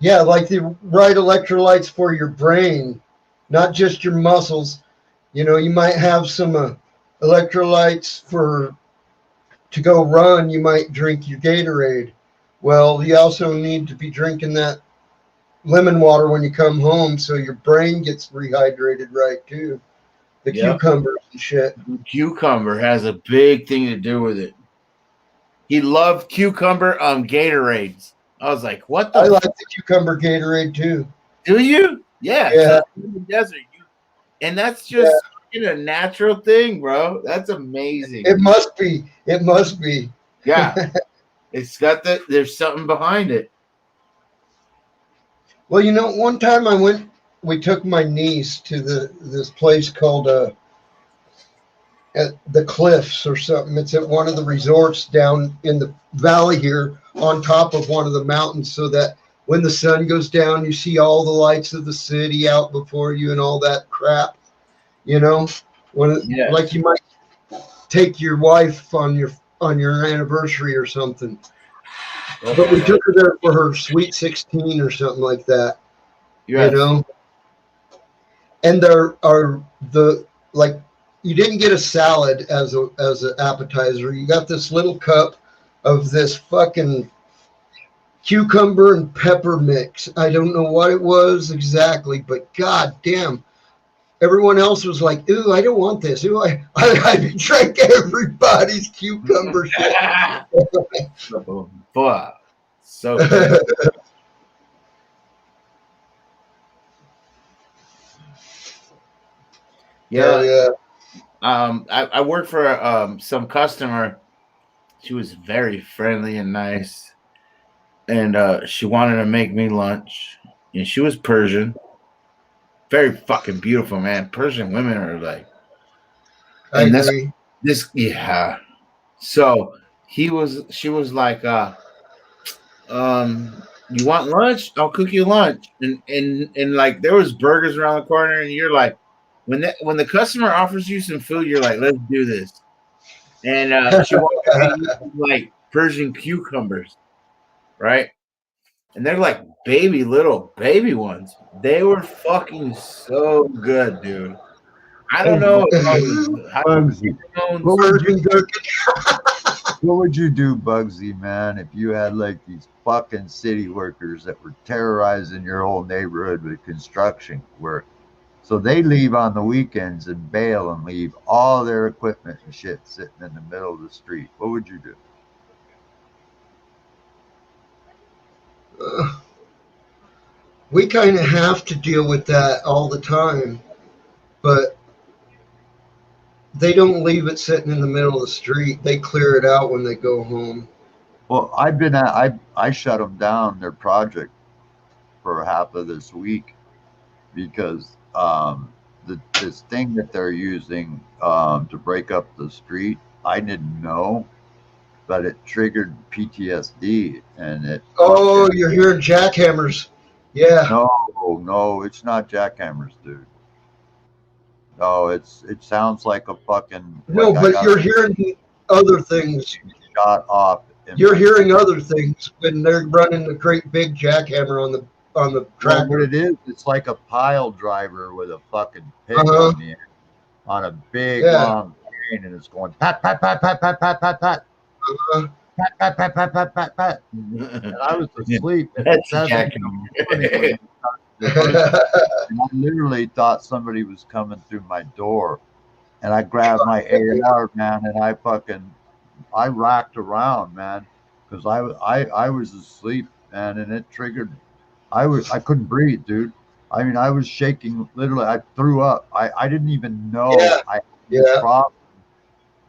Yeah, like the right electrolytes for your brain, not just your muscles. You know, you might have some electrolytes to go run. You might drink your Gatorade. Well, you also need to be drinking that lemon water when you come home, so your brain gets rehydrated right too. The cucumbers and shit. Cucumber has a big thing to do with it. He loved cucumber Gatorades. I was like, what the? I like the cucumber Gatorade too. Do you? Yeah. Yeah. In the desert, and that's just a natural thing, bro. That's amazing. It must be. It must be. Yeah. It's got there's something behind it. Well, one time we took my niece to this place called at the Cliffs or something. It's at one of the resorts down in the valley here on top of one of the mountains, so that when the sun goes down, you see all the lights of the city out before you and all that crap. Like you might take your wife on your anniversary or something. Okay. But we took her there for her sweet 16 or something like that. Yes. And there are you didn't get a salad as an appetizer. You got this little cup of this fucking cucumber and pepper mix. I don't know what it was exactly, but god damn. Everyone else was like, ooh, I don't want this. Ooh, I drank everybody's cucumber shit. Boy, so good. Yeah. I worked for some customer. She was very friendly and nice, and she wanted to make me lunch. And she was Persian, very fucking beautiful, man. Persian women are like. I agree. So she was like, you want lunch? I'll cook you lunch. And like there was burgers around the corner, and you're like, when the customer offers you some food, you're like, let's do this. And she wanted like Persian cucumbers, right? And they're like little baby ones. They were fucking so good, dude. I don't know. Bugsy. What would you do, Bugsy, man, if you had like these fucking city workers that were terrorizing your whole neighborhood with construction work? So they leave on the weekends and bail and leave all their equipment and shit sitting in the middle of the street. What would you do? We kind of have to deal with that all the time, but they don't leave it sitting in the middle of the street. They clear it out when they go home. Well, I shut them down their project for half of this week because this thing that they're using to break up the street, I didn't know, but it triggered PTSD and it. Oh, you're hearing jackhammers. Yeah. No, it's not jackhammers, dude. No, it sounds like a fucking. No, but you're hearing other things. Shot off. You're hearing other things when they're running the great big jackhammer on the track. What it is, it's like a pile driver with a fucking pig on the end, on a big long chain, and it's going pat pat pat pat pat pat pat pat. Pat pat pat pat pat pat pat. And I was asleep. That's and I literally thought somebody was coming through my door, and I grabbed my AR, man, and I racked around, man, because I was asleep, man, and it triggered. I couldn't breathe, dude. I mean, I was shaking. Literally, I threw up. I didn't even know I had this problem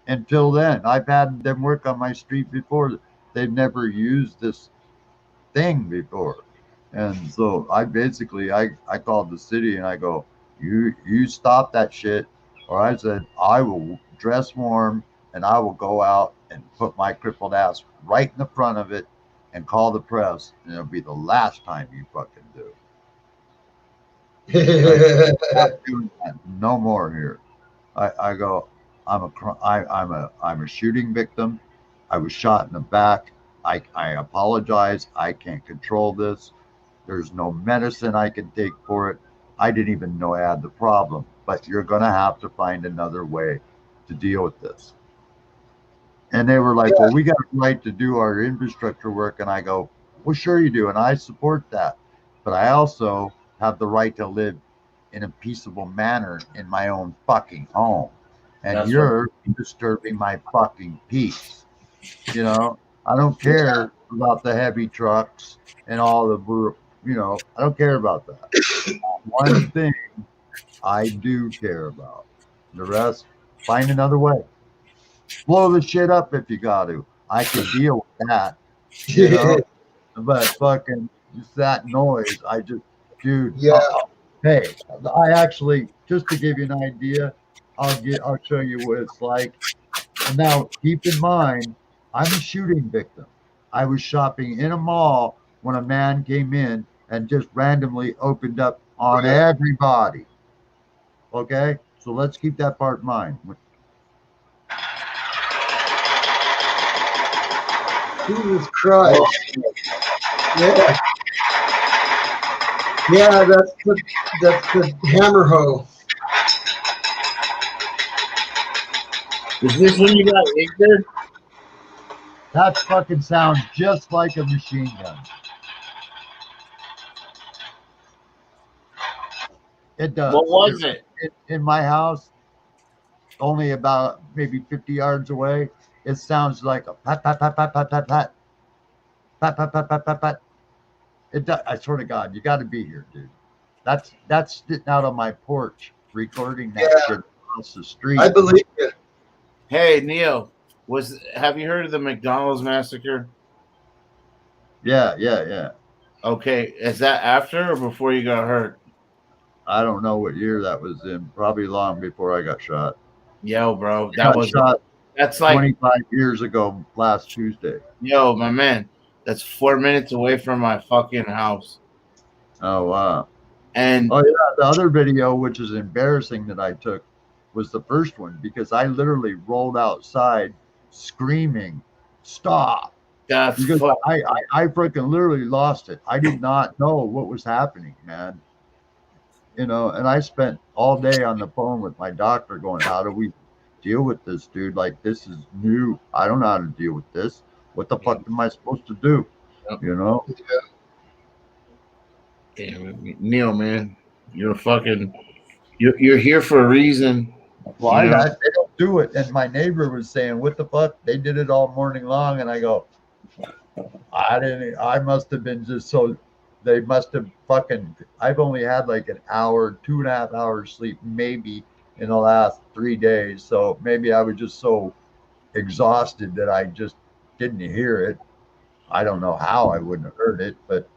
until then. I've had them work on my street before. They've never used this thing before. And so I called the city and I go, you stop that shit. Or I said, I will dress warm and I will go out and put my crippled ass right in the front of it and call the press. And it'll be the last time you fucking do. Not doing that no more here. I go, I'm a shooting victim. I was shot in the back. I apologize. I can't control this. There's no medicine I can take for it. I didn't even know I had the problem, but you're going to have to find another way to deal with this. And they were like, well, we got a right to do our infrastructure work. And I go, well, sure you do. And I support that. but I also have the right to live in a peaceable manner in my own fucking home. And That's you're disturbing my fucking peace. You know, I don't care about the heavy trucks and all the, I don't care about that. One thing I do care about. The rest, find another way. Blow the shit up if you got to. I can deal with that, you know. But fucking just that noise, I just, dude. Yeah. Hey, I actually, just to give you an idea, I'll show you what it's like. And now, keep in mind, I'm a shooting victim. I was shopping in a mall when a man came in and just randomly opened up on everybody. Okay, so let's keep that part in mind. Jesus Christ. Yeah. Yeah, that's the hammer hoe. Is this when you got ignorant? That fucking sounds just like a machine gun. It does. What was it? In my house, only about maybe 50 yards away, it sounds like a pat, pat, pat, pat, pat, pat, pat, pat, pat, pat, pat, pat, pat. It does. I swear to God, you got to be here, dude. That's sitting out on my porch recording that shit across the street. I believe you. Hey, Neil, have you heard of the McDonald's massacre? Yeah. Okay, is that after or before you got hurt? I don't know what year that was in. Probably long before I got shot. Yo, bro, that's like 25 years ago last Tuesday. Yo, my man, that's 4 minutes away from my fucking house. Oh, wow. And oh, yeah, the other video, which is embarrassing that I took, was the first one because I literally rolled outside screaming, stop. That's because I freaking literally lost it. I did not know what was happening, man. And I spent all day on the phone with my doctor going, how do we deal with this, dude? Like, this is new. I don't know how to deal with this. What the fuck am I supposed to do? Damn, Neil, man, you're here for a reason. Well, they don't do it. And my neighbor was saying, what the fuck? They did it all morning long. And I go, I must have been just so, they must have I've only had like an hour, 2.5 hours sleep, maybe in the last 3 days. So maybe I was just so exhausted that I just didn't hear it. I don't know how I wouldn't have heard it, but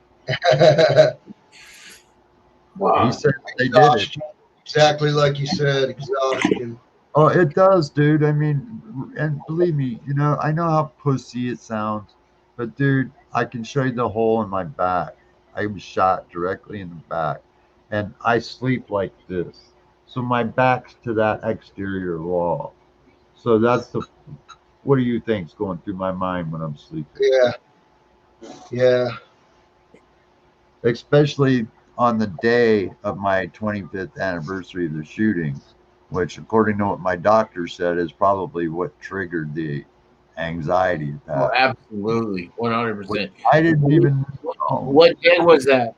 wow. He said they did it. Exactly like you said, exhaustion. Oh, it does, dude. I mean, and believe me, I know how pussy it sounds, but dude, I can show you the hole in my back. I was shot directly in the back, and I sleep like this. So my back's to that exterior wall. So what do you think's going through my mind when I'm sleeping? Yeah. Especially on the day of my 25th anniversary of the shooting, which, according to what my doctor said, is probably what triggered the anxiety attack. Oh, absolutely, 100%. I didn't even know. What day was that,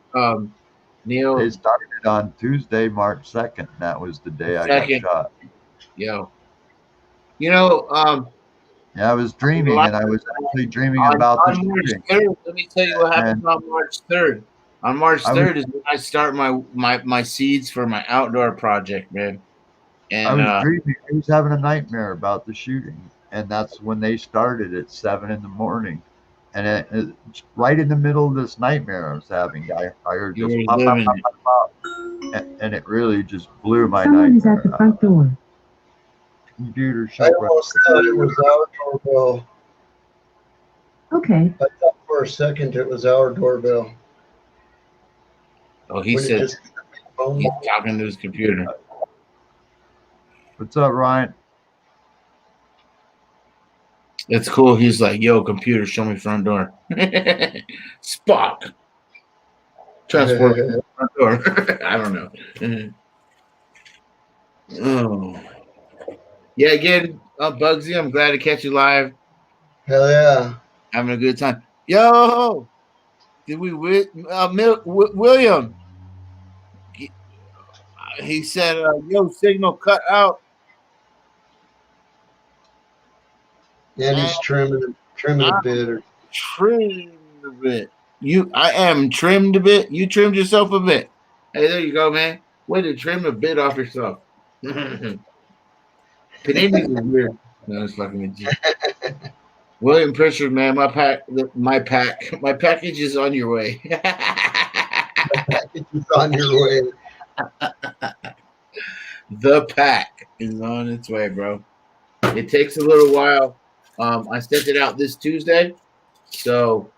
Neil? It started on Tuesday, March 2nd. And that was the day I got shot. Yo. Yeah, I was dreaming, and I was actually dreaming about the shooting. March 3rd, let me tell you what happened on March 3rd. On March 3rd is when I start my seeds for my outdoor project, man. And I was dreaming. I was having a nightmare about the shooting, and that's when they started at 7 a.m. And it's right in the middle of this nightmare I was having. I heard just pop, pop, pop, pop, pop, and it really just blew my nightmare. Someone is at the front door. Computer I shut almost thought it was our doorbell. Okay. I thought for a second it was our doorbell. Oh, he said he's talking to his computer. What's up, Ryan? It's cool. He's like, yo, computer, show me front door. Spock. Transport front door. I don't know. Oh. Yeah, again, Bugsy, I'm glad to catch you live. Hell yeah. Having a good time. Yo! Did we William? He said, "Yo, signal cut out." And he's trimming a bit. Or... Trimmed a bit. I am trimmed a bit. You trimmed yourself a bit. Hey, there you go, man. Way to trim a bit off yourself. Panini's is weird. No, it's fucking with you. William Pritchard, man, my package is on your way. My package is on your way. The pack is on its way, bro. It takes a little while. I sent it out this Tuesday, so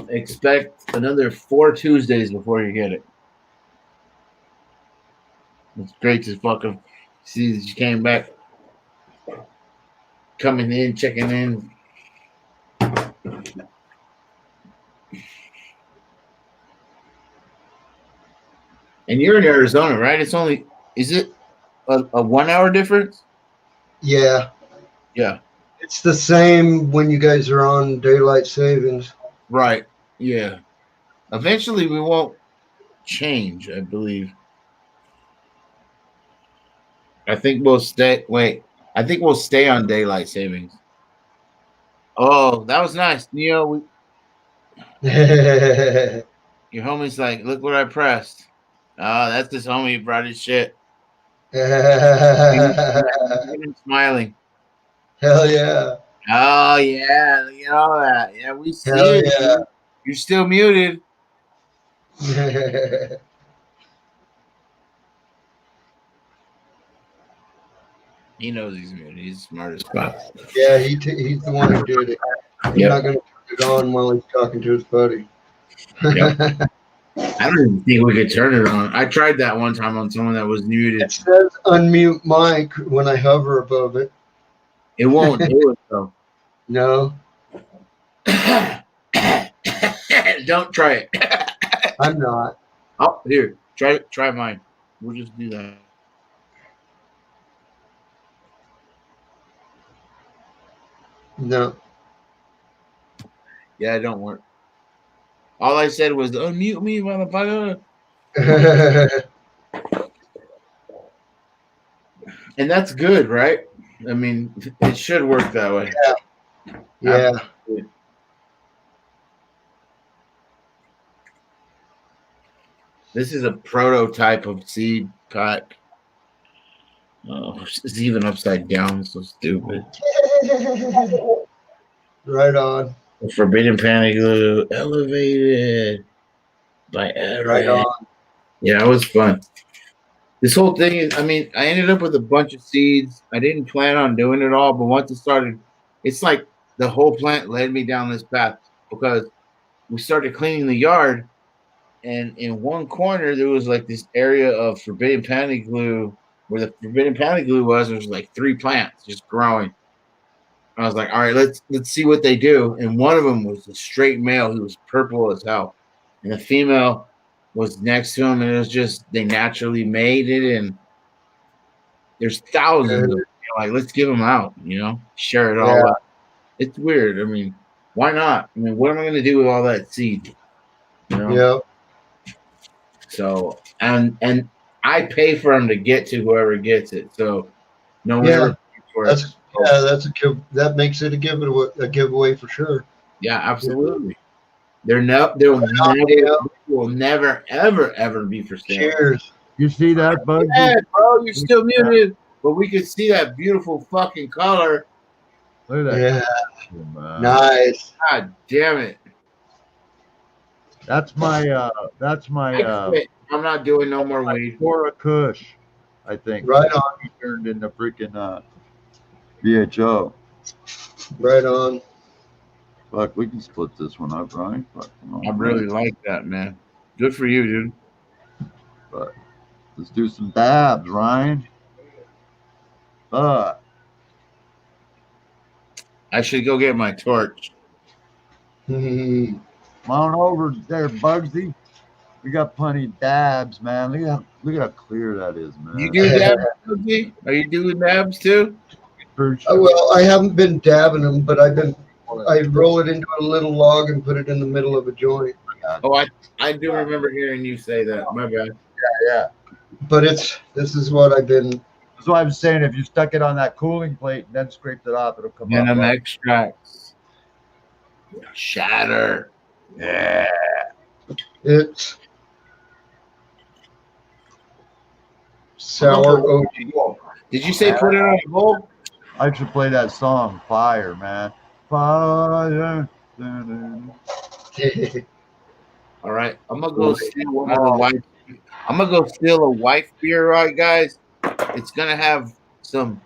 expect another 4 Tuesdays before you get it. It's great to fucking see that you came back, coming in, checking in. And you're in Arizona, right? Is it a 1 hour difference? Yeah. Yeah. It's the same when you guys are on daylight savings. Right. Yeah. Eventually we won't change, I believe. I think we'll stay on daylight savings. Oh, that was nice. Neo, your homie's like, look what I pressed. Oh, that's his homie who brought his shit. He's smiling. Hell yeah. Oh yeah, look at all that. Yeah, we see Hell it. yeah. You're still muted. He knows he's muted. He's smart as fuck. Yeah, he's the one who did it. He's not going to turn it on while he's talking to his buddy. Yep. I don't even think we could turn it on. I tried that one time on someone that was muted. It says unmute mic when I hover above it. It won't do it though. No. Don't try it. I'm not. Oh, here. Try mine. We'll just do that. No. Yeah, it don't work. All I said was unmute me, motherfucker. And that's good, right? I mean, it should work that way. Yeah. Absolutely. This is a prototype of seed pack. Oh, it's even upside down. So stupid. Right on. Forbidden Panic Glue elevated by Ed. Right on. Yeah, it was fun. This whole thing is, I mean, I ended up with a bunch of seeds. I didn't plan on doing it all, but once it started, it's like the whole plant led me down this path because we started cleaning the yard, and in one corner there was like this area of Forbidden Panic Glue where the Forbidden Panic Glue was. There was like 3 plants just growing. I was like, all right, let's see what they do. And one of them was a straight male who was purple as hell, and the female was next to him, and it was just they naturally made it. And there's thousands of them. Like, let's give them out, share it all out. It's weird. I mean, why not? I mean, what am I going to do with all that seed? Yeah. So and I pay for them to get to whoever gets it. So no one ever pays for it. That makes it a giveaway for sure. Yeah, absolutely. They will never ever be for sale. Cheers. You see that, Bugsy? Yeah, bro, you're still muted, but we can see that beautiful fucking color. Look at that. Yeah. Nice. God damn it. That's my I'm not doing no more weed. Cora Kush, I think. Right on. He turned into freaking VHO. Right on. Fuck, we can split this one up, right? Fuck, I really like that, man. Good for you, dude. But let's do some dabs, Ryan. I should go get my torch. Come on over there, Bugsy. We got plenty of dabs, man. Look at how clear that is, man. You do dabs, Bugsy? Are you doing dabs too? Well, I haven't been dabbing them, but I roll it into a little log and put it in the middle of a joint. Oh, I do remember hearing you say that. My bad. Yeah. But this is what I've been. That's why I'm saying if you stuck it on that cooling plate and then scraped it off, it'll come up. Venom extracts. Shatter. Yeah. It's sour OG. Did you say put it on a bowl? I should play that song, Fire, man. Fire. All right, I'm gonna go steal one of the wife. I'm gonna go steal a wife beer, right, guys? It's gonna have some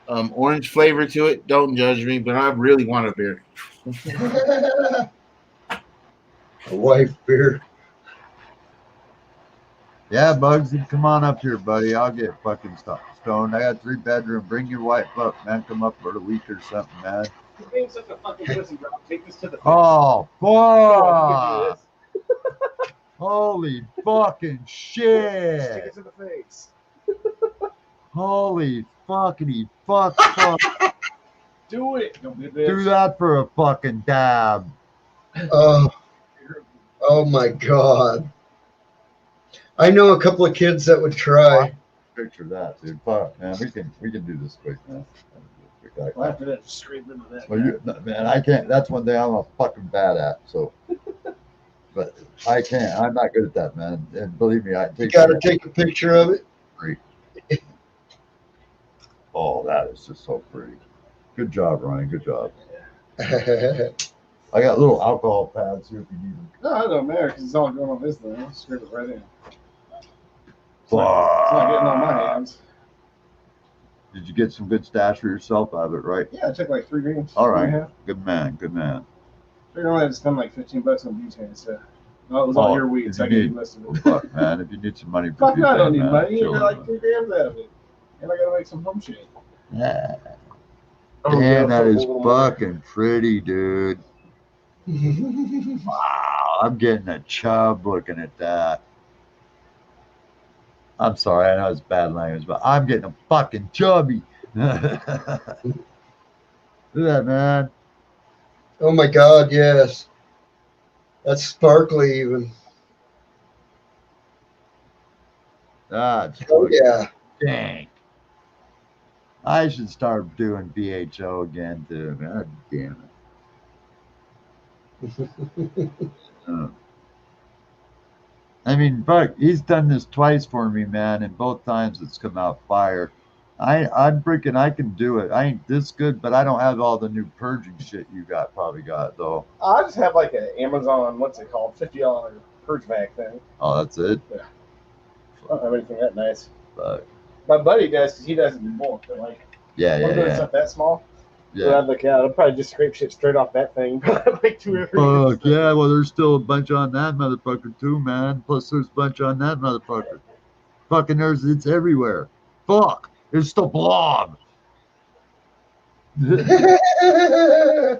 orange flavor to it. Don't judge me, but I really want a beer. A wife beer. Yeah, Bugsy, come on up here, buddy. I'll get fucking stoned. I got 3-bedroom. Bring your wife up, man. Come up for a week or something, man. You're being such a fucking pussy, bro. Take this to the face. Oh, Oh, fuck. Holy fucking shit. Stick it to the face. Holy fuckity fuck. Do it. Don't be a bitch. Do that for a fucking dab. Oh my God. I know a couple of kids that would try. Picture that, dude. Fuck, man. We can do this quick, man. Well, after that, just scrape into that. Well, man, I can't. That's one thing I'm a fucking bad at. So, but I can't. I'm not good at that, man. And believe me, You got to take a picture of it. Great. Oh, that is just so pretty. Good job, Ryan. Good job. I got little alcohol pads here if you need them. No, it don't matter because it's all going on this thing. I'll scrape it right in. It's Fuck. not getting on my hands. Did you get some good stash for yourself out of it, right? Yeah, it took like 3 games. All right. Good man. Good man. Figured I had to spend like $15 on butane, so no, it was all your weed, so I gave you most of it. Fuck, man. If you need some money for Fuck no, I don't need man, money. You chill get out, like 3 grams out of it. And I gotta make some home shit. Yeah. Oh, Damn, yeah, that is a little fucking pretty, dude. Wow, I'm getting a chub looking at that. I'm sorry, I know it's bad language, but I'm getting a fucking chubby. Look at that, man. Oh my God, yes. That's sparkly even. That's Oh yeah. dang. I should start doing BHO again too. God damn it. I mean, Buck, he's done this twice for me, man, and both times it's come out fire. I'm freaking, I can do it. I ain't this good, but I don't have all the new purging shit you probably got though. I just have like an Amazon, what's it called, $50 purge bag thing. Oh, that's it. Yeah. I don't have anything that nice. But My buddy does because he does it in bulk. But like, yeah, I'm doing stuff that small. yeah. So I'd look out. I'll probably just scrape shit straight off that thing. Like 2 or 3. Fuck yeah, well there's still a bunch on that motherfucker too, man. Plus there's a bunch on that motherfucker. Fucking it's everywhere. Fuck. It's the blob. Hell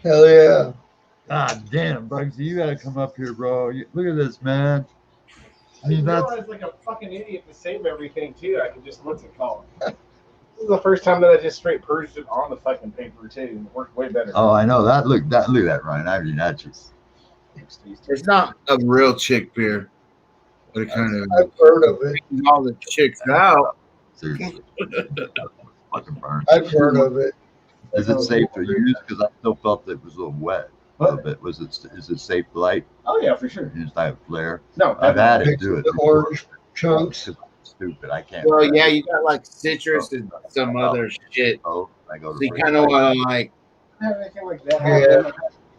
yeah. God damn, Bugsy, you gotta come up here, bro. Look at this, man. I didn't realize like a fucking idiot to save everything too. I could just, what's it called? This is the first time that I just straight purged it on the fucking paper too. And it worked way better. Oh, I know that. Look at that, Ryan. I mean, that's just. It's not a real chick beer, but it kind of I've heard of it. all the chicks out. Seriously. Fucking burn. I've heard of it. Is it safe to use? Because I still felt it was a little wet. A little bit. Is it safe to light? Oh yeah, for sure. Just have flare. No, I've had it do it. The orange chunks. Stupid. I can't. Well, yeah, you got like citrus and some other shit. Oh, I go So to. you kind of want to like. I don't have anything like that. Yeah.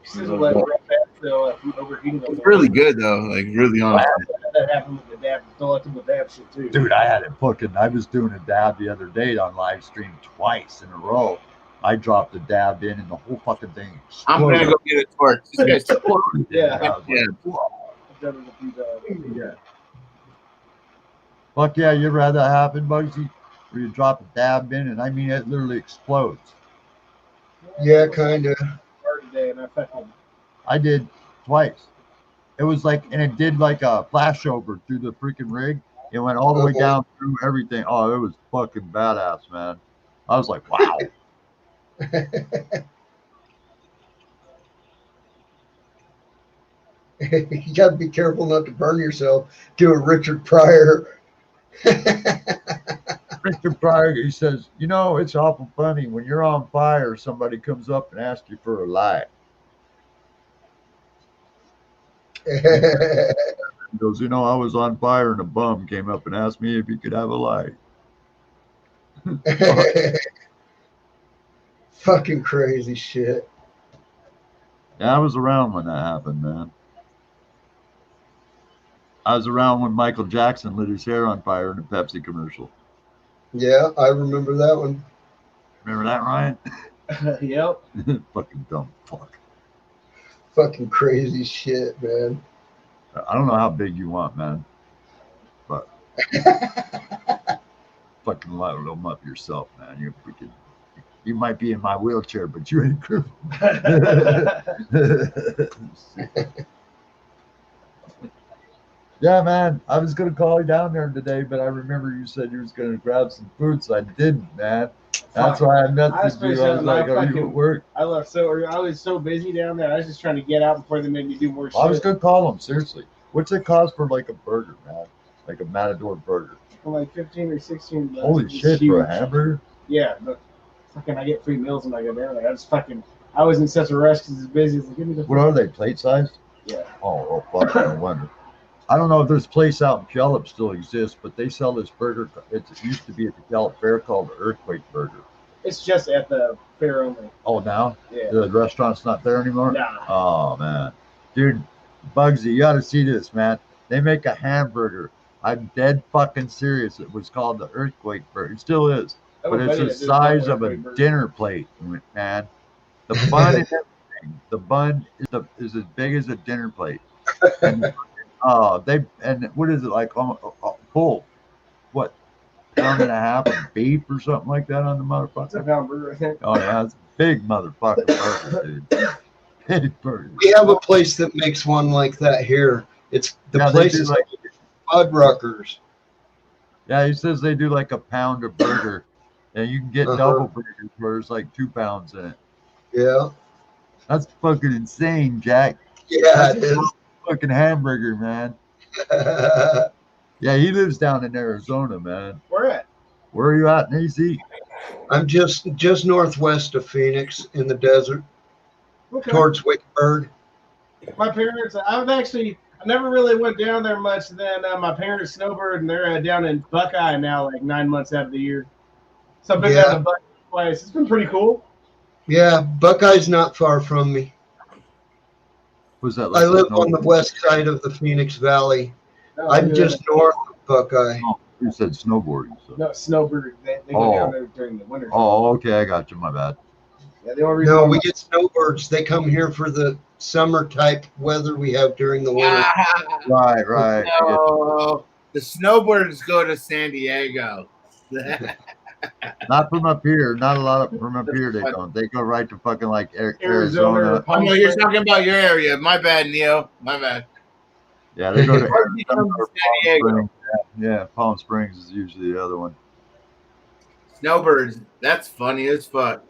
Sizzle that right back, so overheating those. It's really good though. Like really honest. That happened with the dab. Still like with the dab shit too. Dude, I had it fucking. I was doing a dab the other day on live stream twice in a row. I dropped the dab in, and the whole fucking thing. I'm gonna go get a torch. This guy's Yeah. I was like, Yeah. whoa. I've done it a few times. Yeah. Fuck yeah, you ever had that happen, Bugsy? Where you drop a dab in, and I mean, it literally explodes. Yeah, kind of. Today, and I fucking. I did twice. It was like, and it did like a flashover through the freaking rig. It went all the way down through everything. Oh, it was fucking badass, man. I was like, wow. You got to be careful not to burn yourself. Do a Richard Pryor. Richard Pryor, he says, you know, it's awful funny when you're on fire, somebody comes up and asks you for a light. He goes, you know, I was on fire and a bum came up and asked me if he could have a light. Fucking crazy shit. Yeah, I was around when that happened, man. I was around when Michael Jackson lit his hair on fire in a Pepsi commercial. Yeah, I remember that one. Remember that, Ryan? Yep. Fucking dumb fuck. Fucking crazy shit, man. I don't know how big you want, man, but fucking light them up yourself, man. You might be in my wheelchair, but you ain't crippled. Yeah, man. I was gonna call you down there today, but I remember you said you was gonna grab some food, so I didn't, man. That's why I messaged you. I was like, "Are you at work?" I left so early. I was so busy down there. I was just trying to get out before they made me do more shit. I was gonna call them seriously. What's it cost for like a burger, man? Like a Matador burger? For like 15 or 16 bucks. Holy shit, for a hamburger? Yeah, but fucking, I get free meals when I go down there. I was in such a rush because it's busy. It's like, give me the. What are they? Plate size? Yeah. Oh, fuck! No wonder. I don't know if this place out in Puyallup still exists, but they sell this burger. It used to be at the Puyallup Fair called the Earthquake Burger. It's just at the fair only. Oh, now? Yeah. The restaurant's not there anymore? Nah. Oh, man. Dude, Bugsy, you got to see this, man. They make a hamburger. I'm dead fucking serious. It was called the Earthquake Burger. It still is. But it's the size of a dinner plate, man. The bun and everything. The bun is as big as a dinner plate. And, what is it like? Full. What? Pound and a half of beef or something like that on the motherfucker. It's a pound burger, I think. Oh yeah, it's a big motherfucking burger, dude. Big burger. We have a place that makes one like that here. It's the place is like Fuddruckers. Yeah, he says they do like a pound of burger, and you can get double burgers where there's like 2 pounds in it. Yeah. That's fucking insane, Jack. Yeah, it is. Fucking hamburger, man. Yeah, he lives down in Arizona, man. Where at? Where are you at, AC? I'm just northwest of Phoenix in the desert, towards Wickburg. My parents, I never really went down there much. Then my parents snowbird, and they're down in Buckeye now, like 9 months out of the year. So I've been down to Buckeye twice. It's been pretty cool. Yeah, Buckeye's not far from me. Was that? Like I live on the west side of the Phoenix Valley. Oh, I'm just north of Buckeye. Oh, you said snowboarding. So. No, snowbird. They go down there during the winter. Oh, okay, I got you. My bad. Yeah, the only reason No, we get snowbirds. They come here for the summer type weather we have during the winter. Right. No, the snowbirds go to San Diego. Not from up here. Not a lot of from up here. They don't. They go right to fucking like Arizona. Oh no, you're talking about your area. My bad, Neo. My bad. Yeah, they go to Arizona or Palm Springs. Yeah, Palm Springs is usually the other one. Snowbirds. That's funny as fuck.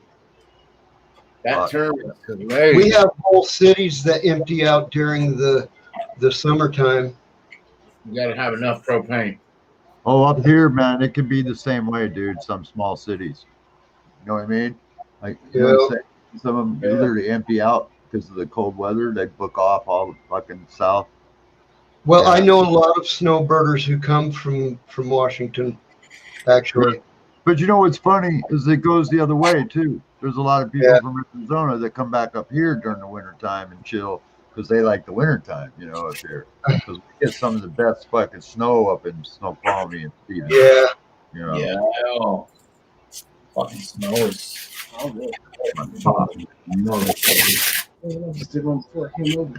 That term is hilarious. We have whole cities that empty out during the summertime. You gotta have enough propane. Oh, up here, man, it can be the same way, dude. Some small cities. You know what I mean? Like, you know what I'm saying? Some of them literally empty out because of the cold weather. They book off all the fucking south. Well, I know a lot of snowbirders who come from Washington, actually. But you know what's funny is it goes the other way, too. There's a lot of people from Arizona that come back up here during the wintertime and chill because they like the wintertime, you know, up here. Because we get some of the best fucking snow up in Snoqualmie and Stevens. Yeah. You know? Yeah. Oh. Fucking snow is.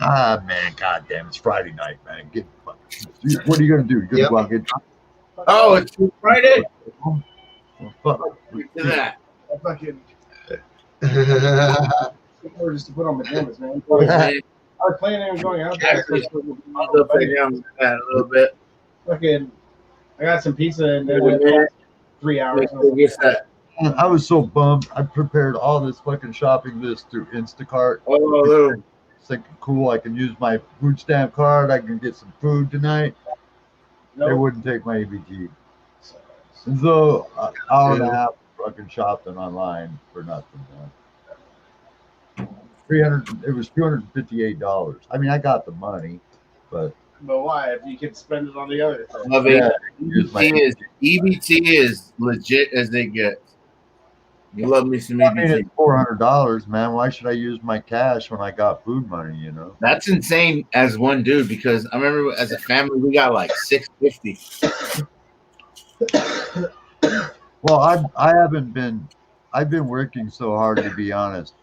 Ah, man, goddamn, it's Friday night, man. What are you going to do? You're going to go out and get drunk? Oh, it's Friday? Well, fuck. Look at that. I fucking. Or just to put on pajamas, man. I was planning on going out there. I'll play down that a little bit. Fucking, I got some pizza and then 3 hours. I was so bummed. I prepared all this fucking shopping list through Instacart. Oh, thinking, cool, I can use my food stamp card. I can get some food tonight. They wouldn't take my EBT. And so, hour and a half fucking shopping online for nothing, man. It was $258. I mean, I got the money, but why? If you could spend it on the other thing. yeah, EBT is legit as they get. You love me some I mean, EBT. it's $400, man. Why should I use my cash when I got food money? You know, That's insane as one dude because I remember as a family we got like $650. well, I've been working so hard, to be honest.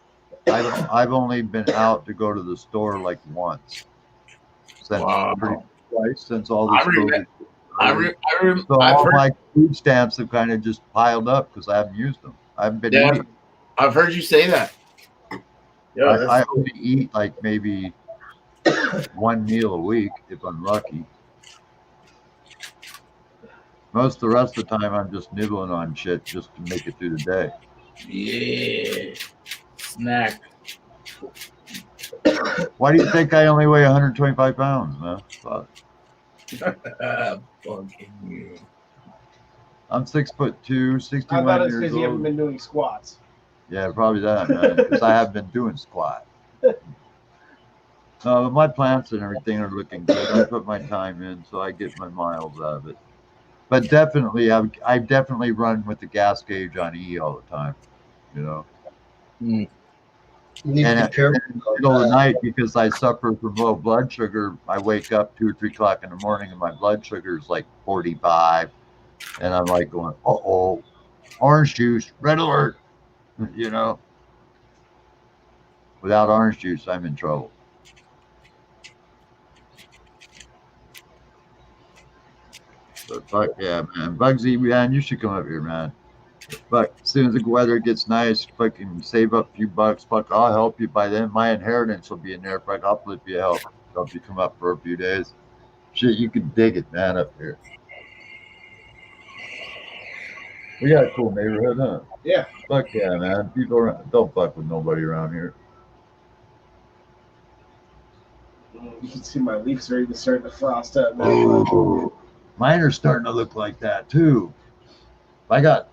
I've only been out to go to the store like once since twice since all this COVID. So all my food stamps have kind of just piled up because I haven't used them. I haven't been eating. I've heard you say that. Yeah, I only eat like maybe one meal a week if I'm lucky. Most of the rest of the time, I'm just nibbling on shit just to make it through the day. Yeah. Snack. Why do you think I only weigh 125 pounds, man? I'm 6'2", 61 I thought it's years because old. you haven't been doing squats. Yeah, probably that, man. Because I have been doing squat. No, but my plants and everything are looking good. I put my time in, so I get my miles out of it. But definitely, I definitely run with the gas gauge on E all the time. You know. You need And to be careful. in the middle of the night, because I suffer from low blood sugar, I wake up 2 or 3 o'clock in the morning and my blood sugar is like 45. And I'm like going, uh-oh, orange juice, red alert. You know, without orange juice, I'm in trouble. But fuck yeah, man. Bugsy, man, you should come up here, man. But as soon as the weather gets nice, fucking save up a few bucks. Fuck, I'll help you by then. My inheritance will be in there. Fuck, I'll flip you help you come up for a few days. Shit, you can dig it, man, up here. We got a cool neighborhood, huh? Yeah. Fuck yeah, man. People don't fuck with nobody around here. You can see my leaves are even starting to frost up. Ooh. Mine are starting to look like that too. I got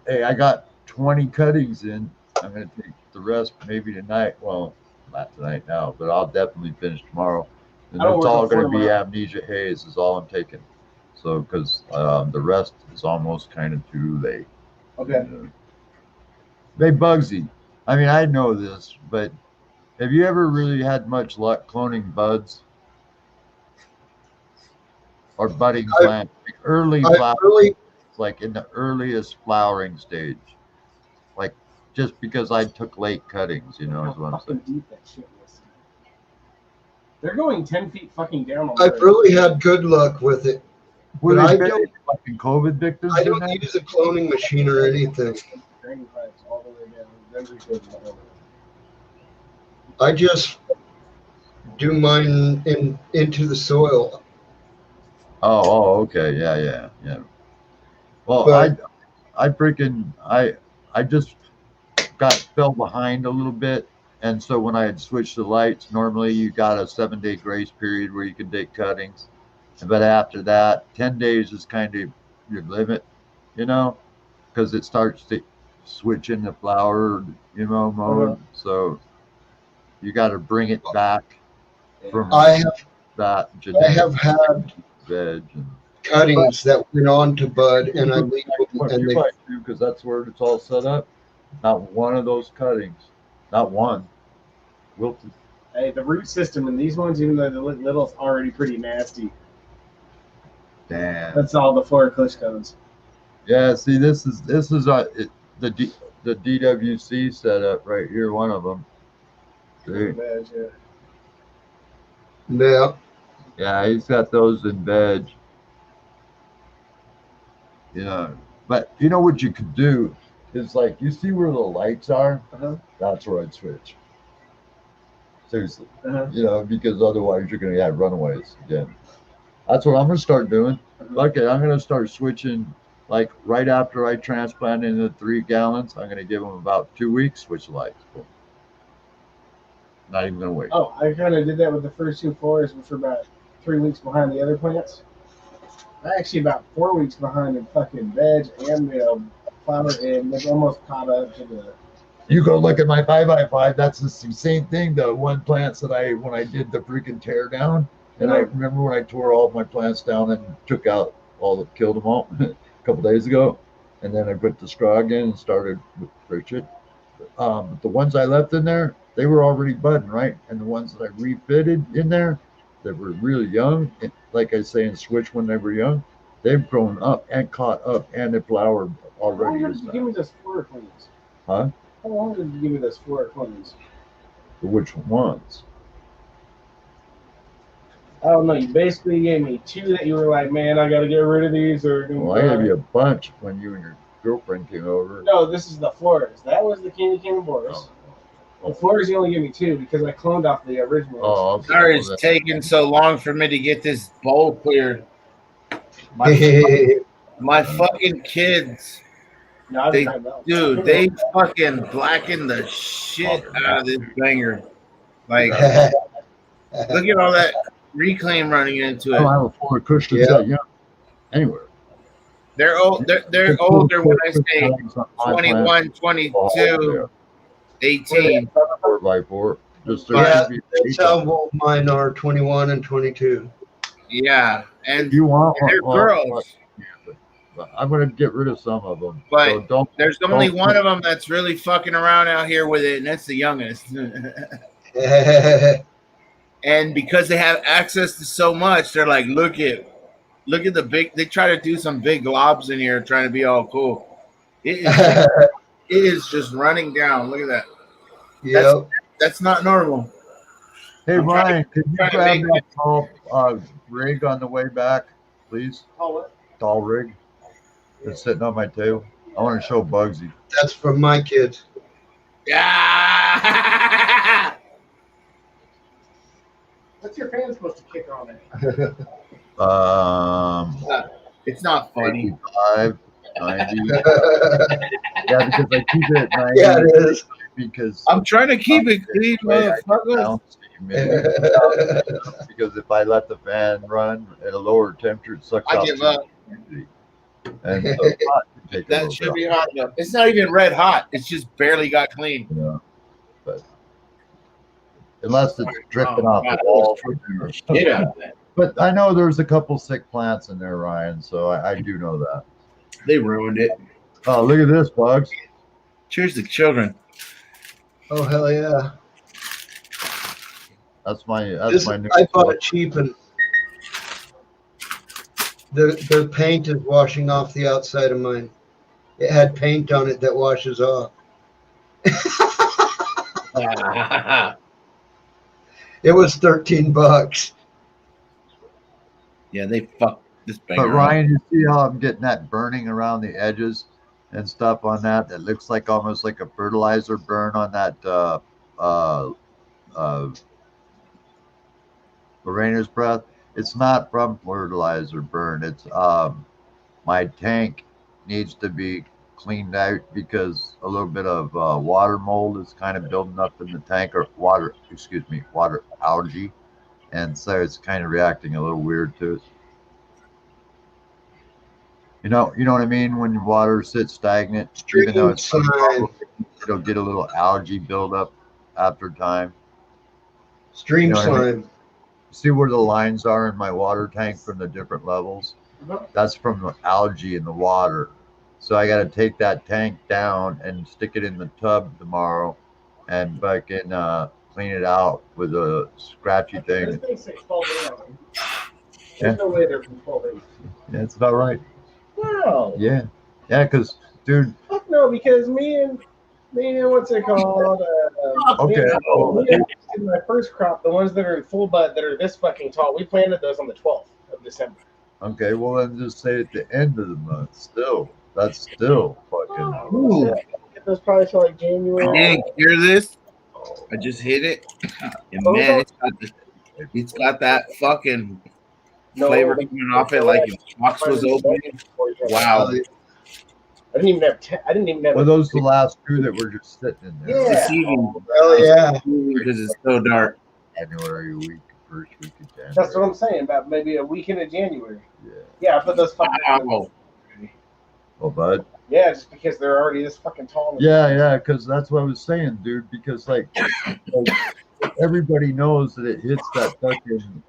20 cuttings in. I'm gonna take the rest maybe tonight. Well, not tonight now, but I'll definitely finish tomorrow. And it's all gonna be amnesia haze is all I'm taking. So because the rest is almost kind of too late. Okay. Hey Bugsy, I mean I know this, but have you ever really had much luck cloning buds or budding plants? Early flowers, like in the earliest flowering stage. Like just because I took late cuttings, you know, is what I'm saying. Deep that shit was. They're going 10 feet fucking down on I've really had good luck with it. But I don't fucking COVID victims. I don't use a cloning machine or anything. I just do mine into the soil. Oh, okay, yeah. Well, but I just fell behind a little bit, and so when I had switched the lights, normally you got a 7-day grace period where you can take cuttings, but after that, 10 days is kind of your limit, you know, because it starts to switch into flower, you know, mode. So you got to bring it back from I have had veg and cuttings that went on to bud, and I leave them, and they do because that's where it's all set up. Not one of those cuttings, not one, wilted. Hey, the root system in these ones, even though the little's already pretty nasty. Damn. That's all the Florida Kush cones. Yeah, see, this is the DWC setup right here. One of them. See? Yeah. Yeah, he's got those in veg. You know, but you know what you could do is like you see where the lights are. That's where I'd switch. Seriously, you know, because otherwise you're gonna have runaways again. That's what I'm gonna start doing. Okay, I'm gonna start switching. Like right after I transplant into 3 gallons, I'm gonna give them about 2 weeks switch lights. Not even gonna wait. Oh, I kind of did that with the first 2 floors, which were about 3 weeks behind the other plants. I'm actually about 4 weeks behind in fucking veg and flower, and they've almost caught up to the. You go look at my 5x5. That's the same thing. The one plants that when I did the freaking tear down, and I remember when I tore all of my plants down and took out killed them all a couple days ago, and then I put the scrog in and started with Pritchett. The ones I left in there, they were already budding, right? And the ones that I refitted in there that were really young, like I say in Switch when they were young, they've grown up and caught up and they flowered already. How long did you give me those floor cleans? Huh? How long did you give me those floor cleans? Which ones? I don't know. You basically gave me 2 that you were like, man, I got to get rid of these. Well, I gave you a bunch when you and your girlfriend came over. No, this is the floors. That was the Candy Cane Boris. The floors you only give me 2 because I cloned off the original. Oh, okay. Sorry, it's taking so long for me to get this bowl cleared. My fucking kids. No, They fucking blackened the shit out of this banger. Like, look at all that reclaim running into I don't it. have a floor cushion that young anywhere. They're old. They're older when I say 21, 22, 18. 4x4. That's how old mine are, 21 and 22. Yeah, and you want they're girls. I'm going to get rid of some of them. But so there's only one of them that's really fucking around out here with it, and that's the youngest. And because they have access to so much, they're like, look at the big. They try to do some big globs in here, trying to be all cool. It is just running down. Look at that. Yep. That's not normal. Hey, Ryan, could you grab that tall rig on the way back, please? Tall rig. It's sitting on my table. I want to show Bugsy. That's for my kids. Yeah. What's your fan supposed to kick on it? It's not funny. 85, 90. Yeah, because I keep it at 90. Yeah, it is. Because I'm trying to keep it clean, motherfucker. Because if I let the fan run at a lower temperature, it sucks out. I give up. And so that should be hot enough. It's not even red hot. It's just barely got clean. Yeah. But unless it's dripping off the wall. Yeah. But I know there's a couple sick plants in there, Ryan, so I do know that. They ruined it. Oh, look at this, Bugs. Cheers to children. Oh, hell yeah. That's my new I bought it cheap, and the paint is washing off the outside of mine. It had paint on it that washes off. It was $13. Yeah, they fucked this banger. But Ryan, you see how I'm getting that burning around the edges and stuff on that? That looks like almost like a fertilizer burn on that Lorena's breath. It's not from fertilizer burn. It's my tank needs to be cleaned out because a little bit of water mold is kind of building up in the tank, or water algae, and so it's kind of reacting a little weird to it. You know what I mean? When water sits stagnant, even though it's it'll get a little algae buildup after time. Stream slime. I mean? See where the lines are in my water tank from the different levels? That's from the algae in the water. So I got to take that tank down and stick it in the tub tomorrow and fucking clean it out with a scratchy thing. There's no way they're from 12 Yeah, it's about right. Wow. Yeah, because, dude. Fuck no, because me and what's it called? Okay. In my first crop, the ones that are in full bud that are this fucking tall, we planted those on the 12th of December. Okay, well then just say at the end of the month. That's still fucking. Get those probably till like January. I didn't hear this. I just hit it, and man, it's got that fucking flavor coming off it like if box was open. Wow. I didn't even have. I didn't even have. Were those the last two that were just sitting in there? Yeah. Deceiving. Hell yeah. Because it's so dark. January week, first week of January. That's what I'm saying. About maybe a weekend of January. Yeah. Yeah, I put those fucking. Oh, bud. Yeah, just because they're already this fucking tall. Yeah, because that's what I was saying, dude. Because like everybody knows that it hits that fucking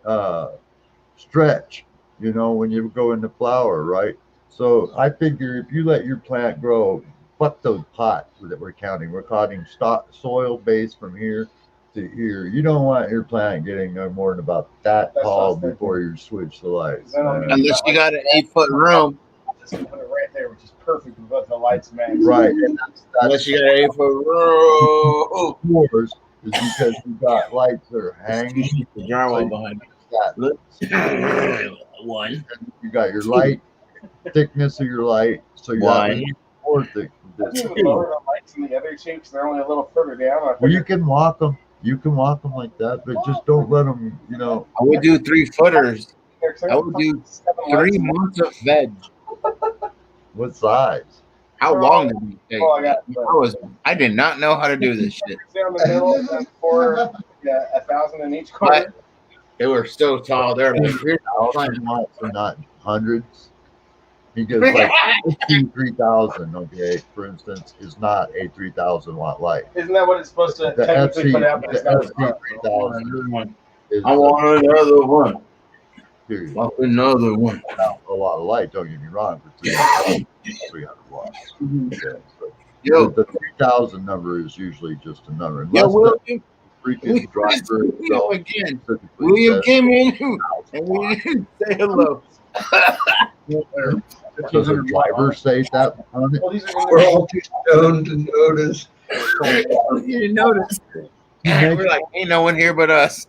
stretch, you know, when you go into flower, right? So I figure if you let your plant grow, fuck those pots that we're counting. We're counting soil base from here to here. You don't want your plant getting no more than about that tall before you switch the lights. Unless you got an 8-foot room. Just put it right there, which is perfect with both the lights match. Right. And Unless you got an 8-foot room. Yours is because you got lights that are hanging. The drywall behind that. One. You got your light, thickness of your light. So you have more thick. Lower the lights in the other cheeks. They're only a little further down. Well, you can walk them. You can walk them like that, but just don't let them, you know. I would do 3-footers. I would do 3 months of veg. What size? How long did it take? I did not know how to do this shit. Down the middle, and for 1,000 in each corner. They were so tall. They're like 1,000 watts are not hundreds. Because like 3,000, okay, for instance, is not a 3,000 watt light. Isn't that what it's supposed to technically put out? The FC 3000 is I want another one. Period. Another one. Now, a lot of light, don't get me wrong, for 300 watts. Okay, Yo, the 3,000 number is usually just a number. Yeah, William, freaking driver again. William came in and we didn't say hello. Does a driver say that on it? We're all too stoned to notice. You didn't notice. We're like, ain't no one here but us.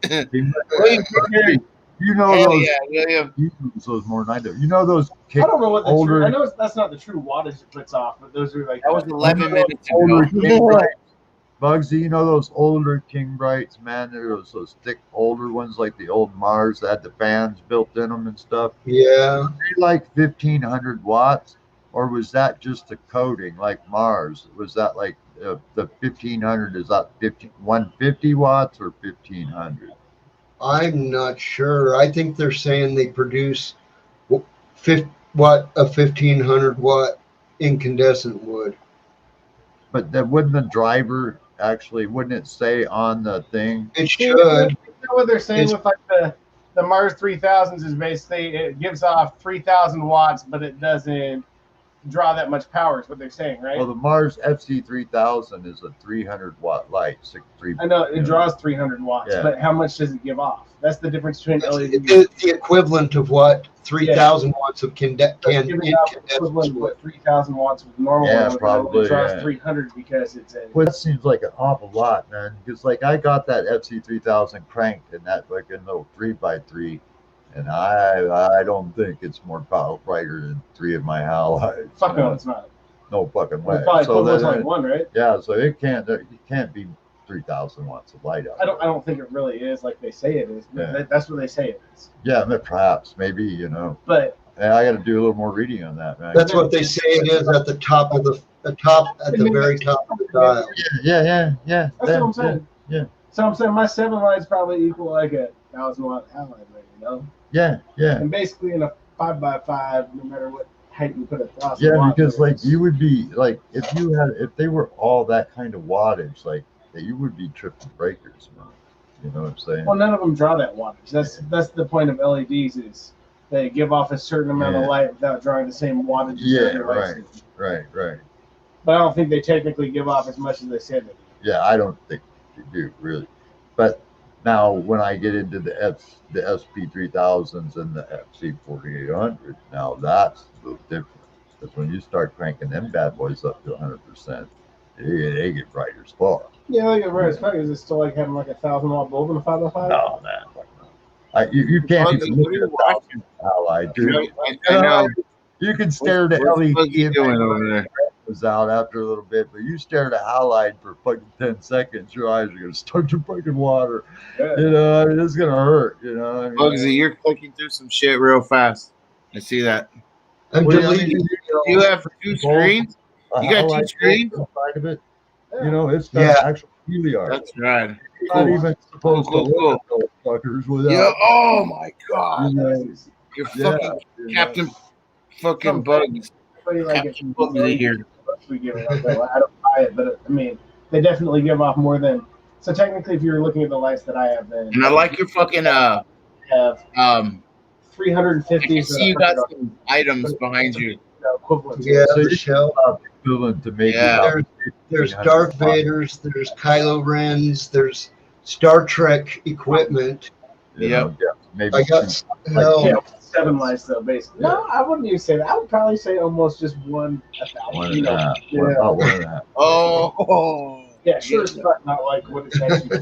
You know those. Yeah. You know those more than I do. You know those. I don't know what the true. I know that's not the true wattage it puts off, but those are like. That was 11 minutes ago. Bugsy, you know those older King Brights, man? There was those thick older ones like the old Mars that had the fans built in them and stuff. Yeah. They like 1,500 watts, or was that just the coating like Mars? Was that like the 1,500? Is that 150 watts or 1,500? I'm not sure. I think they're saying they produce a 1,500 watt incandescent wood. But that wouldn't the driver actually, wouldn't it say on the thing? It should. You know what they're saying with like the Mars 3000s is basically it gives off 3,000 watts, but it doesn't draw that much power is what they're saying, right? Well, the Mars FC3000 is a 300 watt light. I know it draws 300 watts, but how much does it give off? That's the difference between LED. It's the equivalent of what 3,000 watts of equivalent what 3,000 watts with normal. Yeah, probably. It draws 300 because it's a. Well, that seems like an awful lot, man. Because like I got that FC3000 cranked in that fucking little 3x3. And I don't think it's more brighter than 3 of my halides. Fuck no, it's not. No fucking way. It's probably so like one, right? Yeah, so it can't be 3,000 watts of light out. I don't think it really is like they say it is. Yeah. That's what they say it is. Yeah, perhaps, maybe, you know. But I got to do a little more reading on that, man. That's what they say it is at the top of the very top of the dial. Yeah. That's what I'm saying. Yeah. So I'm saying my 7 lights probably equal like a 1,000 watt halide, you know. Yeah. And basically in a 5x5, no matter what height you put a 1,000. Yeah, because like you would be like if they were all that kind of wattage, like you would be tripping breakers, man. You know what I'm saying? Well, none of them draw that wattage. That's the point of LEDs is they give off a certain amount of light without drawing the same wattage. Yeah, right. But I don't think they technically give off as much as they said they do. Yeah, I don't think they do really. But now, when I get into the SP3000s and the FC4800, now that's a little different. Because when you start cranking them bad boys up to 100%, they get bright as fuck. Yeah, they get bright as fuck. Is it still like having like a 1,000 watt bulb in a 5x5? No, man. You can't even look at a 1,000 halide, dude. I know. You can stare at LED. What's he doing over there? Was out after a little bit, but you stare at a halide for fucking 10 seconds, your eyes are gonna start to fucking water. Yeah. You know, I mean, it's gonna hurt. You know, Bugsy, you're clicking through some shit real fast. I see that. I'm deleting. You have 2 screens. You got two screens inside of it. You know, it's got actual heliard. That's right. Not even supposed to look at those fuckers without. Oh my god! You know, You're fucking Captain fucking Bugs. Captain Bugs in here. We give it up, though. I don't buy it, but I mean, they definitely give off more than. So technically, if you're looking at the lights that I have, then and I like your fucking have 350. I can see you got some items behind you. Equivalent. Yeah, so Michelle. Equivalent to maybe. Yeah. There's Darth Vader's, there's Kylo Ren's, there's Star Trek equipment. Yep. Maybe I got 7 lights though, basically. No, I wouldn't even say that. I would probably say almost just 1 1,000. One and a half. About 1.5. Oh. Yeah, sure. It's not like what it's actually.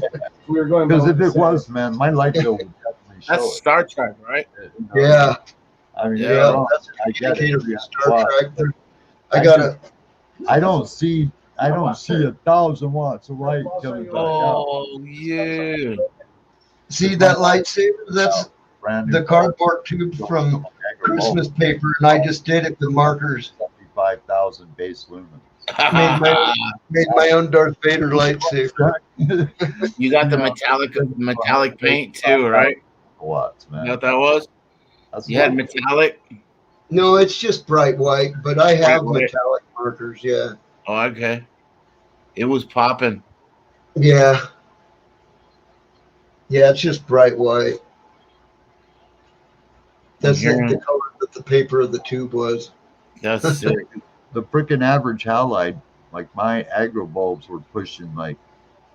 We were going because if it was, man, my light bill would definitely show That's it. Star Trek, right? Yeah. I mean, Yeah. That's I get it. indicator for Star Trek. I got a. I don't see 1,000 watts of light coming back out. Oh yeah. See that lightsaber? That's the cardboard tube from Christmas paper, and I just did it with markers. 75,000 base lumens. Made my own Darth Vader lightsaber. You got the metallic paint too, right? Watts, man. You know what that was? You had metallic. No, it's just bright white, but I have Bright white. metallic markers. Yeah. Oh, okay. It was popping. Yeah. Yeah, it's just bright white. That's the color that the paper of the tube was. That's sick. The freaking average halide, like my agro bulbs were pushing like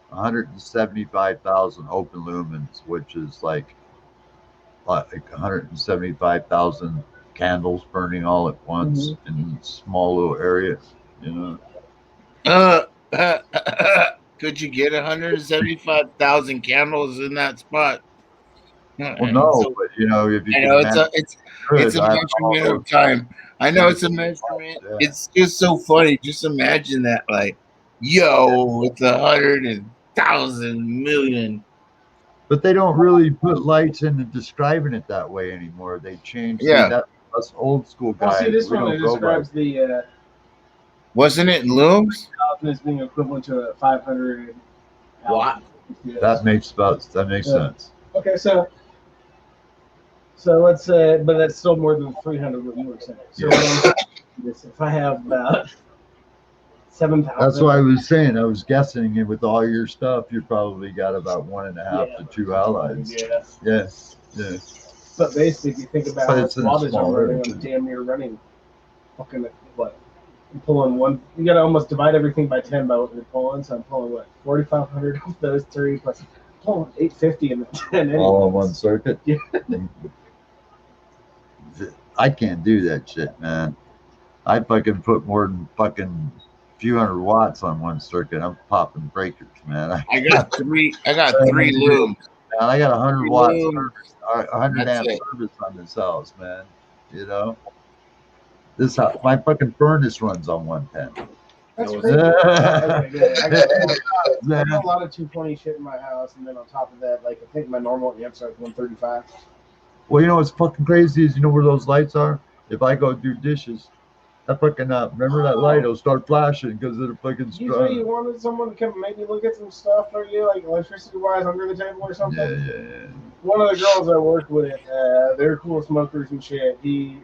175,000 open lumens, which is like 175,000 candles burning all at once in small little areas, you know. Could you get 175,000 candles in that spot? Well, no, but you know, if you I know it's a measurement of time. I know it's a measurement. Yeah. It's just so funny. Just imagine that, like, yo, it's 100,000 million. But they don't really put lights into describing it that way anymore. They changed. Yeah. That, us old school Well, guys. see, this we one don't it go describes by- the Wasn't it looms? 1,000 as being equivalent to a 500. What? That makes sense. Okay, so let's say, but that's still more than 300 what you were saying. So what I'm saying is if I have about 7,000. That's what I was saying. I was guessing, and with all your stuff, you probably got about 1.5 to 2 halides. Yeah. Yes. Yes. But basically, if you think about But how it's in much wattage I'm small running, areas. I'm damn near running fucking what? I'm pulling one. You gotta almost divide everything by 10 by what you're pulling. So I'm pulling what? 4,500 off those 3 plus pulling 850 in the 10. Anyway. All on one circuit. Yeah. I can't do that shit, man. I fucking put more than fucking few hundred watts on one circuit. I'm popping breakers, man. I got three looms. Man, I got 100 watts, Looms. 100 amp That's it. service on this house, man. You know, this house, my fucking furnace runs on 110. That's That was- crazy. Okay, good. I got Man, a lot of 220 shit in my house, and then on top of that, like I think my normal amps are like 135. well, you know what's fucking crazy is you know where those lights are? If I go do dishes, that fucking remember that light will start flashing because of the fucking Usually, you strong. wanted someone to come maybe look at some stuff for you, like electricity-wise, under the table or something. Yeah. One of the girls I work with, they're cool smokers and shit. He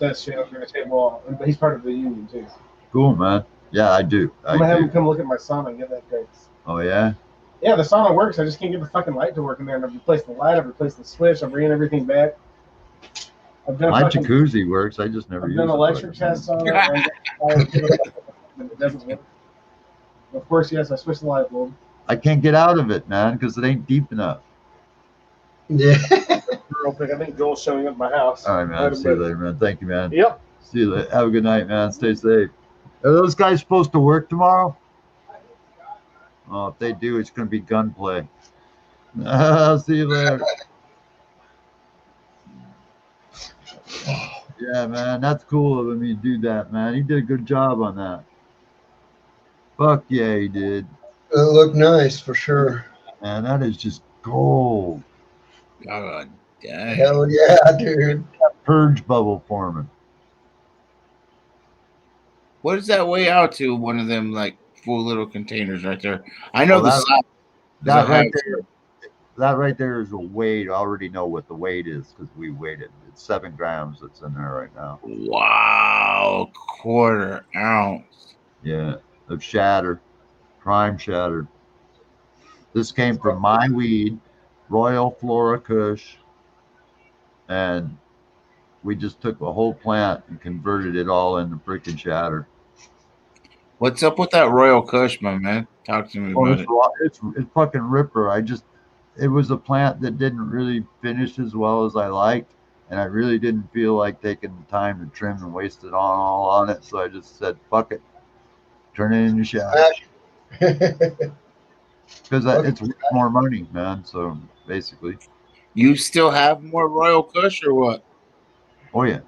does shit under the table, but he's part of the union too. Cool, man. Yeah, I do. I'm gonna have him do. come look at my sauna and get that fixed. Oh yeah. Yeah, the sauna works. I just can't get the fucking light to work in there. And I've replaced the light. I've replaced the switch. I'm bringing everything back. I've done My fucking, jacuzzi works. I just never I've use done it. electric tests on it. And it doesn't work. Of course, yes, I switched the light bulb. I can't get out of it, man, because it ain't deep enough. Yeah. Real quick, I think Joel's showing up at my house. All right, man. See you later, man. Thank you, man. Yep. See you later. Have a good night, man. Stay safe. Are those guys supposed to work tomorrow? Oh, if they do, it's going to be gunplay. I'll see you later. Yeah, man. That's cool of him to do that, man. He did a good job on that. Fuck yeah, he did. It looked nice for sure. Man, that is just gold. God dang. Hell yeah, dude. Purge bubble forming. What does that weigh out to? One of them like full little containers right there. I know the size. That right there is a weight. I already know what the weight is because we weighed it. It's 7 grams that's in there right now. Wow, quarter ounce. Yeah, of shatter, prime shatter. This came from my weed, Royal Flora Kush, and we just took a whole plant and converted it all into freaking shatter. What's up with that Royal Kush, my man? Talk to me about it. It's fucking ripper. It was a plant that didn't really finish as well as I liked, and I really didn't feel like taking the time to trim and waste it all on it. So I just said, "Fuck it, turn it into shatter." Because it's worth more money, man. So basically, you still have more Royal Kush or what? Oh yeah.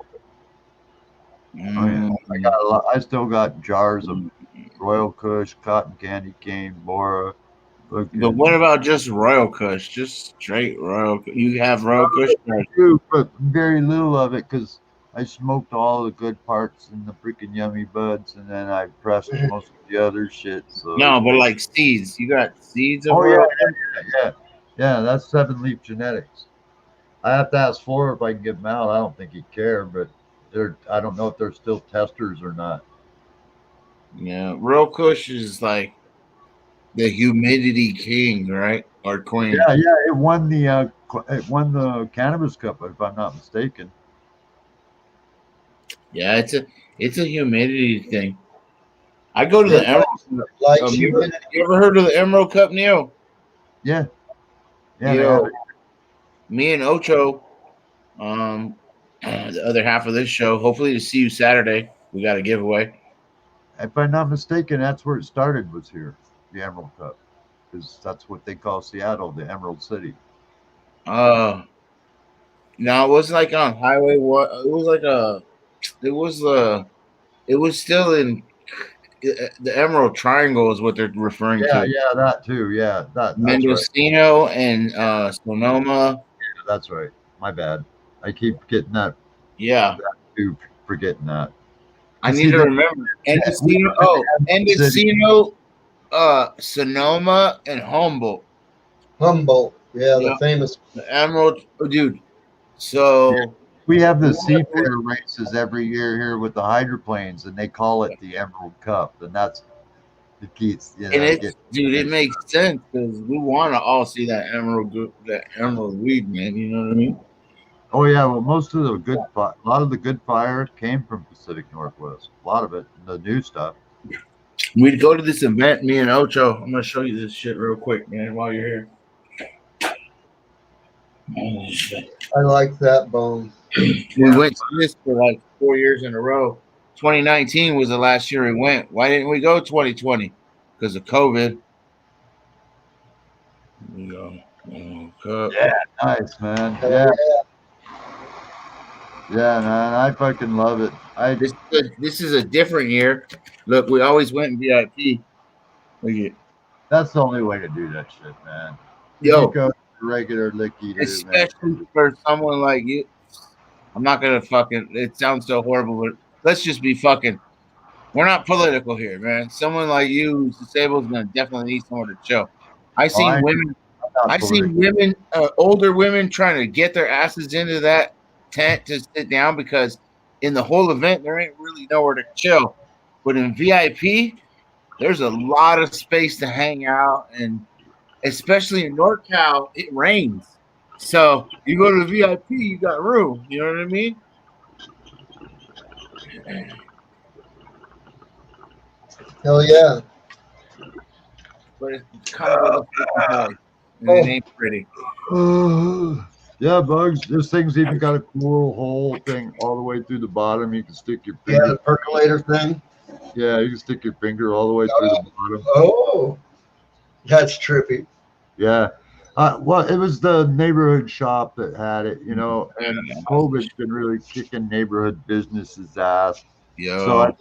Oh yeah. I got a lot. I still got jars of Royal Kush, Cotton Candy Cane, Bora. But what about just Royal Kush? Just straight Royal. You have Royal Kush? I do, but very little of it because I smoked all the good parts and the freaking yummy buds, and then I pressed most of the other shit. So no, but like seeds. You got seeds of Royal Kush? Yeah. That's 7-leaf genetics. I have to ask Flora if I can get them out. I don't think he'd care, but I don't know if they're still testers or not. Yeah, Royal Kush is like the humidity king, right? Or queen. Yeah, it won the Cannabis Cup, if I'm not mistaken. Yeah, it's a humidity thing. I go to the Emerald. You ever heard of the Emerald Cup, Neil? Yeah. Me and Ocho, the other half of this show. Hopefully to see you Saturday. We got a giveaway. If I'm not mistaken, that's where it started. Was here, the Emerald Cup, because that's what they call Seattle, the Emerald City. No, it wasn't like on Highway. What? It was like it was still in the Emerald Triangle is what they're referring to. Yeah, that too. Yeah, that's Mendocino and Sonoma. Yeah, that's right. My bad. I keep getting that. Yeah. Forgetting that. I need to remember. Mendocino, Sonoma, and Humboldt. The famous the Emerald, dude. So we have the seafarer races every year here with the hydroplanes, and they call it the Emerald Cup, and that's the keys. You know, it makes sense because we want to all see that emerald weed, man. You know what I mean? Oh yeah, well, a lot of the good fire came from Pacific Northwest. A lot of it, the new stuff. We'd go to this event, me and Ocho. I'm gonna show you this shit real quick, man, while you're here. I like that bone. We went to this for like 4 years in a row. 2019 was the last year we went. Why didn't we go 2020? Because of COVID. We go. Yeah, nice, man. Yeah, man. I fucking love it. This is a different year. Look, we always went in VIP. That's the only way to do that shit, man. Yo, go regular licky, especially for someone like you. I'm not gonna fucking. It sounds so horrible, but let's just be fucking. We're not political here, man. Someone like you who's disabled is gonna definitely need somewhere to chill. I've seen women, older women, trying to get their asses into that tent to sit down because in the whole event there ain't really nowhere to chill. But in VIP, there's a lot of space to hang out, and especially in NorCal, it rains. So you go to the VIP, you got room. You know what I mean? Hell yeah. But it's kind of a and it ain't pretty. Yeah, Bugs. This thing's even got a cool hole thing all the way through the bottom. You can stick your finger. Yeah, the percolator thing. Yeah, you can stick your finger all the way through the bottom. Oh, that's trippy. Yeah. Well, it was the neighborhood shop that had it. You know, and COVID's been really kicking neighborhood businesses' ass. Yeah. So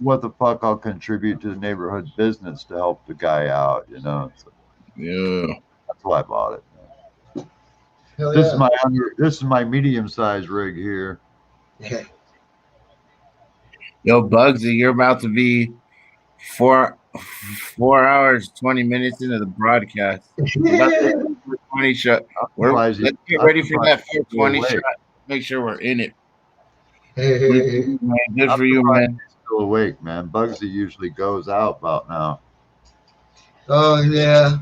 what the fuck? I'll contribute to the neighborhood business to help the guy out. You know. So, yeah. That's why I bought it. Hell this yeah. is my medium-sized rig here. Yeah. Yo, Bugsy, you're about to be 4 hours 20 minutes into the broadcast. We're about to do the 20 shot. Let's get ready for that 420 shot. Make sure we're in it. Good for you, man. Still awake, man. Bugsy usually goes out about now. Oh yeah.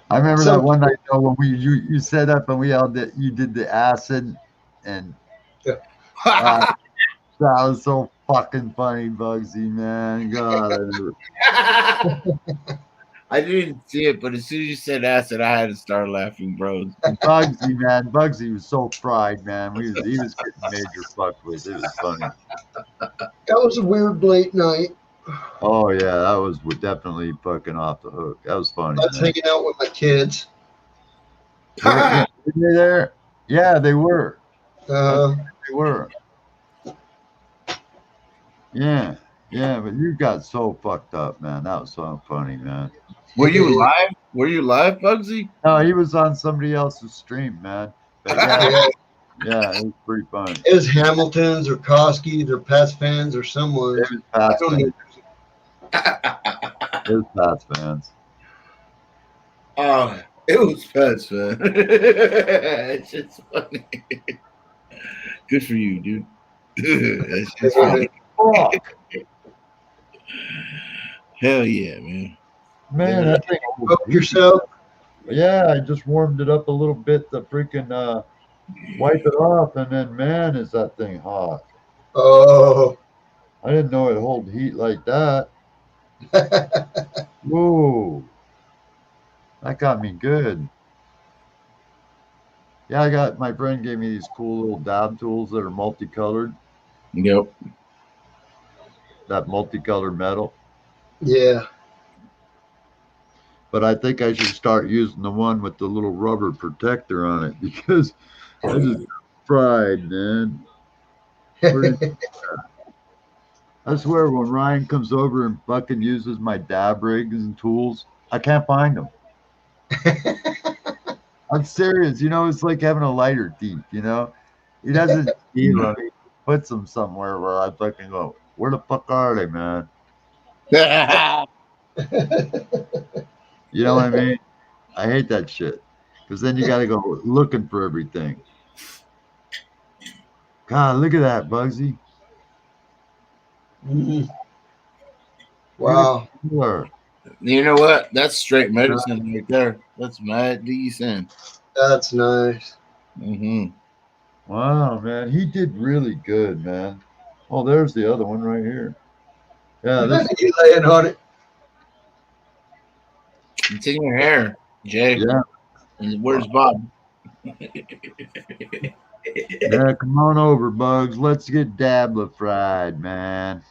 I remember that one night though when you set up and we all did you did the acid and that was so fucking funny, Bugsy, man. God, I didn't see it, but as soon as you said acid, I had to start laughing, bro. Bugsy, man. Bugsy was so fried, man. He was getting major fucked with. It was funny. That was a weird late night. Oh yeah, that was definitely fucking off the hook. That was funny. I was hanging out with my kids. Were they there? Yeah, they were. They were. Yeah, but you got so fucked up, man. That was so funny, man. Were you live? Were you live, Bugsy? No, he was on somebody else's stream, man. But yeah, yeah, it was pretty funny. It was Hamilton's or Koski's or Pats fans or someone. It was Pats fans. It was Pats fans. Oh, it was Pats, man. It's just funny. Good for you, dude. That's just funny. Fuck. Hell yeah, man. Man, that thing. Cook yourself. Yeah, I just warmed it up a little bit to freaking wipe it off, and then man, is that thing hot. Oh. I didn't know it hold heat like that. Whoa. That got me good. Yeah, my friend gave me these cool little dab tools that are multicolored. Yep. That multicolored metal. Yeah. But I think I should start using the one with the little rubber protector on it because I just fried, man. I swear, when Ryan comes over and fucking uses my dab rigs and tools, I can't find them. I'm serious. You know, it's like having a lighter thief, you know? He doesn't steal them. He puts them somewhere where I fucking go, where the fuck are they, man? You know what I mean? I hate that shit. Because then you got to go looking for everything. God, look at that, Bugsy. Mm-hmm. Wow. You know what? That's straight medicine right there. That's mad decent. That's nice. Mm-hmm. Wow, man. He did really good, man. Oh, there's the other one right here. Yeah, this you laying on it. It's in your hair, Jay. Yeah. And where's Bob? Yeah, come on over, Bugs. Let's get Dabla fried, man.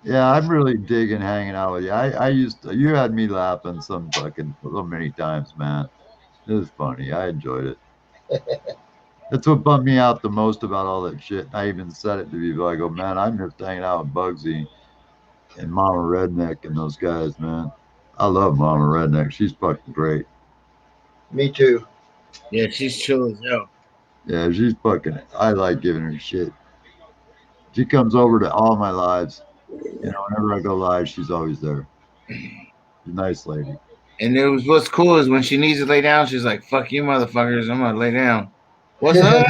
Yeah, I'm really digging hanging out with you. You had me laughing so many times, man. It was funny. I enjoyed it. That's what bummed me out the most about all that shit. I even said it to people. I go, man, I'm just hanging out with Bugsy and Mama Redneck and those guys, man. I love Mama Redneck. She's fucking great. Me too. Yeah, she's chill as hell. Yeah, she's fucking. I like giving her shit. She comes over to all my lives. You know, whenever I go live, she's always there. She's a nice lady. And it was what's cool is when she needs to lay down, she's like, "Fuck you, motherfuckers! I'm gonna lay down." What's up?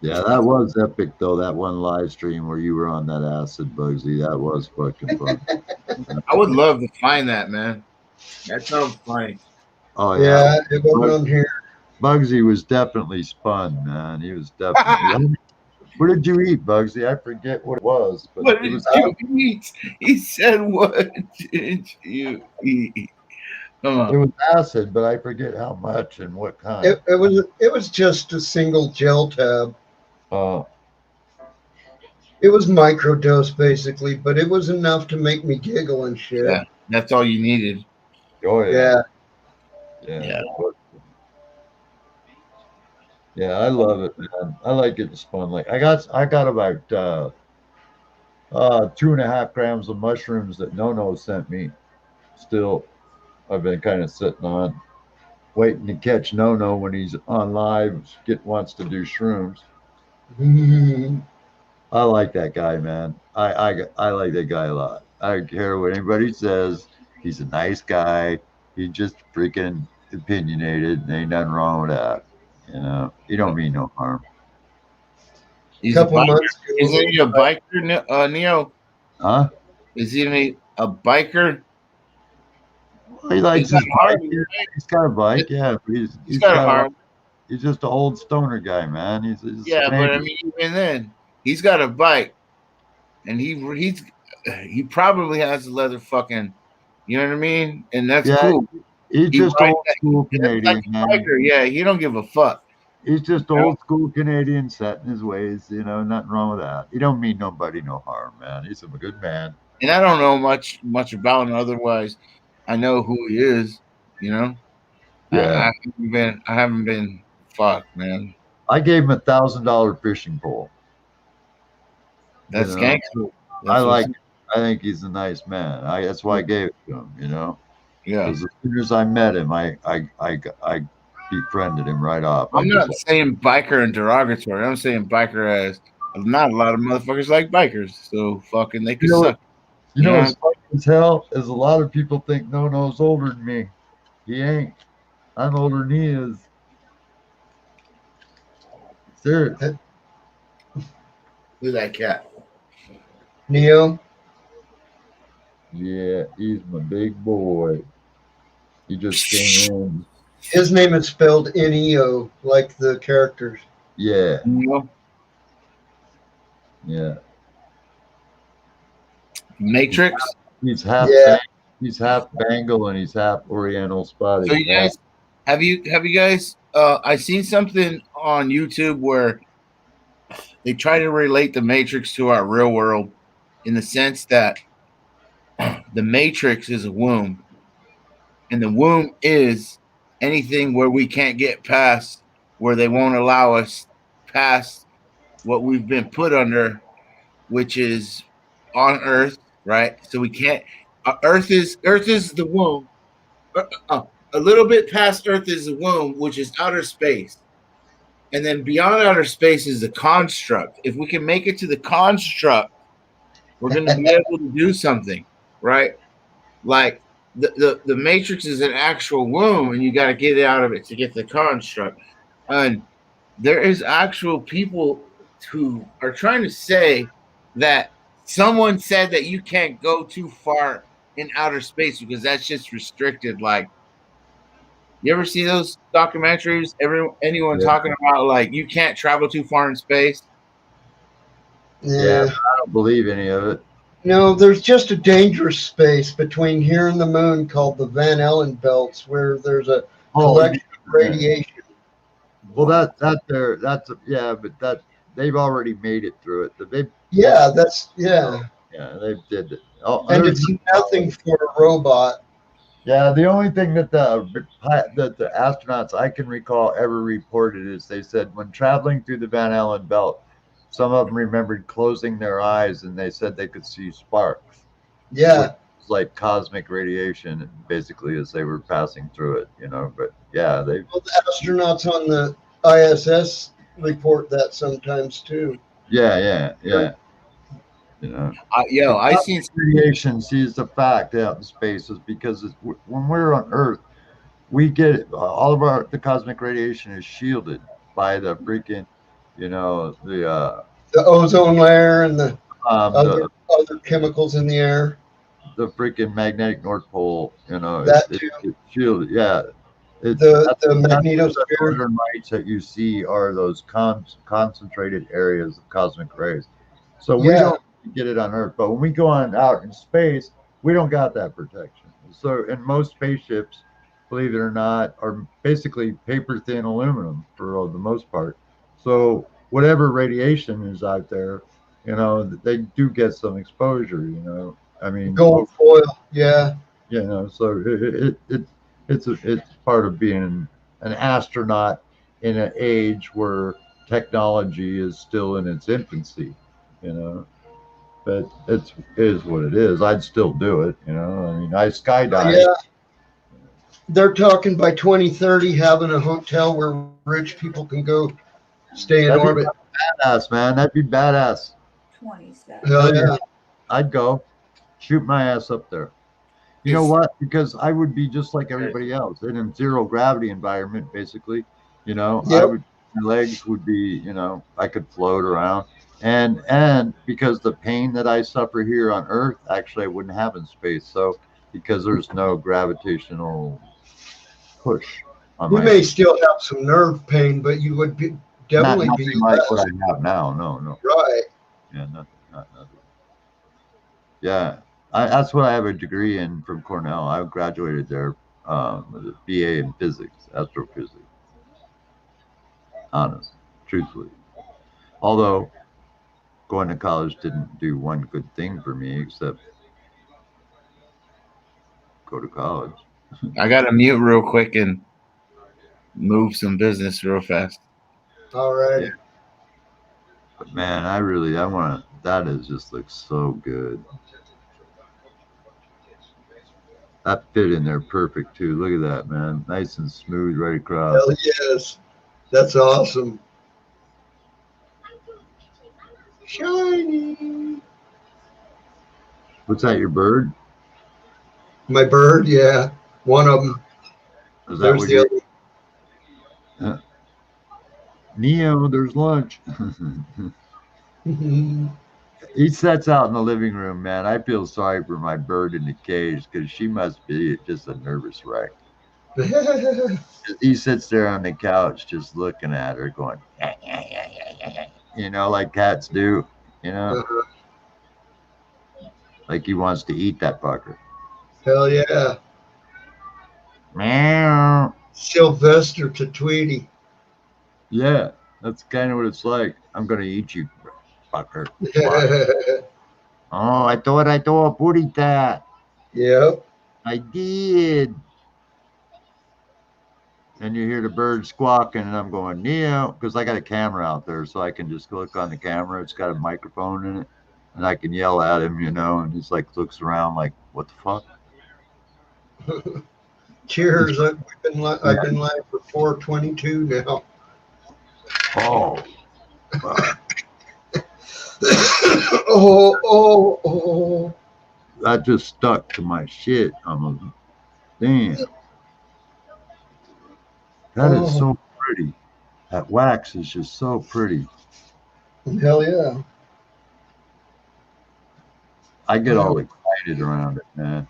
Yeah, that was epic though. That one live stream where you were on that acid, Bugsy. That was fucking fun. I would love to find that, man. That sounds funny. Oh yeah, it was on here. Bugsy was definitely spun, man. He was definitely. What did you eat, Bugsy? I forget what it was. But what did you eat? He said, "What did you eat?" Come on. It was acid, but I forget how much and what kind. It was just a single gel tab. Oh. It was microdose basically, but it was enough to make me giggle and shit. Yeah, that's all you needed. Oh yeah. Yeah. Yeah, I love it, man. I like it spun. Like I got about 2.5 grams of mushrooms that No sent me. Still, I've been kind of sitting on, waiting to catch No when he's on live. Wants to do shrooms. I like that guy, man. I like that guy a lot. I don't care what anybody says. He's a nice guy. He's just freaking opinionated. And ain't nothing wrong with that. You know, he don't mean no harm. He's Couple a biker. months ago, Isn't he a biker, Neo? Huh? Is he a biker? Well, he likes his bike. He's got a bike, yeah. But He's got a Harley. He's just an old stoner guy, man. He's Yeah, but I mean, even then, he's got a bike, and he probably has a leather fucking, you know what I mean? And that's cool. He's just old school Canadian, man. Biker. Yeah, he don't give a fuck. He's just old school Canadian, set in his ways. You know, nothing wrong with that. He don't mean nobody no harm, man. He's a good man. And I don't know much about him. Otherwise, I know who he is. You know. Yeah. I haven't been. Fuck, man. I gave him $1,000 fishing pole. That's gangster. I think he's a nice man. That's why I gave it to him. You know. Yeah. Because as soon as I met him, I befriended him right off. I'm not saying biker and derogatory. I'm saying biker as not a lot of motherfuckers like bikers. So fucking they could suck. You know what's funny as hell is a lot of people think No's older than me. He ain't. I'm older than he is. Serious. Who's that cat? Neo? Yeah, he's my big boy. He just came in. His name is spelled Neo, like the characters. Yeah. Neo? Yeah. Matrix? He's half Bengal and he's half Oriental spotted. So you guys have you guys I seen something on YouTube where they try to relate the Matrix to our real world in the sense that the Matrix is a womb, and the womb is anything where we can't get past, where they won't allow us past what we've been put under, which is on Earth, right? So we can't. Earth is the womb. A little bit past Earth is the womb, which is outer space. And then beyond outer space is the construct. If we can make it to the construct, we're going to be able to do something, right? Like the Matrix is an actual womb, and you got to get out of it to get the construct. And there is actual people who are trying to say that someone said that you can't go too far in outer space because that's just restricted. Like, you ever see those documentaries? Anyone talking about like you can't travel too far in space? Yeah, I don't believe any of it. No, there's just a dangerous space between here and the moon called the Van Allen belts, where there's a collection of radiation. Well, but they've already made it through it. They did it. And it's nothing for a robot. Yeah, the only thing that the astronauts I can recall ever reported is they said when traveling through the Van Allen belt, some of them remembered closing their eyes and they said they could see sparks. Yeah. It's like cosmic radiation, basically, as they were passing through it, you know. But yeah, the astronauts on the ISS report that sometimes too. Yeah. You know, I seen radiation sees the fact out in space is because when we're on Earth, we get all of the cosmic radiation is shielded by the freaking, you know, the ozone layer and the other chemicals in the air. The freaking magnetic North Pole, you know, it's shielded. Yeah, the magnetosphere. Northern lights that you see are those concentrated areas of cosmic rays. So we don't get it on Earth, but when we go out in space, we don't got that protection. So, and most spaceships, believe it or not, are basically paper thin aluminum for the most part. So whatever radiation is out there, you know, they do get some exposure. You know, I mean, gold foil, yeah. You know, so it's part of being an astronaut in an age where technology is still in its infancy. You know. But it is what it is. I'd still do it, you know. I mean, I skydive. Yeah. They're talking by 2030 having a hotel where rich people can go stay in That'd be orbit. badass, man. That'd be badass. 27. Hell yeah. I'd go. Shoot my ass up there. You know what? Because I would be just like everybody else in a zero gravity environment, basically. You know, I Yep. would, my legs would be, you know, I could float around. And because the pain that I suffer here on Earth, actually I wouldn't have in space. So because there's no gravitational push on You my may still have some nerve pain, but you would be definitely be nothing like what less. I have now. No. Right. Yeah, nothing. Not nothing. Yeah, that's what I have a degree in from Cornell. I graduated there with a BA in physics, astrophysics. Honest, truthfully. Although going to college didn't do one good thing for me except go to college. I got to mute real quick and move some business real fast. All right. Yeah. But man, I want to. That is just looks so good. That fit in there perfect too. Look at that, man. Nice and smooth right across. Hell yes. That's awesome. Shiny. What's that? Your bird? My bird, yeah. One of them. Is that There's what the you're? other. Neo, there's lunch. He sets out in the living room, man. I feel sorry for my bird in the cage because she must be just a nervous wreck. He sits there on the couch just looking at her going, you know, like cats do, you know, like he wants to eat that fucker. Hell yeah. Meow. Sylvester to Tweety. Yeah, that's kind of what it's like. I'm going to eat you, fucker. Oh, I thought I booty that. Yep. I did. And you hear the bird squawking, and I'm going, Neo, because I got a camera out there, so I can just click on the camera. It's got a microphone in it, and I can yell at him, you know, and he's like looks around like, what the fuck? Cheers. I've been live for 4:22 now. Oh. oh. That just stuck to my shit. Damn. That is so pretty. That wax is just so pretty. Hell yeah. I get all excited around it, man.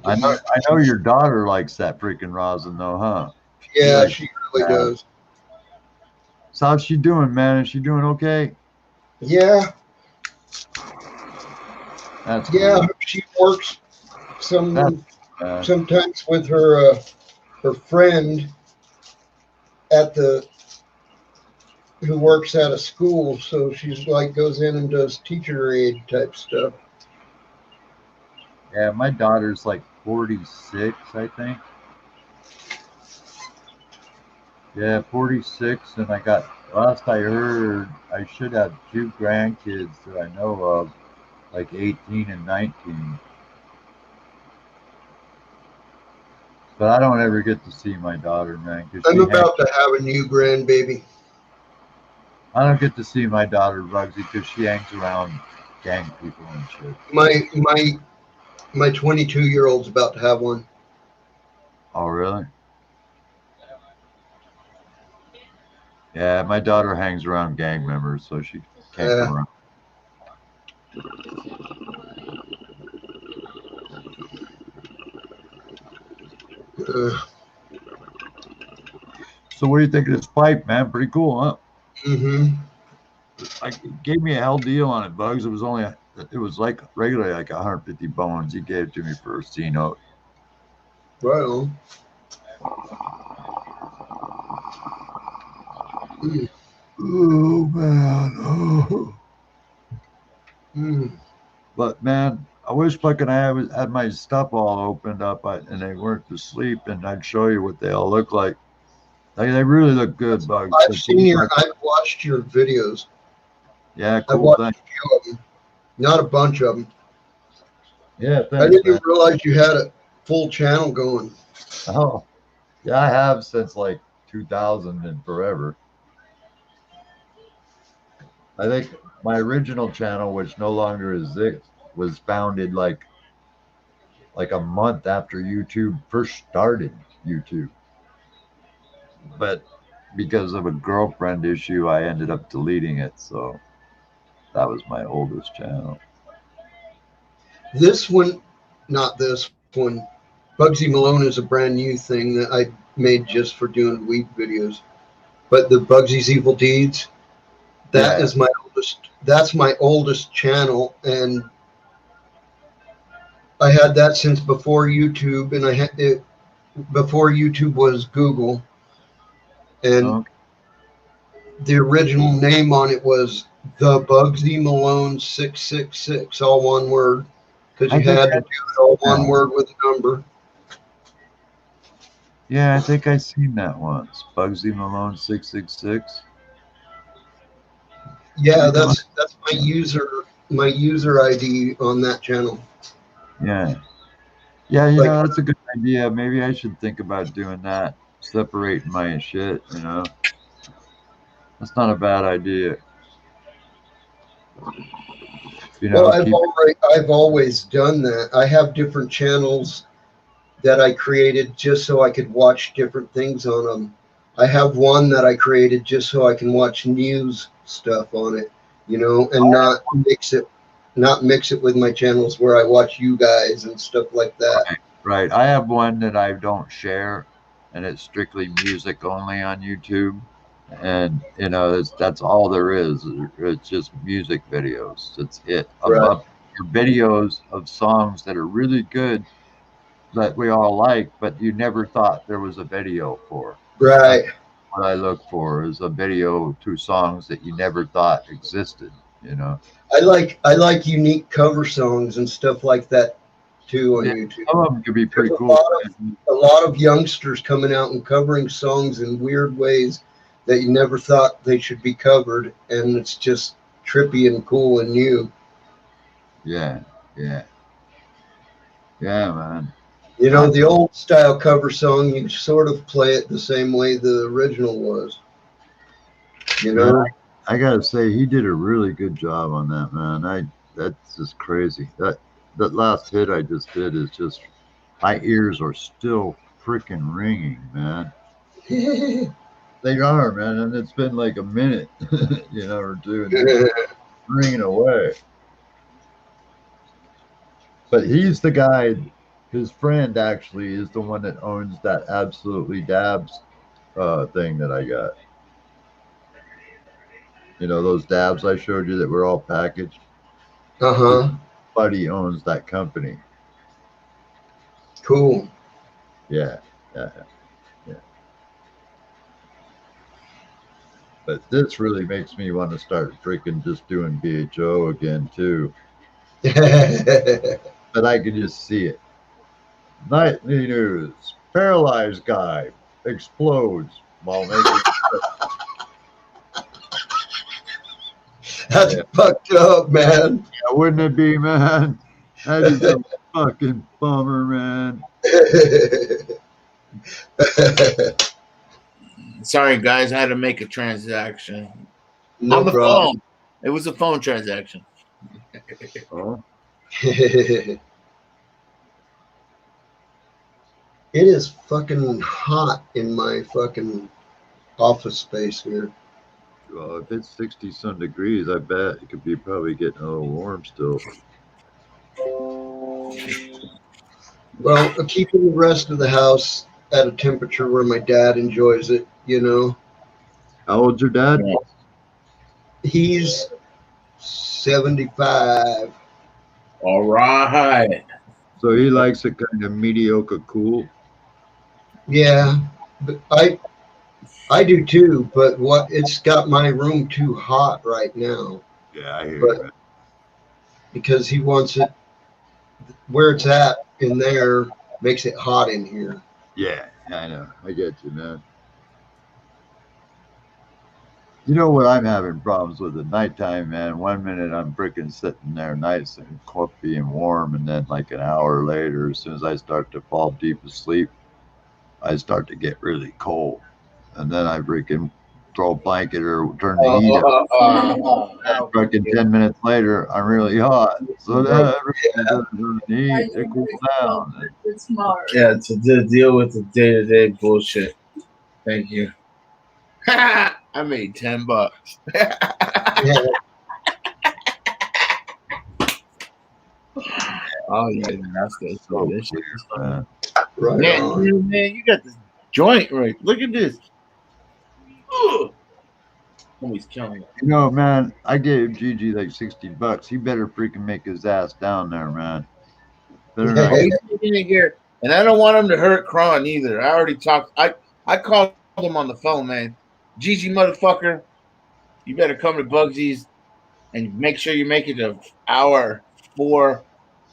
I know your daughter likes that freaking rosin though, huh? Yeah, she really does. So how's she doing, man? Is she doing okay? Yeah. That's yeah, cool. she works sometimes with her friend who works at a school, so she's like goes in and does teacher aid type stuff. Yeah, my daughter's like 46, I think. Yeah, 46, and last I heard, I should have 2 grandkids that I know of, like 18 and 19. But I don't ever get to see my daughter, man. I'm about to have a new grandbaby. I don't get to see my daughter, Bugsy, because she hangs around gang people and shit. My 22-year-old's about to have one. Oh, really? Yeah, my daughter hangs around gang members, so she can't come around. So what do you think of this pipe, man? Pretty cool, huh? Mm-hmm. It gave me a hell deal on it, Bugs. It was like regularly like 150 bones. He gave it to me for a C note. Right on. Oh man. Oh. Mm. But man, I wish fucking I had my stuff all opened up and they weren't to sleep, and I'd show you what they all look like. They really look good, Bugs. I've watched your videos. Yeah, I've cool. watched a few of them, not a bunch of them. Yeah, thanks, I didn't man. even realize you had it. full channel going. Oh, yeah, I have since like 2000 and forever. I think my original channel, which no longer exists, was founded like a month after YouTube first started YouTube. But because of a girlfriend issue, I ended up deleting it. So that was my oldest channel. This one, not this one. Bugsy Malone is a brand new thing that I made just for doing weed videos. But the Bugsy's Evil Deeds, that is my oldest. That's my oldest channel, and I had that since before YouTube, and I had it before YouTube was Google, and the original name on it was the Bugsy Malone 666, all one word, because you had to do it all one word with a number. Yeah, I think I seen that once. Bugsy Malone 666. Yeah, that's my user ID on that channel. Yeah. Yeah, you know, that's a good idea. Maybe I should think about doing that. Separating my shit, you know. That's not a bad idea. You know, well, I've always done that. I have different channels that I created just so I could watch different things on them. I have one that I created just so I can watch news stuff on it, you know, and not mix it with my channels where I watch you guys and stuff like that. Right. I have one that I don't share, and it's strictly music only on YouTube. And you know, that's all there is. It's just music videos. That's it. Right. Videos of songs that are really good that we all like, but you never thought there was a video for. Right. That's what I look for is a video to songs that you never thought existed. You know. I like unique cover songs and stuff like that too on YouTube. Some of them could be pretty cool. A lot of youngsters coming out and covering songs in weird ways that you never thought they should be covered, and it's just trippy and cool and new. Yeah, man. You know, the old style cover song, you sort of play it the same way the original was. You know? I gotta say, he did a really good job on that, man. That's just crazy. That last hit I just did is just, my ears are still freaking ringing, man. They are, man, and it's been like a minute, you know, or two, and ringing away. But he's the guy. His friend actually is the one that owns that Absolutely Dabs thing that I got. You know, those dabs I showed you that were all packaged? Uh-huh. His buddy owns that company. Cool. Yeah. But this really makes me want to start freaking just doing BHO again, too. But I can just see it. Nightly news. Paralyzed guy explodes while making... That's fucked up, man. Yeah, wouldn't it be, man? That is a fucking bummer, man. Sorry, guys. I had to make a transaction. No on the problem. phone. It was a phone transaction. Oh. It is fucking hot in my fucking office space here. Well, if it's 60-some degrees, I bet it could be probably getting a little warm still. Well, keeping the rest of the house at a temperature where my dad enjoys it, you know. How old's your dad? He's 75. All right. So he likes it kind of mediocre cool. Yeah, but I do too, but it's got my room too hot right now. Yeah, I hear you. Because he wants it where it's at in there makes it hot in here. Yeah, I know. I get you, man. You know what I'm having problems with at nighttime, man? 1 minute I'm freaking sitting there nice and comfy and warm, and then like an hour later, as soon as I start to fall deep asleep, I start to get really cold. And then I freaking throw a blanket or turn the heat up. And freaking 10 minutes later, I'm really hot. So then everything doesn't heat, it cools down. Yeah, to deal with the day-to-day bullshit. Thank you. I made $10. Yeah. Oh yeah, that's good. So This shit is fun. Right Man, on. man, you got this joint right. Look at this. Ugh. Somebody's killing it. You know, man, I gave Gigi like $60. He better freaking make his ass down there, man. Better not. Oh, he's taking it here, and I don't want him to hurt Kron either. I already talked. I called him on the phone, man. Gigi, motherfucker, you better come to Bugsy's and make sure you make it to hour 4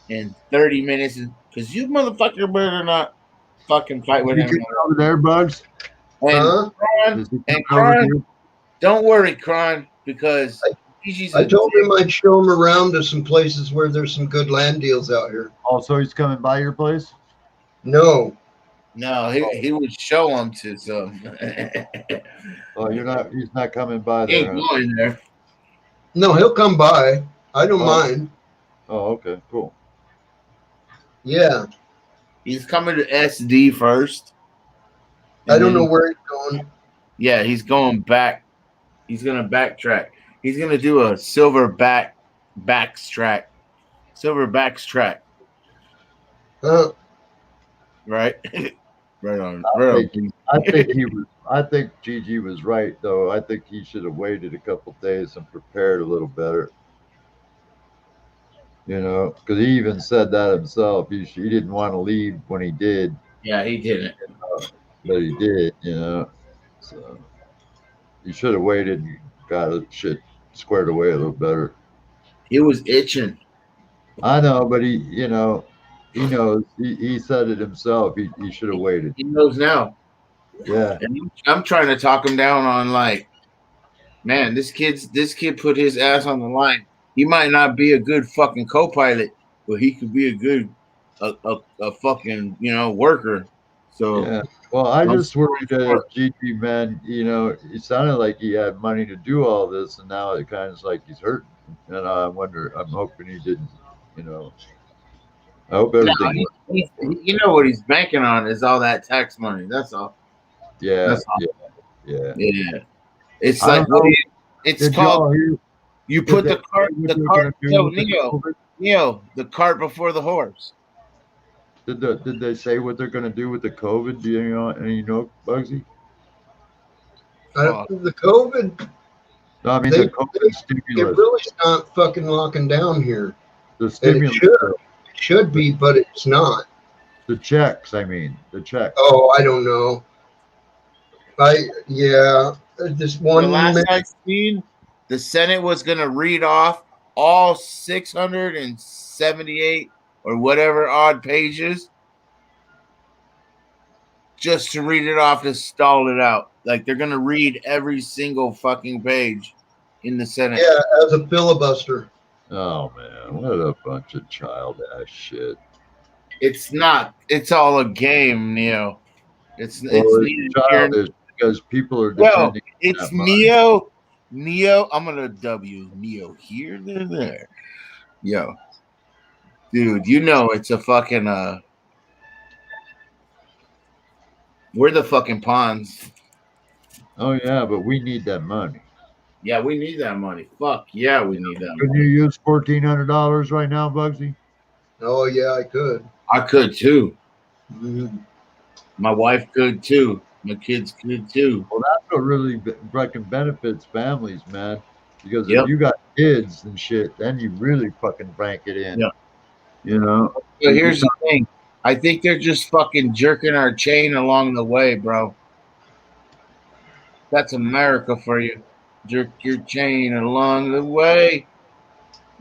and 30 minutes, because you motherfucker better not fucking fight with You him. get over there, Bugs? Huh? Does he And come over Kron, here? don't worry, Kron, because Gigi's I a told dick. him I'd show him around to some places where there's some good land deals out here. Also, he's coming by your place? No. No, he would show him to some. Oh, he's not coming by He there, ain't huh? going there. No, he'll come by. I don't mind. Oh, okay, cool. Yeah. He's coming to SD first. I don't then- know where he's going. Yeah, he's going back. He's gonna backtrack. He's gonna do a silver backtrack. Silver backtrack. Right? Right on. I think Gigi was right though. I think he should have waited a couple days and prepared a little better. You know, because he even said that himself. He didn't want to leave when he did, Yeah, he didn't. but he did. You know, so he should have waited and got his shit squared away a little better. He was itching. I know, but he knows. He said it himself. He should have waited. He knows now. Yeah. And I'm trying to talk him down on, like, man, this kid put his ass on the line. He might not be a good fucking co-pilot, but he could be a good a fucking, worker. So Yeah. Well, I just worried that Gigi, man, it sounded like he had money to do all this, and now it kind of is like he's hurting. And I'm hoping he didn't, I hope everything no, you know what he's banking on is all that tax money. That's all. Yeah. That's all. Yeah. It's like it's called. You put the cart. Neo, the cart before the horse. Did they say what they're going to do with the COVID? Do you know, Bugsy? The COVID. No, I mean the COVID stimulus. It really not fucking locking down here. The stimulus. It should be, but it's not. The checks, I mean, the checks. Oh, I don't know. This one. The last I seen, the Senate was going to read off all 678 or whatever odd pages just to read it off to stall it out. Like they're going to read every single fucking page in the Senate. Yeah, as a filibuster. Oh, man, what a bunch of child-ass shit. It's not. It's all a game, Neo. It's childish because people are defending. Well, it's Neo. Neo, I'm gonna W Neo here, there. Yo, dude, it's a fucking we're the fucking pawns. Oh yeah, but we need that money. Yeah, we need that money. Fuck yeah, we need that. Can you use $1,400 right now, Bugsy? Oh yeah, I could. I could too. Mm-hmm. My wife could too. My kids could too. Well, that's what really fucking benefits families, man. Because if you got kids and shit, then you really fucking bank it in. Yeah. So here's the thing. I think they're just fucking jerking our chain along the way, bro. That's America for you. Jerk your chain along the way.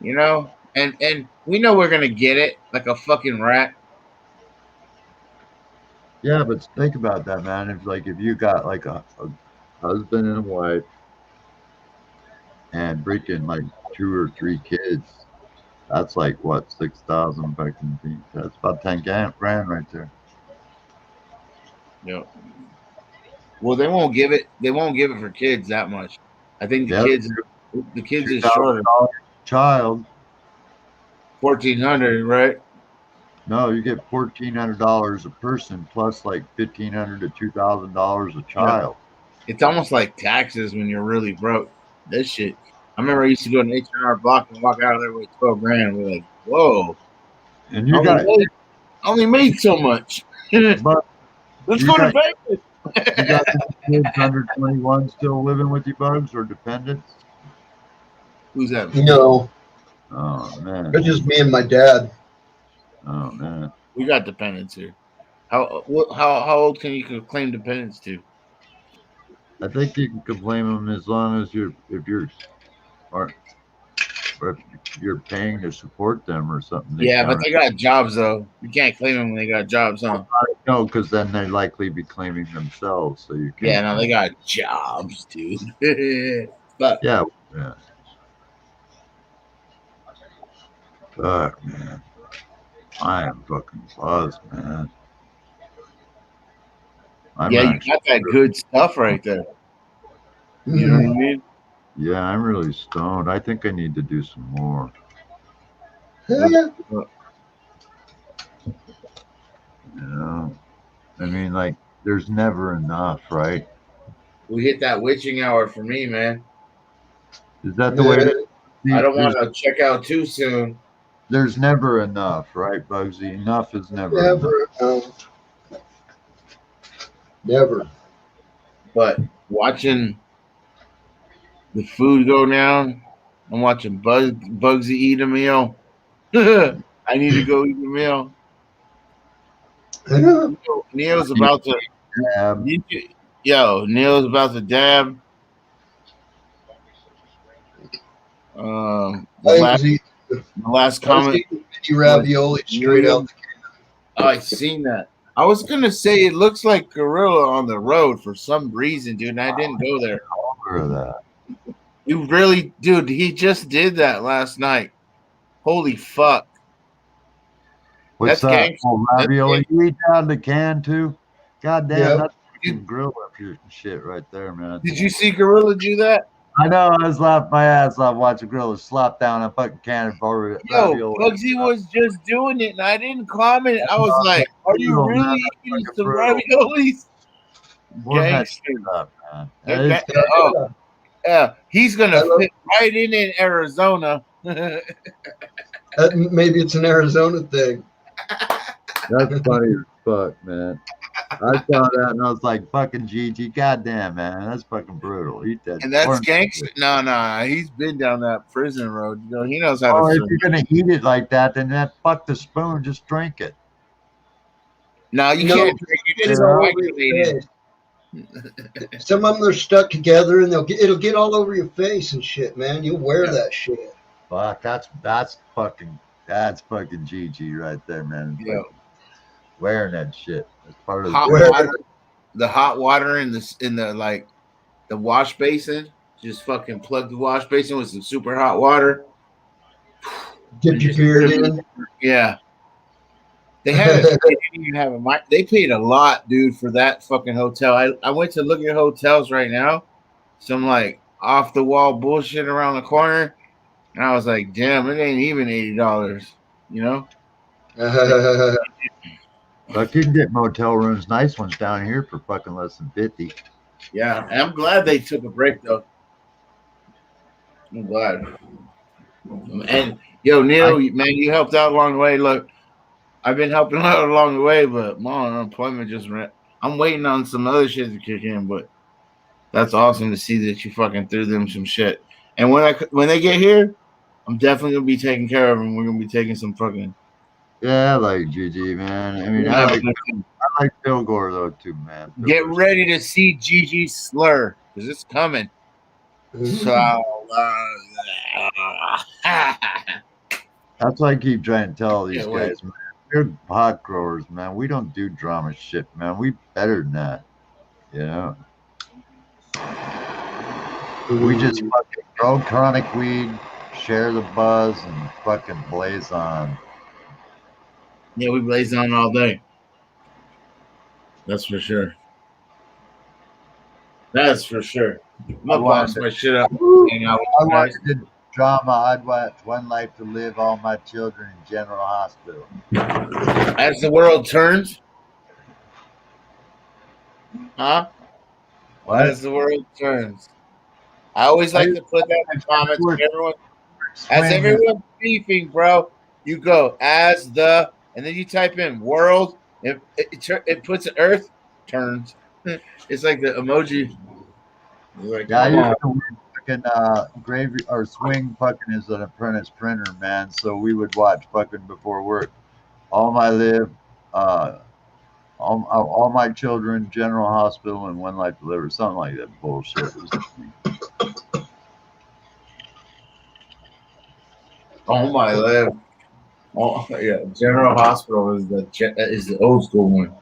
And we know we're gonna get it like a fucking rat. Yeah, but think about that, man. If you got like a husband and a wife, and freaking like 2 or 3 kids. That's like what 6,000 fucking feet. That's about 10 grand right there. Yeah. Well, they won't give it. They won't give it for kids that much. I think the Yeah, kids is shorter. $2,000 child. 1,400, right? No, you get $1,400 a person plus like $1,500 to $2,000 a child. It's almost like taxes when you're really broke. This shit. I remember I used to go to an H&R Block and walk out of there with 12 grand. We're like, whoa. And you got only made so much. but Let's you go got- to Vegas. you got kids under 21 still living with you, Bugs, or dependents? Who's that? No, Oh man. it's just me and my dad. Oh man. We got dependents here. How old can you claim dependents to? I think you can complain them as long as or if you're paying to support them or something. Yeah, but they got jobs though. You can't claim them when they got jobs, huh? No, because then they likely be claiming themselves. So you can't. Yeah, no, they got jobs, dude. But yeah. Fuck, man. I am fucking buzzed, man. you got that good stuff right there. You know what I mean? Yeah, I'm really stoned. I think I need to do some more. Yeah. You know, I mean, like, there's never enough, right? We hit that witching hour for me, man. Is that the way it is? I don't want to check out too soon. There's never enough, right, Bugsy? Enough is never enough. Never. But watching the food go down, I'm watching Bugsy eat a meal. I need to go eat a meal. Neil's about to dab. Neil's about to dab. The last comment. Ravioli straight out. I seen that. I was gonna say it looks like Gorilla on the road for some reason, dude. And I didn't go there. You really, dude? He just did that last night. Holy fuck! What's that? Oh, ravioli. You eat down the can too? God damn, that's fucking grill up your shit right there, man. Did you see Gorilla do that? I know. I was laughing my ass off watching Gorilla slap down a fucking can of ravioli. Yo, Bugsy was just doing it, and I didn't comment. I was like, "Are you really eating some raviolis?" Gangster, man. Yeah, he's gonna fit right in Arizona. Maybe it's an Arizona thing. That's funny as fuck, man. I saw that and I was like, fucking GG, goddamn, man, that's fucking brutal. Eat that. And that's gangster. No, he's been down that prison road. You know, he knows how to. If you're gonna eat it like that, then fuck the spoon, just drink it. No, you can't drink it. Some of them are stuck together, and it'll get all over your face and shit, man. You'll wear that shit. Fuck, that's fucking GG right there, man. Yeah. Wearing that shit. That's part of the hot water in the like the wash basin. Just fucking plug the wash basin with some super hot water. Dip your beard in. Yeah. They didn't have a mic. They paid a lot, dude, for that fucking hotel. I went to look at hotels right now. Some like off the wall bullshit around the corner. And I was like, damn, it ain't even $80, you know? But you can get motel rooms, nice ones down here for fucking less than 50. Yeah, and I'm glad they took a break though. I'm glad. And yo, Neil, man, you helped out along the way. Look, I've been helping out along the way, but my unemployment just ran. I'm waiting on some other shit to kick in, but that's awesome to see that you fucking threw them some shit. And when they get here, I'm definitely gonna be taking care of them. We're gonna be taking some fucking. Yeah, I like GG, man. I mean, I like Bill Gore though too, man. Get ready to see GG slur because it's coming. So that's why I keep trying to tell these guys, man. We're pot growers, man. We don't do drama shit, man. We better than that, you know. We just fucking grow chronic weed, share the buzz, and fucking blaze on. Yeah, we blaze on all day. That's for sure. That's for sure. I'm gonna box my shit up. Hang out I with you guys. wanted drama. I'd watch One Life to Live, All My Children in General Hospital. As the world turns, huh? What? As the world turns. I always like to put that in the comments. Everyone, as everyone's beefing, bro, you go as the, and then you type in world. It puts Earth turns. It's like the emoji. Like, Yeah, I come used on. to work fucking gravy or swing fucking as an apprentice printer, man. So we would watch fucking before work. All My Live, all My Children, General Hospital, and One Life to Live, or something like that bullshit. It was Oh my life. Oh yeah, General Hospital is the old school one.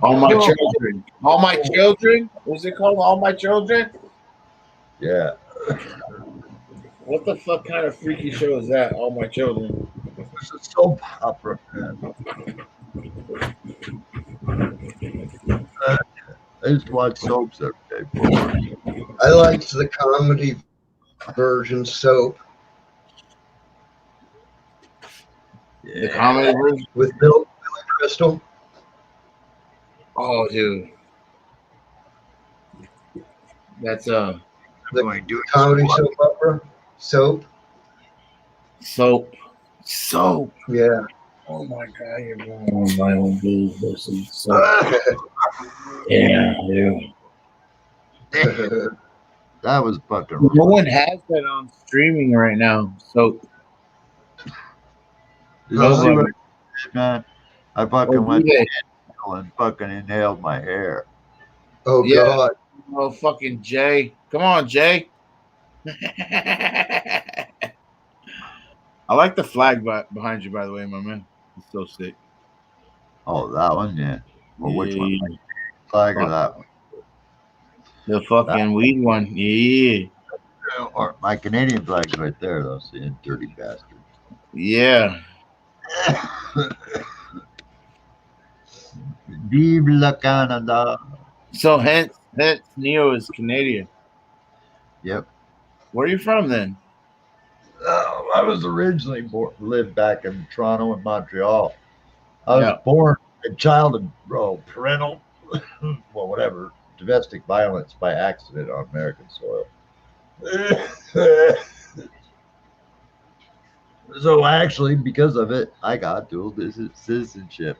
All my children. All my children. What's it called? All my children. yeah. What the fuck kind of freaky show is that? All my children. It's a soap opera, man. I used to watch soaps every day before work. I liked the comedy version Soap The comedy version with Billy Crystal. Oh, dude. That's The comedy soap opera Soap. Soap. Yeah. Oh my god, you're going on my own business. Soap. Yeah, dude. That was fucking. No one has that on streaming right now. So man, I fucking went to and fucking inhaled my hair. Oh yeah. God. Oh fucking Jay. Come on, Jay. I like the flag behind you, by the way, my man. It's so sick. Oh, that one, yeah. Well, which one? Yeah. Flag or that one? The fucking weed one. Yeah. Or my Canadian flag's right there, though. See, you dirty bastard. Yeah. Vive la Canada. So hence Neo is Canadian. Yep. Where are you from then? I was originally lived back in Toronto and Montreal. I was born a child of parental, well, whatever, domestic violence by accident on American soil. So actually, because of it, I got dual citizenship.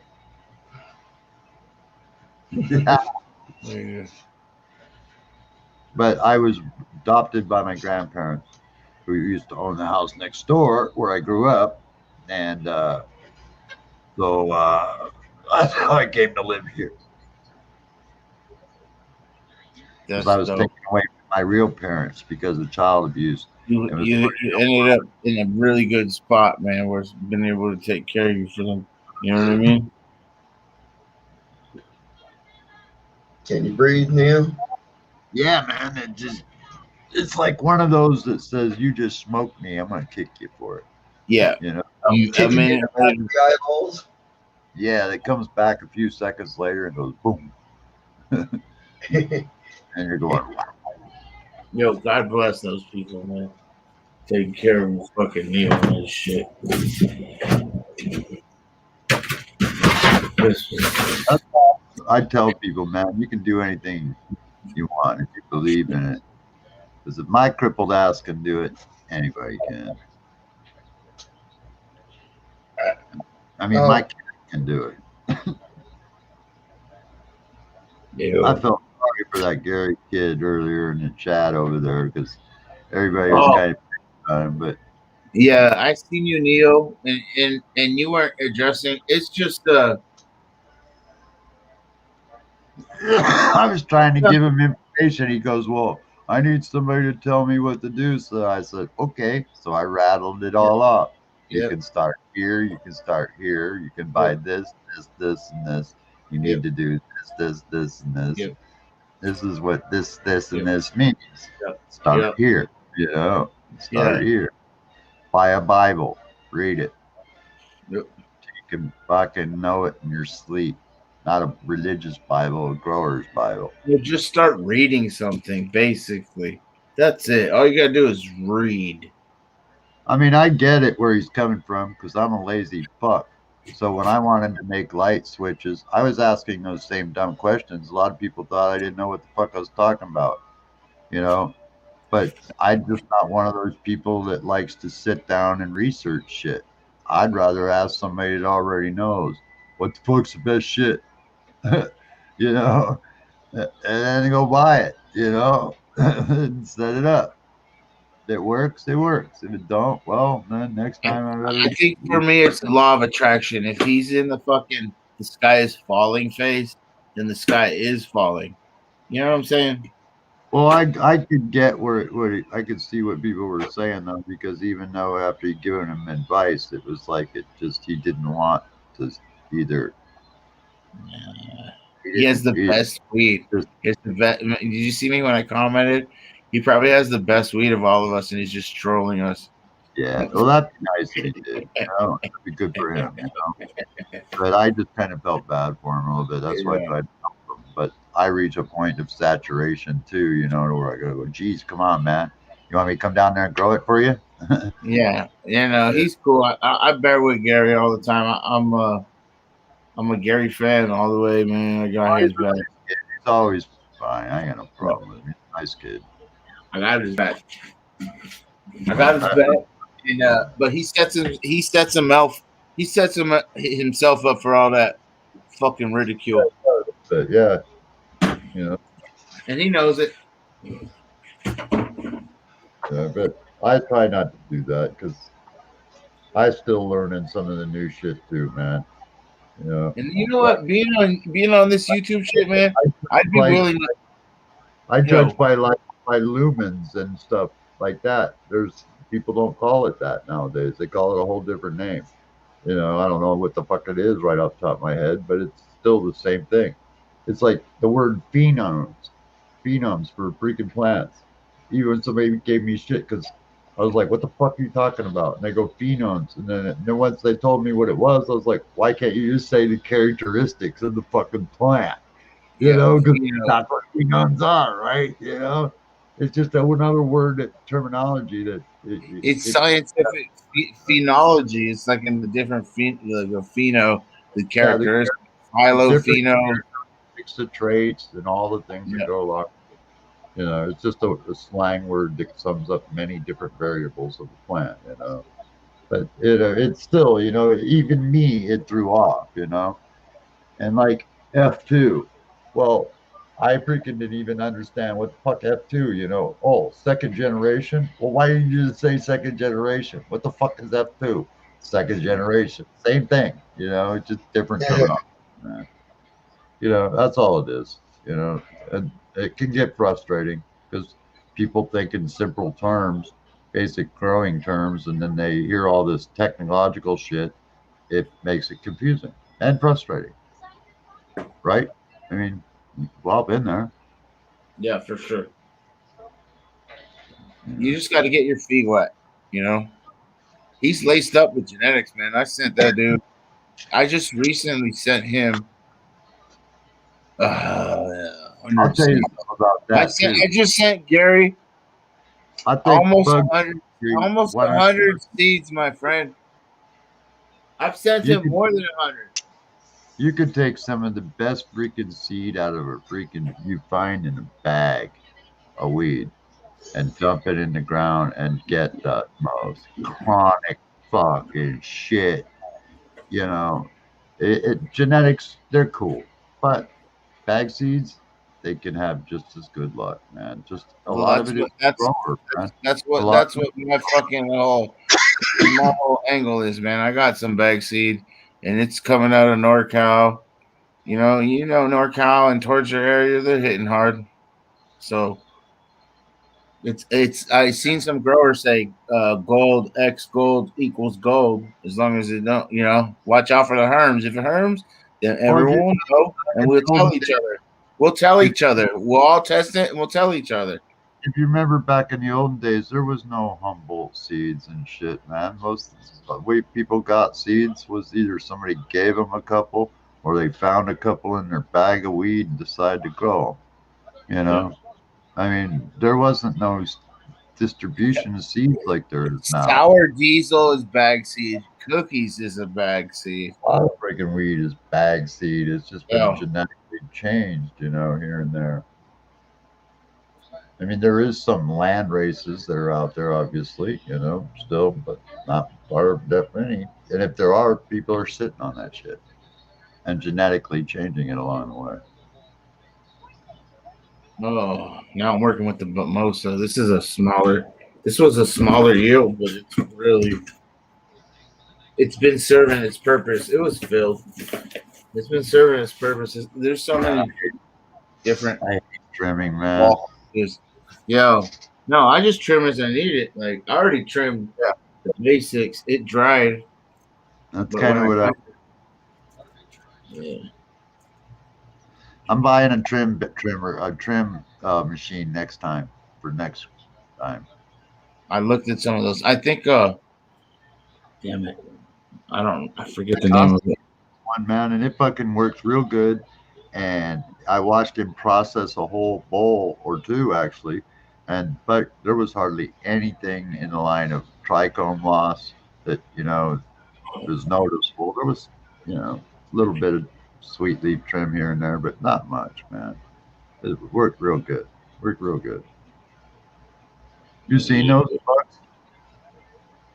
But I was adopted by my grandparents, who used to own the house next door where I grew up, and so that's how I came to live here. Because I was taken away from my real parents because of child abuse. You ended up in a really good spot, man, where it's been able to take care of you for them. You know what I mean? Can you breathe now? Yeah, man. It's like one of those that says, "You just smoked me. I'm gonna kick you for it." Yeah. You know. The eyeballs. Yeah, it comes back a few seconds later and goes boom. And you're going, yo, God bless those people, man. Taking care of fucking Neo and this shit. I tell people, man, you can do anything you want if you believe in it. Because if my crippled ass can do it, anybody can. I mean, my kid can do it. I felt sorry for that Gary kid earlier in the chat over there because everybody was kind of on him, but yeah, I seen you, Neo, and you weren't addressing. It's just I was trying to give him information. He goes, "Well, I need somebody to tell me what to do." So I said, "Okay." So I rattled it all off. You can start here. You can start here. You can buy this, and this. You need to do this, and this. This is what this, and this means. Yep. Start Yep. here, Start here. Buy a Bible, read it. Yep. You can fucking know it in your sleep. Not a religious Bible, a grower's Bible. Well, just start reading something, basically. That's it. All you gotta do is read. I mean, I get it where he's coming from because I'm a lazy fuck. So when I wanted to make light switches, I was asking those same dumb questions. A lot of people thought I didn't know what the fuck I was talking about, But I'm just not one of those people that likes to sit down and research shit. I'd rather ask somebody that already knows what the fuck's the best shit, and then go buy it, and set it up. If it works, it works. If it don't, well, then next time I think for me, it's the law of attraction. If he's in the fucking the sky is falling phase, then the sky is falling. You know what I'm saying? Well, I could get I could see what people were saying though, because even though after he'd given him advice, it was like he didn't want to either. He has the best weed. Did you see me when I commented? He probably has the best weed of all of us, and he's just trolling us. Yeah, well, that'd be nice if he did. It'd be good for him, But I just kind of felt bad for him a little bit. That's why I tried to help him. But I reach a point of saturation too, where I go, geez, come on, man. You want me to come down there and grow it for you? Yeah, he's cool. I bear with Gary all the time. I'm a Gary fan all the way, man. I got his back. He's always fine. I ain't got no problem with him. He's a nice kid. I got his back. And, but he sets himself up for all that fucking ridicule. But yeah, and he knows it. Yeah, but I try not to do that because I still learning some of the new shit too, man. And you know what? Being on this YouTube shit, man, I'd be willing to. I judge by lumens and stuff like that. There's people don't call it that nowadays. They call it a whole different name. I don't know what the fuck it is right off the top of my head, but it's still the same thing. It's like the word phenoms for freaking plants. Even somebody gave me shit because I was like, what the fuck are you talking about? And they go phenoms. And then once they told me what it was, I was like, why can't you just say the characteristics of the fucking plant? Because that's what phenoms are, right? It's just another word, terminology that it's scientific phenology. It's like in the different pheno, the characteristics, pheno, the traits, and all the things that go along. It's just a slang word that sums up many different variables of the plant. But it's still, even me, it threw off. And like F2, well, I freaking didn't even understand what the fuck F2, Oh, second generation? Well, why didn't you just say second generation? What the fuck is F2? Second generation. Same thing, it's just different terminology, man. That's all it is, and it can get frustrating because people think in simple terms, basic growing terms, and then they hear all this technological shit. It makes it confusing and frustrating. Right? I mean, we've all been there. Yeah, for sure. You just got to get your feet wet, He's laced up with genetics, man. I sent that dude. I just recently sent him. I'll tell you about that. I just sent Gary almost 100 seeds, my friend. I've sent him more than 100. You could take some of the best freaking seed out of a freaking you find in a bag of weed and dump it in the ground and get the most chronic fucking shit. Genetics, they're cool, but bag seeds, they can have just as good luck, man. Just a lot of it. That's what my fucking my whole angle is, man. I got some bag seed, and it's coming out of NorCal. NorCal and towards your area, they're hitting hard. So it's. I seen some growers say gold X gold equals gold. As long as it don't, watch out for the herms. If it herms, then everyone will know, and we'll tell each other. We'll tell each other. We'll all test it and we'll tell each other. If you remember back in the olden days, there was no Humboldt seeds and shit, man. Most of the way people got seeds was either somebody gave them a couple or they found a couple in their bag of weed and decided to grow 'em, you know? I mean, there wasn't no distribution of seeds like there is now. Sour diesel is bag seed. Cookies is a bag seed. A lot of freaking weed is bag seed. It's just been Yeah. genetically changed, you know, here and there. I mean, there is some land races that are out there, obviously, you know, still, but not far definitely. And if there are, people are sitting on that shit and genetically changing it along the way. Oh, now I'm working with the mimosa. This was a smaller yield, but it's been serving its purpose. It was filled. It's been serving its purpose. There's so many different I hate trimming, man. Yo, no, I just trim as I need it. Like I already trimmed the basics. It dried. That's kind of what Yeah. I'm buying a trim machine next time for next time. I looked at some of those. I think damn it. I forget the name of it. One, man, and it fucking works real good. And I watched him process a whole bowl or two actually, but there was hardly anything in the line of trichome loss that was noticeable. There was a little bit of sweet leaf trim here and there, but not much, man. It worked real good. You seen those bugs?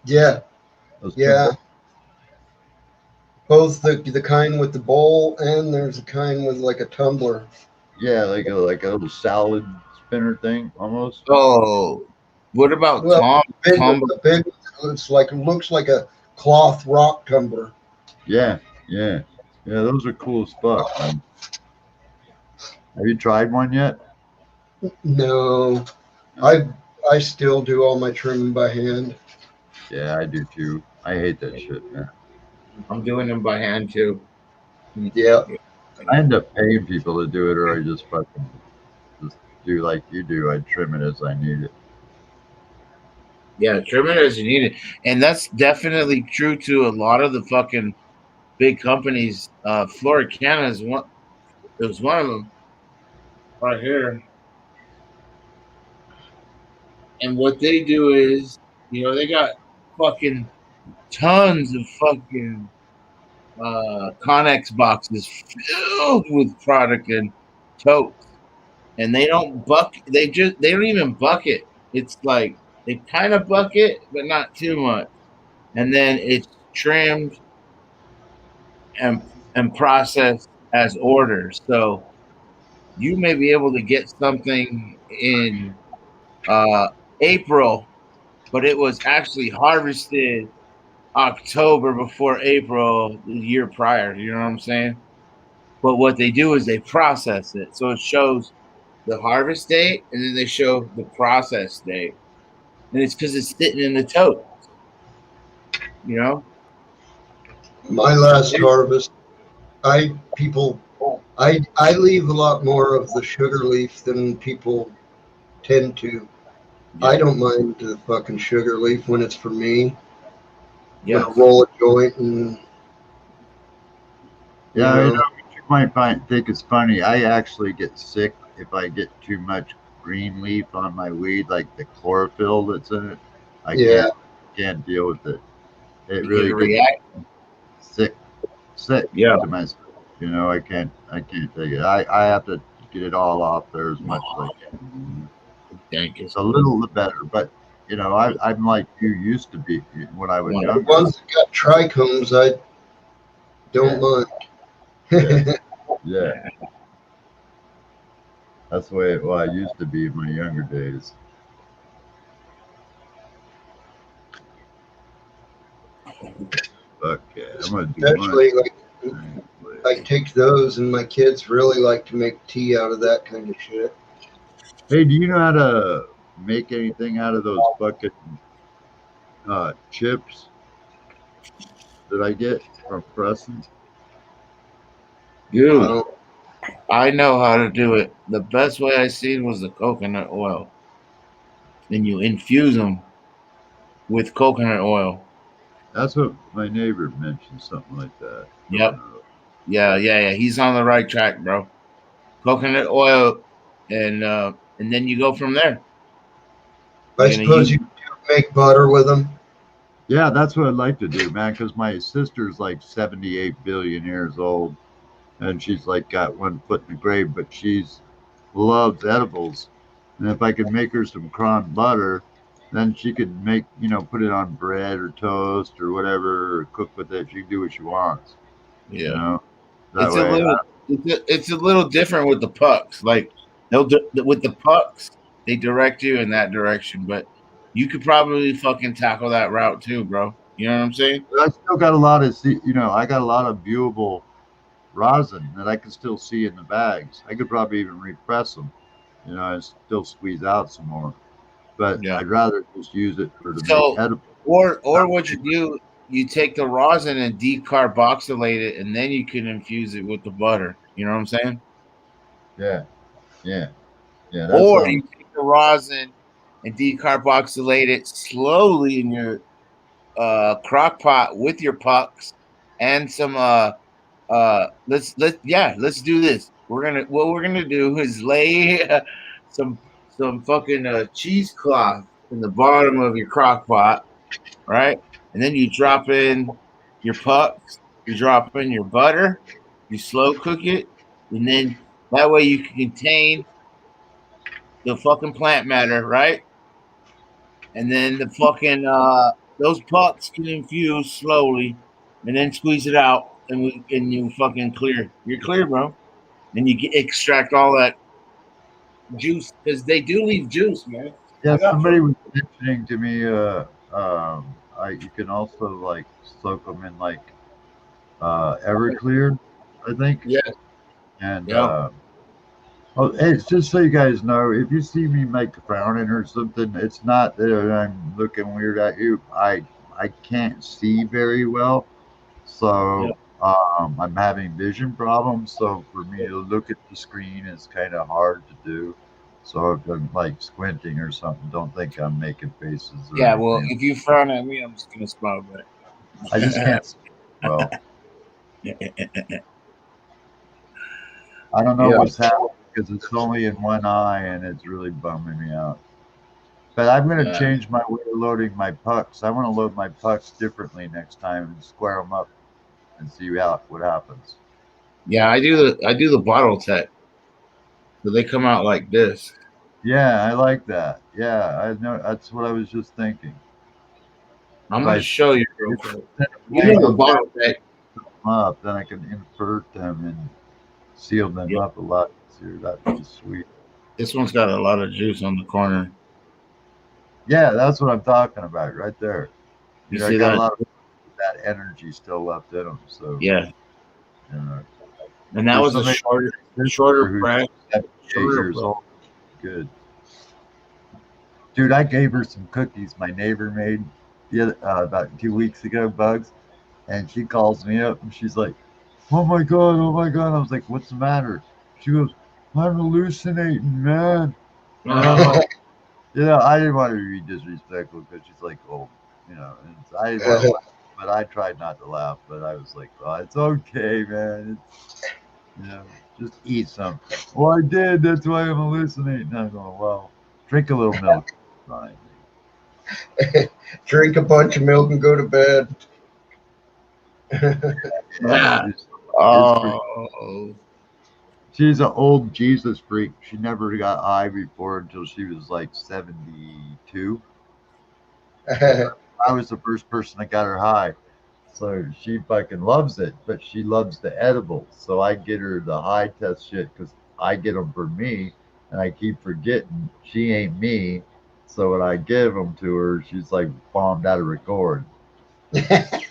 Yeah. Those Yeah. Both the kind with the bowl and there's a kind with like a tumbler. Yeah, like a little salad spinner thing almost. Oh, what about Well, Tom? big looks like a cloth rock tumbler. Yeah. Those are cool as fuck, man. Have you tried one yet? No, I still do all my trimming by hand. Yeah, I do too. I hate that shit, man. I'm doing them by hand too. Yeah. I end up paying people to do it, or I just fucking just do like you do. I trim it as I need it. Yeah, trim it as you need it. And that's definitely true to a lot of the fucking big companies. Floricana is one. It was one of them right here. And what they do is, they got fucking tons of fucking Connex boxes filled with product and totes. And they don't they don't even bucket. It's like they kind of bucket, but not too much. And then it's trimmed and processed as orders. So you may be able to get something in April, but it was actually harvested October before April the year prior. You know what I'm saying? But what they do is they process it. So it shows the harvest date and then they show the process date. And it's because it's sitting in the tote. My last harvest, I leave a lot more of the sugar leaf than people tend to. Yeah. I don't mind the fucking sugar leaf when it's for me. Yeah. When I roll a joint and you might think it's funny. I actually get sick if I get too much green leaf on my weed, like the chlorophyll that's in it. I can't deal with it. It really gets sick to myself. I can't take it. I have to get it all off there as much as I can. It's a little better, but I'm like you used to be when I was younger. The ones that got trichomes, I don't mind. Yeah. That's the way I used to be in my younger days. Fuck yeah. I'm gonna do especially I take those, and my kids really like to make tea out of that kind of shit. Hey, do you know how to make anything out of those fucking chips that I get from Preston? Dude, I know how to do it. The best way I seen was the coconut oil. And you infuse them with coconut oil. That's what my neighbor mentioned, something like that. Yep. Yeah. He's on the right track, bro. Coconut oil, and then you go from there. I suppose you make butter with them. Yeah, that's what I'd like to do, man, because my sister's like 78 billion years old, and she's like got one foot in the grave, but she's loves edibles. And if I could make her some cron butter, then she could make, put it on bread or toast or whatever, or cook with it. She can do what she wants. Yeah. That It's a way. little it's a little different with the pucks. Like with the pucks, they direct you in that direction, but you could probably fucking tackle that route too, bro. You know what I'm saying? I still got a lot of, I got a lot of viewable rosin that I can still see in the bags. I could probably even repress them, and still squeeze out some more. But Yeah. I'd rather just use it for to make So edible. or what you do, you take the rosin and decarboxylate it, and then you can infuse it with the butter. You know what I'm saying? Yeah. Or you take the rosin and decarboxylate it slowly in your crock pot with your pucks and some let's do this. What we're gonna do is lay some fucking cheesecloth in the bottom of your crock pot, right? And then you drop in your pucks, you drop in your butter, you slow cook it, and then that way you can contain the fucking plant matter, right? And then the fucking those pucks can infuse slowly, and then squeeze it out, and you fucking clear. You're clear, bro. And you extract all that juice because they do leave juice, man. Yeah, somebody was mentioning to me, you can also like soak them in like Everclear, I think. Yeah. And Yeah. it's just so you guys know, if you see me make frowning or something, it's not that I'm looking weird at you. I can't see very well, so I'm having vision problems. So for me to look at the screen is kind of hard to do. So if I'm like squinting or something, don't think I'm making faces. Or Yeah, well, anything. if you frown at me, I'm just gonna smile back. I just can't see well. I don't know what's happening because it's only in one eye and it's really bumming me out. But I'm going to change my way of loading my pucks. I want to load my pucks differently next time and square them up and see what happens. Yeah, I do the bottle tech. So they come out like this. Yeah, I like that. Yeah, I know. That's what I was just thinking. I'm going to show you real quick. You know the bottle tech. Up, then I can invert them and seal them up a lot easier. That'd be sweet. This one's got a lot of juice on the corner. Yeah, that's what I'm talking about right there. You know, see I got that? a lot of that energy still left in them. So yeah. You know, and that was a shorter press. 78 years old. Good. Dude, I gave her some cookies my neighbor made about 2 weeks ago, Bugs. And she calls me up and she's like, oh my God. I was like, what's the matter? She goes, I'm hallucinating, man. And I'm like, I didn't want to be disrespectful because she's like old, and I didn't want to laugh, but I tried not to laugh. But I was like, oh, it's okay, man. It's, just eat something. Well, I did. That's why I'm hallucinating. I'm going, well, drink a little milk. Fine. Drink a bunch of milk and go to bed. She's an old Jesus freak. She never got high before until she was like 72. I was the first person that got her high. So she fucking loves it, but she loves the edibles. So I get her the high test shit because I get them for me, and I keep forgetting she ain't me. So when I give them to her, she's like bombed out of record. Because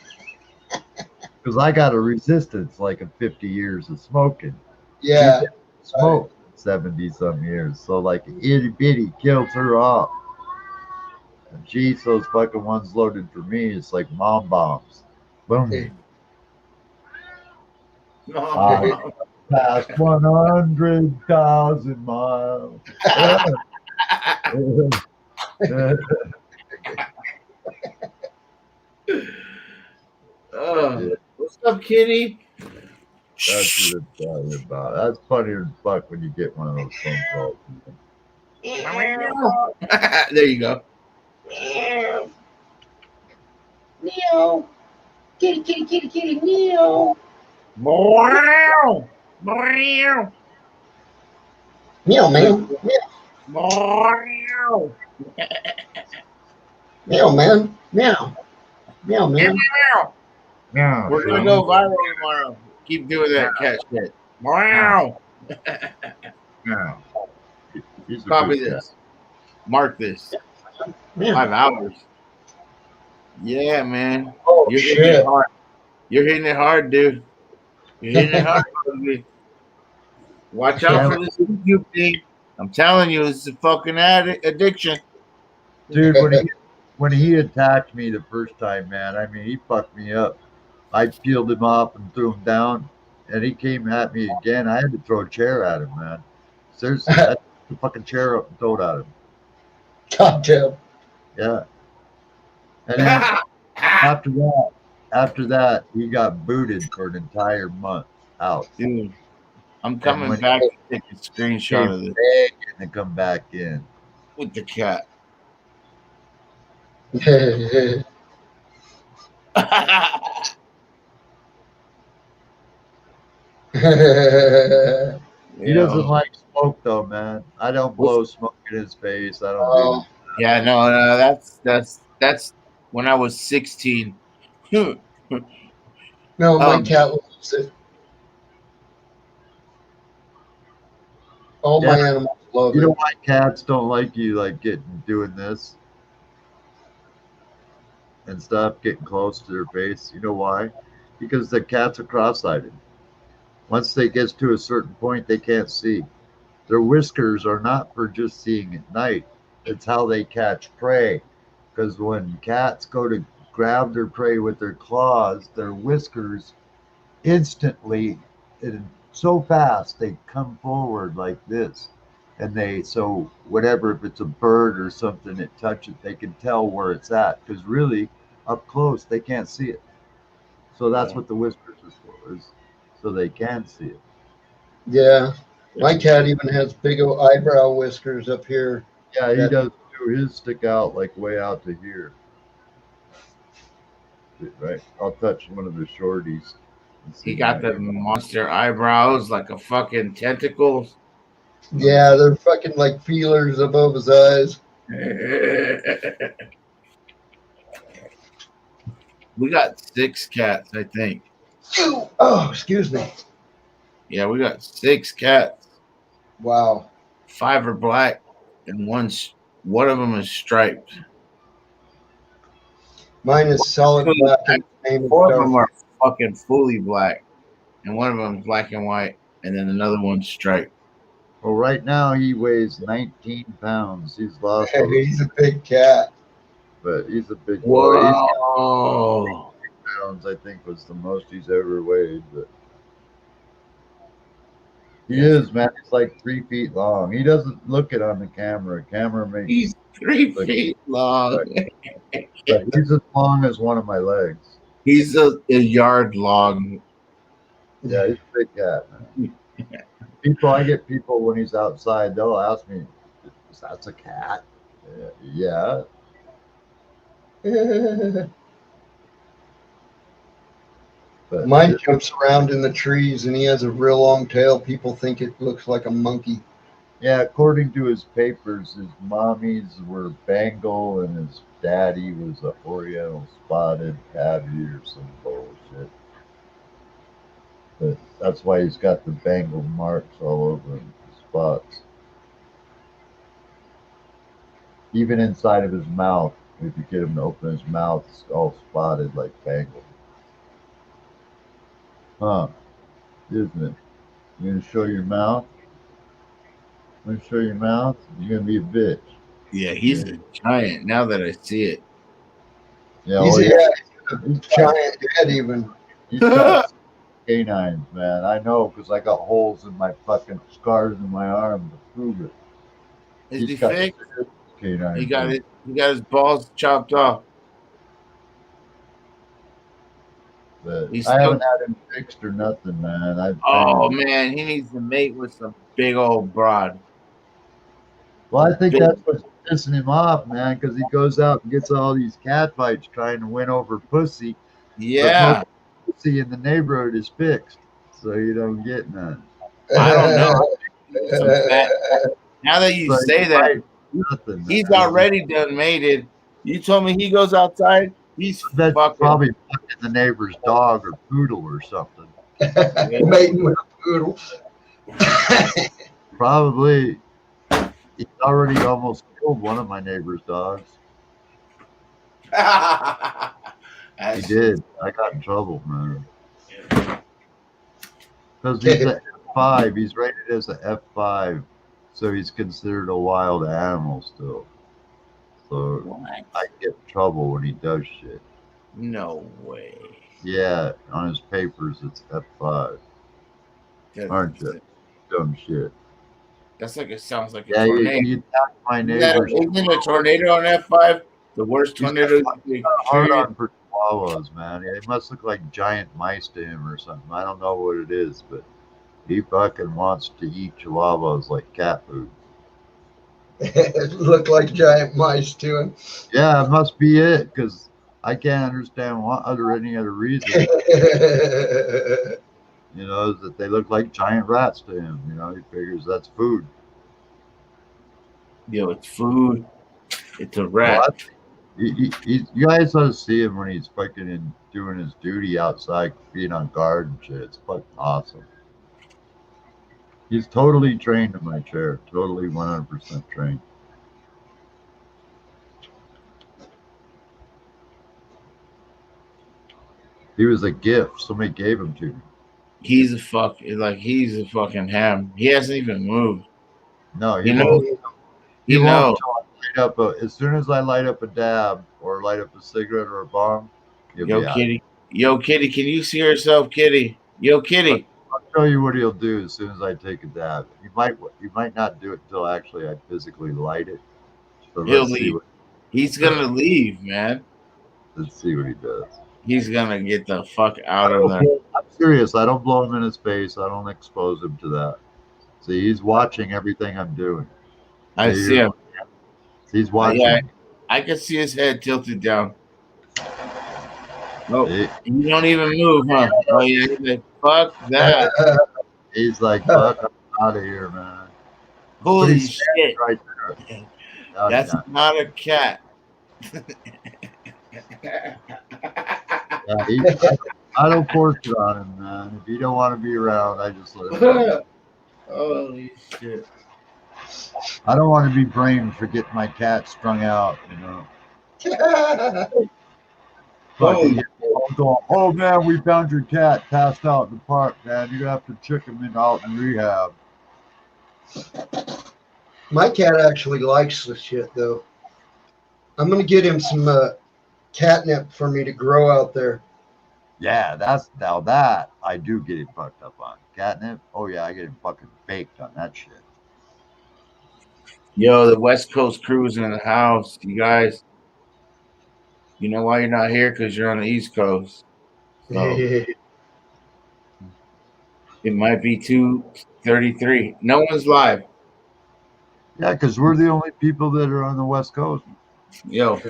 I got a resistance like of 50 years of smoking. Yeah. Smoked 70 some years. So like itty bitty kills her off. And geez, those fucking ones loaded for me, it's like mom bombs. Boom. past 100,000 miles. What's up, kitty? That's what I'm talking about. That's funnier than fuck when you get one of those phone calls. There you go. Meow. Kitty, kitty, kitty, kitty, meow. Meow. Meow. Meow, man. Meow. Meow, man. Meow. Meow, man. Meow. Yeah, We're gonna go viral tomorrow. Keep doing that cat shit. Meow. yeah. He's a Copy good this. Mark this. Meow. 5 hours. Yeah, man. Oh, You're hitting shit. it hard. You're hitting it hard, dude. You're hitting it hard, baby. Watch out for this YouTube thing. I'm telling you, it's a fucking addiction. Dude, when he attacked me the first time, man, I mean, he fucked me up. I peeled him off and threw him down, and he came at me again. I had to throw a chair at him, man. Seriously, I took the fucking chair up and throw it at him. Goddamn. Yeah. And then after that, he got booted for an entire month out. Dude, I'm coming back to take a screenshot of this. And come back in. With the cat. He doesn't like smoke though, man. I don't blow smoke in his face. I don't do Yeah, no, that's when I was 16. No, my cat loves it. All my animals love You it. know why cats don't like you like doing this and stuff, getting close to their face? You know why? Because the cats are cross-eyed. Once they get to a certain point, they can't see. Their whiskers are not for just seeing at night. It's how they catch prey. Because when cats go to grab their prey with their claws, their whiskers instantly, and so fast, they come forward like this. And so whatever, if it's a bird or something, it touches, they can tell where it's at. Because really, up close, they can't see it. So that's what the whiskers is for, is so they can see it. Yeah. My cat even has big eyebrow whiskers up here. Yeah, he does too. His stick out like way out to here. Right. I'll touch one of the shorties. He got the monster eyebrows like a fucking tentacles. Yeah, they're fucking like feelers above his eyes. We got 6 cats, I think. Oh, excuse me. Yeah, we got 6 cats. Wow. 5 are black, and one of them is striped. Mine is solid black. And 4 of them are fucking fully black, and one of them is black and white, and then another one's striped. Well, right now he weighs 19 pounds. He's lost. He's a big cat. But he's a big boy. Whoa. 18 pounds, I think, was the most he's ever weighed. But he is, man. He's like 3 feet long. He doesn't look it on the camera. Camera makes. He's 3 feet long. But he's as long as one of my legs. He's a yard long. Yeah, he's a big cat, man. I get people when he's outside, they'll ask me, "Is that a cat?" Yeah. But mine jumps around in the trees, and he has a real long tail. People think it looks like a monkey. Yeah, according to his papers, his mommies were Bengal and his daddy was a Oriental spotted tabby or some bullshit. But that's why he's got the Bengal marks all over him, the spots. Even inside of his mouth, if you get him to open his mouth, it's all spotted like Bengal. Huh, isn't it? You gonna show your mouth? Want to show your mouth? You're gonna be a bitch. Yeah, he's a giant. Now that I see it. Yeah, He's a giant head even. He's got canines, man. I know because I got holes in my fucking scars in my arm to prove it. Is He's he got fixed? canines. He got his balls chopped off. But He's I still, haven't had him fixed or nothing, man. I've oh trained him. man, he needs to mate with some big old broad. Well, I think Big- that's what's pissing him off, man, because he goes out and gets all these cat fights trying to win over pussy. But Yeah, most pussy in the neighborhood is fixed, so you don't get none. I don't know. Some fat. Now that you So say that, nothing, he's man. already done mated. You told me he goes outside. He's I bet fucking. probably fucking the neighbor's dog or poodle or something. Mating with a poodle. Probably. He's already almost killed one of my neighbor's dogs. He did. I got in trouble, man. Because he's an F5. He's rated as an F5. So he's considered a wild animal still. So What? I get in trouble when he does shit. No way. Yeah, on his papers it's F5. Aren't you? Dumb shit. That's like it sounds like a Yeah, tornado. he attacked my Isn't that- neighbors. isn't a tornado on F5 the worst tornado? Hard on for chihuahuas, man. They must look like giant mice to him or something. I don't know what it is, but he fucking wants to eat chihuahuas like cat food. Look like giant mice to him. Yeah, it must be it, because I can't understand any other reason. You know, is that they look like giant rats to him. You know, he figures that's food. Yo, it's food. It's a rat. Well, you guys ought to see him when he's fucking doing his duty outside, being on guard and shit. It's fucking awesome. He's totally trained in my chair. Totally 100% trained. He was a gift. Somebody gave him to me. He's a fucking ham. He hasn't even moved. No, he You know, won't. He you know. won't until I light up as soon as I light up a dab or light up a cigarette or a bomb, he'll Yo, be out. kitty. Yo, kitty, can you see yourself, kitty? Yo, kitty. I'll show you what he'll do as soon as I take a dab. You might not do it until actually I physically light it. So He'll leave. He's gonna leave, man. Let's see what he does. He's gonna get the fuck out of there. I'm serious. I don't blow him in his face. I don't expose him to that. See, he's watching everything I'm doing. I see him. He's watching. Yeah, I can see his head tilted down. No, he don't even move, huh? Oh yeah, he's like, fuck that. He's like, fuck, I'm out of here, man. Holy shit! Right there. That's not a cat. I don't force it on him, man. If you don't want to be around, I just let him go. Holy shit! I don't want to be blamed for getting my cat strung out, you know. Oh man, we found your cat passed out in the park, man. You're gonna have to check him out in rehab. My cat actually likes the shit though. I'm gonna get him some catnip for me to grow out there. Yeah, that I do get him fucked up on. Catnip? Oh yeah, I get him fucking baked on that shit. Yo, the West Coast crew's in the house. You guys, you know why you're not here? Because you're on the East Coast. So it might be 2:33. No one's live. Yeah, because we're the only people that are on the West Coast. Yo.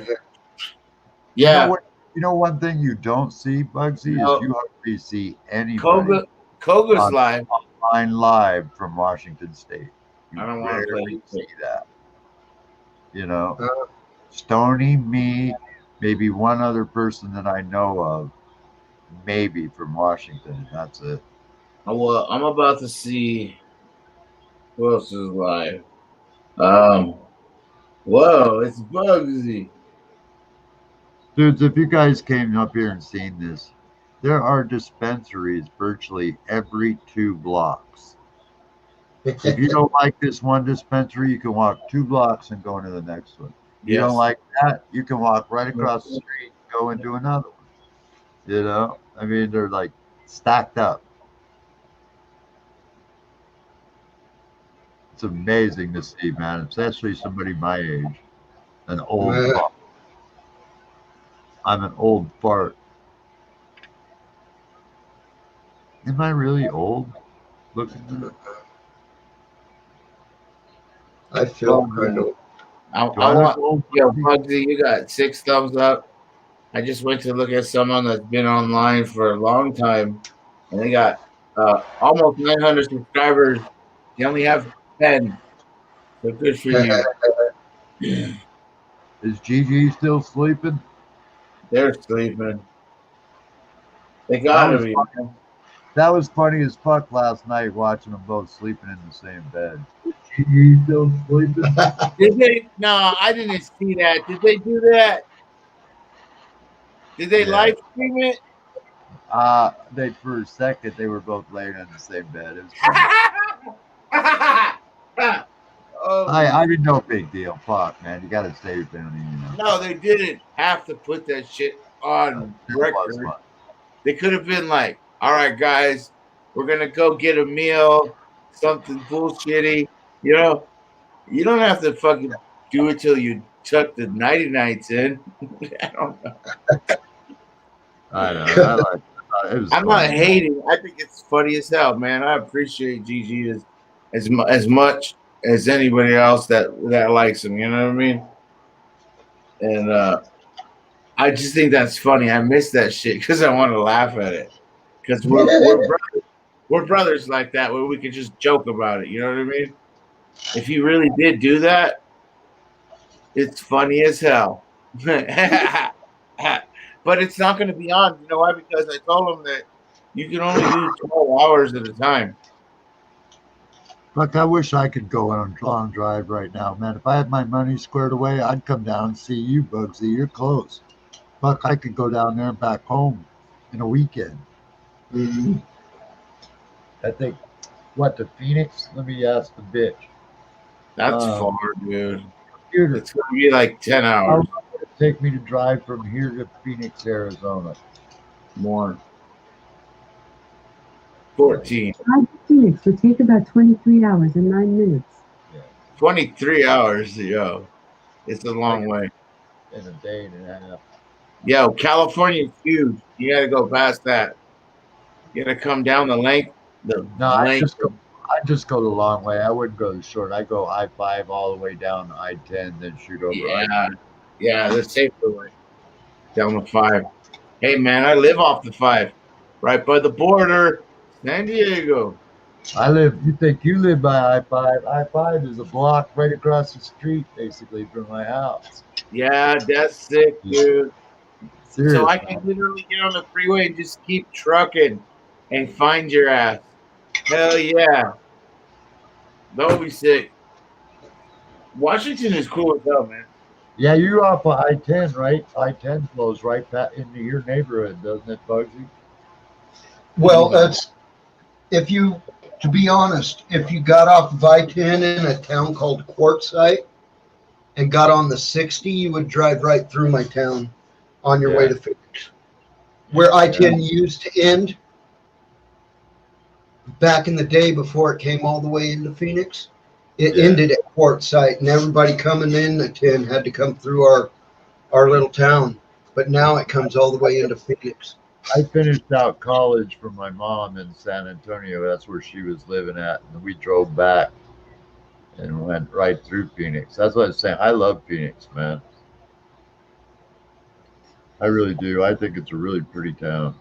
Yeah. You know one thing you don't see, Bugsy, is you hardly see anybody. Koga's live. Online live from Washington State. You I don't want to play see that. You know, Stony, me, maybe one other person that I know of, maybe from Washington. That's it. Well, I'm about to see who else is live. Whoa, it's Bugsy. Dudes, if you guys came up here and seen this, there are dispensaries virtually every 2 blocks. If you don't like this one dispensary, you can walk 2 blocks and go into the next one. If you don't like that, you can walk right across the street and go into another one. You know, I mean, they're like stacked up. It's amazing to see, man, especially somebody my age, an old Man. fart. I'm an old fart. Am I really old? Looking I feel kind of. I look want, old? yo, Bugsy, you got 6 thumbs up. I just went to look at someone that's been online for a long time, and they got almost 900 subscribers. They only have 10, so good for you. Is Gigi still sleeping? They're sleeping. They That gotta was be. fun. Man. That was funny as fuck last night watching them both sleeping in the same bed. Gigi still sleeping? Did they? No, I didn't see that. Did they do that? Did they Yeah. live stream it? They for a second they were both laying in the same bed. It was funny. Oh, I mean, no big deal. Fuck, man, you gotta stay your family, you know. no, they didn't have to put that shit on It was record. fun. They could have been like, all right, guys, we're gonna go get a meal, something bullshitty. You know, you don't have to fucking do it till you tuck the nighty nights in. I don't know. I know. I like it. Was I'm funny. not hating. I think it's funny as hell, man. I appreciate Gigi as much as anybody else that likes him. You know what I mean? And I just think that's funny. I miss that shit because I want to laugh at it. Because we're brothers like that, where we can just joke about it. You know what I mean? If he really did do that, it's funny as hell. But it's not going to be on. You know why? Because I told him that you can only do 12 hours at a time. Look, I wish I could go on a long drive right now, man. If I had my money squared away, I'd come down and see you, Bugsy. You're close. Fuck, I could go down there and back home in a weekend. Mhm. I think, what, to Phoenix? Let me ask the bitch. That's far, dude. Computer, It's going to be like 10 how hours long would it take me to drive from here to Phoenix, Arizona? more. 14. Drive to Phoenix would take about 23 hours and 9 minutes. 23 hours, yo. It's a long way. In a day and a half. Yo, California's huge. You got to go past that. You got to come down the length. The No, length. I just go the long way. I wouldn't go the short. I go I-5 all the way down to I-10, then shoot over I. Yeah, the safer way. Down the 5. Hey, man, I live off the 5. Right by the border. San Diego. You think you live by I-5? I-5 is a block right across the street, basically, from my house. Yeah, that's sick, dude. Seriously. So I can literally get on the freeway and just keep trucking and find your ass. Hell yeah. That would be sick. Washington is cool as hell, man. Yeah, you're off of I-10, right? I-10 flows right back into your neighborhood, doesn't it, Bugsy? Well, that's to be honest, if you got off of I-10 in a town called Quartzsite and got on the 60, you would drive right through my town on your way to Phoenix. Where I-10 used to end back in the day before it came all the way into Phoenix, it ended at Quartzsite, and everybody coming in the 10 had to come through our little town. But now it comes all the way into Phoenix. I finished out college from my mom in San Antonio. That's where she was living at. And we drove back and went right through Phoenix. That's what I'm saying. I love Phoenix, man. I really do. I think it's a really pretty town.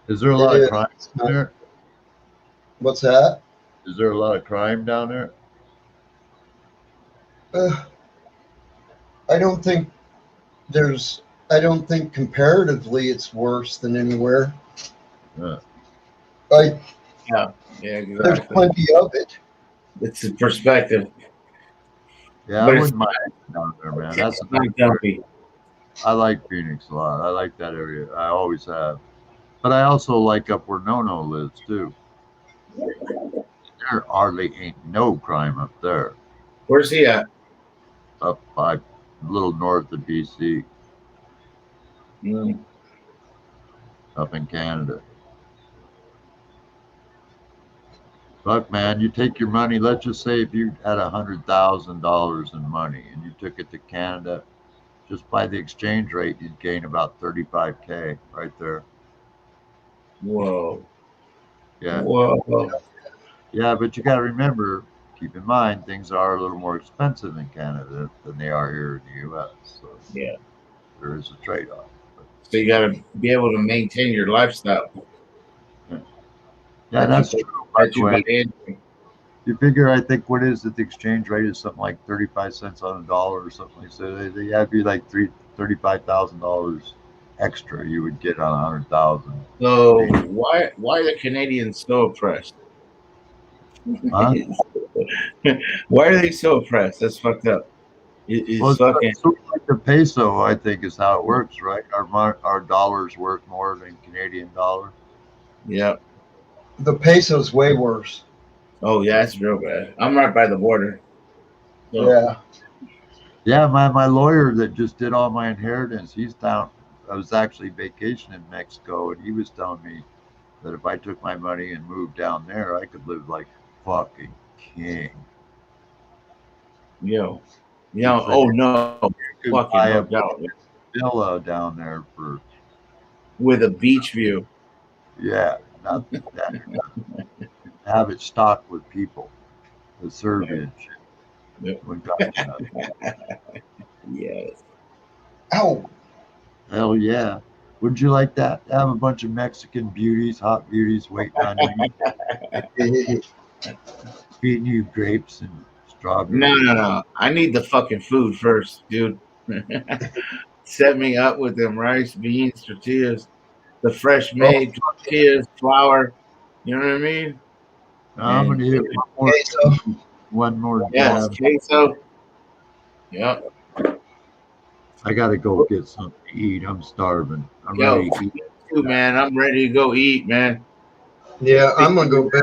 Is there a lot of crime down there? What's that? Is there a lot of crime down there? I don't think comparatively it's worse than anywhere. Yeah. Yeah, exactly. There's plenty of it. It's a perspective. Yeah, But I wouldn't mind down there, man. That's not dumpy. I like Phoenix a lot. I like that area. I always have. But I also like up where Nono lives too. There hardly ain't no crime up there. Where's he at? Up by a little north of BC. Up in Canada. Look, man, you take your money. Let's just say if you had $100,000 in money and you took it to Canada, just by the exchange rate, you'd gain about 35K right there. Whoa. Yeah. Whoa. Yeah, but you got to remember, keep in mind, things are a little more expensive in Canada than they are here in the U.S. So Yeah. there is a trade-off. So you got to be able to maintain your lifestyle. Yeah, that's true. By the way, into. you figure, I think, what is it? The exchange rate is something like 35 cents on a dollar or something like that. So they have you like $35,000 extra you would get on 100,000. So why are the Canadians so oppressed? Huh? Why are they so oppressed? That's fucked up. Well, It's fucking it's sort of like the peso, I think, is how it works, right? Our dollar's worth more than Canadian dollar. yeah. The peso's way worse. Oh yeah, it's real bad. I'm right by the border. So. Yeah. Yeah, my lawyer that just did all my inheritance, he's down. I was actually vacationing in Mexico, and he was telling me that if I took my money and moved down there, I could live like fucking king. Yo. He Yeah. said Oh no. you could Fucking buy no a doubt. villa down there for With a beach view. yeah, not that. Have it stocked with people to serve you. Yep. When God, Yes. Ow. hell yeah. Wouldn't you like that? Have a bunch of Mexican beauties, hot beauties waiting on you, feeding you grapes and strawberries. No. I need the fucking food first, dude. Set me up with them rice, beans, tortillas, the fresh made tortillas, flour. You know what I mean? Now I'm And gonna hit one more yes, dab. queso. Yep. I gotta go get something to eat. I'm starving. I'm Yo, ready to eat. me too, man. I'm ready to go eat, man. Yeah, I'm gonna go bed.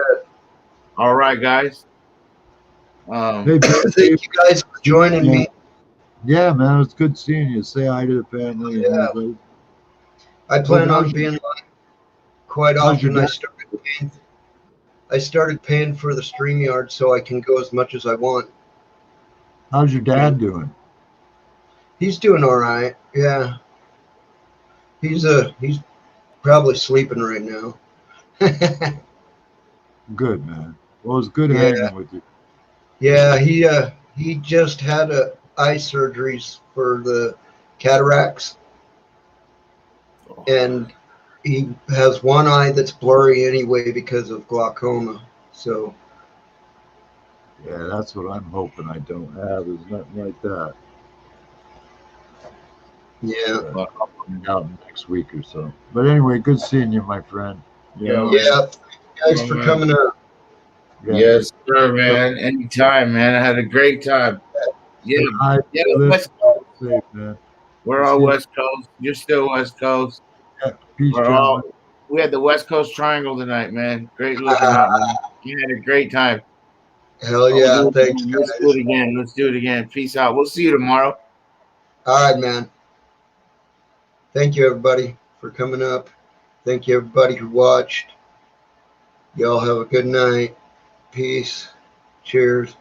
All right, guys. Hey, Thank you guys for joining me. Yeah, man, it's good seeing you. Say hi to the family and Yeah. everybody. I plan on being like quite how's your often. dad? I started paying for the StreamYard so I can go as much as I want. How's your dad doing? He's doing all right. Yeah. He's probably sleeping right now. Good, man. Well, it's good Yeah. hanging with you. Yeah, he just had eye surgeries for the cataracts, and he has one eye that's blurry anyway because of glaucoma. So Yeah, that's what I'm hoping I don't have. Is nothing like that. yeah. I'll find out next week or so. But anyway, good seeing you, my friend. Yeah, Yeah. Thanks for coming up. Yeah, yes, sir, man. Anytime, man. I had a great time. Yeah, yeah. West Coast. Safe, man. We're all West Coast. You're still West Coast. Yeah, peace, We're gentlemen. all. We had the West Coast Triangle tonight, man. Great looking out, man. You had a great time. Hell yeah. Thanks, Let's guys. do it again. Let's do it again. Peace out. We'll see you tomorrow. All right, man. Thank you, everybody, for coming up. Thank you, everybody who watched. Y'all have a good night. Peace. Cheers.